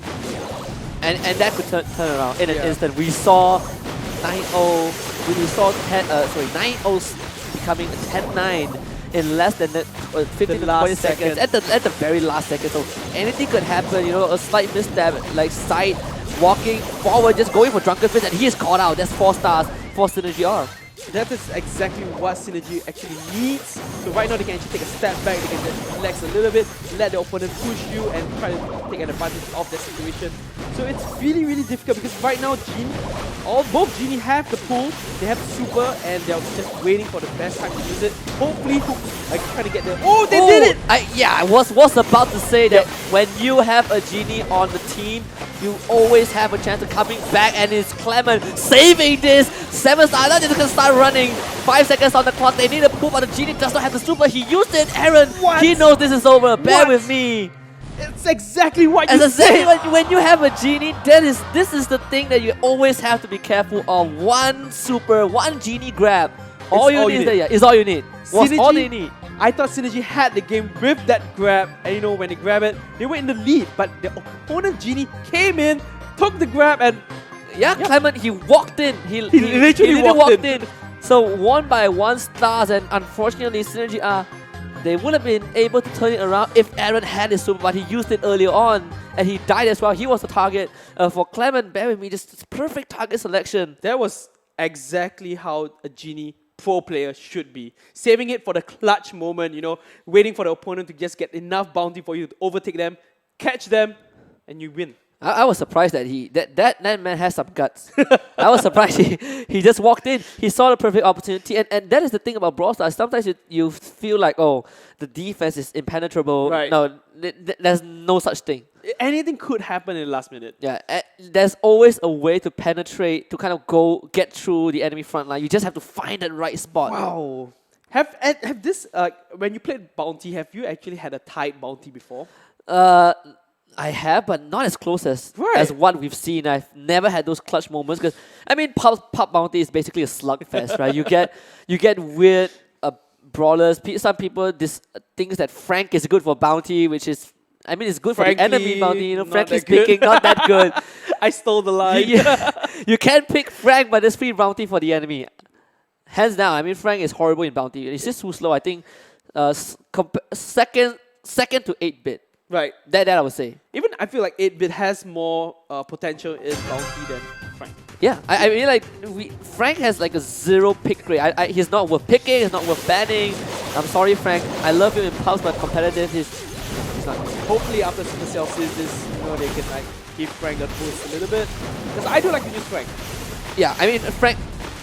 And that could turn around in an instant. We saw 9-0, we saw 9-0 becoming a 10-9 in less than 15 to 20 seconds. At the very last second. So anything could happen, you know, a slight misstep, like side, walking forward, just going for Drunken Fist, and he is caught out. That's 4 stars for Synergy R. That is exactly what Synergy actually needs. So right now they can actually take a step back, they can just relax a little bit, let the opponent push you and try to take an advantage of that situation. So it's really, really difficult because right now both Genie have the pull, they have the super, and they're just waiting for the best time to use it. Hopefully Hook trying to get the... Oh, they did it! I was about to say that when you have a Genie on the team, you always have a chance of coming back, and it's Clement saving this. 7-star, now they're going to start running. 5 seconds on the clock, they need a pull, but the Genie does not have the super. He used it, Aaron. What? He knows this is over. Bear with me. It's exactly what you said. When you have a Genie, this is the thing that you always have to be careful of. One super, one Genie grab. All you need is all you need. What's all they need? I thought Synergy had the game with that grab, and you know, when they grab it, they were in the lead, but the opponent Genie came in, took the grab, and Clement, he walked in. He literally walked in. So 1 by 1 stars, and unfortunately Synergy R, they would have been able to turn it around if Aaron had his super, but he used it earlier on, and he died as well. He was the target for Clement. Bear with me, just perfect target selection. That was exactly how a Genie pro player should be. Saving it for the clutch moment, you know, waiting for the opponent to just get enough bounty for you to overtake them, catch them, and you win. I was surprised that that man has some guts. I was surprised he just walked in. He saw the perfect opportunity, and that is the thing about Brawl Stars. Sometimes you feel like, oh, the defense is impenetrable. Right. No, there's no such thing. Anything could happen in the last minute. Yeah, there's always a way to penetrate, to kind of get through the enemy front line. You just have to find that right spot. Wow. Have this, when you played Bounty, have you actually had a tied Bounty before? I have, but not as close as what we've seen. I've never had those clutch moments because, I mean, Pop Bounty is basically a slugfest, right? You get weird brawlers. Some people thinks that Frank is good for Bounty, which is, I mean, it's good for the enemy Bounty. You know, frankly speaking, not that good. I stole the line. You can pick Frank, but there's free Bounty for the enemy. Hands down, I mean, Frank is horrible in Bounty. It's just too slow. I think second to 8-bit. Right. That I would say. Even I feel like 8-bit has more potential in Bounty than Frank. Yeah, I mean, like, Frank has like a 0 pick rate. He's not worth picking, he's not worth banning. I'm sorry, Frank. I love him in Pulse, but competitive, he's not. Hopefully after Supercell sees this, you know, they can like give Frank a boost a little bit. Because I do like to use Frank. Yeah, I mean, Frank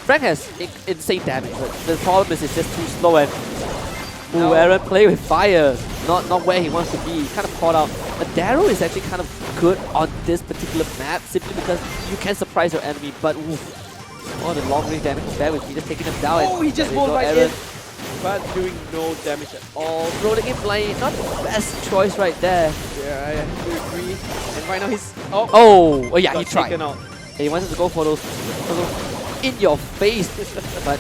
has insane damage, but the problem is it's just too slow, and Aaron play with fire, not where he wants to be. Kind of caught out. But Darrow is actually kind of good on this particular map simply because you can surprise your enemy. But the long range damage. Bear with me, just taking him down. Oh, he just rolled right in, but doing no damage at all. Rolling in blind, not the best choice right there. Yeah, I have to agree. And right now he's oh yeah, he tried. Out. He wanted to go for those in your face, but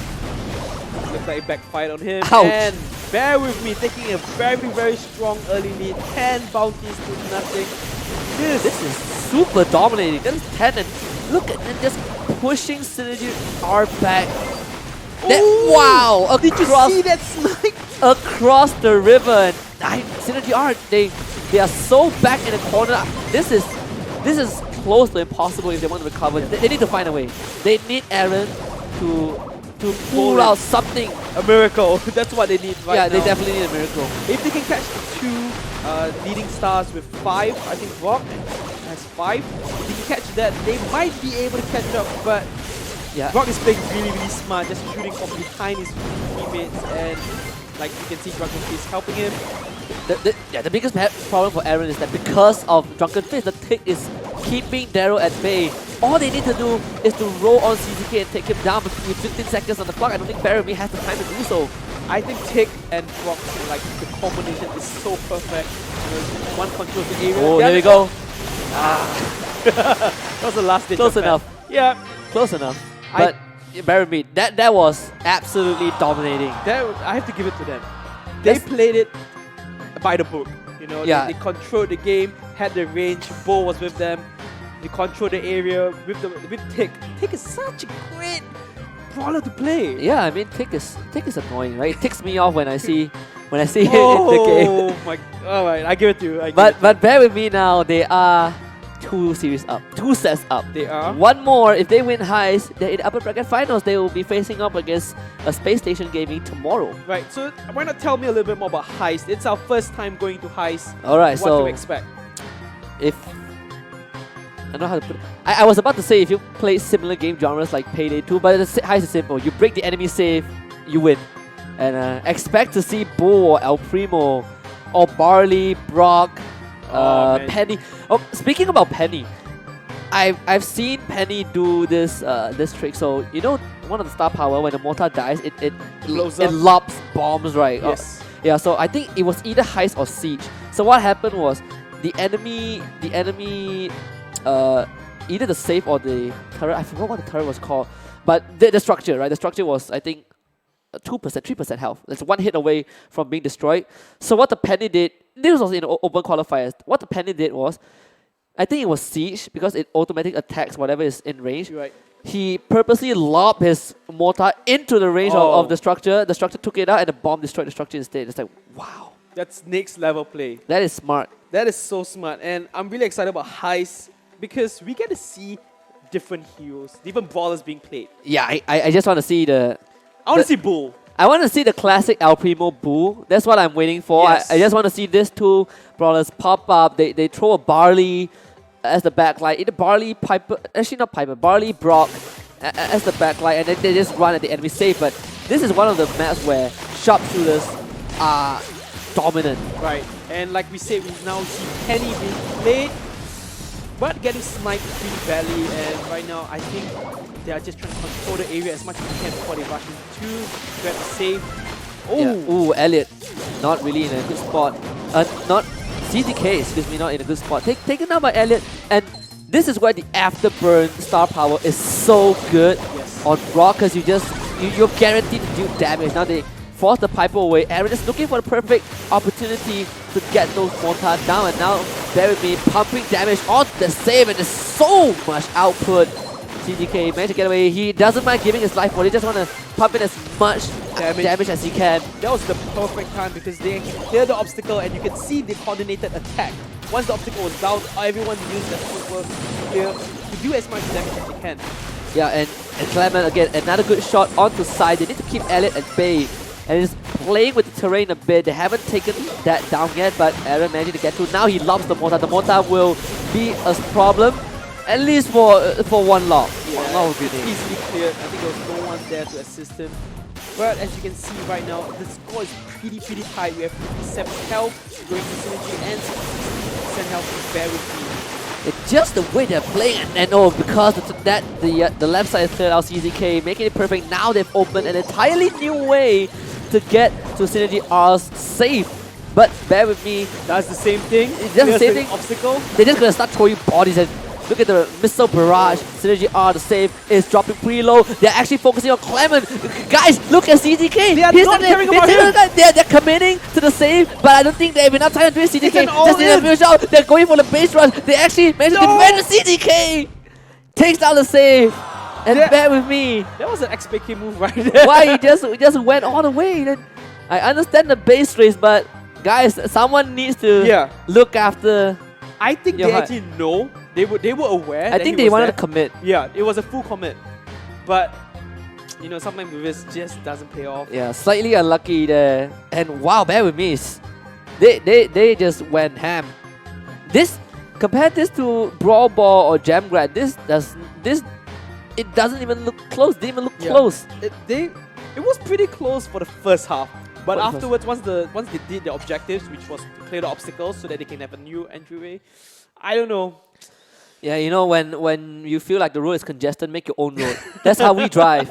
looks like it backfired on him. Ouch. And bear with me, taking a very, very strong early lead. 10 bounties to nothing. This is super dominating. That is 10, and look at them just pushing Synergy R back. Wow! Did you see that snipe? Across the river, and Synergy R, they are so back in the corner. This is close to impossible if they want to recover. They need to find a way. They need Aaron to pull out something. A miracle. That's what they need right now. Yeah, they definitely need a miracle. If they can catch the 2 leading stars with 5, I think Rock has 5. If they can catch that, they might be able to catch up, but Rock is playing really, really smart, just shooting from behind his teammates, and like you can see Drunken Fist helping him. The biggest problem for Aaron is that because of Drunken Fist, the tick is keeping Darrow at bay. All they need to do is to roll on CZK and take him down with 15 seconds on the clock. I don't think Barremy has the time to do so. I think Tick and Rock, like the combination is so perfect. One controls the area. Oh, there we go. That was the last ditch. Close enough. Yeah. Close enough. But Barremy, that was absolutely dominating. I have to give it to them. They played it by the book. You know, they controlled the game, had the range, Bo was with them. They control the area with Tick. Tick is such a great brawler to play. Yeah, I mean, Tick is annoying, right? It ticks me off when I see it in the game. Oh my! All right, I give it to you. But bear with me now. They are 2 sets up. They are. One more. If they win Heist, they're in the upper bracket finals. They will be facing up against a Space Station Gaming tomorrow. Right. So why not tell me a little bit more about Heist? It's our first time going to Heist. All right. What to expect? If I don't know how to put it. I was about to say if you play similar game genres like Payday 2, but Heist is simple. You break the enemy save, you win. And expect to see Bull or El Primo or Barley, Brock, Penny. Oh, speaking about Penny, I've seen Penny do this trick. So you know, one of the star power when the mortar dies, it lobs bombs, right? Yes. Yeah. So I think it was either Heist or Siege. So what happened was the enemy either the save or the turret. I forgot what the turret was called, but the structure, right? The structure was, I think, 2%, 3% health. That's one hit away from being destroyed. So what the Penny did, this was in open qualifiers. What the Penny did was, I think it was Siege, because it automatically attacks whatever is in range. Right. He purposely lobbed his mortar into the range of the structure. The structure took it out and the bomb destroyed the structure instead. It's like, wow. That's next level play. That is smart. That is so smart. And I'm really excited about Heist because we get to see different heroes, different brawlers being played. Yeah, I just want to see I want to see Bull. I want to see the classic El Primo Bull. That's what I'm waiting for. Yes. I just want to see these 2 brawlers pop up. They throw a Barley as the backlight. Either Barley, Piper, actually not Piper, Barley, Brock as the backlight, and then they just run at the enemy safe. But this is one of the maps where sharpshooters are dominant. Right, and like we said, we now see Penny being played, but getting sniped pretty badly. And right now, I think they are just trying to control the area as much as they can before they rush into grab the save. Oh, yeah. Ooh, Elliot, not really in a good spot. Not CTK, excuse me, not in a good spot. Taken down by Elliot, and this is where the afterburn star power is so good on Brock, because you're guaranteed to do damage. Now they force the Piper away. Aaron is looking for the perfect opportunity to get those mortar down, and now bear with me, pumping damage on the save, and there's so much output. CGK managed to get away. He doesn't mind giving his life for it. He just want to pump in as much damage as he can. That was the perfect time because they cleared the obstacle and you can see the coordinated attack. Once the obstacle was down, everyone used that super clear to do as much damage as they can. Yeah, and Clement again, another good shot onto side. They need to keep Elliot at bay. And he's playing with the terrain a bit. They haven't taken that down yet, but Aaron managed to get through. Now he lobs the mortar. The mortar will be a problem, at least for one lob. Yeah, one lob will be there. Easily cleared. I think there was no one there to assist him. But as you can see right now, the score is pretty tight. We have 57 health going to Synergy and 60% health to bear with me. It's just the way they're playing, and because the left side is cleared out CZK, making it perfect. Now they've opened an entirely new way to get to Synergy R's safe. But bear with me. That's the same thing. It's just the same thing. Obstacle. They're just gonna start throwing bodies, and look at the missile barrage. Synergy R, the save is dropping pretty low. They're actually focusing on Clement. Guys, look at CZK. They are not caring about him. They're committing to the save, but I don't think they have enough time to do CZK. Just need a few shots. They're going for the base rush. They actually managed to defend the CZK. Takes down the save. And bear with me. That was an XPK move right there. Why he just went all the way? Then I understand the base race, but guys, someone needs to look after. I think they actually know. They were aware. I think they wanted to commit. Yeah, it was a full commit. But you know, sometimes this just doesn't pay off. Yeah, slightly unlucky there. And wow, bear with me. They just went ham. Compare this to Brawl Ball or Jam Grad. It doesn't even look close. Didn't even look close. It was pretty close for the first half. But afterwards, once they did the objectives, which was to clear the obstacles so that they can have a new entryway, I don't know. Yeah, you know, when you feel like the road is congested, make your own road. That's how we drive.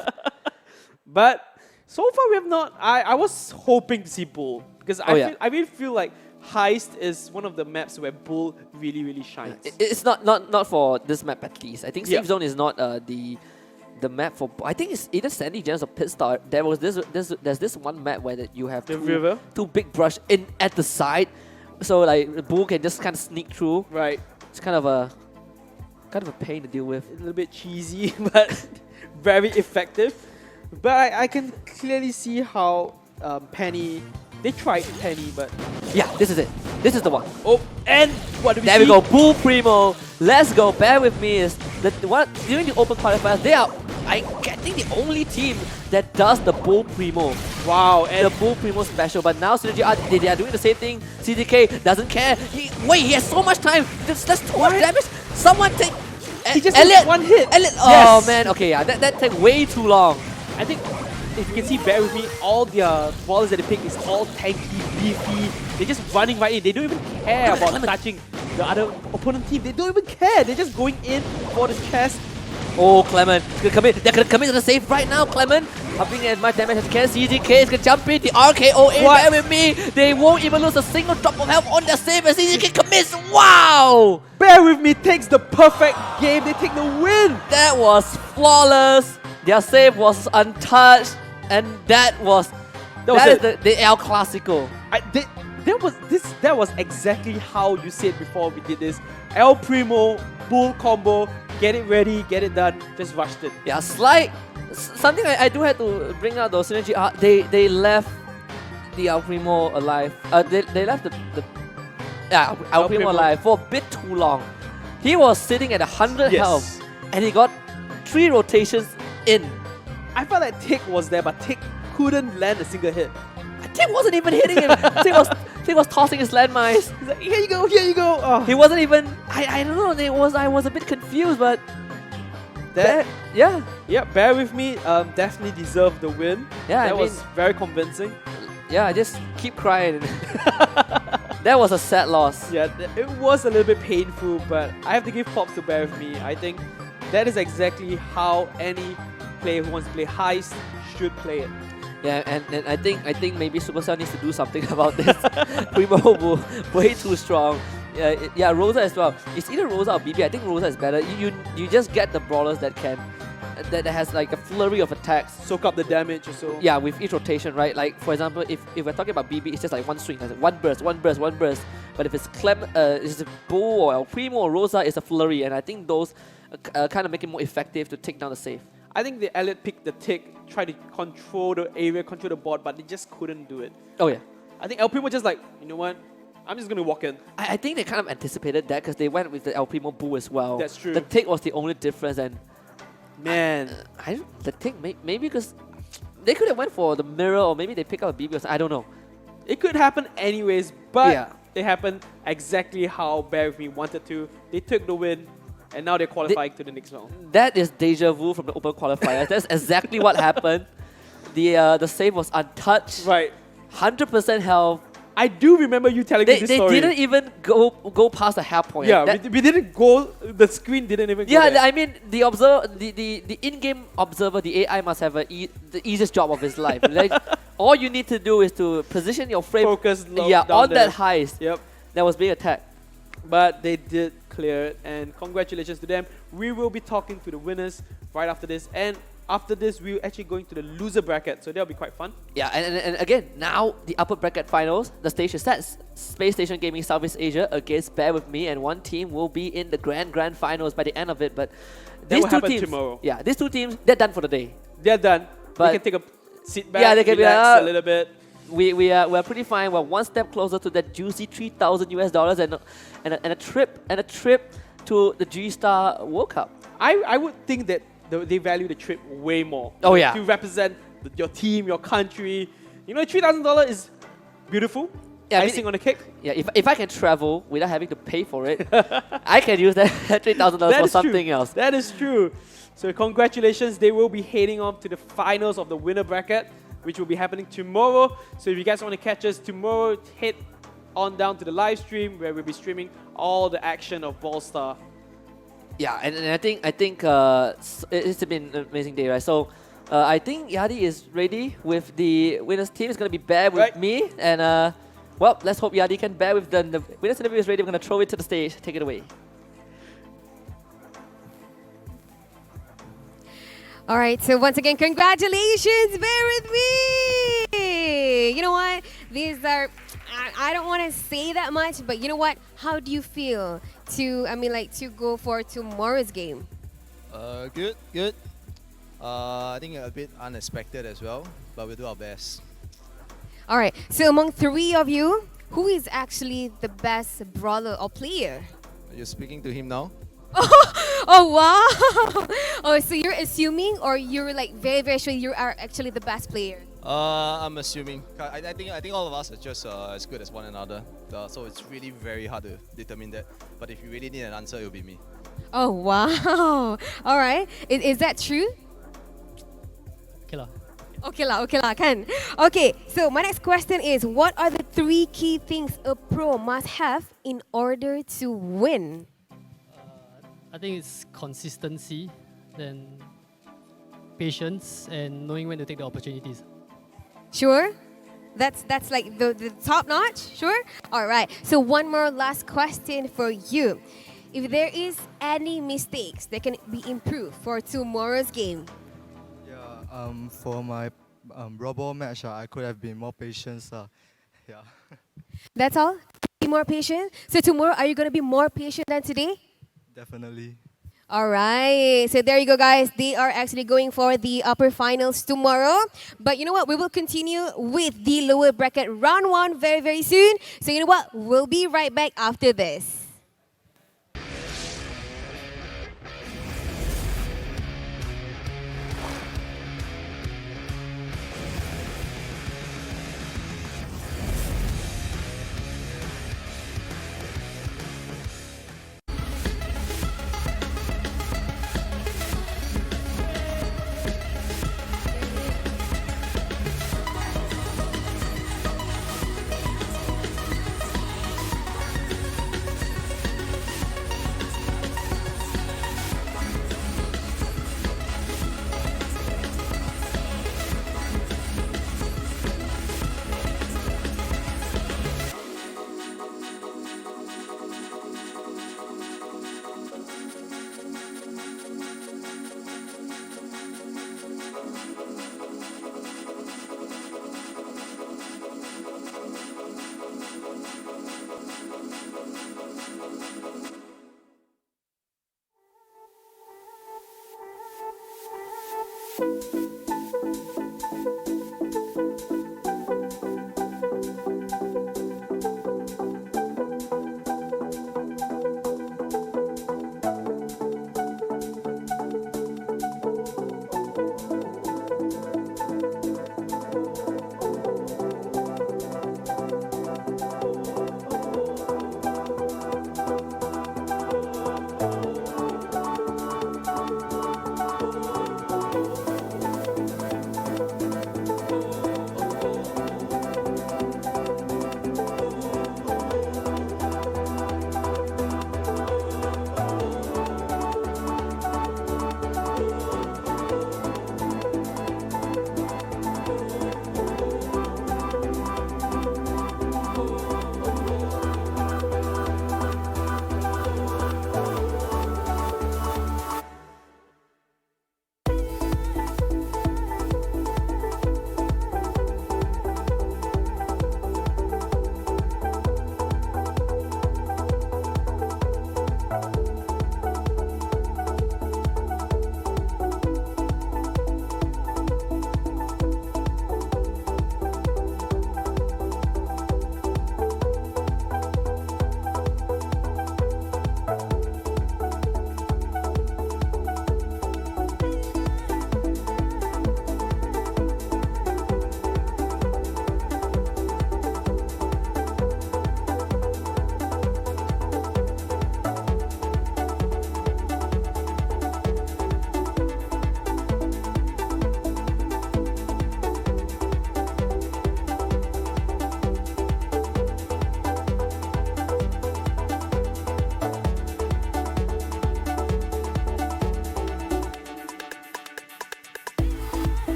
But so far we have not. I was hoping to see Bull because I really feel like Heist is one of the maps where Bull really shines. It's not for this map at least. I think Safe Zone is not the map for. I think it's either Sandy Gems or Pit Star. There's this one map where you have two big brush in at the side, so like Bull can just kind of sneak through. Right. It's kind of a pain to deal with. A little bit cheesy, but very effective. But I can clearly see how Penny, they tried Penny, but Yeah, this is it. This is the one. oh, and what do we There see? we go, Bull Primo. Let's go. Bear with me. Is during the open qualifiers, they are I think the only team that does the Bull Primo. Wow, and The Bull Primo special. But now Synergy they are doing the same thing. CDK doesn't care. He has so much time. That's too much damage. Someone take. he just Elliot. took one hit. Elliot. Yes. Oh man. Okay, yeah. That took way too long. I think if you can see, bear with me, all their ballers that they pick is all tanky, beefy. They're just running right in. They don't even care about touching the other opponent team. They don't even care. They're just going in for the chest. Oh, Clement. It's gonna come in. They're gonna come into the save right now, Clement. Pumping as much damage as can. CGK is gonna jump in. The RKOA What? bear with me. They won't even lose a single drop of health on their save as CGK commits. Wow! Bear with me takes the perfect game. They take the win. That was flawless. Their save was untouched. And that is the El Clasico. That was exactly how you said before we did this. El Primo, Bull combo, get it ready, get it done, just rushed it. Yeah, something I do have to bring out though, Synergy, they left the El Primo alive. They left El Primo alive for a bit too long. He was sitting at 100 health and he got 3 rotations in. I felt like Tick was there, but Tick couldn't land a single hit. Tick wasn't even hitting him. Tick was tossing his landmines. He's like, here you go, here you go. Oh. He wasn't even. I don't know. I was a bit confused, but yeah, bear with me. Definitely deserved the win. Yeah, that was very convincing. Yeah, I just keep crying. That was a sad loss. Yeah, it was a little bit painful, but I have to give props to bear with me. I think that is exactly how any player who wants to play heist should play it. Yeah, and I think maybe Supercell needs to do something about this. Primo way too strong. Yeah, Rosa as well. It's either Rosa or BB. I think Rosa is better. You just get the brawlers that has like a flurry of attacks. Soak up the damage or so. Yeah, with each rotation, right? Like for example, if we're talking about BB, it's just like one swing, like one burst. But if it's it's Bull or El Primo or Rosa, it's a flurry, and I think those kind of make it more effective to take down the save. I think the Elliot picked the Tick, tried to control the area, control the board, but they just couldn't do it. Oh yeah. I think El Primo just like, you know what? I'm just gonna walk in. I think they kind of anticipated that because they went with the El Primo Bull as well. That's true. The Tick was the only difference, and man, the Tick maybe because they could have went for the mirror, or maybe they pick up a BB or something. I don't know. It could happen anyways, but Yeah. it happened exactly how Bear With Me wanted to. They took the win, and now they're qualifying to the next round. That is deja vu from the open qualifiers. That's exactly what happened. The save was untouched. Right. 100% health. I do remember you telling me this story. They didn't even go past the half point. Yeah, we didn't go. The screen didn't even go there. I mean, the in-game observer, the AI must have the easiest job of his life. Like, all you need to do is to position your frame Focus on that heist Yep. that was being attacked. But they did clear it, and congratulations to them. We will be talking to the winners right after this, and after this, we're actually going to the loser bracket, so that'll be quite fun. Yeah, and again, now the upper bracket finals, the stage is set. Space Station Gaming Southeast Asia against Bear With Me, and one team will be in the grand finals by the end of it. But That these will two happen teams, tomorrow. Yeah, these two teams, they're done for the day. They're done. But they can take a sit back, yeah, they can relax a little bit. We're pretty fine. We're one step closer to that juicy $3,000 and a trip to the G-Star World Cup. I would think that they value the trip way more. Oh, yeah. To represent your team, your country. You know, $3,000 is beautiful. Yeah, icing on the cake. Yeah, if I can travel without having to pay for it, I can use that $3,000 for something else. That is true. So congratulations. They will be heading on to the finals of the winner bracket, which will be happening tomorrow. So if you guys want to catch us tomorrow, head on down to the live stream where we'll be streaming all the action of Brawl Star. Yeah, and I think it's been an amazing day, right? So I think Yadi is ready with the winners team. It's gonna be Bear with me, and well, let's hope Yadi can bear with them. The winners interview is ready. We're gonna throw it to the stage. Take it away. All right, so once again, congratulations, Bear With Me. You know what? These are, I don't want to say that much, but you know what? How do you feel to go for tomorrow's game? Good. I think a bit unexpected as well, but we'll do our best. All right. So among three of you, who is actually the best brawler or player? You're speaking to him now? Oh wow! Oh, so you're assuming, or you're like very very sure you are actually the best player? I'm assuming. I think all of us are just as good as one another. So it's really very hard to determine that. But if you really need an answer, it will be me. Oh wow! All right. Is that true? Okay lah. Okay lah, kan? Okay, so my next question is, what are the 3 key things a pro must have in order to win? I think it's consistency, then patience, and knowing when to take the opportunities. Sure? That's like the top notch? Sure? All right. So one more last question for you. If there is any mistakes that can be improved for tomorrow's game? Yeah, for my Brawl match, I could have been more patient. Yeah. That's all? Be more patient? So tomorrow, are you going to be more patient than today? Definitely. All right. So there you go, guys. They are actually going for the upper finals tomorrow. But you know what? We will continue with the lower bracket round 1 very, very soon. So you know what? We'll be right back after this.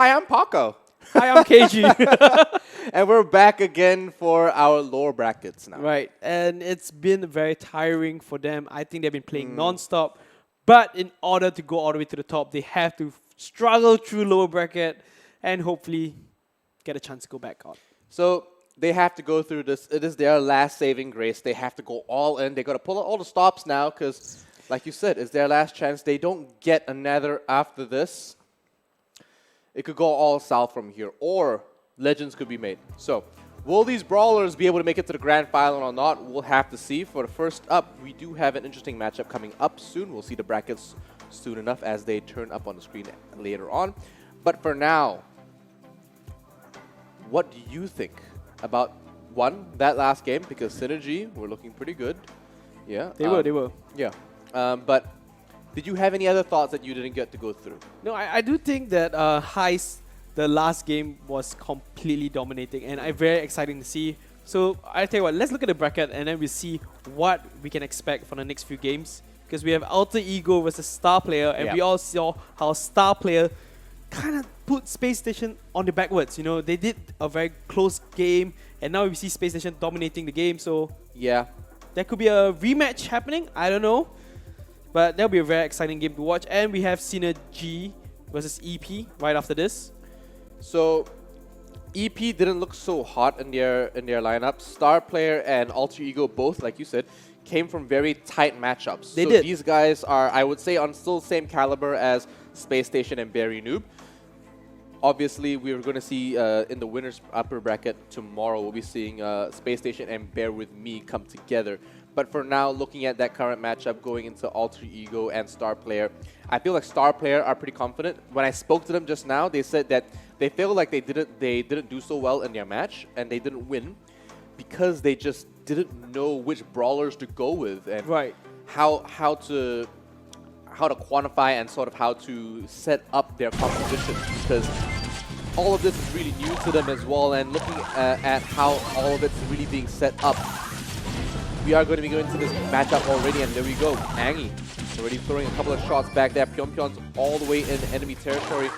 Hi, I'm Paco. Hi, I'm Keiji. And we're back again for our lower brackets now. Right, and it's been very tiring for them. I think they've been playing non-stop. But in order to go all the way to the top, they have to struggle through lower bracket and hopefully get a chance to go back on. So they have to go through this. It is their last saving grace. They have to go all in. They got to pull out all the stops now because, like you said, it's their last chance. They don't get another after this. It could go all south from here, or legends could be made. So, will these brawlers be able to make it to the grand final or not? We'll have to see. For the first up, we do have an interesting matchup coming up soon. We'll see the brackets soon enough as they turn up on the screen later on. But for now, what do you think about, one, that last game? Because Synergy were looking pretty good. Yeah. They were. Yeah. But did you have any other thoughts that you didn't get to go through? No, I do think that Heist, the last game, was completely dominating, and very exciting to see. So I tell you what, let's look at the bracket and then we see what we can expect for the next few games. Because we have Alter Ego versus Star Player, and we all saw how Star Player kind of put Space Station on the backwards. You know, they did a very close game, and now we see Space Station dominating the game. So yeah, there could be a rematch happening. I don't know. But that'll be a very exciting game to watch. And we have Synergy versus EP right after this. So EP didn't look so hot in their lineup. Star Player and Alter Ego both, like you said, came from very tight matchups. They did. These guys are, I would say, on still same caliber as Space Station and Berry Noob. Obviously, we're going to see in the winner's upper bracket tomorrow, we'll be seeing Space Station and Bear With Me come together. But for now, looking at that current matchup going into Alter Ego and Star Player, I feel like Star Player are pretty confident. When I spoke to them just now, they said that they feel like they didn't do so well in their match and they didn't win because they just didn't know which brawlers to go with and how to quantify and sort of how to set up their composition, because all of this is really new to them as well. And looking at how all of it's really being set up, we are going to be going to this matchup already, and there we go. Angie already throwing a couple of shots back there. Pyongyang's all the way in enemy territory.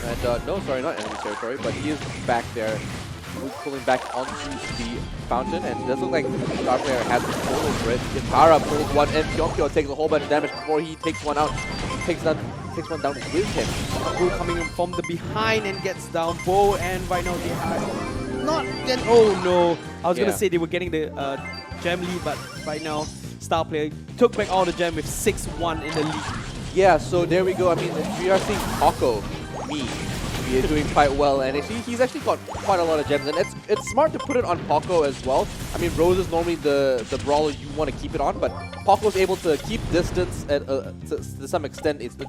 And no, sorry, not enemy territory, but he is back there, pulling back onto the fountain. And it does look like Star Player has control over it. Kitara pulls one in. Pyongyang takes a whole bunch of damage before he takes one out. Takes one down with him. Bo coming in from the behind and gets down. Bo, and right now they are not getting. Oh no! I was gonna say they were getting the gem lead, but right now Star Player took back all the gem with 6-1 in the lead. Yeah, so there we go. I mean, we are seeing Paco, me, is doing quite well, and he's actually got quite a lot of gems, and it's smart to put it on Paco as well. I mean, Rose is normally the brawler you want to keep it on, but Paco's able to keep distance to some extent. It's the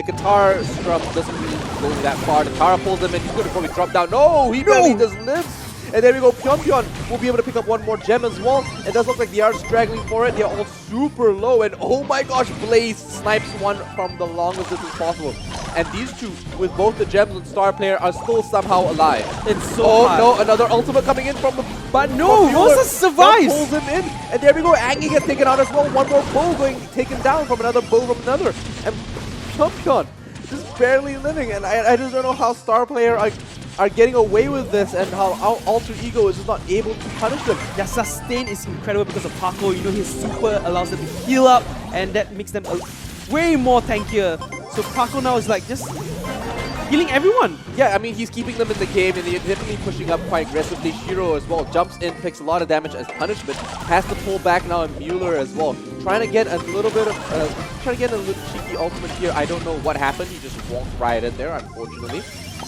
guitar strum doesn't really go that far. The Tara pulls him in. He's going to probably drop down. No, he barely just lives. And there we go. Pyongyang will be able to pick up one more gem as well. It does look like they are straggling for it. They're all super low. And oh my gosh, Blaze snipes one from the longest distance possible. And these two, with both the gems and Star Player, are still somehow alive. It's so hard. No, another ultimate coming in from the... But no, Rosa survives! Pulls him in. And there we go. Angie gets taken out as well. One more bow taken down from another bow from another. And Pyongyang just barely living. And I just don't know how Star Player are getting away with this and how Alter Ego is just not able to punish them. Their sustain is incredible because of Paco. You know, his super allows them to heal up, and that makes them way more tankier. So Paco now is like just healing everyone. Yeah, I mean, he's keeping them in the game, and they're definitely pushing up quite aggressively. Shiro as well jumps in, takes a lot of damage as punishment, has to pull back now, and Mueller as well. Trying to get a little bit of, cheeky ultimate here. I don't know what happened. He just walked right in there, unfortunately.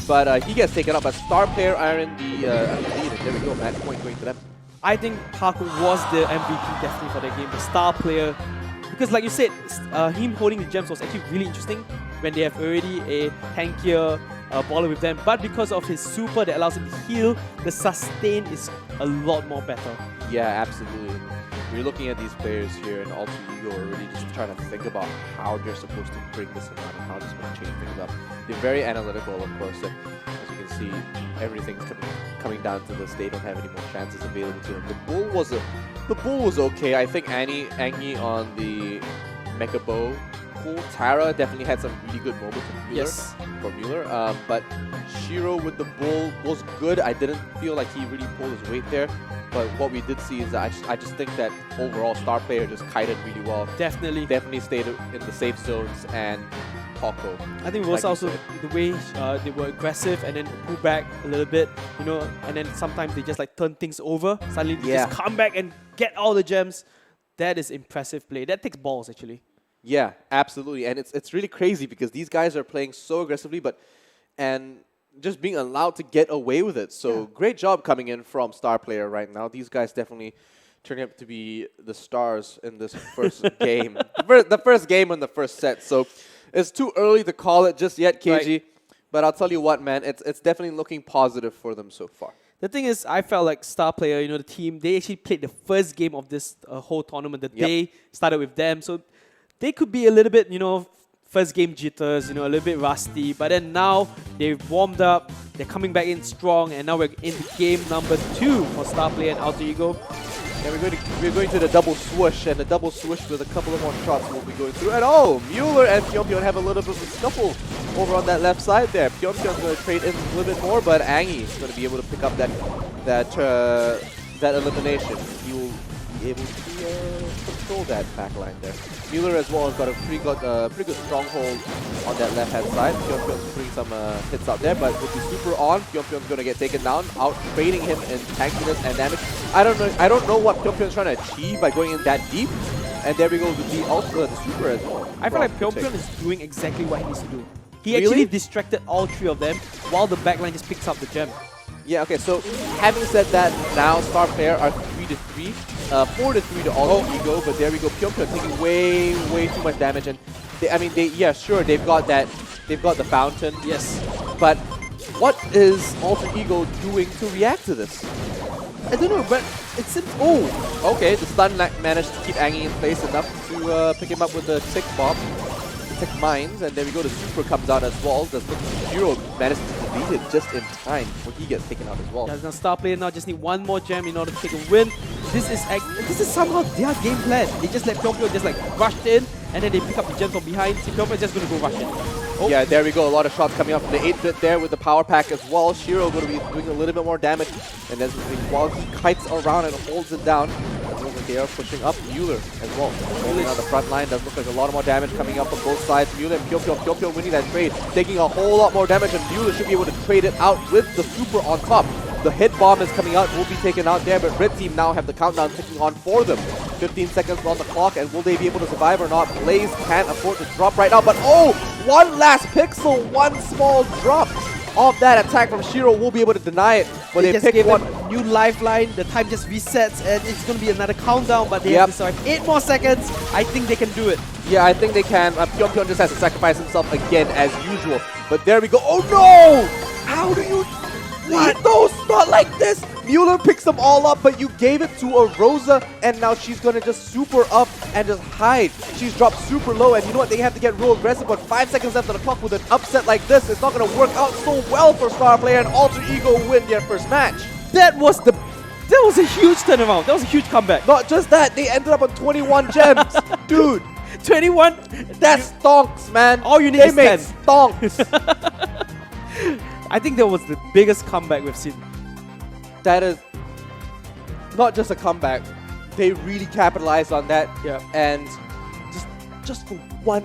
But he gets taken up, but Star Player are in the lead, and there we go, match point going to them. I think Paco was the MVP definitely for that game, the Star Player. Because like you said, him holding the gems was actually really interesting when they have already a tankier baller with them. But because of his super that allows him to heal, the sustain is a lot more better. Yeah, absolutely. We're looking at these players here, and Alter Ego are really just trying to think about how they're supposed to bring this around and how they're supposed to change things up. They're very analytical, of course, and as you can see, everything's coming down to this. They don't have any more chances available to them. The bull was okay. I think Angie on the Mecha Bow cool. Tara definitely had some really good moments for Mueller. But Shiro with the bull was good. I didn't feel like he really pulled his weight there. But what we did see is that I just think that overall Star Player just kited really well. Definitely stayed in the safe zones and Poco. I think it was also the way they were aggressive and then pull back a little bit, you know, and then sometimes they just like turn things over. Suddenly they just come back and get all the gems. That is impressive play. That takes balls actually. Yeah, absolutely. And it's really crazy because these guys are playing so aggressively and just being allowed to get away with it. So great job coming in from Star Player right now. These guys definitely turning up to be the stars in this first game. The first game in the first set. So it's too early to call it just yet, Keiji. But I'll tell you what, man, it's definitely looking positive for them so far. The thing is, I felt like Star Player, you know, the team, they actually played the first game of this whole tournament. The day started with them. So they could be a little bit, you know, first game jitters, you know, a little bit rusty. But then now they've warmed up, they're coming back in strong, and now we're into game number 2 for Star Player and Alter Ego. Yeah, we're going to the double swoosh, and the double swoosh with a couple of more shots we'll be going through. And oh, Mueller and Pantheon have a little bit of a scuffle over on that left side there. Pantheon's going to trade in a little bit more, but Angie is going to be able to pick up that elimination. He will be able to control that backline there. Mueller as well has got a pretty good stronghold on that left-hand side. Pantheon's putting some hits out there, but with the super on, Pantheon's going to get taken down, out trading him in tankiness and damage. I don't know what Pantheon's trying to achieve by going in that deep. And there we go with the super as well. I feel like Pantheon is doing exactly what he needs to do. He actually distracted all 3 of them while the backline just picks up the gem. Yeah, okay, so having said that, now Star Player are 3-3, 4-3 to Alter Ego, but there we go, Pantheon taking way too much damage, and they've got the fountain, but what is Alter Ego doing to react to this? I don't know, but it seems, okay, the stun managed to keep Angie in place enough to pick him up with the tick bomb. Tick mines, and there we go, the super comes out as well. The Shiro managed to defeat it just in time before he gets taken out as well. Yeah, now Star Player now just need one more gem in order to take a win. This is somehow their game plan. They just let Pantheon just like rush in, and then they pick up the gem from behind. See, Pantheon is just going to go rush in. Yeah, there we go. A lot of shots coming up from the 8-bit there with the power pack as well. Shiro going to be doing a little bit more damage, and as while he kites around and holds it down, they are pushing up Mueller as well. Holding on the front line, does look like a lot more damage coming up on both sides. Mueller and Pantheon winning that trade, taking a whole lot more damage, and Mueller should be able to trade it out with the super on top. The hit bomb is coming out, will be taken out there, but Red Team now have the countdown ticking on for them. 15 seconds on the clock, and will they be able to survive or not? Blaze can't afford to drop right now, but one last pixel, one small drop of that attack from Shiro will be able to deny it. But they just pick one new lifeline, the time just resets, and it's going to be another countdown, but they have to survive 8 more seconds. I think they can do it. Yeah, I think they can. Pantheon just has to sacrifice himself again as usual. But there we go. Oh no! How do you... What? No, not like this! Mueller picks them all up, but you gave it to a Rosa, and now she's gonna just super up and just hide. She's dropped super low, and you know what? They have to get real aggressive, but 5 seconds left on the clock with an upset like this. It's not gonna work out so well for Star Player, and Alter Ego win their first match. That was a huge turnaround. That was a huge comeback. Not just that, they ended up on 21 gems. Dude. 21? That's stonks, man. All you need is 10. Stonks. I think that was the biggest comeback we've seen. That is not just a comeback. They really capitalized on that. Yeah. And just for one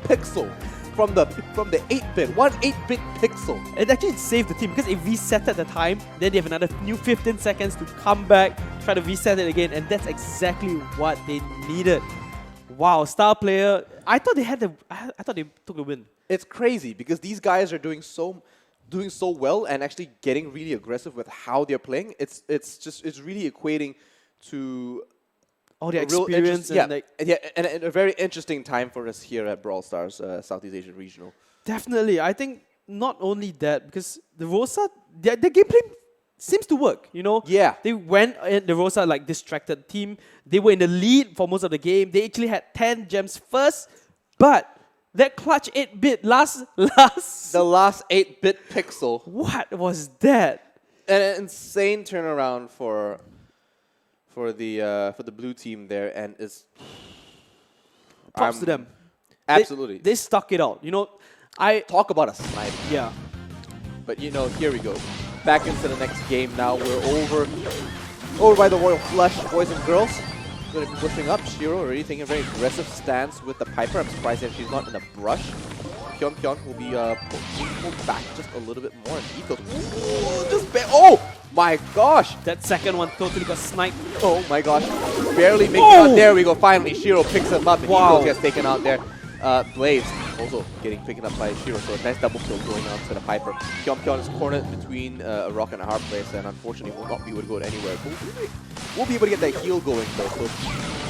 pixel from the 8-bit, one 8-bit pixel. It actually saved the team because it reset at the time. Then they have another new 15 seconds to come back, try to reset it again, and that's exactly what they needed. Wow, Star Player. I thought they took the win. It's crazy because these guys are doing so well and actually getting really aggressive with how they're playing. It's really equating to all the experience and a very interesting time for us here at Brawl Stars Southeast Asian Regional. Definitely, I think not only that, because the Rosa, their gameplay seems to work, you know? Yeah. They went in, the Rosa like distracted team. They were in the lead for most of the game. They actually had 10 gems first, but that clutch 8-bit the last 8-bit pixel. What was that? An insane turnaround for the blue team there, and it's Props to them. Absolutely. They stuck it out. You know, Talk about a snipe. yeah. But you know, here we go. Back into the next game now. We're over by the Royal Flush, boys and girls. Going to be pushing up. Shiro already taking a very aggressive stance with the Piper. I'm surprised that she's not in a brush. Pyongyang will be pulled back just a little bit more. And Ethos, oh my gosh! That second one totally got sniped. Oh my gosh! Barely making it out. There we go. Finally, Shiro picks him up and Ethos gets taken out there. Blaze also getting picked up by Shiro, so a nice double kill going on to the Piper. Pyongyang is cornered between a rock and a hard place, and unfortunately will not be able to go anywhere. We'll be able to get that heal going though, so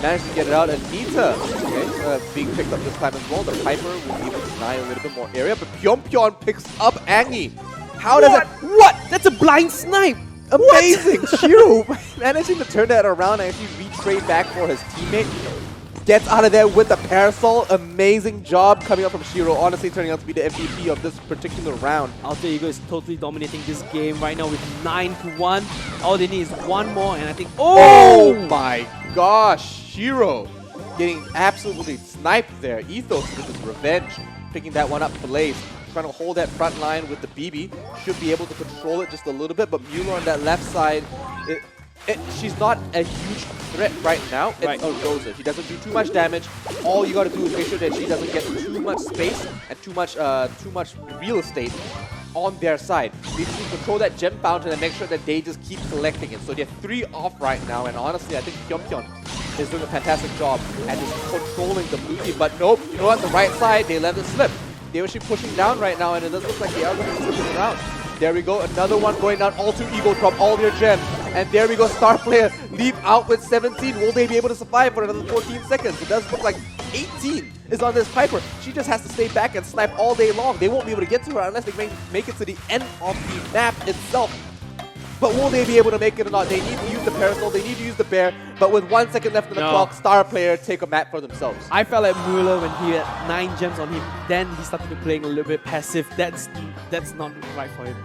managed to get it out. And Nita, okay, being picked up this time as well. The Piper will be able to deny a little bit more area, but Pyongyang picks up Angie. How does that? What? That's a blind snipe. Amazing! Shiro managing to turn that around and actually retrade back for his teammate. Gets out of there with the parasol. Amazing job coming up from Shiro. Honestly, turning out to be the MVP of this particular round. Alter Ego is totally dominating this game right now with 9-1. All they need is one more, and I think. Oh my gosh! Shiro getting absolutely sniped there. Ethos with his revenge, picking that one up. Blaze trying to hold that front line with the BB. Should be able to control it just a little bit, but Mueller on that left side. She's not a huge threat right now. It's a Rosa. She doesn't do too much damage. All you gotta do is make sure that she doesn't get too much space and too much real estate on their side. They just need to control that gem fountain and make sure that they just keep collecting it. So they're 3 off right now, and honestly, I think Pyongyang is doing a fantastic job at just controlling the blue team. But nope, you know what? The right side, they let it slip. They're actually pushing down right now, and it doesn't look like they are going to be slipping around. There we go, another one going down, all 2 Ego drop all their gems. And there we go, star player leave out with 17. Will they be able to survive for another 14 seconds? It does look like 18 is on this Piper. She just has to stay back and snipe all day long. They won't be able to get to her unless they make it to the end of the map itself. But will they be able to make it or not? They need to use the parasol, they need to use the bear, but with 1 second left on the clock, star player take a map for themselves. I felt like Mueller when he had 9 gems on him, then he started to playing a little bit passive. That's not right for him.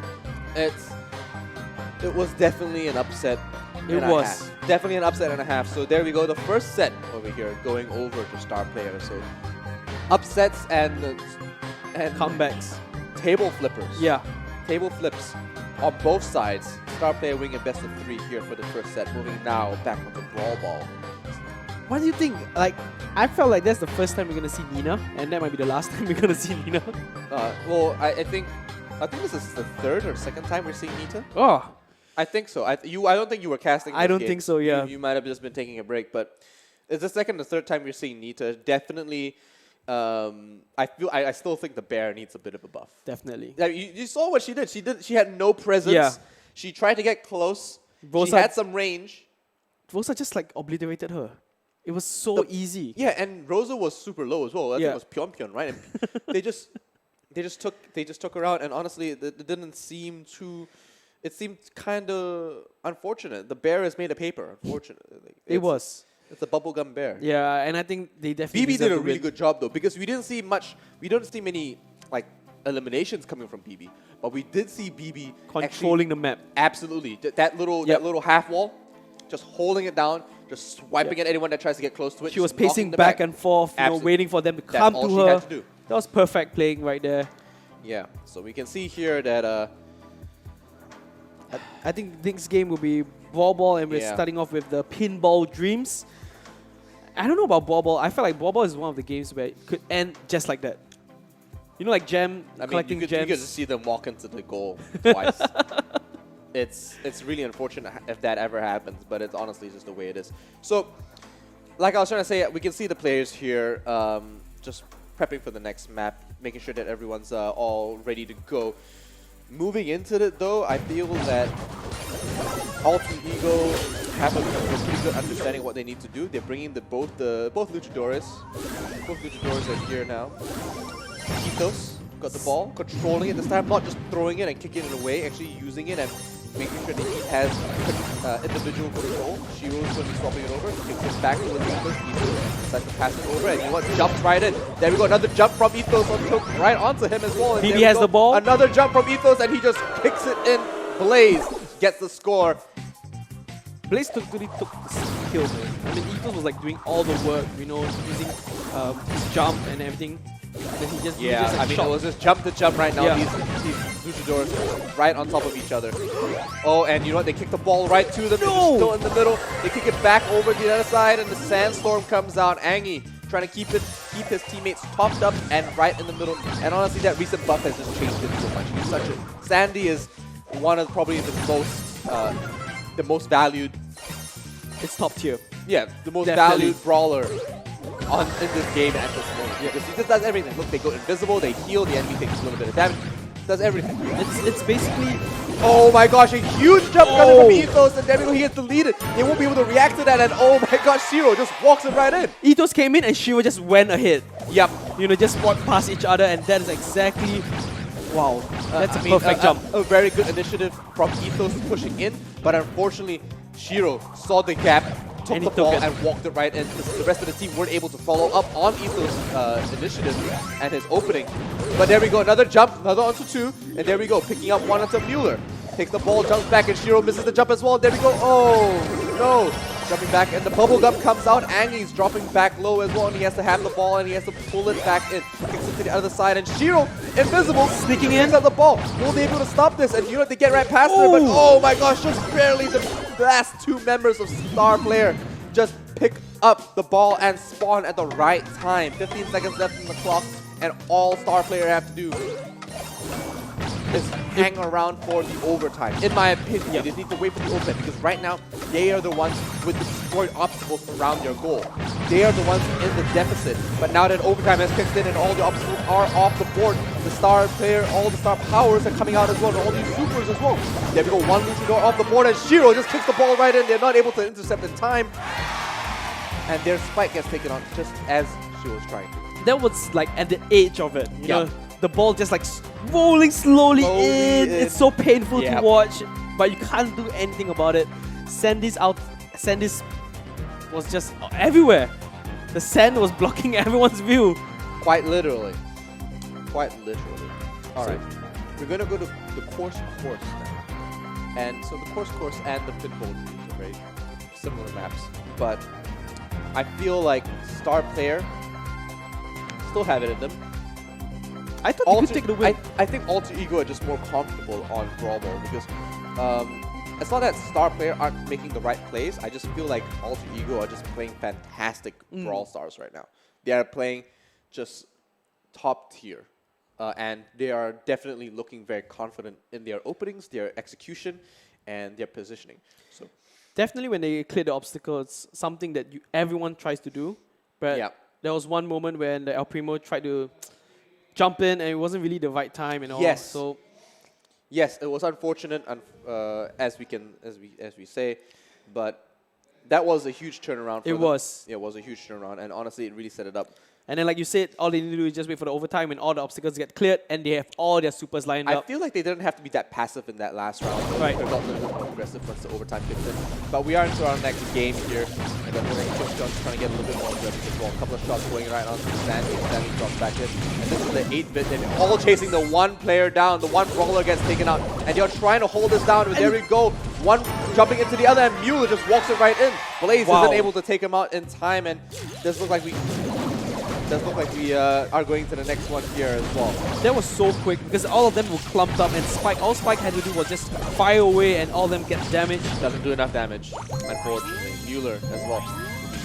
It was definitely an upset. It was. Definitely an upset and a half. So there we go, the first set over here going over to star player. So upsets and comebacks. Table flippers. Yeah. Table flips on both sides. Star player winning a best of 3 here for the first set. Moving now back onto Brawl Ball. What do you think? Like, I felt like that's the first time we're gonna see Nina, and that might be the last time we're gonna see Nina. Well, I think this is the 3rd or 2nd time we're seeing Nita. Oh, I think so. I don't think you were casting. I don't think so. Yeah, you might have just been taking a break, but it's the 2nd or 3rd time we're seeing Nita. Definitely, I still think the bear needs a bit of a buff. Definitely. You saw what she did. She had no presence. Yeah. She tried to get close. Rosa, she had some range. Rosa just like obliterated her. It was so easy. Yeah, and Rosa was super low as well. I think it was Pyongyang, right? And they just took her out, and honestly, it didn't seem too. It seemed kind of unfortunate. The bear is made of paper. Unfortunately, It's a bubblegum bear. Yeah, and I think they definitely. BB did a really good job though, because we didn't see much. We don't see many like eliminations coming from BB, but we did see BB controlling the map. Absolutely, that little half wall, just holding it down, just swiping at anyone that tries to get close to it. She was pacing back and forth, waiting for them to come to her. Had to do. That was perfect playing right there. Yeah, so we can see here that I think next game will be Brawl Ball, and we're starting off with the Pinball Dreams. I don't know about Brawl Ball. I feel like Brawl Ball is one of the games where it could end just like that. You know, like collecting gems. You could just see them walk into the goal twice. It's really unfortunate if that ever happens, but it's honestly just the way it is. So, like I was trying to say, we can see the players here just prepping for the next map, making sure that everyone's all ready to go. Moving into it though, I feel that Alter Ego have a pretty good understanding of what they need to do. They're bringing both luchadores. Both luchadores are here now. Ethos got the ball, controlling it this time, not just throwing it and kicking it away, actually using it and making sure that he has individual control. Shiro's going to be swapping it over. He kicks it back to Ethos. Ethos decides to pass it over, and you know what? Jumps right in. There we go, another jump from Ethos right onto him as well. BB has the ball. Another jump from Ethos, and he just kicks it in. Blaze gets the score. Blaze totally took the kill, man. I mean, Ethos was like doing all the work, you know, using his jump and everything. And then he just I mean, it was just jump to jump right now. Yeah. These luchadors right on top of each other. Oh, and you know what? They kick the ball right to them. No! Still in the middle. They kick it back over to the other side, and the sandstorm comes out. Angie trying to keep his teammates topped up and right in the middle. And honestly, that recent buff has just changed him so much. He's such a Sandy is one of probably the most valued. It's top tier. Yeah, the most Definitely. valued brawler in this game at this moment. Because he just does everything. Look, they go invisible, they heal, the enemy takes a little bit of damage. Does everything. It's basically... Oh my gosh, a huge jump coming from Ethos, and there we go, he gets deleted. They won't be able to react to that, and oh my gosh, Shiro just walks it right in. Ethos came in and Shiro just went ahead. Yep. You know, just walked past each other, and that is exactly... Wow, that's a perfect jump. A very good initiative from Ethos pushing in, but unfortunately, Shiro saw the gap, took And the he took ball, it. and walked it right in. The rest of the team weren't able to follow up on Ethos' initiative and his opening. But there we go, another jump, another onto two, and there we go, picking up one onto Mueller. Takes the ball, jumps back, and Shiro misses the jump as well. There we go. Oh, no. Jumping back, and the bubblegum comes out. Angie's dropping back low as well, and he has to have the ball, and he has to pull it back in. Kicks it to the other side, and Shiro, invisible, sneaking in at the ball. Will they be able to stop this? And you know, they get right past her, but oh my gosh, just barely the last two members of Star Player just pick up the ball and spawn at the right time. 15 seconds left in the clock, and all Star Player have to do is hang around for the overtime. In my opinion, they just need to wait for the overtime because right now, they are the ones with the destroyed obstacles around their goal. They are the ones in the deficit. But now that overtime has kicked in and all the obstacles are off the board, the star player, all the star powers are coming out as well, and all these supers as well. There we go, one luchador off the board, and Shiro just kicks the ball right in. They're not able to intercept in time. And their spike gets taken on just as Shiro's trying to. That was like at the edge of it. You Yeah. know, the ball just like rolling slowly in. It's so painful to watch, but you can't do anything about it. Sandy's was just everywhere. The sand was blocking everyone's view. Quite literally. Quite literally. Alright. We're gonna go to the course now. And so the course and the pinball teams are very similar maps. But I feel like Star Player still have it in them. I thought you could take the win. I think Alter Ego are just more comfortable on Brawl Ball because it's not that Star Player aren't making the right plays. I just feel like Alter Ego are just playing fantastic Brawl Stars right now. They are playing just top tier. And they are definitely looking very confident in their openings, their execution, and their positioning. So Definitely when they clear the obstacle, it's something that everyone tries to do. But there was one moment when the El Primo tried to jump in and it wasn't really the right time and all. Yes. So yes, it was unfortunate, as we say, but that was a huge turnaround for them. Yeah, it was a huge turnaround, and honestly, it really set it up. And then, like you said, all they need to do is just wait for the overtime and all the obstacles get cleared and they have all their supers lined up. I feel like they didn't have to be that passive in that last round. Right. They got a little bit more aggressive once the overtime kicks in. But we are into our next game here, and then we're going to just trying to get a little bit more aggressive as well. A couple of shots going right onto Sandy, and Sandy drops back in. And this is the 8-bit, and they're all chasing the one player down. The one brawler gets taken out, and they're trying to hold this down. But there we go. One jumping into the other, and Mueller just walks it right in. Blaze isn't able to take him out in time, and this looks like we are going to the next one here as well. That was so quick because all of them were clumped up and all Spike had to do was just fire away and all of them get damaged. Doesn't do enough damage, unfortunately. Mueller as well.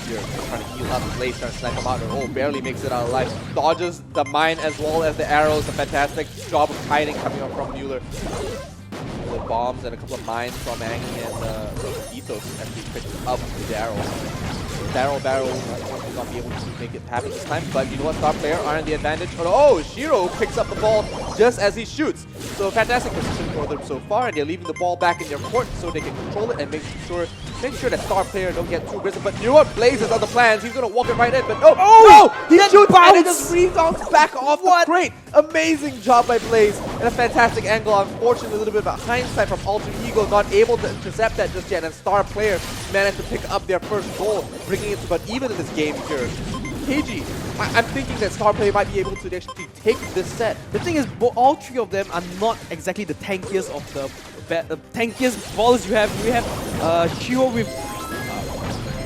Here, trying to heal up. Blaze trying to snipe him out. Oh, barely makes it out alive. Dodges the mine as well as the arrows. A fantastic job of hiding coming up from Mueller. The bombs and a couple of mines from Angie and Ethos actually picked up the arrow. Barrel will not be able to make it happen this time, but you know what, Star Player are in the advantage. Oh, Shiro picks up the ball just as he shoots. So fantastic position for them so far, and they're leaving the ball back in their court so they can control it and make sure that Star Player don't get too aggressive. But you know what, Blaze has other plans. He's gonna walk it right in, but no, he shoots and it just rebounds back off the crate. Amazing job by Blaze and a fantastic angle. Unfortunately, a little bit of a hindsight from Alter Ego, not able to intercept that just yet, and Star Player managed to pick up their first goal, bringing it to about even in this game here. Keiji, I'm thinking that Star Player might be able to actually take this set. The thing is, all three of them are not exactly the tankiest of the the tankiest balls you have. You have Shiro with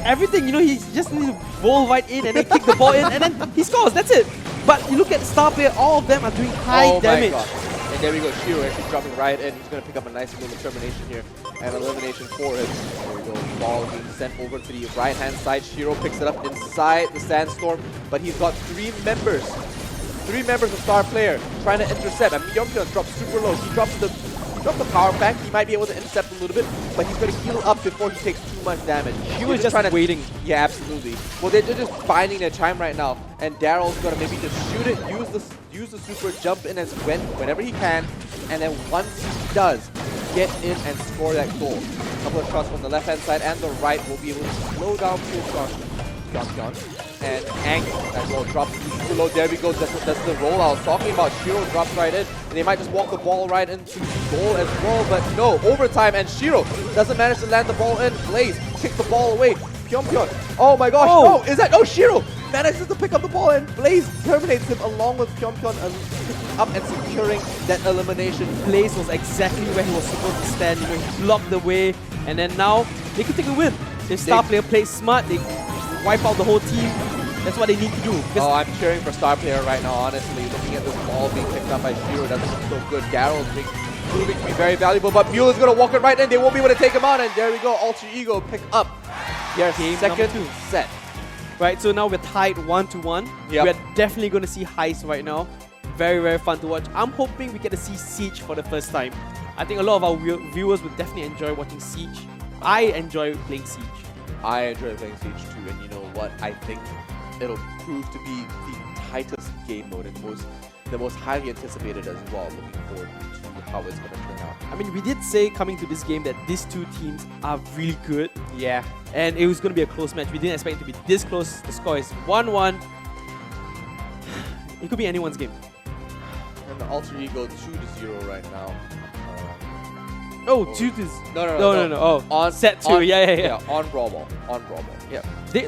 everything. You know, he just needs to roll right in and then kick the ball in, and then he scores. That's it. But you look at star player, all of them are doing high damage. My God. And there we go, Shiro actually dropping right in. He's going to pick up a nice little termination here and elimination for him. There we go, ball being sent over to the right-hand side. Shiro picks it up inside the Sandstorm, but he's got three members of star player trying to intercept. And Yongkyun drops super low. He drops the power back. He might be able to intercept a little bit, but he's going to heal up before he takes too much damage. He was just trying to waiting. Yeah, absolutely. Well, they're just binding their time right now, and Daryl's going to maybe just shoot it, use the super, jump in as whenever he can, and then once he does, get in and score that goal. A couple of shots from the left-hand side and the right will be able to slow down Pyongyang. And Ang as well drops super low. There we go. That's the roll I was talking about. Shiro drops right in, and they might just walk the ball right into goal as well. But no, overtime, and Shiro doesn't manage to land the ball in. Blaze kick the ball away. Pyongyang. Oh my gosh! Oh. No, is that? Oh, Shiro manages to pick up the ball, and Blaze terminates him along with Pyongyang picking up and securing that elimination. Blaze was exactly where he was supposed to stand. You know, he blocked the way, and then now they can take a win. If star player plays smart, they wipe out the whole team. That's what they need to do. Oh, I'm cheering for star player right now, honestly. Looking at this ball being picked up by Shiro, doesn't look so good. Garrel's proving to be very valuable, but Mueller's going to walk it right in. They won't be able to take him on, and there we go. Alter Ego pick up their second set. Right, so now we're tied 1-1. Yep. We're definitely going to see Heist right now. Very, very fun to watch. I'm hoping we get to see Siege for the first time. I think a lot of our viewers would definitely enjoy watching Siege. I enjoy playing Siege. I enjoy playing Siege too, and you know what? I think it'll prove to be the tightest game mode and the most highly anticipated as well. Looking forward to how it's going to turn out. I mean, we did say coming to this game that these two teams are really good. Yeah. And it was going to be a close match. We didn't expect it to be this close. The score is 1-1. It could be anyone's game. And the Alter Ego 2-0 right now. Oh, 2-0. No. Oh, on set 2. Yeah. On Brawl Ball. Yeah. They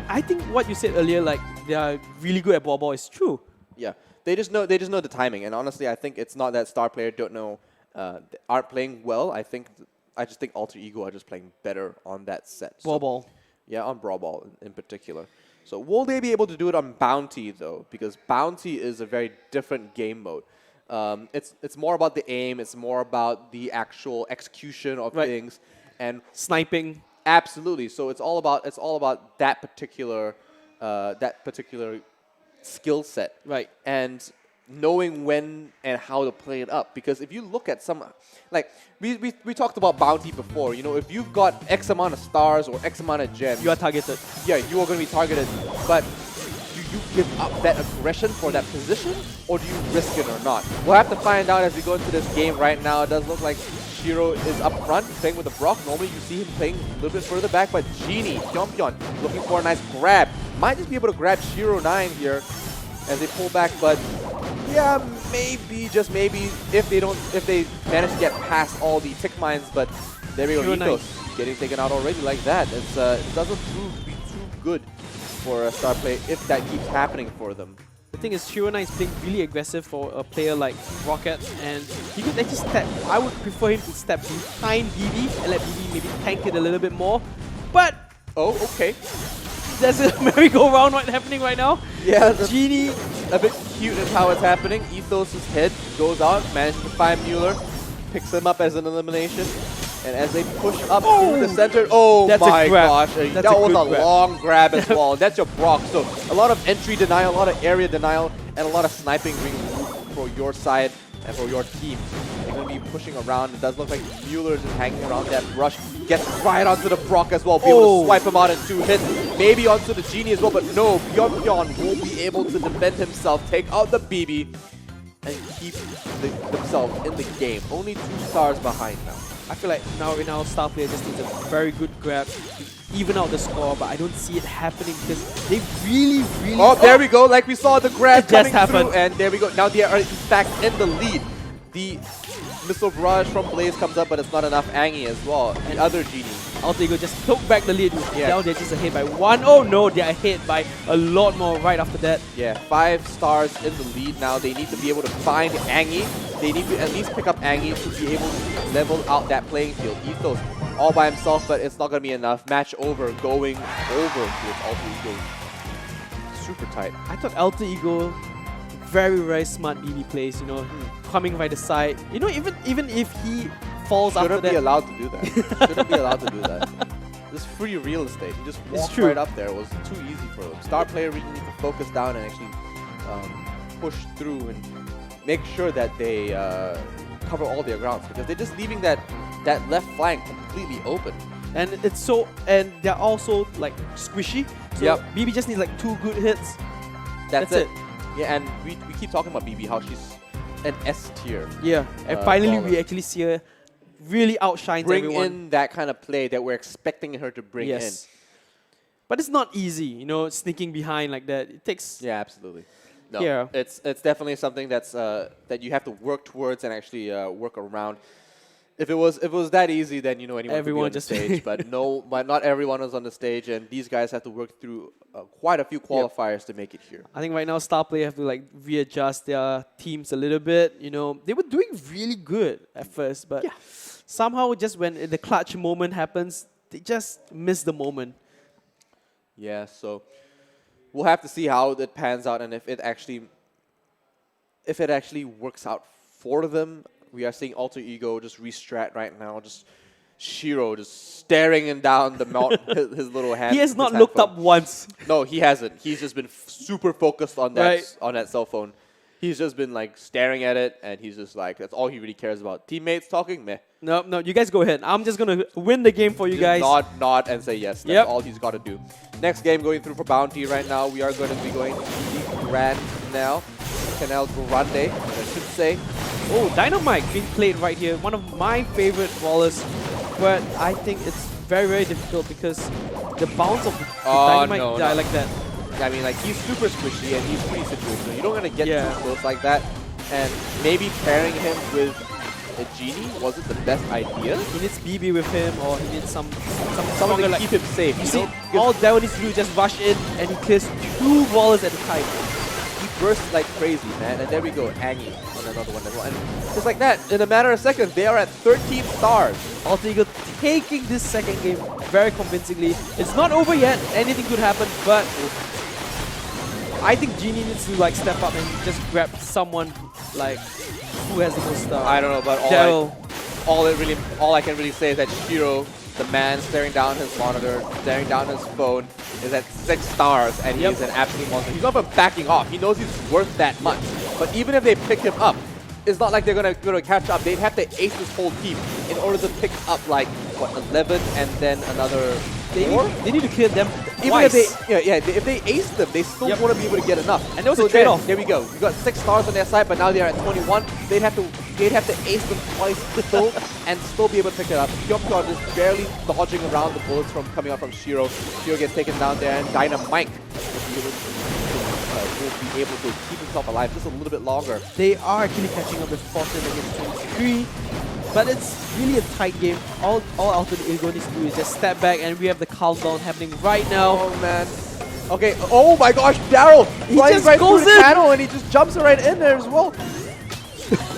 I think what you said earlier, like they are really good at Brawl Ball, is true. Yeah. They just know the timing, and honestly, I think it's not that star player aren't playing well. I just think Alter Ego are just playing better on that set. Brawl Ball. Yeah, on Brawl Ball in particular. So will they be able to do it on Bounty though? Because Bounty is a very different game mode. It's more about the aim. It's more about the actual execution of things and sniping. Absolutely. So it's all about that particular skill set. Right. And knowing when and how to play it up. Because if you look at some, like we talked about Bounty before. You know, if you've got X amount of stars or X amount of gems, you are targeted. Yeah, you are going to be targeted. But do you give up that aggression for that position, or do you risk it or not? We'll have to find out as we go into this game right now. It does look like Shiro is up front playing with the Brock. Normally you see him playing a little bit further back, but Genie, Pyongyang, looking for a nice grab. Might just be able to grab Shiro 9 here as they pull back, but yeah, maybe, just maybe, if they manage to get past all the tick mines, but there we go, Ethos getting taken out already like that. It doesn't prove to be too good for a star player if that keeps happening for them. The thing is, Shiro 9 is playing really aggressive for a player like Rocket, and he could actually step. I would prefer him to step behind BB and let BB maybe tank it a little bit more. But oh, okay. There's a merry-go-round happening right now. Yeah, Genie, a bit cute in how it's happening. Ethos' head goes out, manages to find Mueller, picks him up as an elimination. And as they push up to the center, oh my gosh, that was a long grab as well. That's your Brock. So a lot of entry denial, a lot of area denial, and a lot of sniping being moved for your side and for your team. They're going to be pushing around. It does look like Mueller is just hanging around that brush. Gets right onto the Brock as well. Be able to swipe him out in 2 hits. Maybe onto the Genie as well, but no. Pyongyang won't be able to defend himself, take out the BB, and keep themselves in the game. Only 2 stars behind now. I feel like now star player just needs a very good grab to even out the score, but I don't see it happening because they really... Oh, there we go. Like we saw the grab coming happened. through, and there we go. Now they are in fact in the lead. The Missile Barrage from Blaze comes up, but it's not enough Angie as well. And other Genie. Alter Ego just took back the lead. Now they're just ahead by 1. Oh no, they're ahead by a lot more right after that. Yeah, 5 stars in the lead now. They need to be able to find Angie. They need to at least pick up Angie to be able to level out that playing field. Ethos all by himself, but it's not going to be enough. Match over, going over towards Alter Ego. Super tight. I thought Alter Ego, very, very smart BB plays, you know, coming by the side. You know, even if he falls after that. Shouldn't be allowed to do that. Shouldn't be allowed to do that. This free real estate. He just walked right up there. It was too easy for him. Star player really need to focus down and actually push through and make sure that they cover all their grounds, because they're just leaving that left flank completely open. And they're also like squishy. So BB just needs like 2 good hits. That's it. Yeah, and we keep talking about BB, how she's an S tier. Yeah, and finally we actually see her really outshines everyone. Bring in that kind of play that we're expecting her to bring in. But it's not easy, you know, sneaking behind like that. It takes... Yeah, absolutely. No, it's definitely something that's that you have to work towards and actually work around. If it was that easy, then you know anyone could be on the stage. But no, not everyone is on the stage, and these guys have to work through quite a few qualifiers to make it here. I think right now Star Player have to like readjust their teams a little bit. You know, they were doing really good at first, but somehow just when the clutch moment happens, they just miss the moment. Yeah, so we'll have to see how it pans out and if it actually works out for them. We are seeing Alter Ego just restrat right now, just Shiro just staring him down the mountain, his little hand. He has not looked up once. No, he hasn't. He's just been super focused on that on that cell phone. He's just been like staring at it, and he's just like, that's all he really cares about. Teammates talking, meh. No, you guys go ahead. I'm just gonna win the game for you guys. Nod, and say yes. That's all he's got to do. Next game going through for Bounty right now. We are going to be going to the Grand now. Canal Grande, I should say. Oh, Dynamite being played right here. One of my favorite brawlers, but I think it's very, very difficult because the bounce of the Dynamite die like that. I mean, like, he's super squishy and he's pretty situational. You don't want to get too close like that. And maybe pairing him with a Genie wasn't the best idea. He needs BB with him, or he needs someone to like keep him safe. You see, all Daryl needs to do is just rush in, and he clears 2 brawlers at a time. He bursts like crazy, man. And there we go, Angie on another one as well. And just like that, in a matter of seconds, they are at 13 stars. Alter Ego taking this second game very convincingly. It's not over yet. Anything could happen, but I think Genie needs to like step up and just grab someone like who has the most stars. I don't know, but all I can really say is that Shiro, the man staring down his monitor, staring down his phone, is at 6 stars, and he's an absolute monster. He's not even backing off. He knows he's worth that much. But even if they pick him up, it's not like they're gonna catch up. They'd have to ace this whole team in order to pick up like what, 11 and then another 4. They need to kill them Even twice. if they ace them, they still want to be able to get enough. And there was a trade-off. There we go. We got 6 stars on their side, but now they're at 21. They'd have to ace them twice still and still be able to pick it up. Hyokyo just barely dodging around the bullets from coming out from Shiro. Shiro gets taken down there, and Dynamite will be able to keep himself alive just a little bit longer. They are actually catching up with 14 against 23. But it's really a tight game. All Alter Ego needs to do is just step back, and we have the countdown happening right now. Oh man. Okay, oh my gosh, Daryl! He just right goes through the in! panel and he just jumps right in there as well.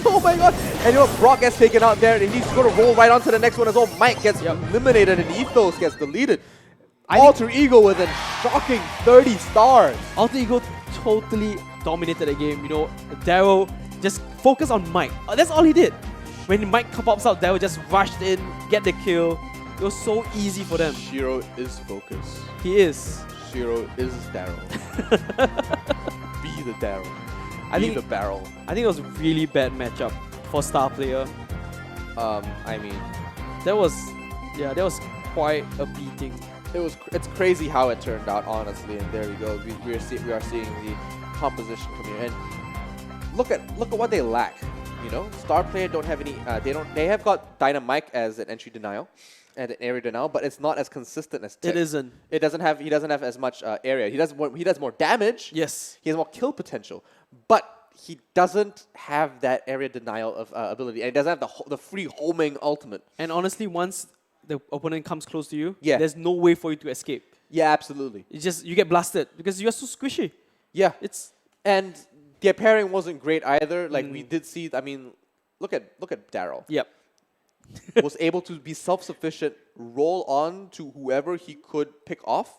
Oh my god. And you know, Brock gets taken out there and he's going to roll right onto the next one as well. Mike gets eliminated and Ethos gets deleted. Alter Ego with a shocking 30 stars. Alter Ego totally dominated the game. You know, Daryl just focused on Mike. That's all he did. When Mike pops out, Daryl just rushed in, get the kill. It was so easy for them. Shiro is focused. He is. Shiro is Daryl. Be the Daryl. Be the barrel. I think it was a really bad matchup for Star Player. I mean, that was quite a beating. It's crazy how it turned out, honestly. And there we go. We are seeing the composition come here. And look at what they lack. You know, Star Player don't have any. They have got Dynamite as an entry denial and an area denial, but it's not as consistent as Tick. It isn't. He doesn't have as much area. He does more damage. Yes. He has more kill potential, but he doesn't have that area denial of ability, and he doesn't have the free homing ultimate. And honestly, once the opponent comes close to you, Yeah. there's no way for you to escape. Yeah, absolutely. It's just you get blasted because you're so squishy. Yeah, It's and their pairing wasn't great either. Like we did see, I mean, look at Daryl. yep. Was able to be self-sufficient, roll on to whoever he could pick off,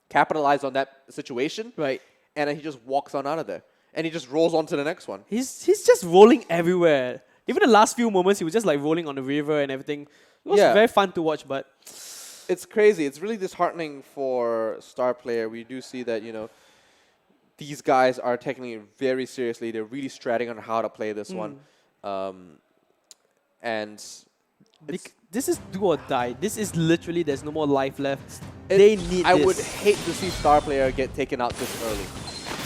capitalize on that situation, Right. and then he just walks on out of there. And he just rolls on to the next one. He's just rolling everywhere. Even the last few moments, he was just like rolling on the river and everything. It was Yeah. very fun to watch, but It's crazy. It's really disheartening for Star Player. We do see that, you know, these guys are taking it very seriously. They're really stratting on how to play this one. And this is do or die. This is literally there's no more life left. It- They need I this. would hate to see Star Player get taken out this early.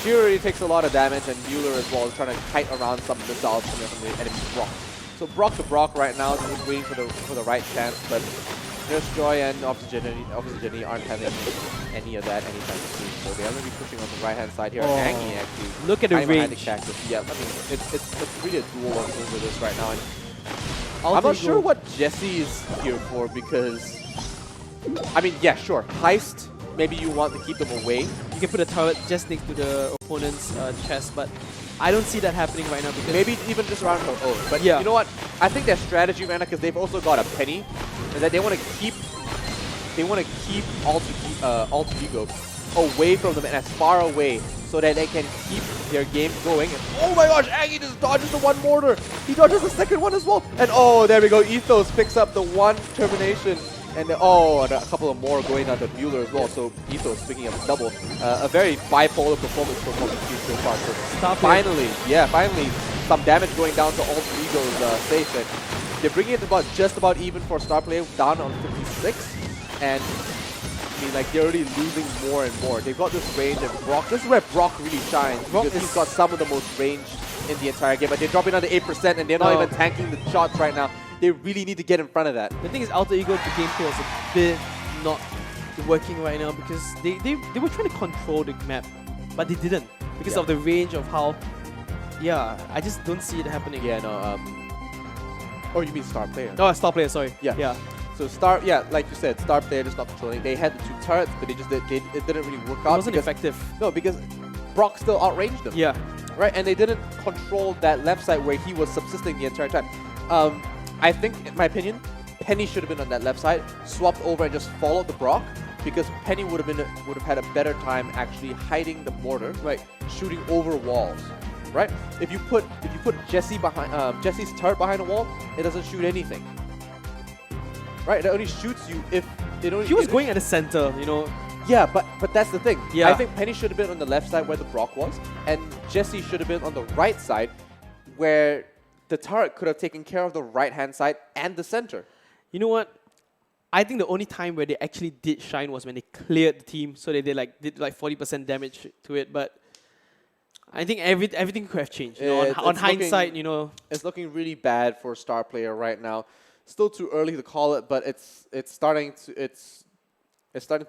She already takes a lot of damage, and Mueller as well is trying to kite around some missiles coming from the enemy Brock. So Brock to Brock right now, just waiting for the right chance, but Nurse Joy and Officer Jenny aren't having any of that anytime soon. So they are going to be pushing on the right-hand side here. Oh. Angie actually. Look at the hiding behind the range. cactus. Yeah, I mean, it's really a duel over this right now. And Alter I'm not Ego. sure what Jesse is here for because, I mean, yeah, sure, heist. Maybe you want to keep them away. You can put a turret just next to the opponent's chest, but I don't see that happening right now because Maybe even just around her own. But Yeah. you know what? I think their strategy right now, because they've also got a penny, is that they want to keep Alter Ego away from them and as far away so that they can keep their game going. And oh my gosh, Aggie just dodges the one mortar. He dodges the second one as well. And oh, there we go. Ethos picks up the one termination. And and a couple of more going on to Mueller as well. So Ethos picking up a double. A very bipolar performance from Team so far. So finally, some damage going down to Alter Ego's safe. And they're bringing it about just about even for Star Player, down on 56. And I mean, like, they're already losing more and more. They've got this range, and Brock, this is where Brock really shines. Because he's got some of the most range in the entire game. But they're dropping another 8%, and they're not even tanking the shots right now. They really need to get in front of that. the thing is Alter Ego, the gameplay was a bit not working right now because they were trying to control the map, but they didn't because of the range of how. Yeah, I just don't see it happening. Yeah, no. Oh, you mean Star Player? Oh, Star Player, sorry. Yeah. So like you said, Star Player just not controlling. They had the two turrets, but it didn't really work out. It wasn't effective. No, because Brock still outranged them. Yeah. Right, and they didn't control that left side where he was subsisting the entire time. I think, in my opinion, Penny should have been on that left side, swapped over and just followed the Brock, because Penny would have had a better time actually hiding the mortar, right, shooting over walls, right? If you put Jesse behind Jesse's turret behind a wall, it doesn't shoot anything, right? It only shoots you if it only. He was going at the center, you know. Yeah, but that's the thing. Yeah. I think Penny should have been on the left side where the Brock was, and Jesse should have been on the right side where the turret could have taken care of the right-hand side and the center. You know what? I think the only time where they actually did shine was when they cleared the team, so they did like 40% damage to it. But I think everything could have changed. You know, on hindsight, you know, it's looking really bad for Star Player right now. Still too early to call it, but it's starting to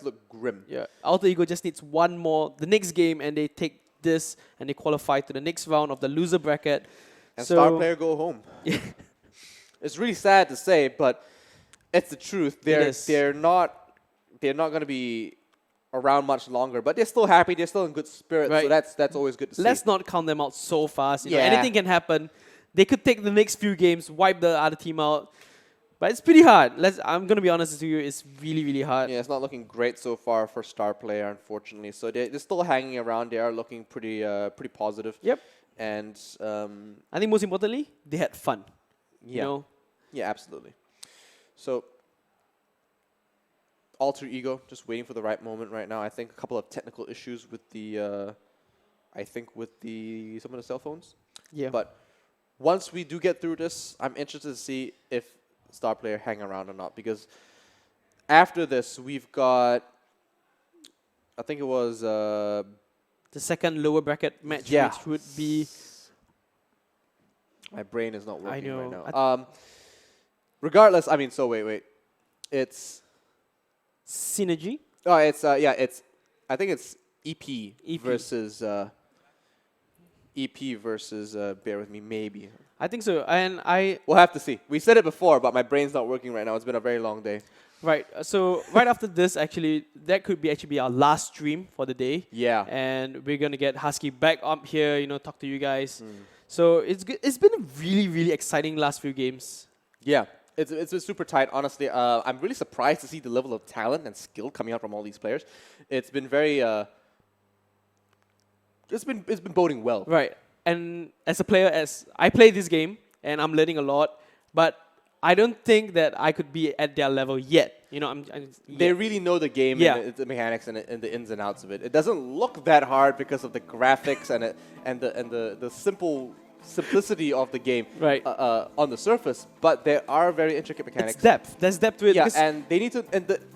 look grim. yeah, Alter Ego just needs one more the next game, and they take this and they qualify to the next round of the loser bracket. And So- Star Player go home. It's really sad to say, but it's the truth. They're not going to be around much longer, but they're still happy. They're still in good spirits. Right. So that's always good to see. Let's not count them out so fast. You know, Yeah. anything can happen. They could take the next few games, wipe the other team out, but it's pretty hard. I'm gonna be honest with you. It's really, really hard. Yeah, it's not looking great so far for Star Player, unfortunately. So they're still hanging around. They are looking pretty positive. Yep. And I think most importantly, they had fun. yeah, You know, yeah, absolutely. So Alter Ego just waiting for the right moment right now. I think a couple of technical issues with some of the cell phones. yeah. But once we do get through this, I'm interested to see if Star Player hang around or not, because after this we've got, I think it was the second lower bracket match, Yeah. which would be my brain is not working know. right now. Regardless, I mean, so wait, it's Synergy. I think it's EP EP. versus EP versus Bear With Me, maybe. I think so. And we'll have to see. We said it before, but my brain's not working right now. It's been a very long day. Right. So right after this, actually, that could be actually be our last stream for the day. Yeah. And we're gonna get Husky back up here, talk to you guys. So it's good. It's been a really, really exciting last few games. Yeah. It's been super tight, honestly. I'm really surprised to see the level of talent and skill coming out from all these players. It's been very it's been boding well. Right. And as a player, as I play this game and I'm learning a lot, but I don't think that I could be at their level yet. They really know the game and the mechanics and the ins and outs of it. It doesn't look that hard because of the graphics and the simplicity of the game on the surface, but there are very intricate mechanics. It's depth. There's depth to it. Yeah, and they need to,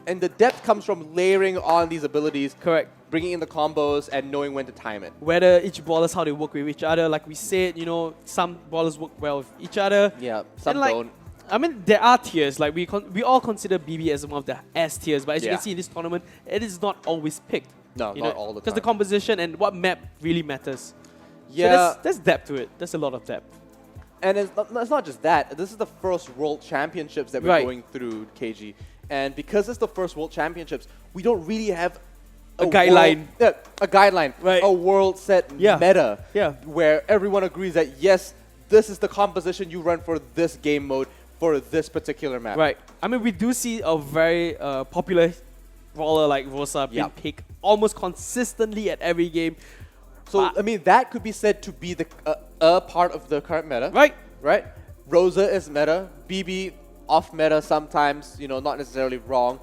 and the depth comes from layering on these abilities. Correct. Bringing in the combos and knowing when to time it. Whether each brawlers, how they work with each other. Like we said, some brawlers work well with each other. Yeah, some and don't. I mean, there are tiers. Like we all consider BB as one of the S tiers, but as you can see in this tournament, it is not always picked. No, not all the time. Because the composition and what map really matters. Yeah, so there's depth to it. There's a lot of depth. And it's not just that. This is the first World Championships that we're going through, Keiji. And because it's the first World Championships, we don't really have a guideline. Right. A world set meta. Yeah. Where everyone agrees that, yes, this is the composition you run for this game mode for this particular map. Right. I mean, we do see a very popular brawler like Rosa being picked almost consistently at every game. So, I mean, that could be said to be the part of the current meta. Right. Right? Rosa is meta. BB off meta sometimes, not necessarily wrong.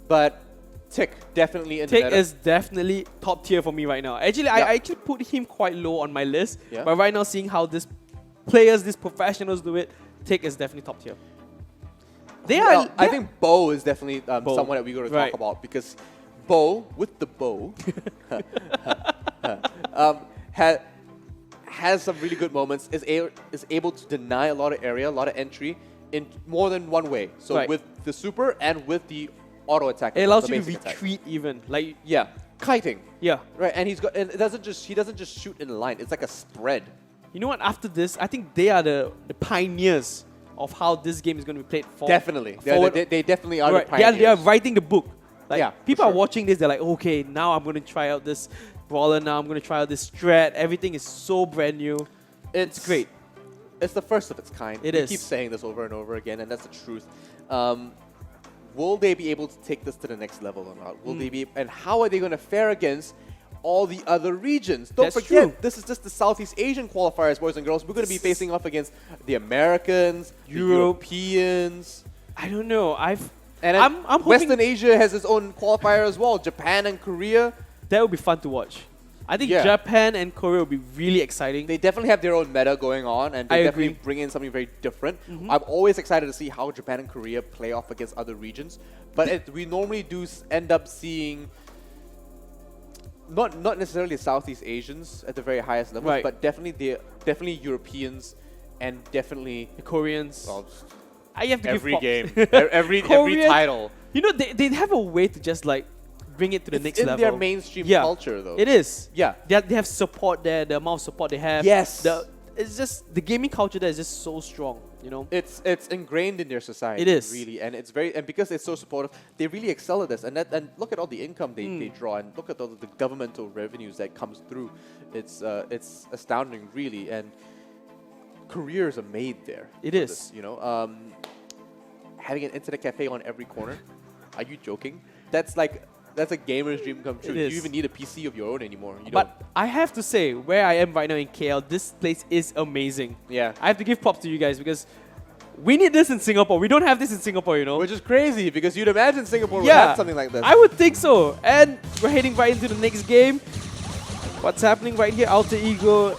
But Tick definitely in the meta. Tick is definitely top tier for me right now. Actually, I actually put him quite low on my list. Yeah. But right now, seeing how these players, these professionals do it, Tick is definitely top tier. I think Bo is definitely someone that we're going to talk about, because Bo, with the bow, has some really good moments, is able to deny a lot of area, a lot of entry in more than one way. So with the super and with the auto attack. It allows you to retreat even. Like kiting. Yeah. Right, and he doesn't just shoot in a line. It's like a spread. You know what? After this, I think they are the pioneers of how this game is going to be played forward. Definitely. They definitely are the pioneers. They are writing the book. Like, people are sure. watching this, they're like, okay, now I'm going to try out this brawler, now I'm going to try out this strat. Everything is so brand new. It's great. It's the first of its kind. We keep saying this over and over again, and that's the truth. Will they be able to take this to the next level or not? Will they be, and how are they going to fare against all the other regions? Don't forget, this is just the Southeast Asian qualifiers, boys and girls. We're going to be facing off against the Americans, the Europeans. I don't know. I'm hoping Western Asia has its own qualifier as well. Japan and Korea. That would be fun to watch. I think Japan and Korea will be really exciting. They definitely have their own meta going on, and they definitely bring in something very different. I'm always excited to see how Japan and Korea play off against other regions. But we normally do end up seeing not necessarily Southeast Asians at the very highest levels, but definitely Europeans and definitely the Koreans. Well, I have to every give game, every title. You know, they have a way to just like bring it to the next level. It's in their mainstream culture, though. It is. Yeah. They have support there. The amount of support they have. Yes. It's just the gaming culture there is just so strong. You know. It's ingrained in their society. It is really, and it's very, and because it's so supportive, they really excel at this. And look at all the income they draw, and look at all the governmental revenues that comes through. It's astounding, really, and careers are made there. It is. This, you know, having an internet cafe on every corner. Are you joking? That's a gamer's dream come true. Do you even need a PC of your own anymore? You don't. I have to say, where I am right now in KL, this place is amazing. Yeah. I have to give props to you guys because we need this in Singapore. We don't have this in Singapore, you know. Which is crazy because you'd imagine Singapore would have something like this. I would think so. And we're heading right into the next game. What's happening right here? Alter Ego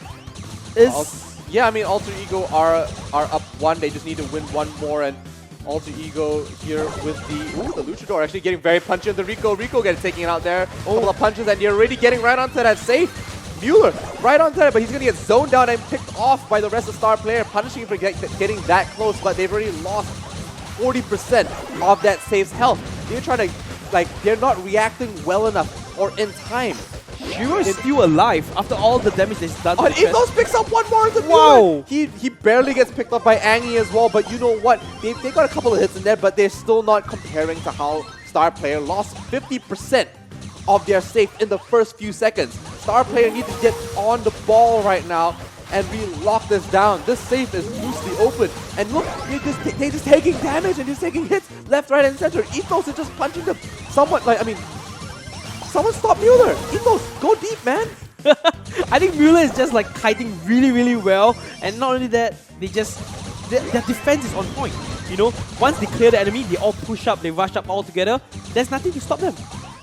is... Yeah, I mean, Alter Ego are up one. They just need to win one more, and Alter Ego here with the Luchador actually getting very punchy on the Rico. Rico gets taken out there. Couple of punches, and you're already getting right onto that safe. Mueller right onto that, but he's going to get zoned down and picked off by the rest of the star player, punishing him for getting that close, but they've already lost 40% of that safe's health. They're trying to, they're not reacting well enough or in time. Shiro is still alive after all the damage that's done. Oh, and Ethos picks up one more of the Wow. He barely gets picked up by Angie as well, but you know what? They got a couple of hits in there, but they're still not comparing to how Star Player lost 50% of their safe in the first few seconds. Star Player needs to get on the ball right now and we lock this down. This safe is loosely open. And look, they're just taking damage and just taking hits left, right, and center. Ethos is just punching them somewhat like, I mean, someone stop Mueller. Ethos, go deep, man. I think Mueller is just like kiting really, really well. And not only that, their defense is on point. You know, once they clear the enemy, they all push up, they rush up all together. There's nothing to stop them.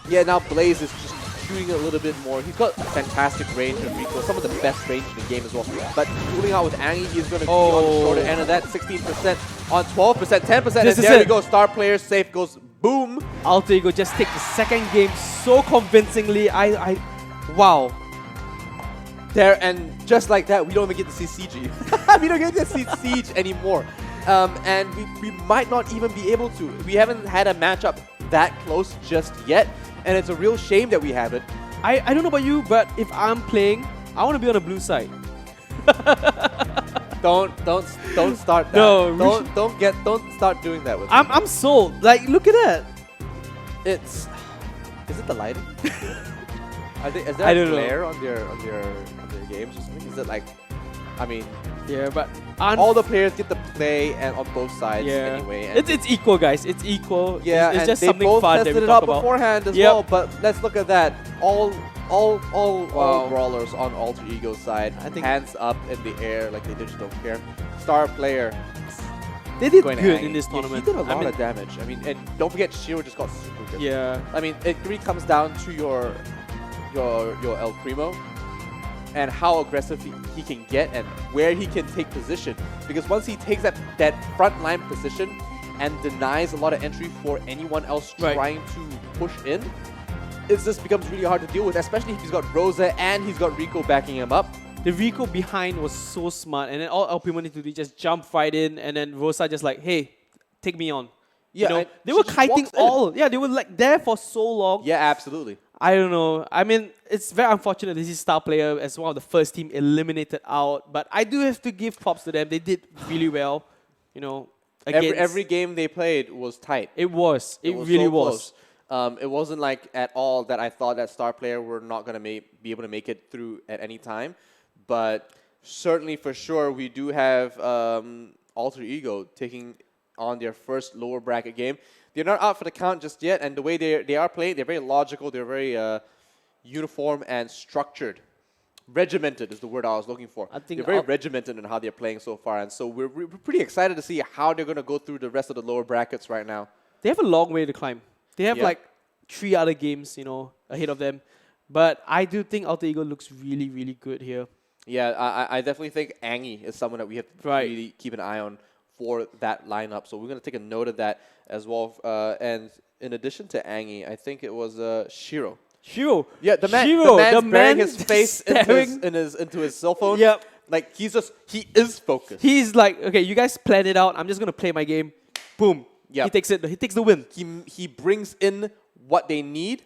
Yeah, now Blaze is just shooting a little bit more. He's got a fantastic range of Rico, some of the best range in the game as well. But shooting out with Angie, he's going to be on the shorter end of that. 16% on 12%, 10%, and there we go. Star Player safe goes boom. Alter Ego just take the second game so convincingly. Wow. There, and just like that, we don't even get to see CG. We don't get to see Siege anymore. And we might not even be able to. We haven't had a matchup that close just yet. And it's a real shame that we haven't. I don't know about you, but if I'm playing, I want to be on the blue side. Don't start that. No, don't start doing that with me. I'm sold. Like, look at that. Is it the lighting? Is there I a don't glare on their games or something? Is it like, I mean, yeah, but all the players get to play and on both sides anyway. And it's equal, guys. It's equal. Yeah, it's and just they something both fun that tested we it talk out about beforehand as well. But let's look at that. All brawlers on Alter Ego's side, I think hands up in the air like they just don't care. Star Player, they did good in this tournament. He did a lot of damage. I mean, and don't forget Shiro just got super good. Yeah. I mean, it really comes down to your El Primo and how aggressive he can get and where he can take position. Because once he takes that front line position and denies a lot of entry for anyone else trying to push in, it just becomes really hard to deal with, especially if he's got Rosa and he's got Rico backing him up. The Rico behind was so smart, and then all El Primo needed to do just jump right in, and then Rosa just like, hey, take me on. Yeah, you know, they were kiting all. Yeah, they were like there for so long. Yeah, absolutely. I don't know. I mean, it's very unfortunate this is Star Player as one of the first team eliminated out, but I do have to give props to them. They did really well. You know, every game they played was tight. It was. It really was. It wasn't like at all that I thought that Star Player were not going to be able to make it through at any time. But certainly for sure, we do have Alter Ego taking on their first lower bracket game. They're not out for the count just yet, and the way they are playing, they're very logical, they're very uniform and structured. Regimented is the word I was looking for. I think they're very regimented in how they're playing so far, and so we're pretty excited to see how they're going to go through the rest of the lower brackets right now. They have a long way to climb. They have like 3 other games, you know, ahead of them. But I do think Alter Ego looks really, really good here. Yeah, I definitely think Angie is someone that we have to really keep an eye on for that lineup. So we're going to take a note of that as well. And in addition to Angie, I think it was Shiro. Shiro. Yeah, the man's burying his face into his cell phone. Yep. Like he is focused. He's like, okay, you guys plan it out. I'm just going to play my game. Boom. Yeah. He takes the win. He brings in what they need,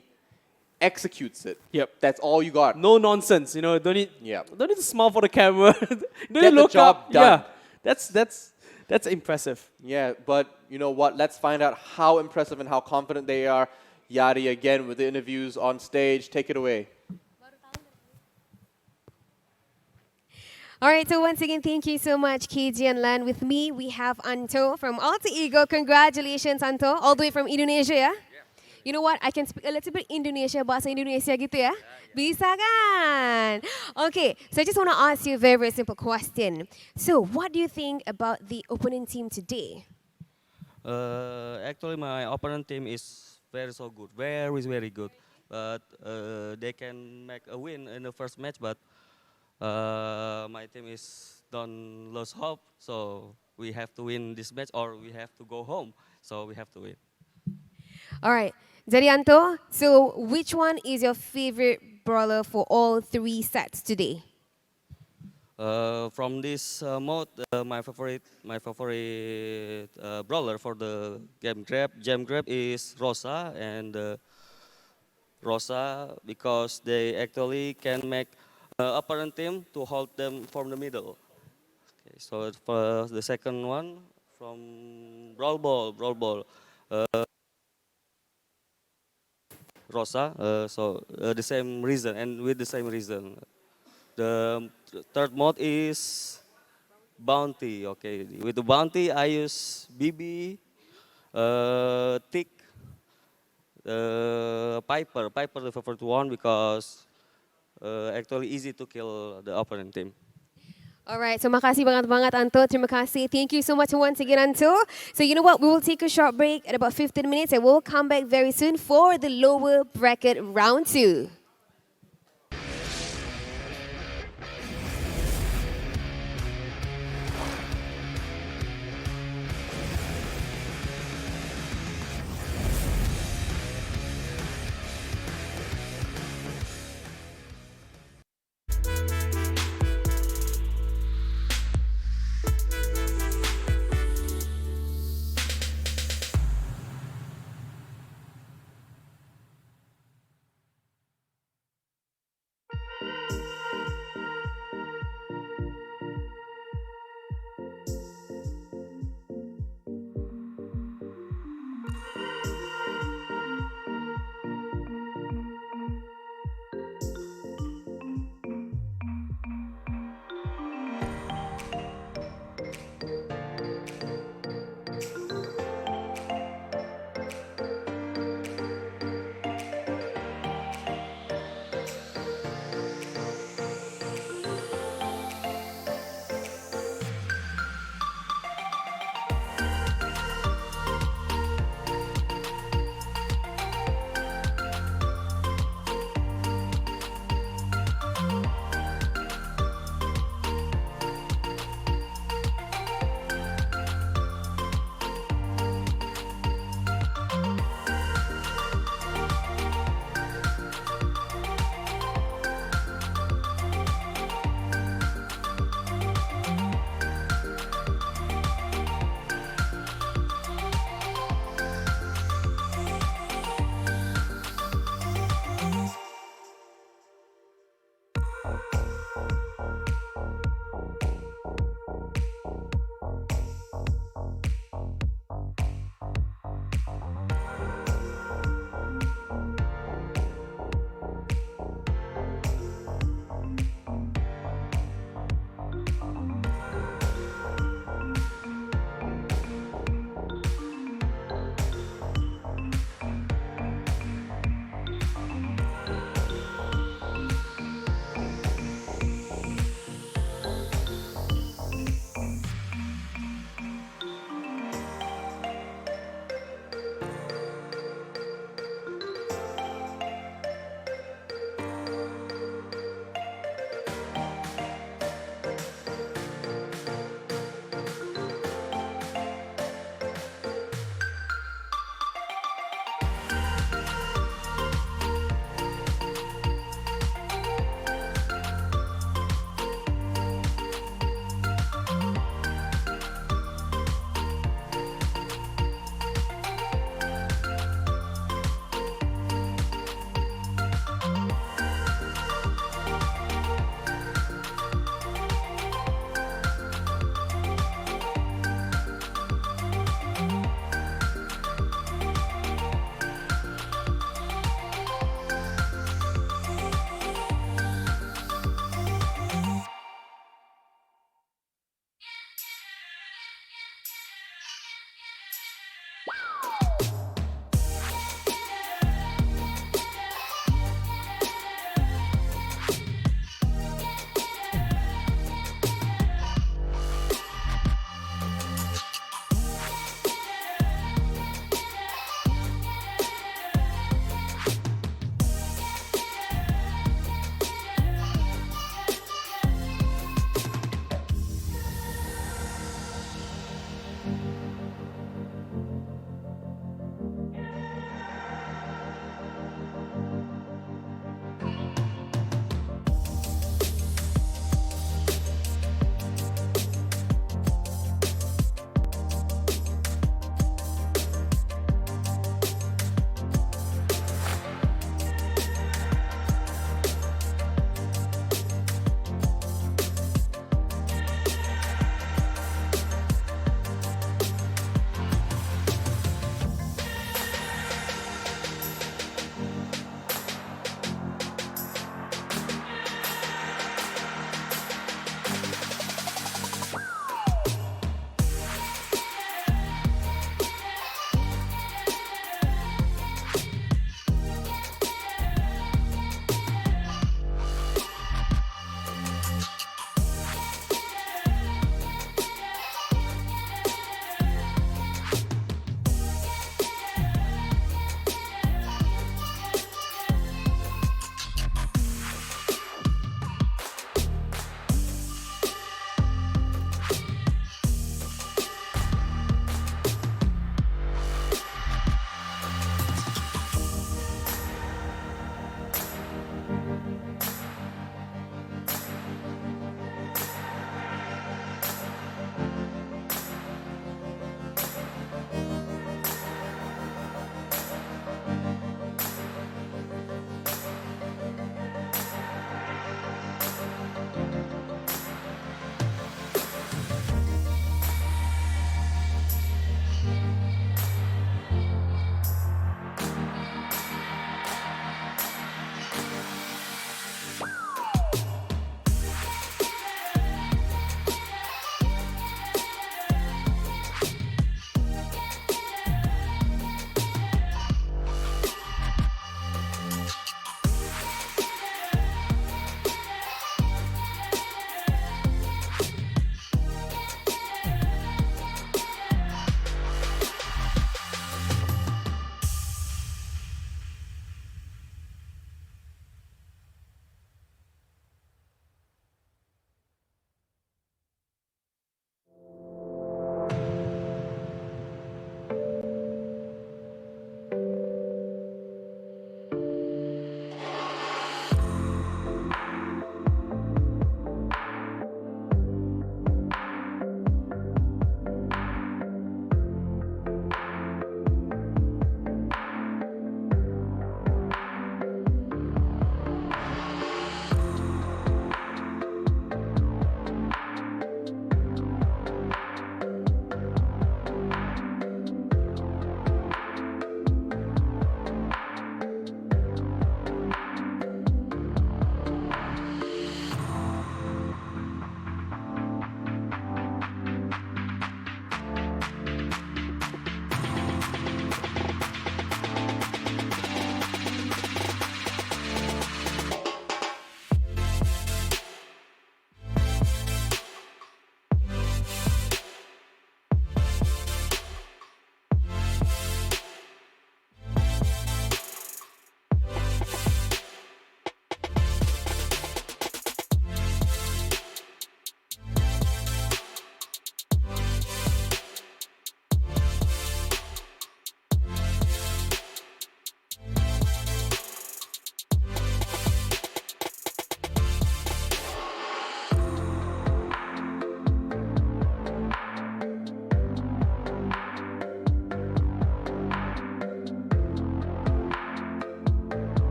executes it. Yep. That's all you got. No nonsense. You know, don't need to smile for the camera. Don't Get the job done. Yeah. That's impressive. Yeah, but you know what? Let's find out how impressive and how confident they are. Yadi again with the interviews on stage. Take it away. All right, so once again, thank you so much, Keiji and Lan. With me, we have Anto from Alter Ego. Congratulations, Anto, all the way from Indonesia, ya? You know what? I can speak a little bit Indonesia, bahasa Indonesia gitu ya. Bisa kan? Okay, so I just want to ask you a very, very simple question. So, what do you think about the opponent team today? Actually, my opponent team is very good, very good. But they can make a win in the first match, but my team is don't lose hope. So we have to win this match, or we have to go home. So we have to win. All right. Jadi Anto, so which one is your favorite brawler for all 3 sets today? From this mode, my favorite brawler for the gem grab is Rosa, and Rosa, because they actually can make opponent team to hold them from the middle. Okay, so for the second one from Brawl Ball, Rosa. The same reason and with the same reason. The third mode is Bounty. Okay, with the Bounty I use BB, Tick, Piper. Piper the favorite one because actually easy to kill the opponent team. Alright, so makasih banget Anto. Terima kasih. Thank you so much once again, Anto. So you know what? We will take a short break at about 15 minutes and we'll come back very soon for the lower bracket round 2.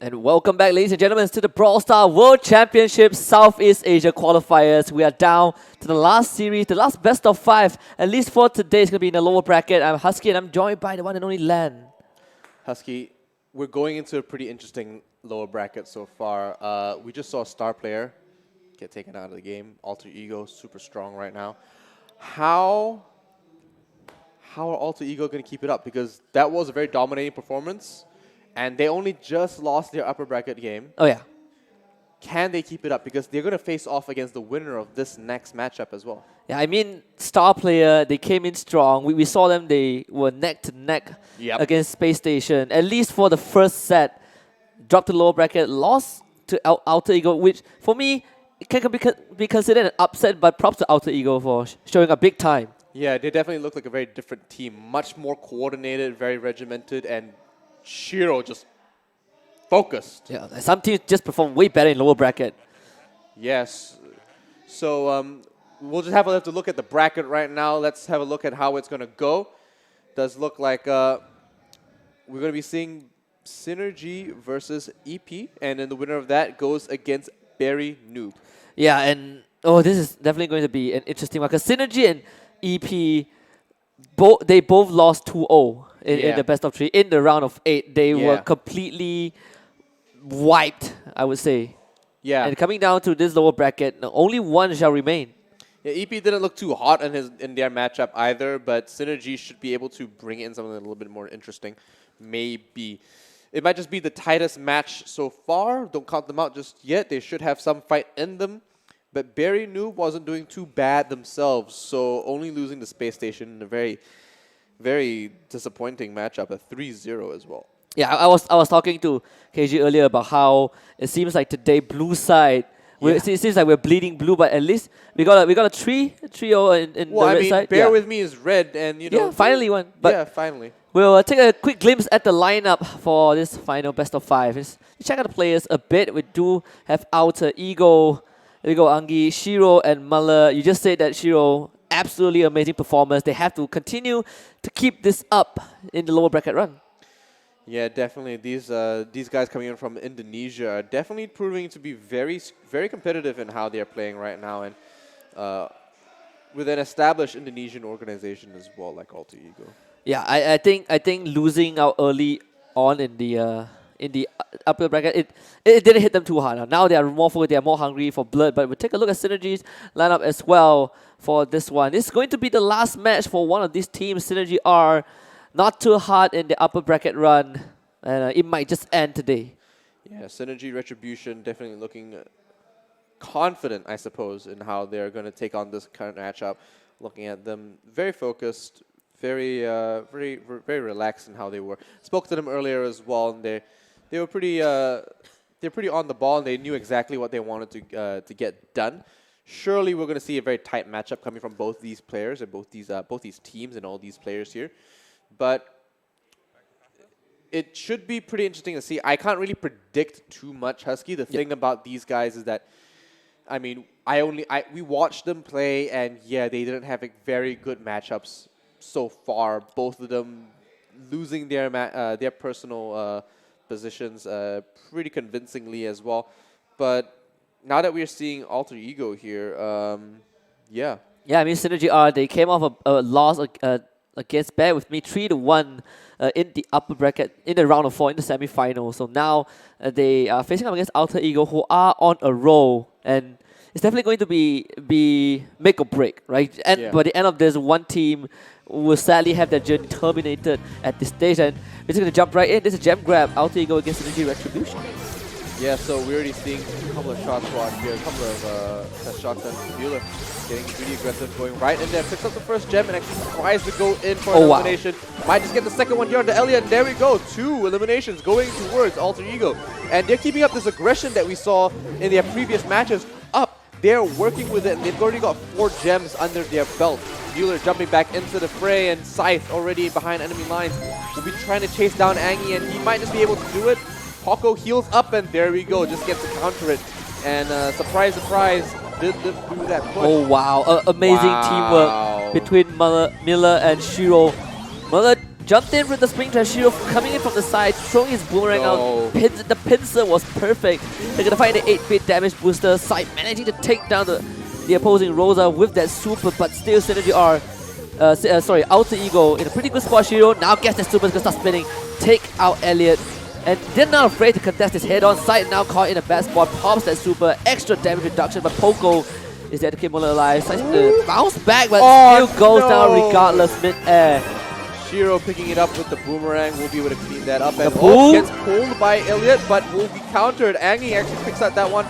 And welcome back, ladies and gentlemen, to the Brawl Stars World Championship Southeast Asia qualifiers. We are down to the last series, the last best of 5. At least for today, it's going to be in the lower bracket. I'm Husky and I'm joined by the one and only Lan. Husky, we're going into a pretty interesting lower bracket so far. We just saw a star player get taken out of the game. Alter Ego, super strong right now. How are Alter Ego going to keep it up? Because that was a very dominating performance. And they only just lost their upper bracket game. Oh, yeah. Can they keep it up? Because they're going to face off against the winner of this next matchup as well. Yeah, I mean, star player, they came in strong. We saw them, they were neck to neck against Space Station. At least for the first set, dropped to lower bracket, lost to Alter Ego, which for me, it can be considered an upset, but props to Alter Ego for showing up big time. Yeah, they definitely look like a very different team. Much more coordinated, very regimented, and Shiro just focused. Yeah, some teams just perform way better in lower bracket. Yes. So we'll just have to look at the bracket right now. Let's have a look at how it's going to go. Does look like we're going to be seeing Synergy versus EP, and then the winner of that goes against Berry Noob. Yeah, and this is definitely going to be an interesting one because Synergy and EP, they both lost 2-0 in the best of 3. In the round of 8, they were completely wiped, I would say. Yeah. And coming down to this lower bracket, only one shall remain. Yeah, EP didn't look too hot in their matchup either, but Synergy should be able to bring in something a little bit more interesting. Maybe. It might just be the tightest match so far. Don't count them out just yet. They should have some fight in them. But Berry Noob wasn't doing too bad themselves, so only losing the Space Station in a very, very disappointing matchup, a 3-0 as well. Yeah, I was talking to Keiji earlier about how it seems like today blue side, it seems like we're bleeding blue, but at least we got a 3-0 in the red side. Bear with me is red, and you know. Yeah, finally one. But finally. We'll take a quick glimpse at the lineup for this final best of 5. Let's check out the players a bit. We do have Alter Ego. There we go, Angi, Shiro, and Muller. You just said that Shiro, absolutely amazing performance. They have to continue to keep this up in the lower bracket run. Yeah, definitely. These guys coming in from Indonesia are definitely proving to be very, very competitive in how they're playing right now, and with an established Indonesian organization as well, like Alter Ego. Yeah, I think losing out early on in the upper bracket, it didn't hit them too hard. Now they are more focused, they are more hungry for blood. But we'll take a look at Synergy's lineup as well for this one. This is going to be the last match for one of these teams. Synergy are not too hard in the upper bracket run, and it might just end today. Yeah, Synergy Retribution definitely looking confident, I suppose, in how they're going to take on this current matchup. Looking at them, very focused, very relaxed in how they were. Spoke to them earlier as well, and they were pretty on the ball, and they knew exactly what they wanted to get done. Surely we're going to see a very tight matchup coming from both these players and both these teams and all these players here. But it should be pretty interesting to see. I can't really predict too much, Husky. The thing about these guys is that, I mean, we watched them play, and yeah, they didn't have very good matchups so far. Both of them losing their personal positions pretty convincingly as well. But now that we're seeing Alter Ego here, yeah. Yeah, I mean, Synergy they came off a loss against Bear with me 3-1 in the upper bracket in the round of 4 in the semi-final. So now they are facing up against Alter Ego, who are on a roll, and it's definitely going to be make or break, right? And by the end of this, one team will sadly have their journey terminated at this stage, and we're just going to jump right in. This is a gem grab, Alter Ego against Synergy Retribution. Yeah, so we're already seeing a couple of shots here, a couple of test shots, and Bueller getting pretty aggressive, going right in there, picks up the first gem and actually tries to go in for an elimination. Might just get the second one here on the Elliot, and there we go, 2 eliminations going towards Alter Ego. And they're keeping up this aggression that we saw in their previous matches up. They're working with it, and they've already got 4 gems under their belt. Bueller jumping back into the fray, and Scythe already behind enemy lines will be trying to chase down Angie, and he might just be able to do it. Poco heals up, and there we go, just gets to counter it. And surprise, surprise, did do that push. Oh wow, amazing teamwork between Miller and Shiro. Miller jumped in with the spring dash. Shiro coming in from the side, throwing his boomerang out. The pincer was perfect. They're gonna find the 8-bit damage booster. Side managing to take down the opposing Rosa with that super, but still Synergy R. Alter Ego in a pretty good spot. Shiro now gets the super, gonna start spinning, take out Elliot. And they're not afraid to contest his head-on. Side now caught in a bad spot, pops that super, extra damage reduction, but Poco is there to keep Muller alive. Side bounce back, but still goes down regardless mid-air. Shiro picking it up with the boomerang, will be able to clean that up. And gets pulled by Elliot, but will be countered. Angie actually picks up that one.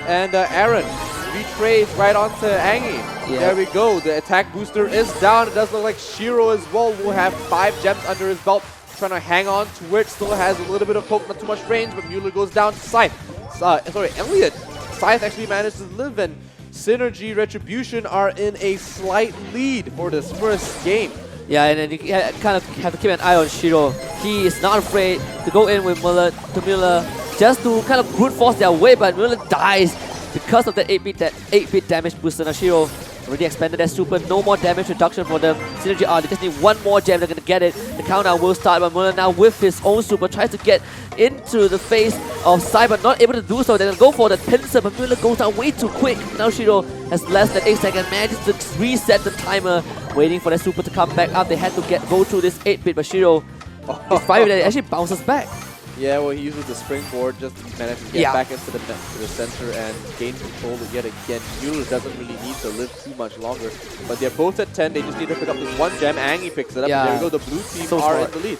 And Aaron retrades right onto Angie. Yeah. There we go. The attack booster is down. It does look like Shiro as well will have 5 gems under his belt. Trying to hang on to it. Still has a little bit of poke, not too much range, but Mueller goes down to Scythe. Elliot. Scythe actually managed to live, and Synergy Retribution are in a slight lead for this first game. Yeah, and then you kind of have to keep an eye on Shiro. He is not afraid to go in with Mueller just to kind of brute force their way, but Mueller dies because of that 8-bit damage booster. Now Shiro already expanded their super, no more damage reduction for them. Synergy R, they just need one more gem, they're gonna get it. The countdown will start, but Mueller now with his own super tries to get into the face of Sai, but not able to do so. They're gonna go for the pincer, but Mueller goes down way too quick. Now Shiro has less than 8 seconds, manages to reset the timer, waiting for the super to come back up. They had to go through this 8-bit, but Shiro, despite that, it actually bounces back. Yeah, well, he uses the springboard just to manage to get back into the center and gain control yet again. Mueller doesn't really need to live too much longer, but they're both at 10. They just need to pick up this one gem. Angie picks it up. Yeah. And there we go. The blue team are in the lead.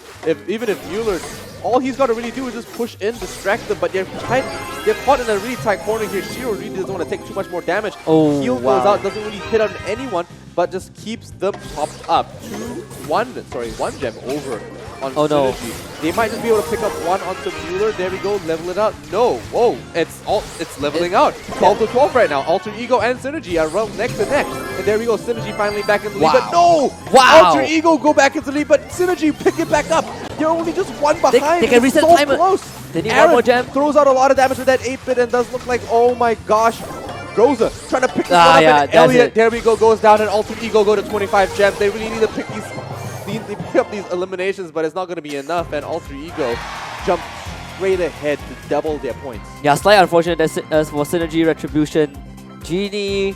Even if Mueller, all he's got to really do is just push in, distract them, but they're caught in a really tight corner here. Shiro really doesn't want to take too much more damage. Heal goes out, doesn't really hit on anyone, but just keeps them topped up. One gem over on Synergy. They might just be able to pick up one onto Mueller. There we go, level it out. No, whoa, it's leveling out. 12 to 12 right now. Alter Ego and Synergy are run neck to neck. And there we go, Synergy finally back in the lead. But no! Alter Ego go back into the lead, but Synergy pick it back up. They're only just one behind. They can reset the timer. Close. They need Aaron one more gem. Throws out a lot of damage with that 8-bit and does look like, oh my gosh, Rosa trying to pick this one up, and Elliot, there we go, goes down, and Alter Ego go to 25 gems. They really need to pick they pick up these eliminations, but it's not going to be enough, and Alter Ego jump straight ahead to double their points. Yeah, slightly unfortunate for Synergy Retribution. Genie,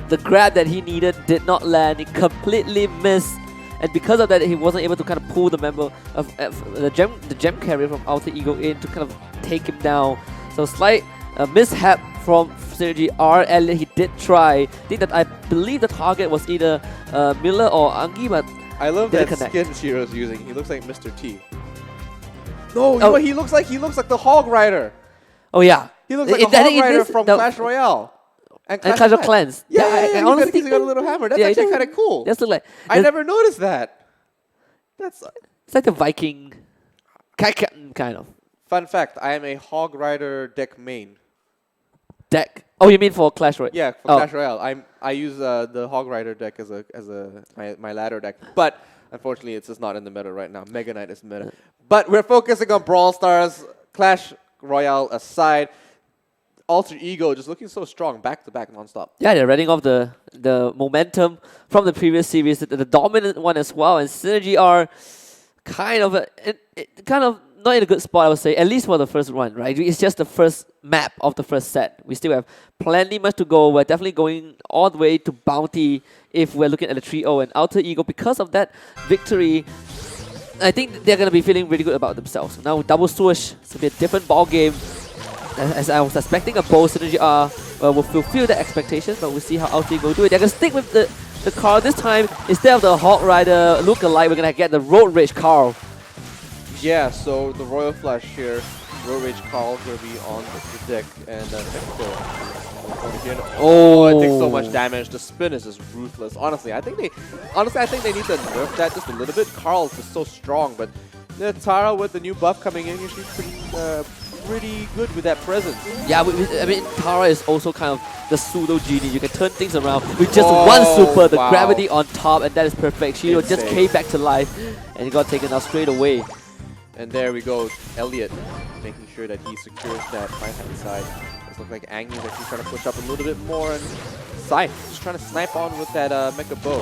the grab that he needed did not land. He completely missed, and because of that, he wasn't able to kind of pull the member of the gem carrier from Alter Ego in to kind of take him down. So slight mishap from Synergy R. Elliot, he did try. I believe the target was either Miller or Angie, but I love that skin Shiro's using. He looks like Mr. T. No, you know what he looks like? He looks like the Hog Rider. Oh yeah. He looks like a Hog Rider from Clash Royale. And Clash of Clans. Yeah, I honestly think he's got a little hammer. That's actually kind of cool. That's look like. I never noticed that. It's like a Viking kind of. Fun fact, I am a Hog Rider deck main. Deck? Oh, you mean for Clash Royale? Yeah, for Clash Royale. I use the Hog Rider deck as my ladder deck. But unfortunately, it's just not in the meta right now. Mega Knight is meta. But we're focusing on Brawl Stars. Clash Royale aside, Alter Ego just looking so strong, back to back, non-stop. Yeah, they're running off the momentum from the previous series, the dominant one as well. And Synergy are kind of not in a good spot, I would say, at least for the first run, right? It's just the first map of the first set. We still have plenty much to go. We're definitely going all the way to Bounty if we're looking at the 3-0 and Alter Ego. Because of that victory, I think they're going to be feeling really good about themselves. Now, double swoosh, it's going to be a different ball game. As I was expecting a bold Synergy R will fulfill the expectations, but we'll see how Alter Ego do it. They're going to stick with the Carl this time. Instead of the Hog Rider look-alike, we're going to get the Road Rage Carl. Yeah, so the Royal Flush here, Road Rage Carl will be on the deck, and it takes so much damage. The spin is just ruthless. Honestly, I think they need to nerf that just a little bit. Carl's just so strong, but Tara with the new buff coming in, she's pretty good with that presence. Yeah, I mean, Tara is also kind of the pseudo genie. You can turn things around with just one super, the gravity on top, and that is perfect. She just came back to life, and he got taken out straight away. And there we go, Elliot making sure that he secures that right-hand side. It looks like Angie's actually trying to push up a little bit more, and Sai just trying to snipe on with that Mecha Bow.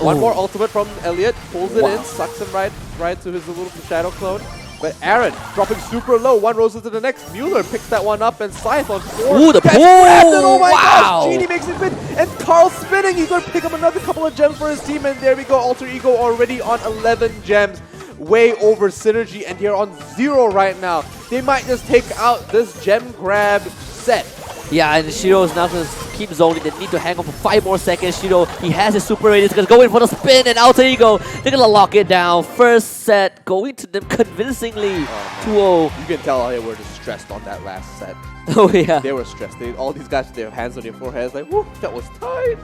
One more ultimate from Elliot, pulls it in, sucks him right to his little shadow clone. But Aaron dropping super low, one rose into the next. Mueller picks that one up, and Scythe on 4. Ooh, the Gets pull! grabbed, and oh my Wow! gosh, Genie makes it fit, and Carl spinning. He's going to pick up another couple of gems for his team, and there we go. Alter Ego already on 11 gems. Way over Synergy, and they're on 0 right now. They might just take out this gem grab set. Yeah, and Shiro is now going to keep zoning. They need to hang on for 5 more seconds. Shiro, he has his super ready. He's going to go in for the spin, and Alter Ego, they're going to lock it down. First set going to them convincingly. 2-0. You can tell they were just stressed on that last set. Oh, yeah. They were stressed. All these guys with their hands on their foreheads like, whoo, that was tight.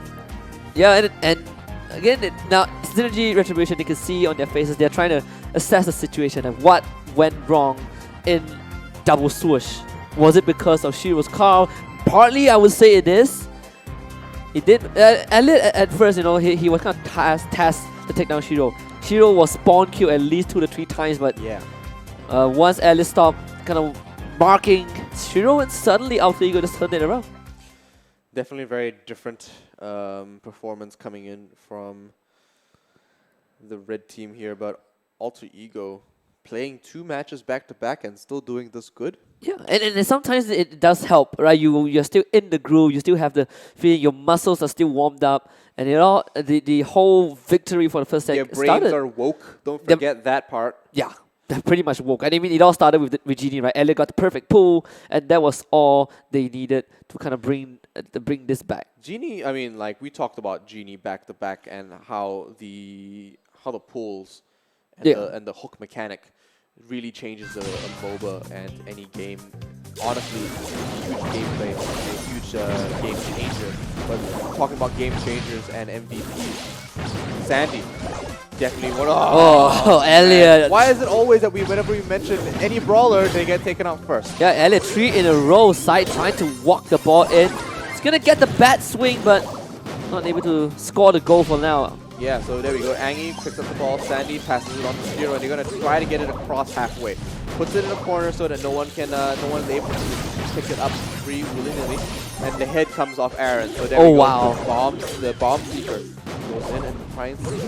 Yeah, and again, now Synergy Retribution, you can see on their faces, they're trying to assess the situation and what went wrong in double swoosh. Was it because of Shiro's Carl? Partly, I would say it is. He did. Elliot at first, you know, he was kind of tasked to take down Shiro. Shiro was spawn killed at least 2 to 3 times, but yeah. Once Elliot stopped kind of marking Shiro, and suddenly Alter Ego just turned it around. Definitely very different performance coming in from the red team here, but Alter Ego playing 2 matches back to back and still doing this good. Yeah, and sometimes it does help, right? You're still in the groove, you still have the feeling, your muscles are still warmed up, and the whole victory for the first set Their brains started. are woke, don't forget that part. Yeah, they're pretty much woke. And I mean, it all started with Genie, right? Elliot got the perfect pull, and that was all they needed to kind of bring this back. Genie, I mean, like we talked about Genie back to back and how the pulls and the hook mechanic really changes a MOBA and any game. Honestly, huge gameplay, a huge game changer. But talking about game changers and MVP, Sandy, definitely one of. Oh, Elliot! Why is it always that whenever we mention any brawler, they get taken out first? Yeah, Elliot 3 in a row, side trying to walk the ball in. He's gonna get the bat swing, but not able to score the goal for now. Yeah, so there we go. Angie picks up the ball. Sandy passes it on to Shiro, and they're gonna try to get it across halfway. Puts it in a corner so that no one's able to pick it up free willy-nilly. And the head comes off Aaron. So there we go. Wow. The bomb seeker goes in and finds a little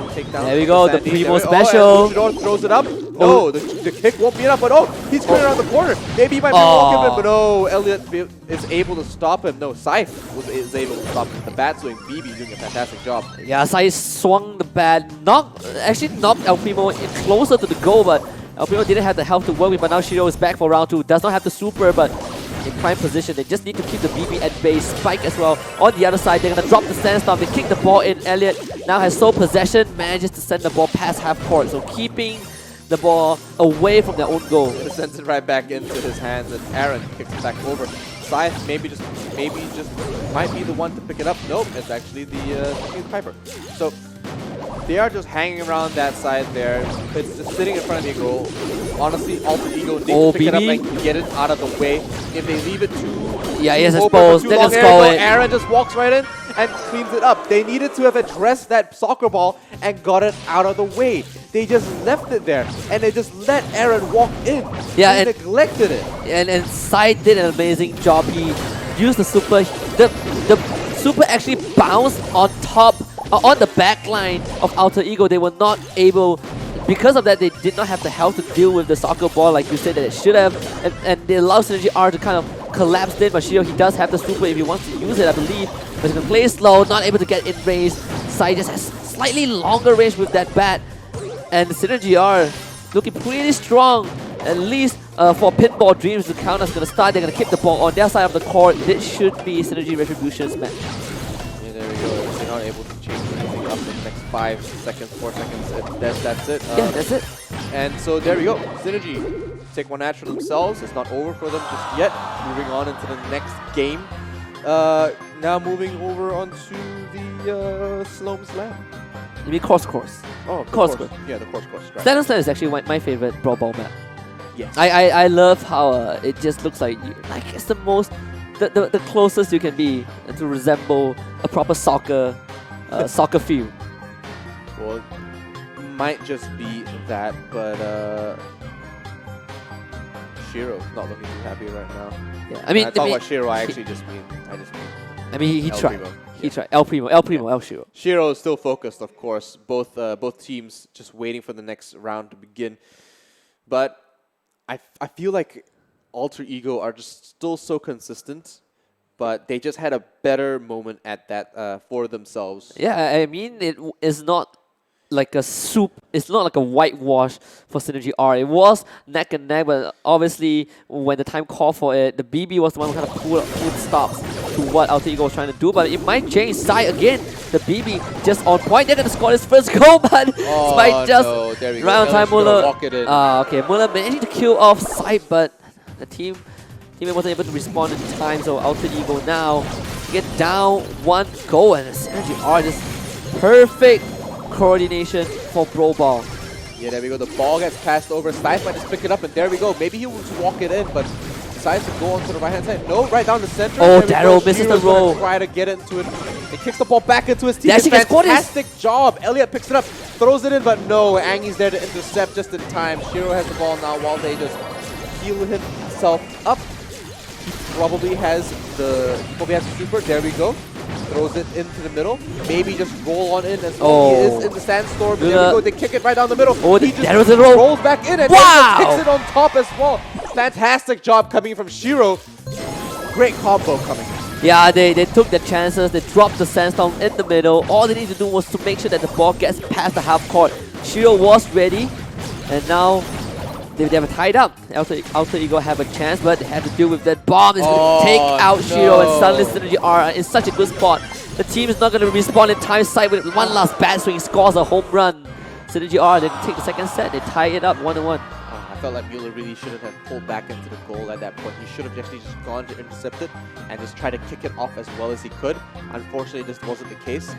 takedown. There we go, the Primo special. Oh, throws it up. No, the kick won't be enough, but he's coming around the corner. Maybe he might be walking him, but no, Elliot is able to stop him. No, Scythe is able to stop him. The bat swing, BB doing a fantastic job. Yeah, Scythe swung the bat, actually knocked El Primo in closer to the goal, but El Primo didn't have the health to work with, but now Shiro is back for round 2. Does not have the super, but in prime position. They just need to keep the BB at base. Spike as well. On the other side, they're going to drop the sandstorm. They kick the ball in. Elliot now has sole possession, manages to send the ball past half court. So keeping the ball away from their own goal. It sends it right back into his hands, and Aaron kicks it back over. Scythe maybe just might be the one to pick it up. Nope, it's actually the Piper. So they are just hanging around that side there. It's just sitting in front of the goal. Honestly, Alter Ego needs to pick it up and get it out of the way. If they leave it too exposed, they can score it. Aaron just walks right in and cleans it up. They needed to have addressed that soccer ball and got it out of the way. They just left it there and they just let Aaron walk in. Yeah, they neglected it. And Scythe did an amazing job. He used the super. The super actually bounced on top, on the back line of Alter Ego. They were not able, because of that, they did not have the health to deal with the soccer ball like you said that it should have. And they allow Synergy R to kind of collapse in, but Shiro, he does have the super if he wants to use it, I believe. But he's going to play slow, not able to get in range. Scythe just has slightly longer range with that bat. And Synergy R looking pretty strong, at least for Pinball Dreams. The counter's going to start. They're going to kick the ball on their side of the court. This should be Synergy Retribution's match. Yeah, there we go. They're not able to change anything up in the next 5 seconds, 4 seconds. That's it. Yeah, that's it. And so there we go. Synergy take one match for themselves. It's not over for them just yet. Moving on into the next game. Now moving over onto the Sloan Slam. You mean course? Oh, course. Yeah, the course. Right. Slam is actually my favorite Brawl Ball map. Yes. I love how it just looks like it's the most, the closest you can be to resemble a proper soccer field. Well, might just be that, but Shiro's not looking too happy right now. Yeah, I mean, when I talk about Shiro, I just mean he tried. He tried. El Primo, Shiro. Shiro is still focused, of course. Both teams just waiting for the next round to begin. But I feel like Alter Ego are just still so consistent, but they just had a better moment at that for themselves. Yeah, I mean, it is not like a soup. It's not like a whitewash for Synergy R. It was neck and neck, but obviously when the time called for it, the BB was the one who kind of pulled stops to what Alter Ego was trying to do. But it might change side again. The BB just on point. They're gonna score his first goal, but Spike just round time Muller. Okay, Muller managed to kill off side, but the teammate wasn't able to respond in time. So Alter Ego now get down 1 goal, and the Synergy R just perfect coordination for Brawl Ball. Yeah, there we go. The ball gets passed over. Scythe might just pick it up, and there we go. Maybe he will just walk it in, but decides to go onto the right-hand side. No, right down the center. Oh, Daryl misses the roll. Try to get into it. He kicks the ball back into his team. Actually Fantastic job. Elliot picks it up, throws it in, but no. Angi's there to intercept just in time. Shiro has the ball now while they just heal himself up. He probably has the super. There we go. Throws it into the middle. Maybe just roll on in as well. He is in the sandstorm. There we go. They kick it right down the middle. He just rolls back in and then kicks it on top as well. Fantastic job coming from Shiro. Great combo coming in. Yeah, they took the chances. They dropped the sandstorm in the middle. All they need to do was to make sure that the ball gets past the half court. Shiro was ready, and now they have tied up. Alter Ego have a chance, but they have to deal with that bomb. It's going to take out Shiro, and suddenly Synergy R in such a good spot. The team is not going to respond in time. Side with one last bad swing, scores a home run. Synergy R then take the second set. They tie it up 1-1. I felt like Mueller really shouldn't have pulled back into the goal at that point. He should have actually just gone to intercept it and just try to kick it off as well as he could. Unfortunately, this wasn't the case.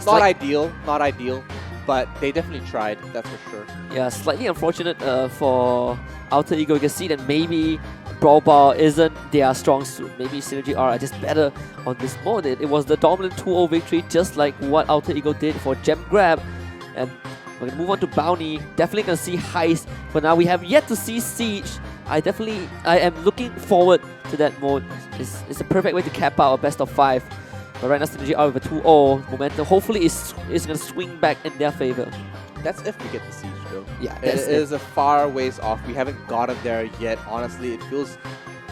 Not ideal, but they definitely tried, that's for sure. Yeah, slightly unfortunate for Alter Ego. You can see that maybe Brawl Ball isn't their strong suit. Maybe Synergy R are just better on this mode. It was the dominant 2-0 victory, just like what Alter Ego did for Gem Grab. And we're going to move on to Bounty. Definitely going to see Heist. For now, we have yet to see Siege. I am looking forward to that mode. It's a perfect way to cap out a best of 5. But right now, Synergy R with a 2-0 momentum. Hopefully, it's going to swing back in their favor. That's if we get the Siege, though. Yeah, it is a far ways off. We haven't gotten there yet. Honestly, it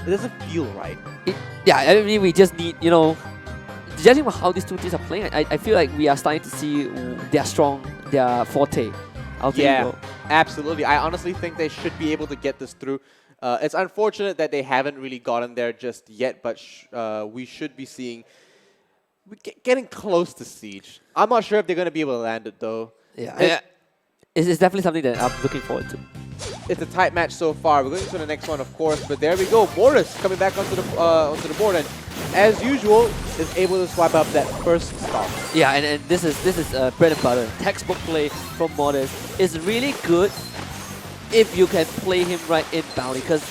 doesn't feel right. Yeah, I mean, we just need, judging by how these two teams are playing, I feel like we are starting to see their forte. Yeah, absolutely. I honestly think they should be able to get this through. It's unfortunate that they haven't really gotten there just yet, but we should be seeing... getting close to Siege. I'm not sure if they're going to be able to land it, though. Yeah, it's definitely something that I'm looking forward to. It's a tight match so far. We're going to the next one, of course, but there we go. Mortis coming back onto the board, and as usual, is able to swipe up that first stop. Yeah, and this is bread and butter. Textbook play from Mortis is really good if you can play him right in Bounty, because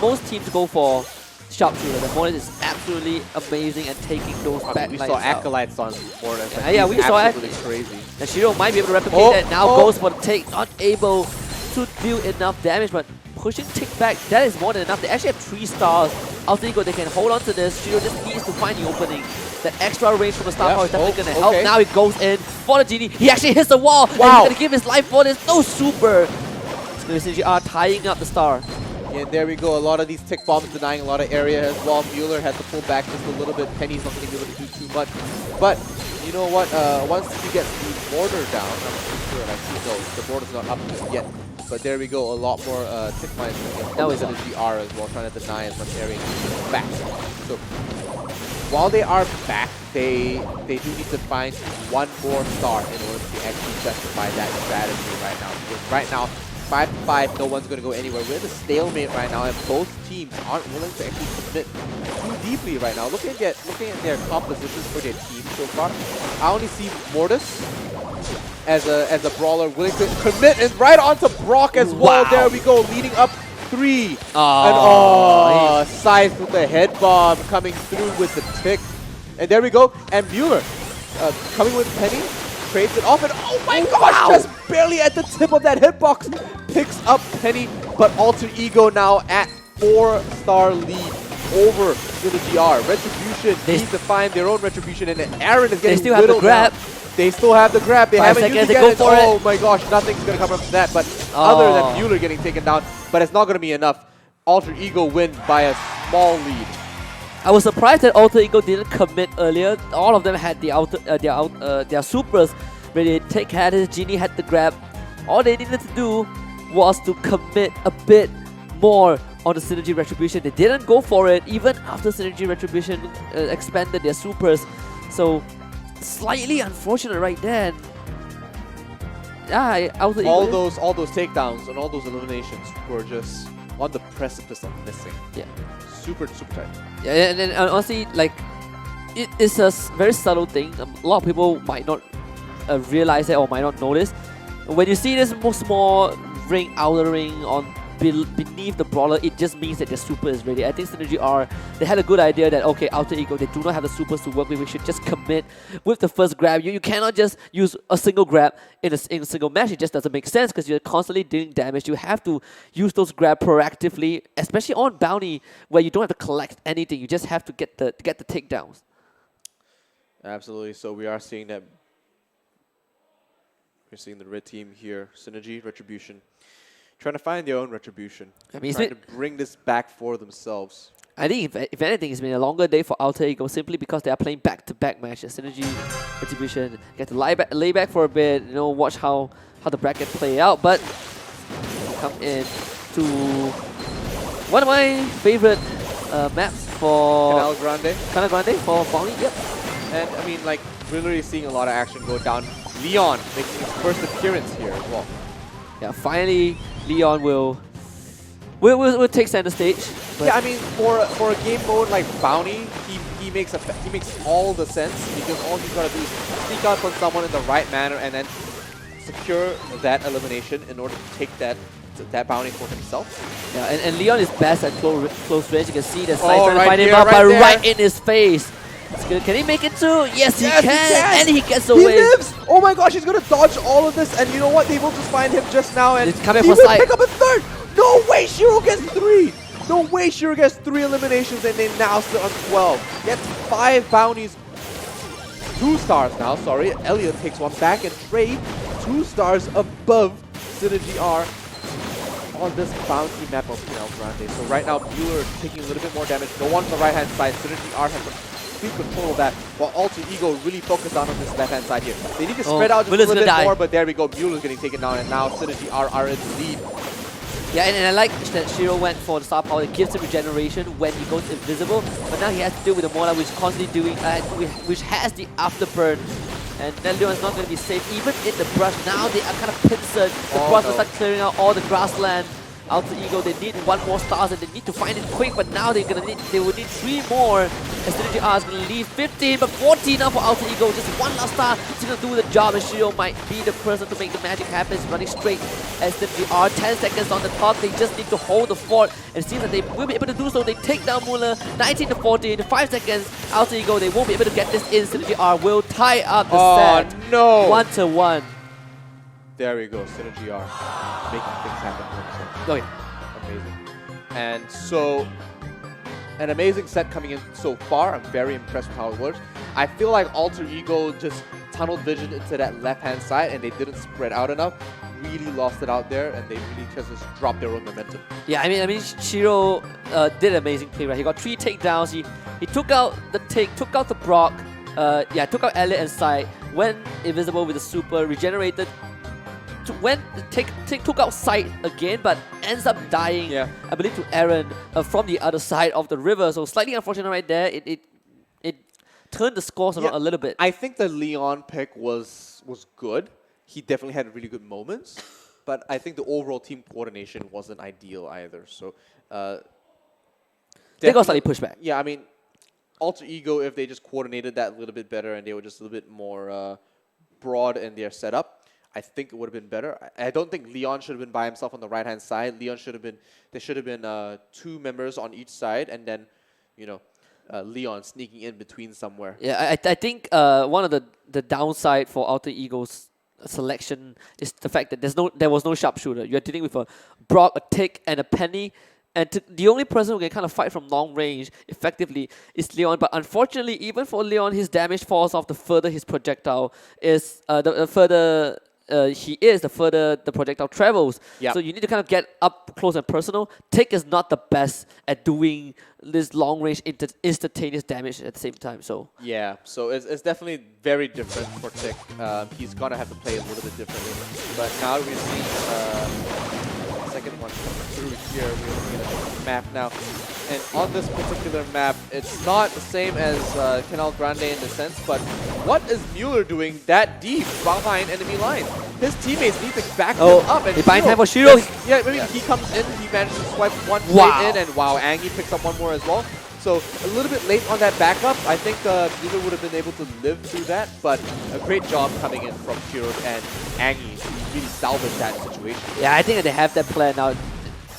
most teams go for sharpshooter. The Mortis is absolutely amazing at taking those back we saw Acolytes on Mortis. Yeah, we saw it. Crazy. And Shiro might be able to replicate that. Now goes for the take. Not able to deal enough damage, but pushing tick back, that is more than enough. They actually have 3 stars. Alter Ego, they can hold on to this. Shiro just needs to find the opening. That extra range from the star power is definitely going to help. Now he goes in for the Genie. He actually hits the wall. Wow. And he's going to give his life for this. No super. It's going to be CGR tying up the star. Yeah, there we go. A lot of these tick bombs denying a lot of area as well. Mueller has to pull back just a little bit. Penny's not going to be able to do too much. But you know what? Once he gets the border down, I'm pretty sure. No, the border's not up just yet. But there we go. A lot more tick mines now is the GR as well, trying to deny as much area back. So while they are back, they do need to find one more star in order to actually justify that strategy right now. Because right now, 5-5, no one's going to go anywhere. We're in a stalemate right now, and both teams aren't willing to actually commit too deeply right now. Looking at their compositions for their team so far, I only see Mortis as a brawler willing to commit, and right onto Brock as well. Wow. There we go, leading up 3. And Scythe with the head bomb coming through with the tick. And there we go, and Mueller coming with Penny. Trades it off, and oh my gosh, just barely at the tip of that hitbox, picks up Penny, but Alter Ego now at 4-star lead. over Synergy R. Retribution needs to find their own Retribution, and then Aaron is getting still have the whittled grab. down. They still have the grab. They 5 haven't used seconds, it they yet. go for Oh it. my gosh, nothing's going to come from that. But other than Oh. Mueller getting taken down, but it's not going to be enough. Alter Ego win by a small lead. I was surprised that Alter Ego didn't commit earlier. All of them had the their supers ready to take had it. Genie had the grab. All they needed to do was to commit a bit more on the Synergy Retribution. They didn't go for it even after Synergy Retribution expanded their supers. So slightly unfortunate right then. Yeah, Alter Ego. All those takedowns and all those eliminations were just on the precipice of missing. Yeah. Super tight. Yeah, and then honestly, like, it is a very subtle thing. A lot of people might not realize it or might not notice. When you see this small ring, outer ring on beneath the brawler, it just means that their super is ready. I think Synergy R, they had a good idea that, okay, Alter Ego, they do not have the supers to work with. We should just commit with the first grab. You cannot just use a single grab in a single match. It just doesn't make sense because you're constantly dealing damage. You have to use those grab proactively, especially on Bounty, where you don't have to collect anything. You just have to get the takedowns. Absolutely. So we are seeing that. We're seeing the red team here. Synergy, Retribution. Trying to find their own Retribution. I mean, trying to bring this back for themselves. I think if anything, it's been a longer day for Alter Ego simply because they are playing back-to-back matches. Synergy, Retribution, get to lay back for a bit, watch how the bracket play out. But come in to one of my favorite maps for Canal Grande for Bounty. Yep. And I mean, like, we're literally seeing a lot of action go down. Leon making his first appearance here as well. Yeah, finally Leon will take center stage. Yeah, I mean, for a game mode like Bounty, he makes all the sense because all he's got to do is sneak out on someone in the right manner and then secure that elimination in order to take that bounty for himself. Yeah, and Leon is best at close range. You can see the side trying to right find him here, out, but there. right in his face. Can he make it too? Yes, he can! And he gets away. He lives! Oh my gosh, he's going to dodge all of this. And you know what? They will just find him just now. And It's coming he for will side. pick up a third! No way, Shiro gets 3! No way, Shiro gets 3 eliminations. And they now sit on 12. Gets 5 bounties. 2 stars now, sorry. Elliot takes one back and trade 2 stars above Synergy R on this bounty map of Canal Grande. So right now, Bueller is taking a little bit more damage. No one on the right-hand side. Synergy R has complete control of that, while Alter Ego really focused on this left-hand side here. They need to spread out just a little bit more, but there we go. Bueller's getting taken down, and now Synergy R are in the lead. Yeah, and I like that Shiro went for the star power. It gives him regeneration when he goes invisible, but now he has to deal with the Mola, which is constantly doing, which has the afterburn. And then Leon's not going to be safe, even in the brush. Now they are kind of pincered. The brush will start clearing out all the grassland. Alter Ego, they need 1 more stars and they need to find it quick, but now they will need 3 more. And Synergy R is going to leave 15, but 14 now for Alter Ego. Just 1 last star to do the job, and Shiro might be the person to make the magic happen. It's running straight as Synergy R. 10 seconds on the top. They just need to hold the fort. And it seems that they will be able to do so. They take down Muller. 19 to 14, 5 seconds. Alter Ego, they won't be able to get this in. Synergy R will tie up the set. No! 1-1. There we go, Synergy R making things happen for themselves. Oh yeah. Amazing. And so, an amazing set coming in so far. I'm very impressed with how it works. I feel like Alter Ego just tunnel vision into that left-hand side and they didn't spread out enough. Really lost it out there and they really just dropped their own momentum. Yeah, I mean, Shiro did an amazing play, right? He got 3 takedowns. He took out the took out the Brock. Took out Elliot and Sai. Went invisible with the super, regenerated. Took out Sight again, but ends up dying, I believe, to Aaron from the other side of the river. So slightly unfortunate right there. It turned the scores around a little bit. I think the Leon pick was good. He definitely had really good moments, but I think the overall team coordination wasn't ideal either. So they got slightly pushed back. Yeah, I mean, Alter Ego, if they just coordinated that a little bit better and they were just a little bit more broad in their setup, I think it would have been better. I don't think Leon should have been by himself on the right-hand side. There should have been 2 members on each side, and then, Leon sneaking in between somewhere. Yeah, I think one of the downside for Alter Ego's selection is the fact that there was no sharpshooter. You're dealing with a Brock, a Tick, and a Penny. And the only person who can kind of fight from long range effectively is Leon. But unfortunately, even for Leon, his damage falls off the further his projectile is, the further he is, the further the projectile travels. Yep. So you need to kind of get up close and personal. Tick is not the best at doing this long range instantaneous damage at the same time. So yeah, so it's definitely very different for Tick. He's gonna have to play a little bit differently. But now we're seeing second one through here. We're looking at the map now. And on this particular map, it's not the same as Canal Grande in the sense, but what is Mueller doing that deep behind enemy lines? His teammates need to back him up. And they bind time for Shiro. Yeah, I mean, he comes in, he manages to swipe one Wow. in, and wow, Angie picks up one more as well. So a little bit late on that backup. I think Mueller would have been able to live through that, but a great job coming in from Shiro and Angie to really salvage that situation. yeah, I think that they have that plan now.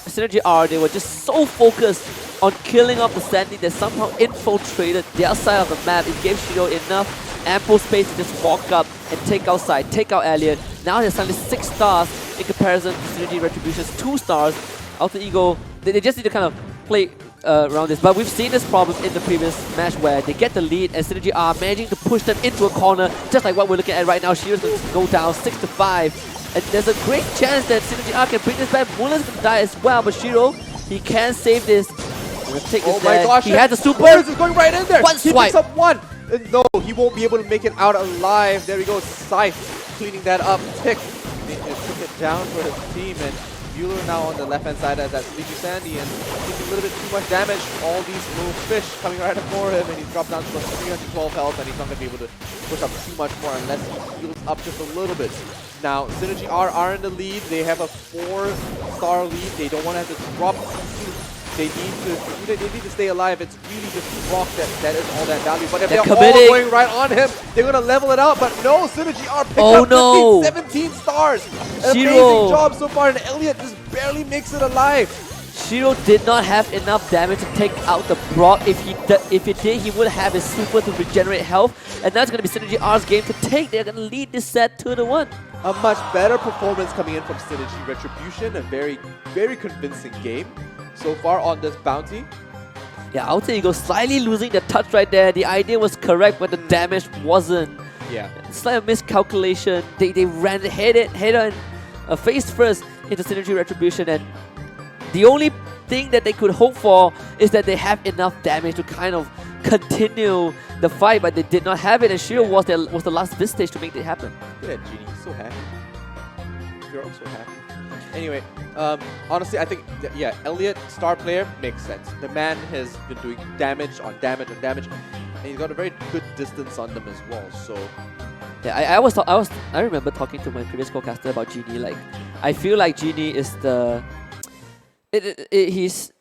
Synergy R, they were just so focused on killing off the Sandy that somehow infiltrated their side of the map. It gave Shiro enough ample space to just walk up and take out Side, take out Elliot. Now there's suddenly 6 stars in comparison to Synergy Retribution's 2 stars. Alter Ego, they just need to kind of play around this. But we've seen this problem in the previous match where they get the lead and Synergy are managing to push them into a corner, just like what we're looking at right now. Shiro's going to go down 6-5. And there's a great chance that Synergy R can bring this back. Mullen's going to die as well, but Shiro, he can save this. Take Oh this my there. gosh, He had the super. Morris is going right in there. One He swipe. picks up one. No, he won't be able to make it out alive. There we go. Scythe cleaning that up. Tick took it down for his team. And Bueller now on the left-hand side as that Sleepy Sandy and taking a little bit too much damage. All these little fish coming right up for him, and he's dropped down to 312 health, and he's not going to be able to push up too much more unless he heals up just a little bit. Now, Synergy are in the lead. They have a 4-star lead. They don't want to have to drop CC. They need to stay alive. It's really just rock that is all that value. But if they're all going right on him, they're going to level it out. But no, Synergy are picked up 17 stars. An amazing job so far, and Elliot just barely makes it alive. Shiro did not have enough damage to take out the Brock. If he did, he would have his super to regenerate health. And that's going to be Synergy R's game to take. They're going to lead this set 2-1. A much better performance coming in from Synergy Retribution. A very, very convincing game so far on this bounty. Yeah, Alter Ego slightly losing the touch right there. The idea was correct, but the damage wasn't. Yeah. Slight miscalculation. They ran head on face first into Synergy Retribution, and the only thing that they could hope for is that they have enough damage to kind of continue the fight, but they did not have it, and Shiro was the last Vistage to make it happen. Look at that, Genie. He's so happy. You're also happy. Anyway, honestly, I think, yeah, Elliot, star player, makes sense. The man has been doing damage on damage on damage, and he's got a very good distance on them as well, so... Yeah, I remember talking to my previous co-caster about Genie. Like, I feel like Genie is he's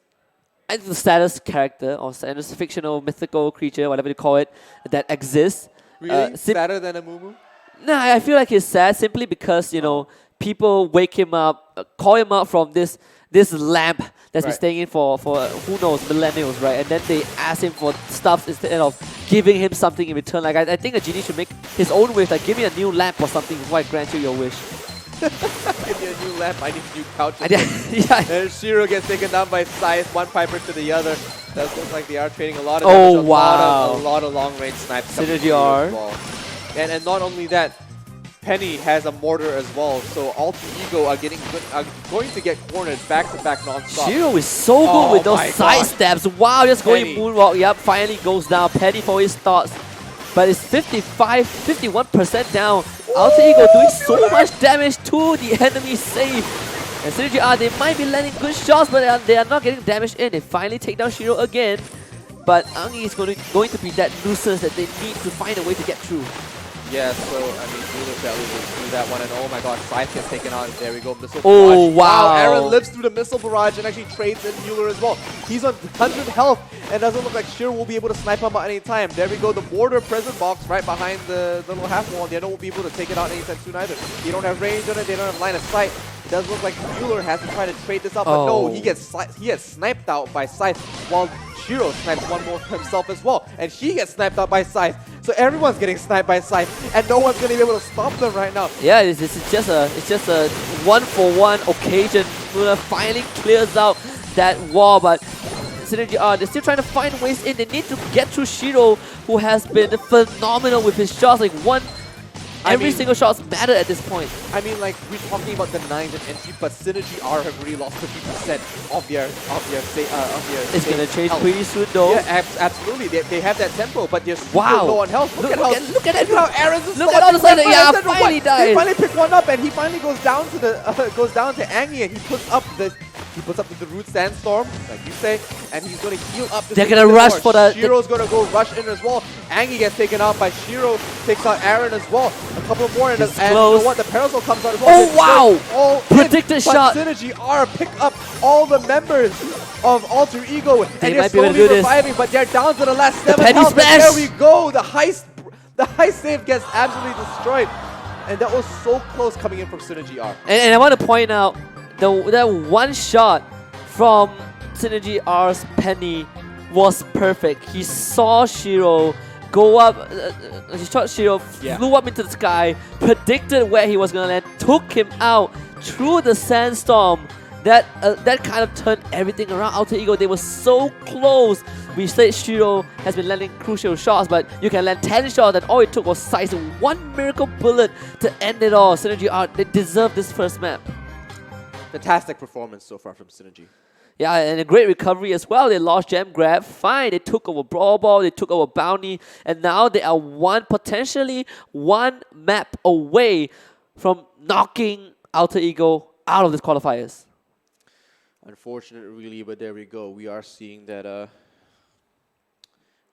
the saddest character or saddest fictional mythical creature, whatever you call it, that exists. Really? Sadder than a Mumu? Nah, I feel like he's sad simply because, you know, people wake him up, call him up from this lamp that's been staying in for who knows, millennials, right? And then they ask him for stuff instead of giving him something in return. Like, I think a genie should make his own wish, like give me a new lamp or something before I grant you your wish. Give me a new lamp, I need a new couch. Yeah. And Shiro gets taken down by Scythe, one Piper to the other. That looks like they are trading a lot of damage, a lot of long range snipes. Synergy R. And not only that, Penny has a mortar as well, so Alter Ego are going to get cornered back-to-back non-stop. Shiro is so good with those side steps. Wow, just going moonwalk. Yep, finally goes down. Penny for his thoughts. But it's 51% down. Alter Ego doing so much damage to the enemy safe. And Synergy R, they might be landing good shots, but they are not getting damage in. They finally take down Shiro again. But Angi is going to be that nuisance that they need to find a way to get through. Yeah, so, I mean, Mueller barely lives through that one, and oh my god, Scythe gets taken out. There we go, missile barrage. Wow. Aaron lives through the missile barrage and actually trades in Mueller as well. He's on 100 health, and doesn't look like Shiro will be able to snipe him at any time. There we go, the mortar present box right behind the little half wall. They don't be able to take it out anytime soon either. They don't have range on it, they don't have line of sight. It does look like Mueller has to try to trade this out, but no, he gets sniped out by Scythe, while Shiro snipes one more himself as well, and he gets sniped out by Scythe. So everyone's getting sniped by Scythe, and no one's going to be able to stop them right now. Yeah, it's just a one-for-one occasion. Mueller finally clears out that wall, but Synergy R, they're still trying to find ways in. They need to get through Shiro, who has been phenomenal with his shots. Like every single shot's mattered at this point. I mean, like, we're talking about the 9th and entry, but Synergy R have really lost 50% of their It's gonna change pretty soon, though. Yeah, absolutely. They have that tempo, but they're super Wow. low on health. Look at how Aaron's Look at all the sudden, yeah, finally died. He finally picked one up, and he finally goes down to Angie, and he puts up the root sandstorm, like you say, and he's gonna heal up. They're gonna rush for the. Shiro's gonna go rush in as well. Angie gets taken out by Shiro, takes out Aaron as well. A couple more, and you know what? The Parasol comes out as well. Oh wow! All Predicted shot. But Synergy R pick up all the members of Alter Ego, and they're slowly reviving, but they're down to the last 7 health. Smash. There we go. The heist save gets absolutely destroyed, and that was so close coming in from Synergy R. And I want to point out that one shot from Synergy R's Penny was perfect. He saw Shiro go up, he shot Shiro, flew up into the sky, predicted where he was going to land, took him out through the sandstorm. That kind of turned everything around. Alter Ego, they were so close. We said Shiro has been landing crucial shots, but you can land 10 shots, and all it took was Size, one miracle bullet to end it all. Synergy R, they deserve this first map. Fantastic performance so far from Synergy. Yeah, and a great recovery as well. They lost Gem Grab, fine. They took over Brawl Ball, they took over Bounty, and now they are potentially one map away from knocking Alter Ego out of this qualifiers. Unfortunate, really, but there we go. We are seeing that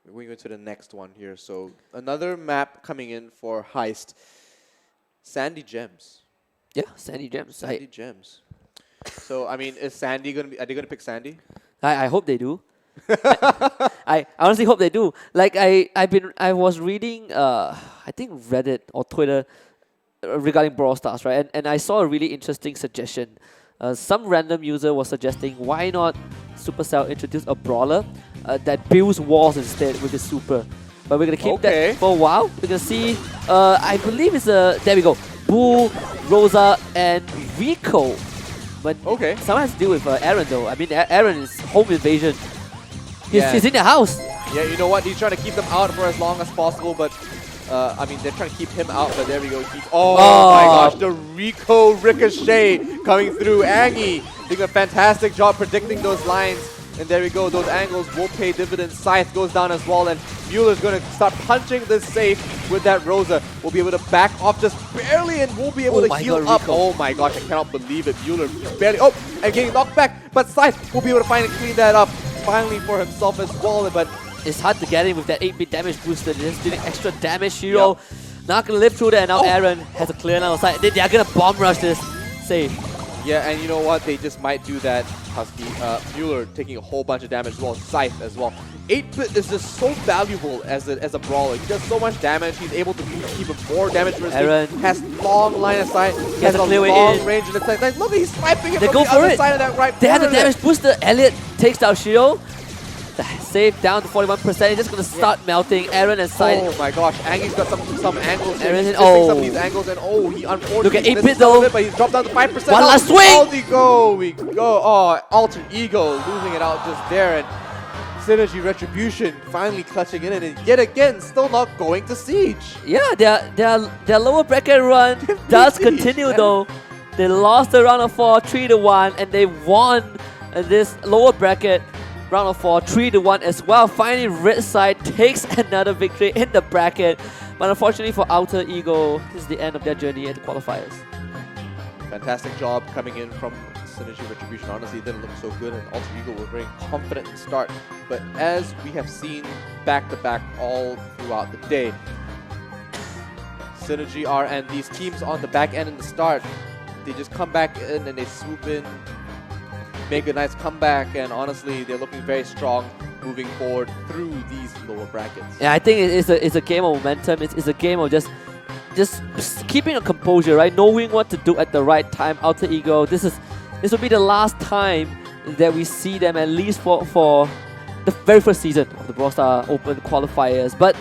we're going to the next one here. So another map coming in for Heist. Sandy Gems. Yeah, Sandy Gems. Sandy Gems. So, I mean, is Sandy going to be... Are they going to pick Sandy? I hope they do. I honestly hope they do. Like, I was reading, I think Reddit or Twitter regarding Brawl Stars, right? And I saw a really interesting suggestion. Some random user was suggesting, why not Supercell introduce a brawler that builds walls instead with his super. But we're going to keep that for a while. We're going to see, I believe it's there we go. Boo, Rosa, and Rico. But someone has to deal with Aaron though. I mean, Aaron is home invasion. He's in the house. Yeah, you know what? He's trying to keep them out for as long as possible, but I mean, they're trying to keep him out, but there we go. Oh my gosh, the Rico Ricochet coming through. Angie doing a fantastic job predicting those lines. And there we go, those angles will pay dividends. Scythe goes down as well, and Mueller's going to start punching this safe with that Rosa. We'll be able to back off just barely, and we'll be able to heal up. Oh my gosh, I cannot believe it. Mueller barely, and getting knocked back, but Scythe will be able to finally clean that up, finally for himself as well. But it's hard to get him with that 8-bit damage booster. They're just doing extra damage. Shiro not going to live through that, and now Aaron has a clear line of sight. They're going to bomb rush this safe. Yeah, and you know what? They just might do that, Husky. Mueller taking a whole bunch of damage as well, Scythe as well. 8-bit is just so valuable as a brawler. He does so much damage. He's able to keep more damage for his team. Has long line of sight. He has a long range in the sight. Like, look, he's sniping it from the other side of that right corner. They have the damage booster. Elliot takes down Shiro. The save down to 41%. He's just going to start melting Aaron and Scythe. Oh my gosh, Angie's got some angles. Aaron he's some of these angles, and he unfortunately look at 8-bit though. But he's dropped down to 5%. One last swing! We go. Oh, Alter Ego losing it out just there, and Synergy Retribution finally clutching in, and yet again still not going to Siege. Yeah, their lower bracket run does continue though. They lost the round of 4, 3-1, and they won this lower bracket round of 4, 3-1 as well. Finally, Red Side takes another victory in the bracket. But unfortunately for Alter Ego, this is the end of their journey at the qualifiers. Fantastic job coming in from Synergy Retribution. Honestly, it didn't look so good, and Alter Ego were very confident in the start. But as we have seen back-to-back all throughout the day, Synergy R and these teams on the back end in the start, they just come back in and they swoop in, make a nice comeback, and honestly, they're looking very strong moving forward through these lower brackets. Yeah, I think it's a game of momentum. It's a game of just keeping a composure, right? Knowing what to do at the right time. Alter Ego, this will be the last time that we see them, at least for the very first season of the Brawl Stars Open qualifiers. But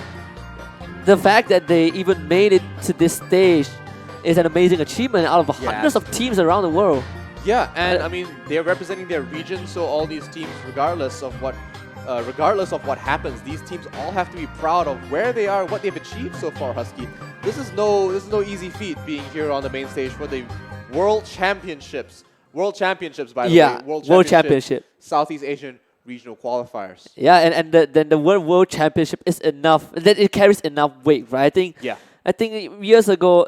the fact that they even made it to this stage is an amazing achievement out of hundreds of teams around the world. Yeah, and I mean, they're representing their region, so all these teams, regardless of what happens, these teams all have to be proud of where they are, what they've achieved so far, Husky. This is no easy feat being here on the main stage for the World Championships. World Championships, by the way. World Championship. Southeast Asian regional qualifiers. Yeah, and then the World Championship is enough. That it carries enough weight, right? I think years ago,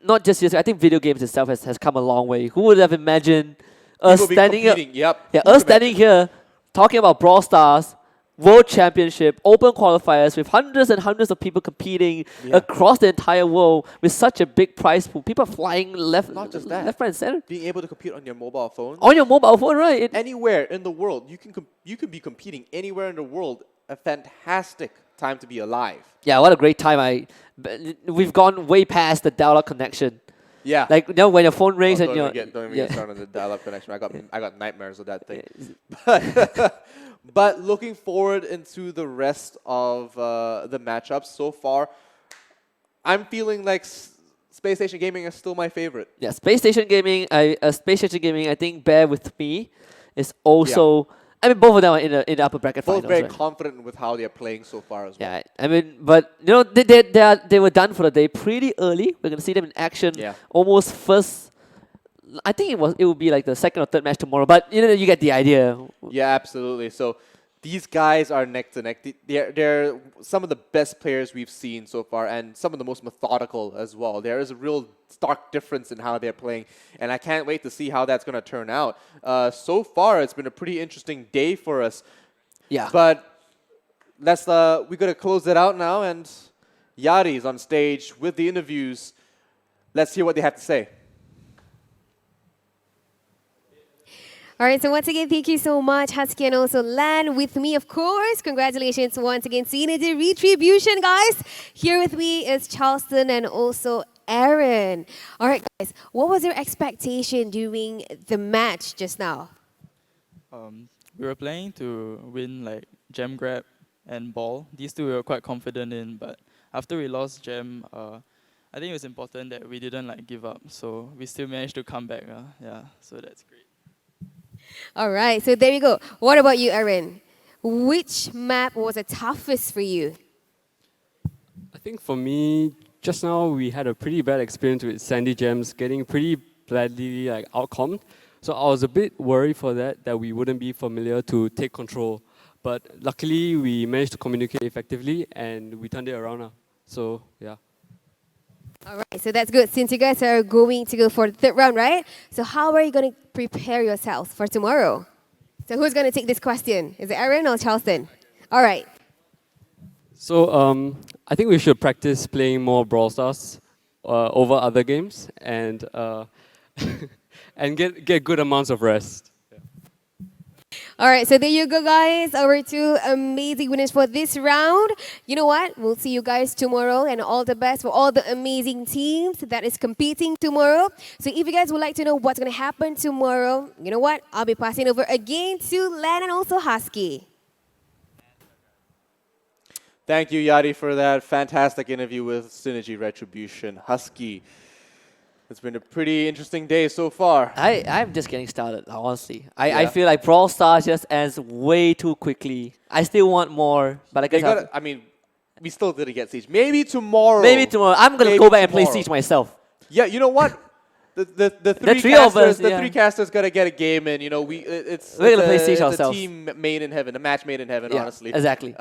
not just years ago, I think video games itself has come a long way. Who would have imagined us standing here? Us standing here talking about Brawl Stars, World Championship, open qualifiers with hundreds and hundreds of people competing across the entire world with such a big prize pool. People are flying left, not just that, left, right, and center. Being able to compete on your mobile phone. On your mobile phone, right? Anywhere in the world, you could be competing anywhere in the world. A fantastic time to be alive. Yeah, what a great time! We've gone way past the dial-up connection. Yeah. Like, you know, when your phone rings and you're... Don't even get started on the dial-up connection. I got nightmares of that thing. But looking forward into the rest of the matchups so far, I'm feeling like Space Station Gaming is still my favorite. Yeah, Space Station Gaming, I think Bear with me is also... Yeah. I mean, both of them are in the upper bracket finals. Both very confident with how they're playing so far as well. Yeah, I mean, but you know, they were done for the day pretty early. We're gonna see them in action almost first. I think it would be like the second or third match tomorrow. But you know, you get the idea. Yeah, absolutely. So these guys are neck to neck. They're some of the best players we've seen so far, and some of the most methodical as well. There is a real stark difference in how they're playing, and I can't wait to see how that's going to turn out. So far, it's been a pretty interesting day for us. Yeah. But we're going to close it out now, and Yari's on stage with the interviews. Let's hear what they have to say. All right, so once again, thank you so much, Husky, and also Lan with me, of course. Congratulations once again, Synergy Retribution, guys. Here with me is Charleston and also Aaron. All right, guys, what was your expectation during the match just now? We were planning to win like Gem Grab and Ball. These two we were quite confident in, but after we lost Gem, I think it was important that we didn't like give up. So we still managed to come back. Yeah, so that's great. All right, so there you go. What about you, Aaron? Which map was the toughest for you? I think for me, just now we had a pretty bad experience with Sandy Gems getting pretty badly outcomed. So I was a bit worried for that we wouldn't be familiar to take control. But luckily we managed to communicate effectively and we turned it around now. So yeah. All right, so that's good. Since you guys are going to go for the third round, right? So how are you going to prepare yourselves for tomorrow? So who's going to take this question? Is it Aaron or Charleston? All right. So I think we should practice playing more Brawl Stars over other games and and get good amounts of rest. All right, so there you go, guys. Our two amazing winners for this round. You know what? We'll see you guys tomorrow, and all the best for all the amazing teams that is competing tomorrow. So if you guys would like to know what's going to happen tomorrow, you know what? I'll be passing over again to Lan and also Husky. Thank you, Yari, for that fantastic interview with Synergy Retribution. Husky, it's been a pretty interesting day so far. I'm just getting started, honestly. I feel like Brawl Stars just ends way too quickly. I still want more, but I guess I mean, we still didn't get Siege. Maybe tomorrow. I'm going to go back and play Siege myself. Yeah, you know what? The three casters got to get a game in. You know, we're going to play Siege ourselves. The team made in heaven, a match made in heaven, honestly. Exactly.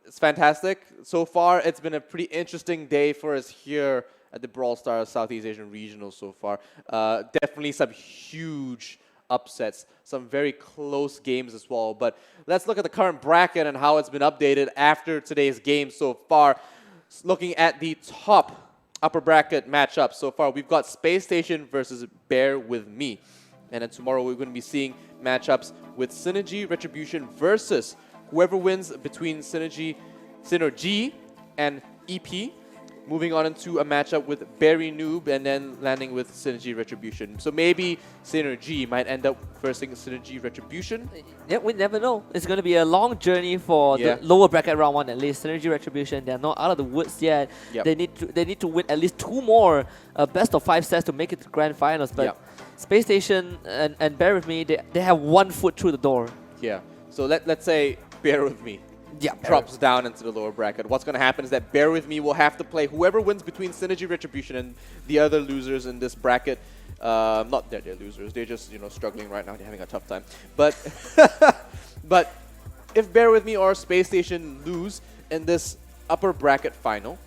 It's fantastic. So far, it's been a pretty interesting day for us here at the Brawl Stars Southeast Asian Regional so far. Definitely some huge upsets, some very close games as well. But let's look at the current bracket and how it's been updated after today's game so far. Looking at the top upper bracket matchup so far, we've got Space Station versus Bear with Me. And then tomorrow we're going to be seeing matchups with Synergy Retribution versus whoever wins between Synergy and EP. Moving on into a matchup with Berry Noob and then landing with Synergy Retribution. So maybe Synergy might end up versing Synergy Retribution. Yeah, we never know. It's going to be a long journey for the lower bracket round one at least. Synergy Retribution, they're not out of the woods yet. Yep. They need to win at least 2 more best of 5 sets to make it to grand finals. But Space Station and Bear With Me, they have one foot through the door. Yeah. So let's say Bear With Me drops down into the lower bracket. What's going to happen is that Bear With Me will have to play whoever wins between Synergy Retribution and the other losers in this bracket. Not that they're losers, they're just, you know, struggling right now, they're having a tough time. But but if Bear With Me or Space Station lose in this upper bracket final,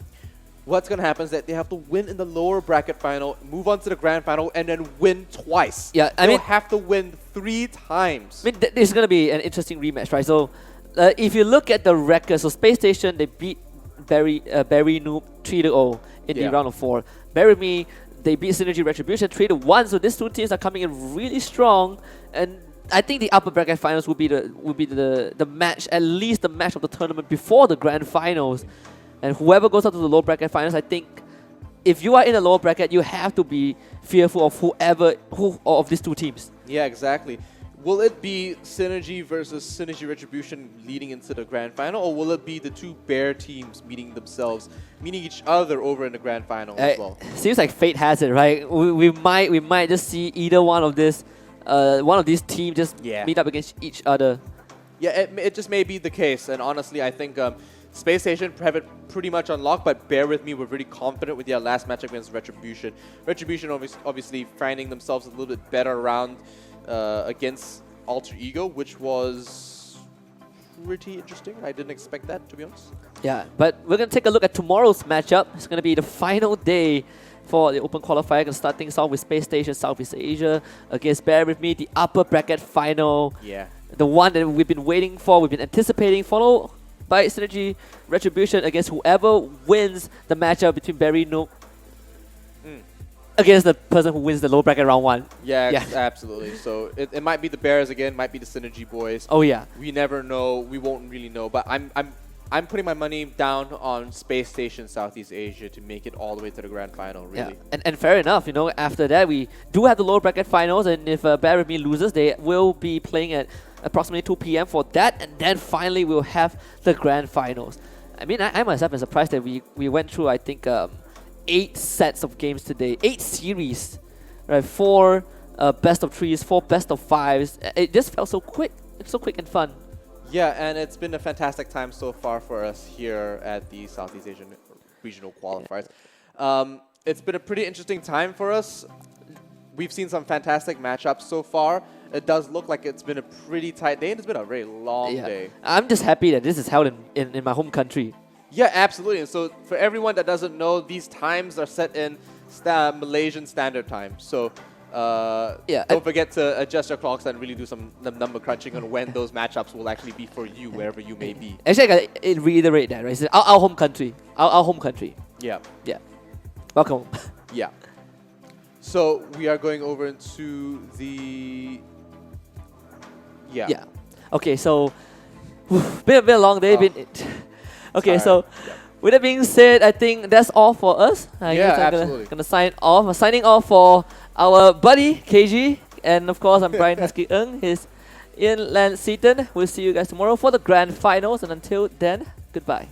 what's going to happen is that they have to win in the lower bracket final, move on to the grand final, and then win twice. Yeah, I They'll mean, have to win 3 times. I mean, this is going to be an interesting rematch, right? So, if you look at the record, so Space Station, they beat Barry Noob 3-0 in the round of 4. Bear With Me, they beat Synergy Retribution 3-1. So these two teams are coming in really strong, and I think the upper bracket finals will be the match, at least the match of the tournament before the grand finals. And whoever goes up to the lower bracket finals, I think if you are in the lower bracket, you have to be fearful of who of these two teams. Yeah, exactly. Will it be Synergy versus Synergy Retribution leading into the grand final, or will it be the two Bear teams meeting each other over in the grand final as well? Seems like fate has it, right? We might just see either one of these teams just meet up against each other. Yeah, it just may be the case, and honestly, I think Space Station have it pretty much unlocked, but Bear With Me were really confident with their last match against Retribution. Retribution obviously finding themselves a little bit better around against Alter Ego, which was pretty interesting. I didn't expect that, to be honest. Yeah, but we're going to take a look at tomorrow's matchup. It's going to be the final day for the Open Qualifier. Going to start things off with Space Station Southeast Asia against Bear With Me, the upper bracket final. Yeah. The one that we've been waiting for, we've been anticipating, followed by Synergy Retribution against whoever wins the matchup between Barry Noob against the person who wins the low bracket round 1. Yeah, absolutely. So it might be the Bears again, might be the Synergy boys. Oh yeah. We never know. We won't really know. But I'm putting my money down on Space Station Southeast Asia to make it all the way to the grand final. Really. Yeah. And fair enough. You know, after that we do have the lower bracket finals, and if Bear With Me loses, they will be playing at approximately 2 p.m. for that, and then finally we'll have the grand finals. I mean, I myself am surprised that we went through, I think, 8 sets of games today, 8 series, right? 4 best of 3s, 4 best of 5s. It just felt so quick and fun. Yeah, and it's been a fantastic time so far for us here at the Southeast Asian Regional Qualifiers. It's been a pretty interesting time for us. We've seen some fantastic matchups so far. It does look like it's been a pretty tight day, and it's been a very long day. I'm just happy that this is held in my home country. Yeah, absolutely. And so for everyone that doesn't know, these times are set in Malaysian Standard Time. So don't forget to adjust your clocks and really do some number crunching on when those matchups will actually be for you, wherever you may be. Actually, I gotta reiterate that, right? It's our home country. Our home country. Yeah. Yeah. Welcome. Yeah. So we are going over into the... Yeah. Okay, so been a long day. Okay, so with that being said, I think that's all for us. I guess I'm gonna sign off. I'm signing off for our buddy Keiji, and of course I'm Brian Husky Ng. His Ianseaton. We'll see you guys tomorrow for the grand finals, and until then, goodbye.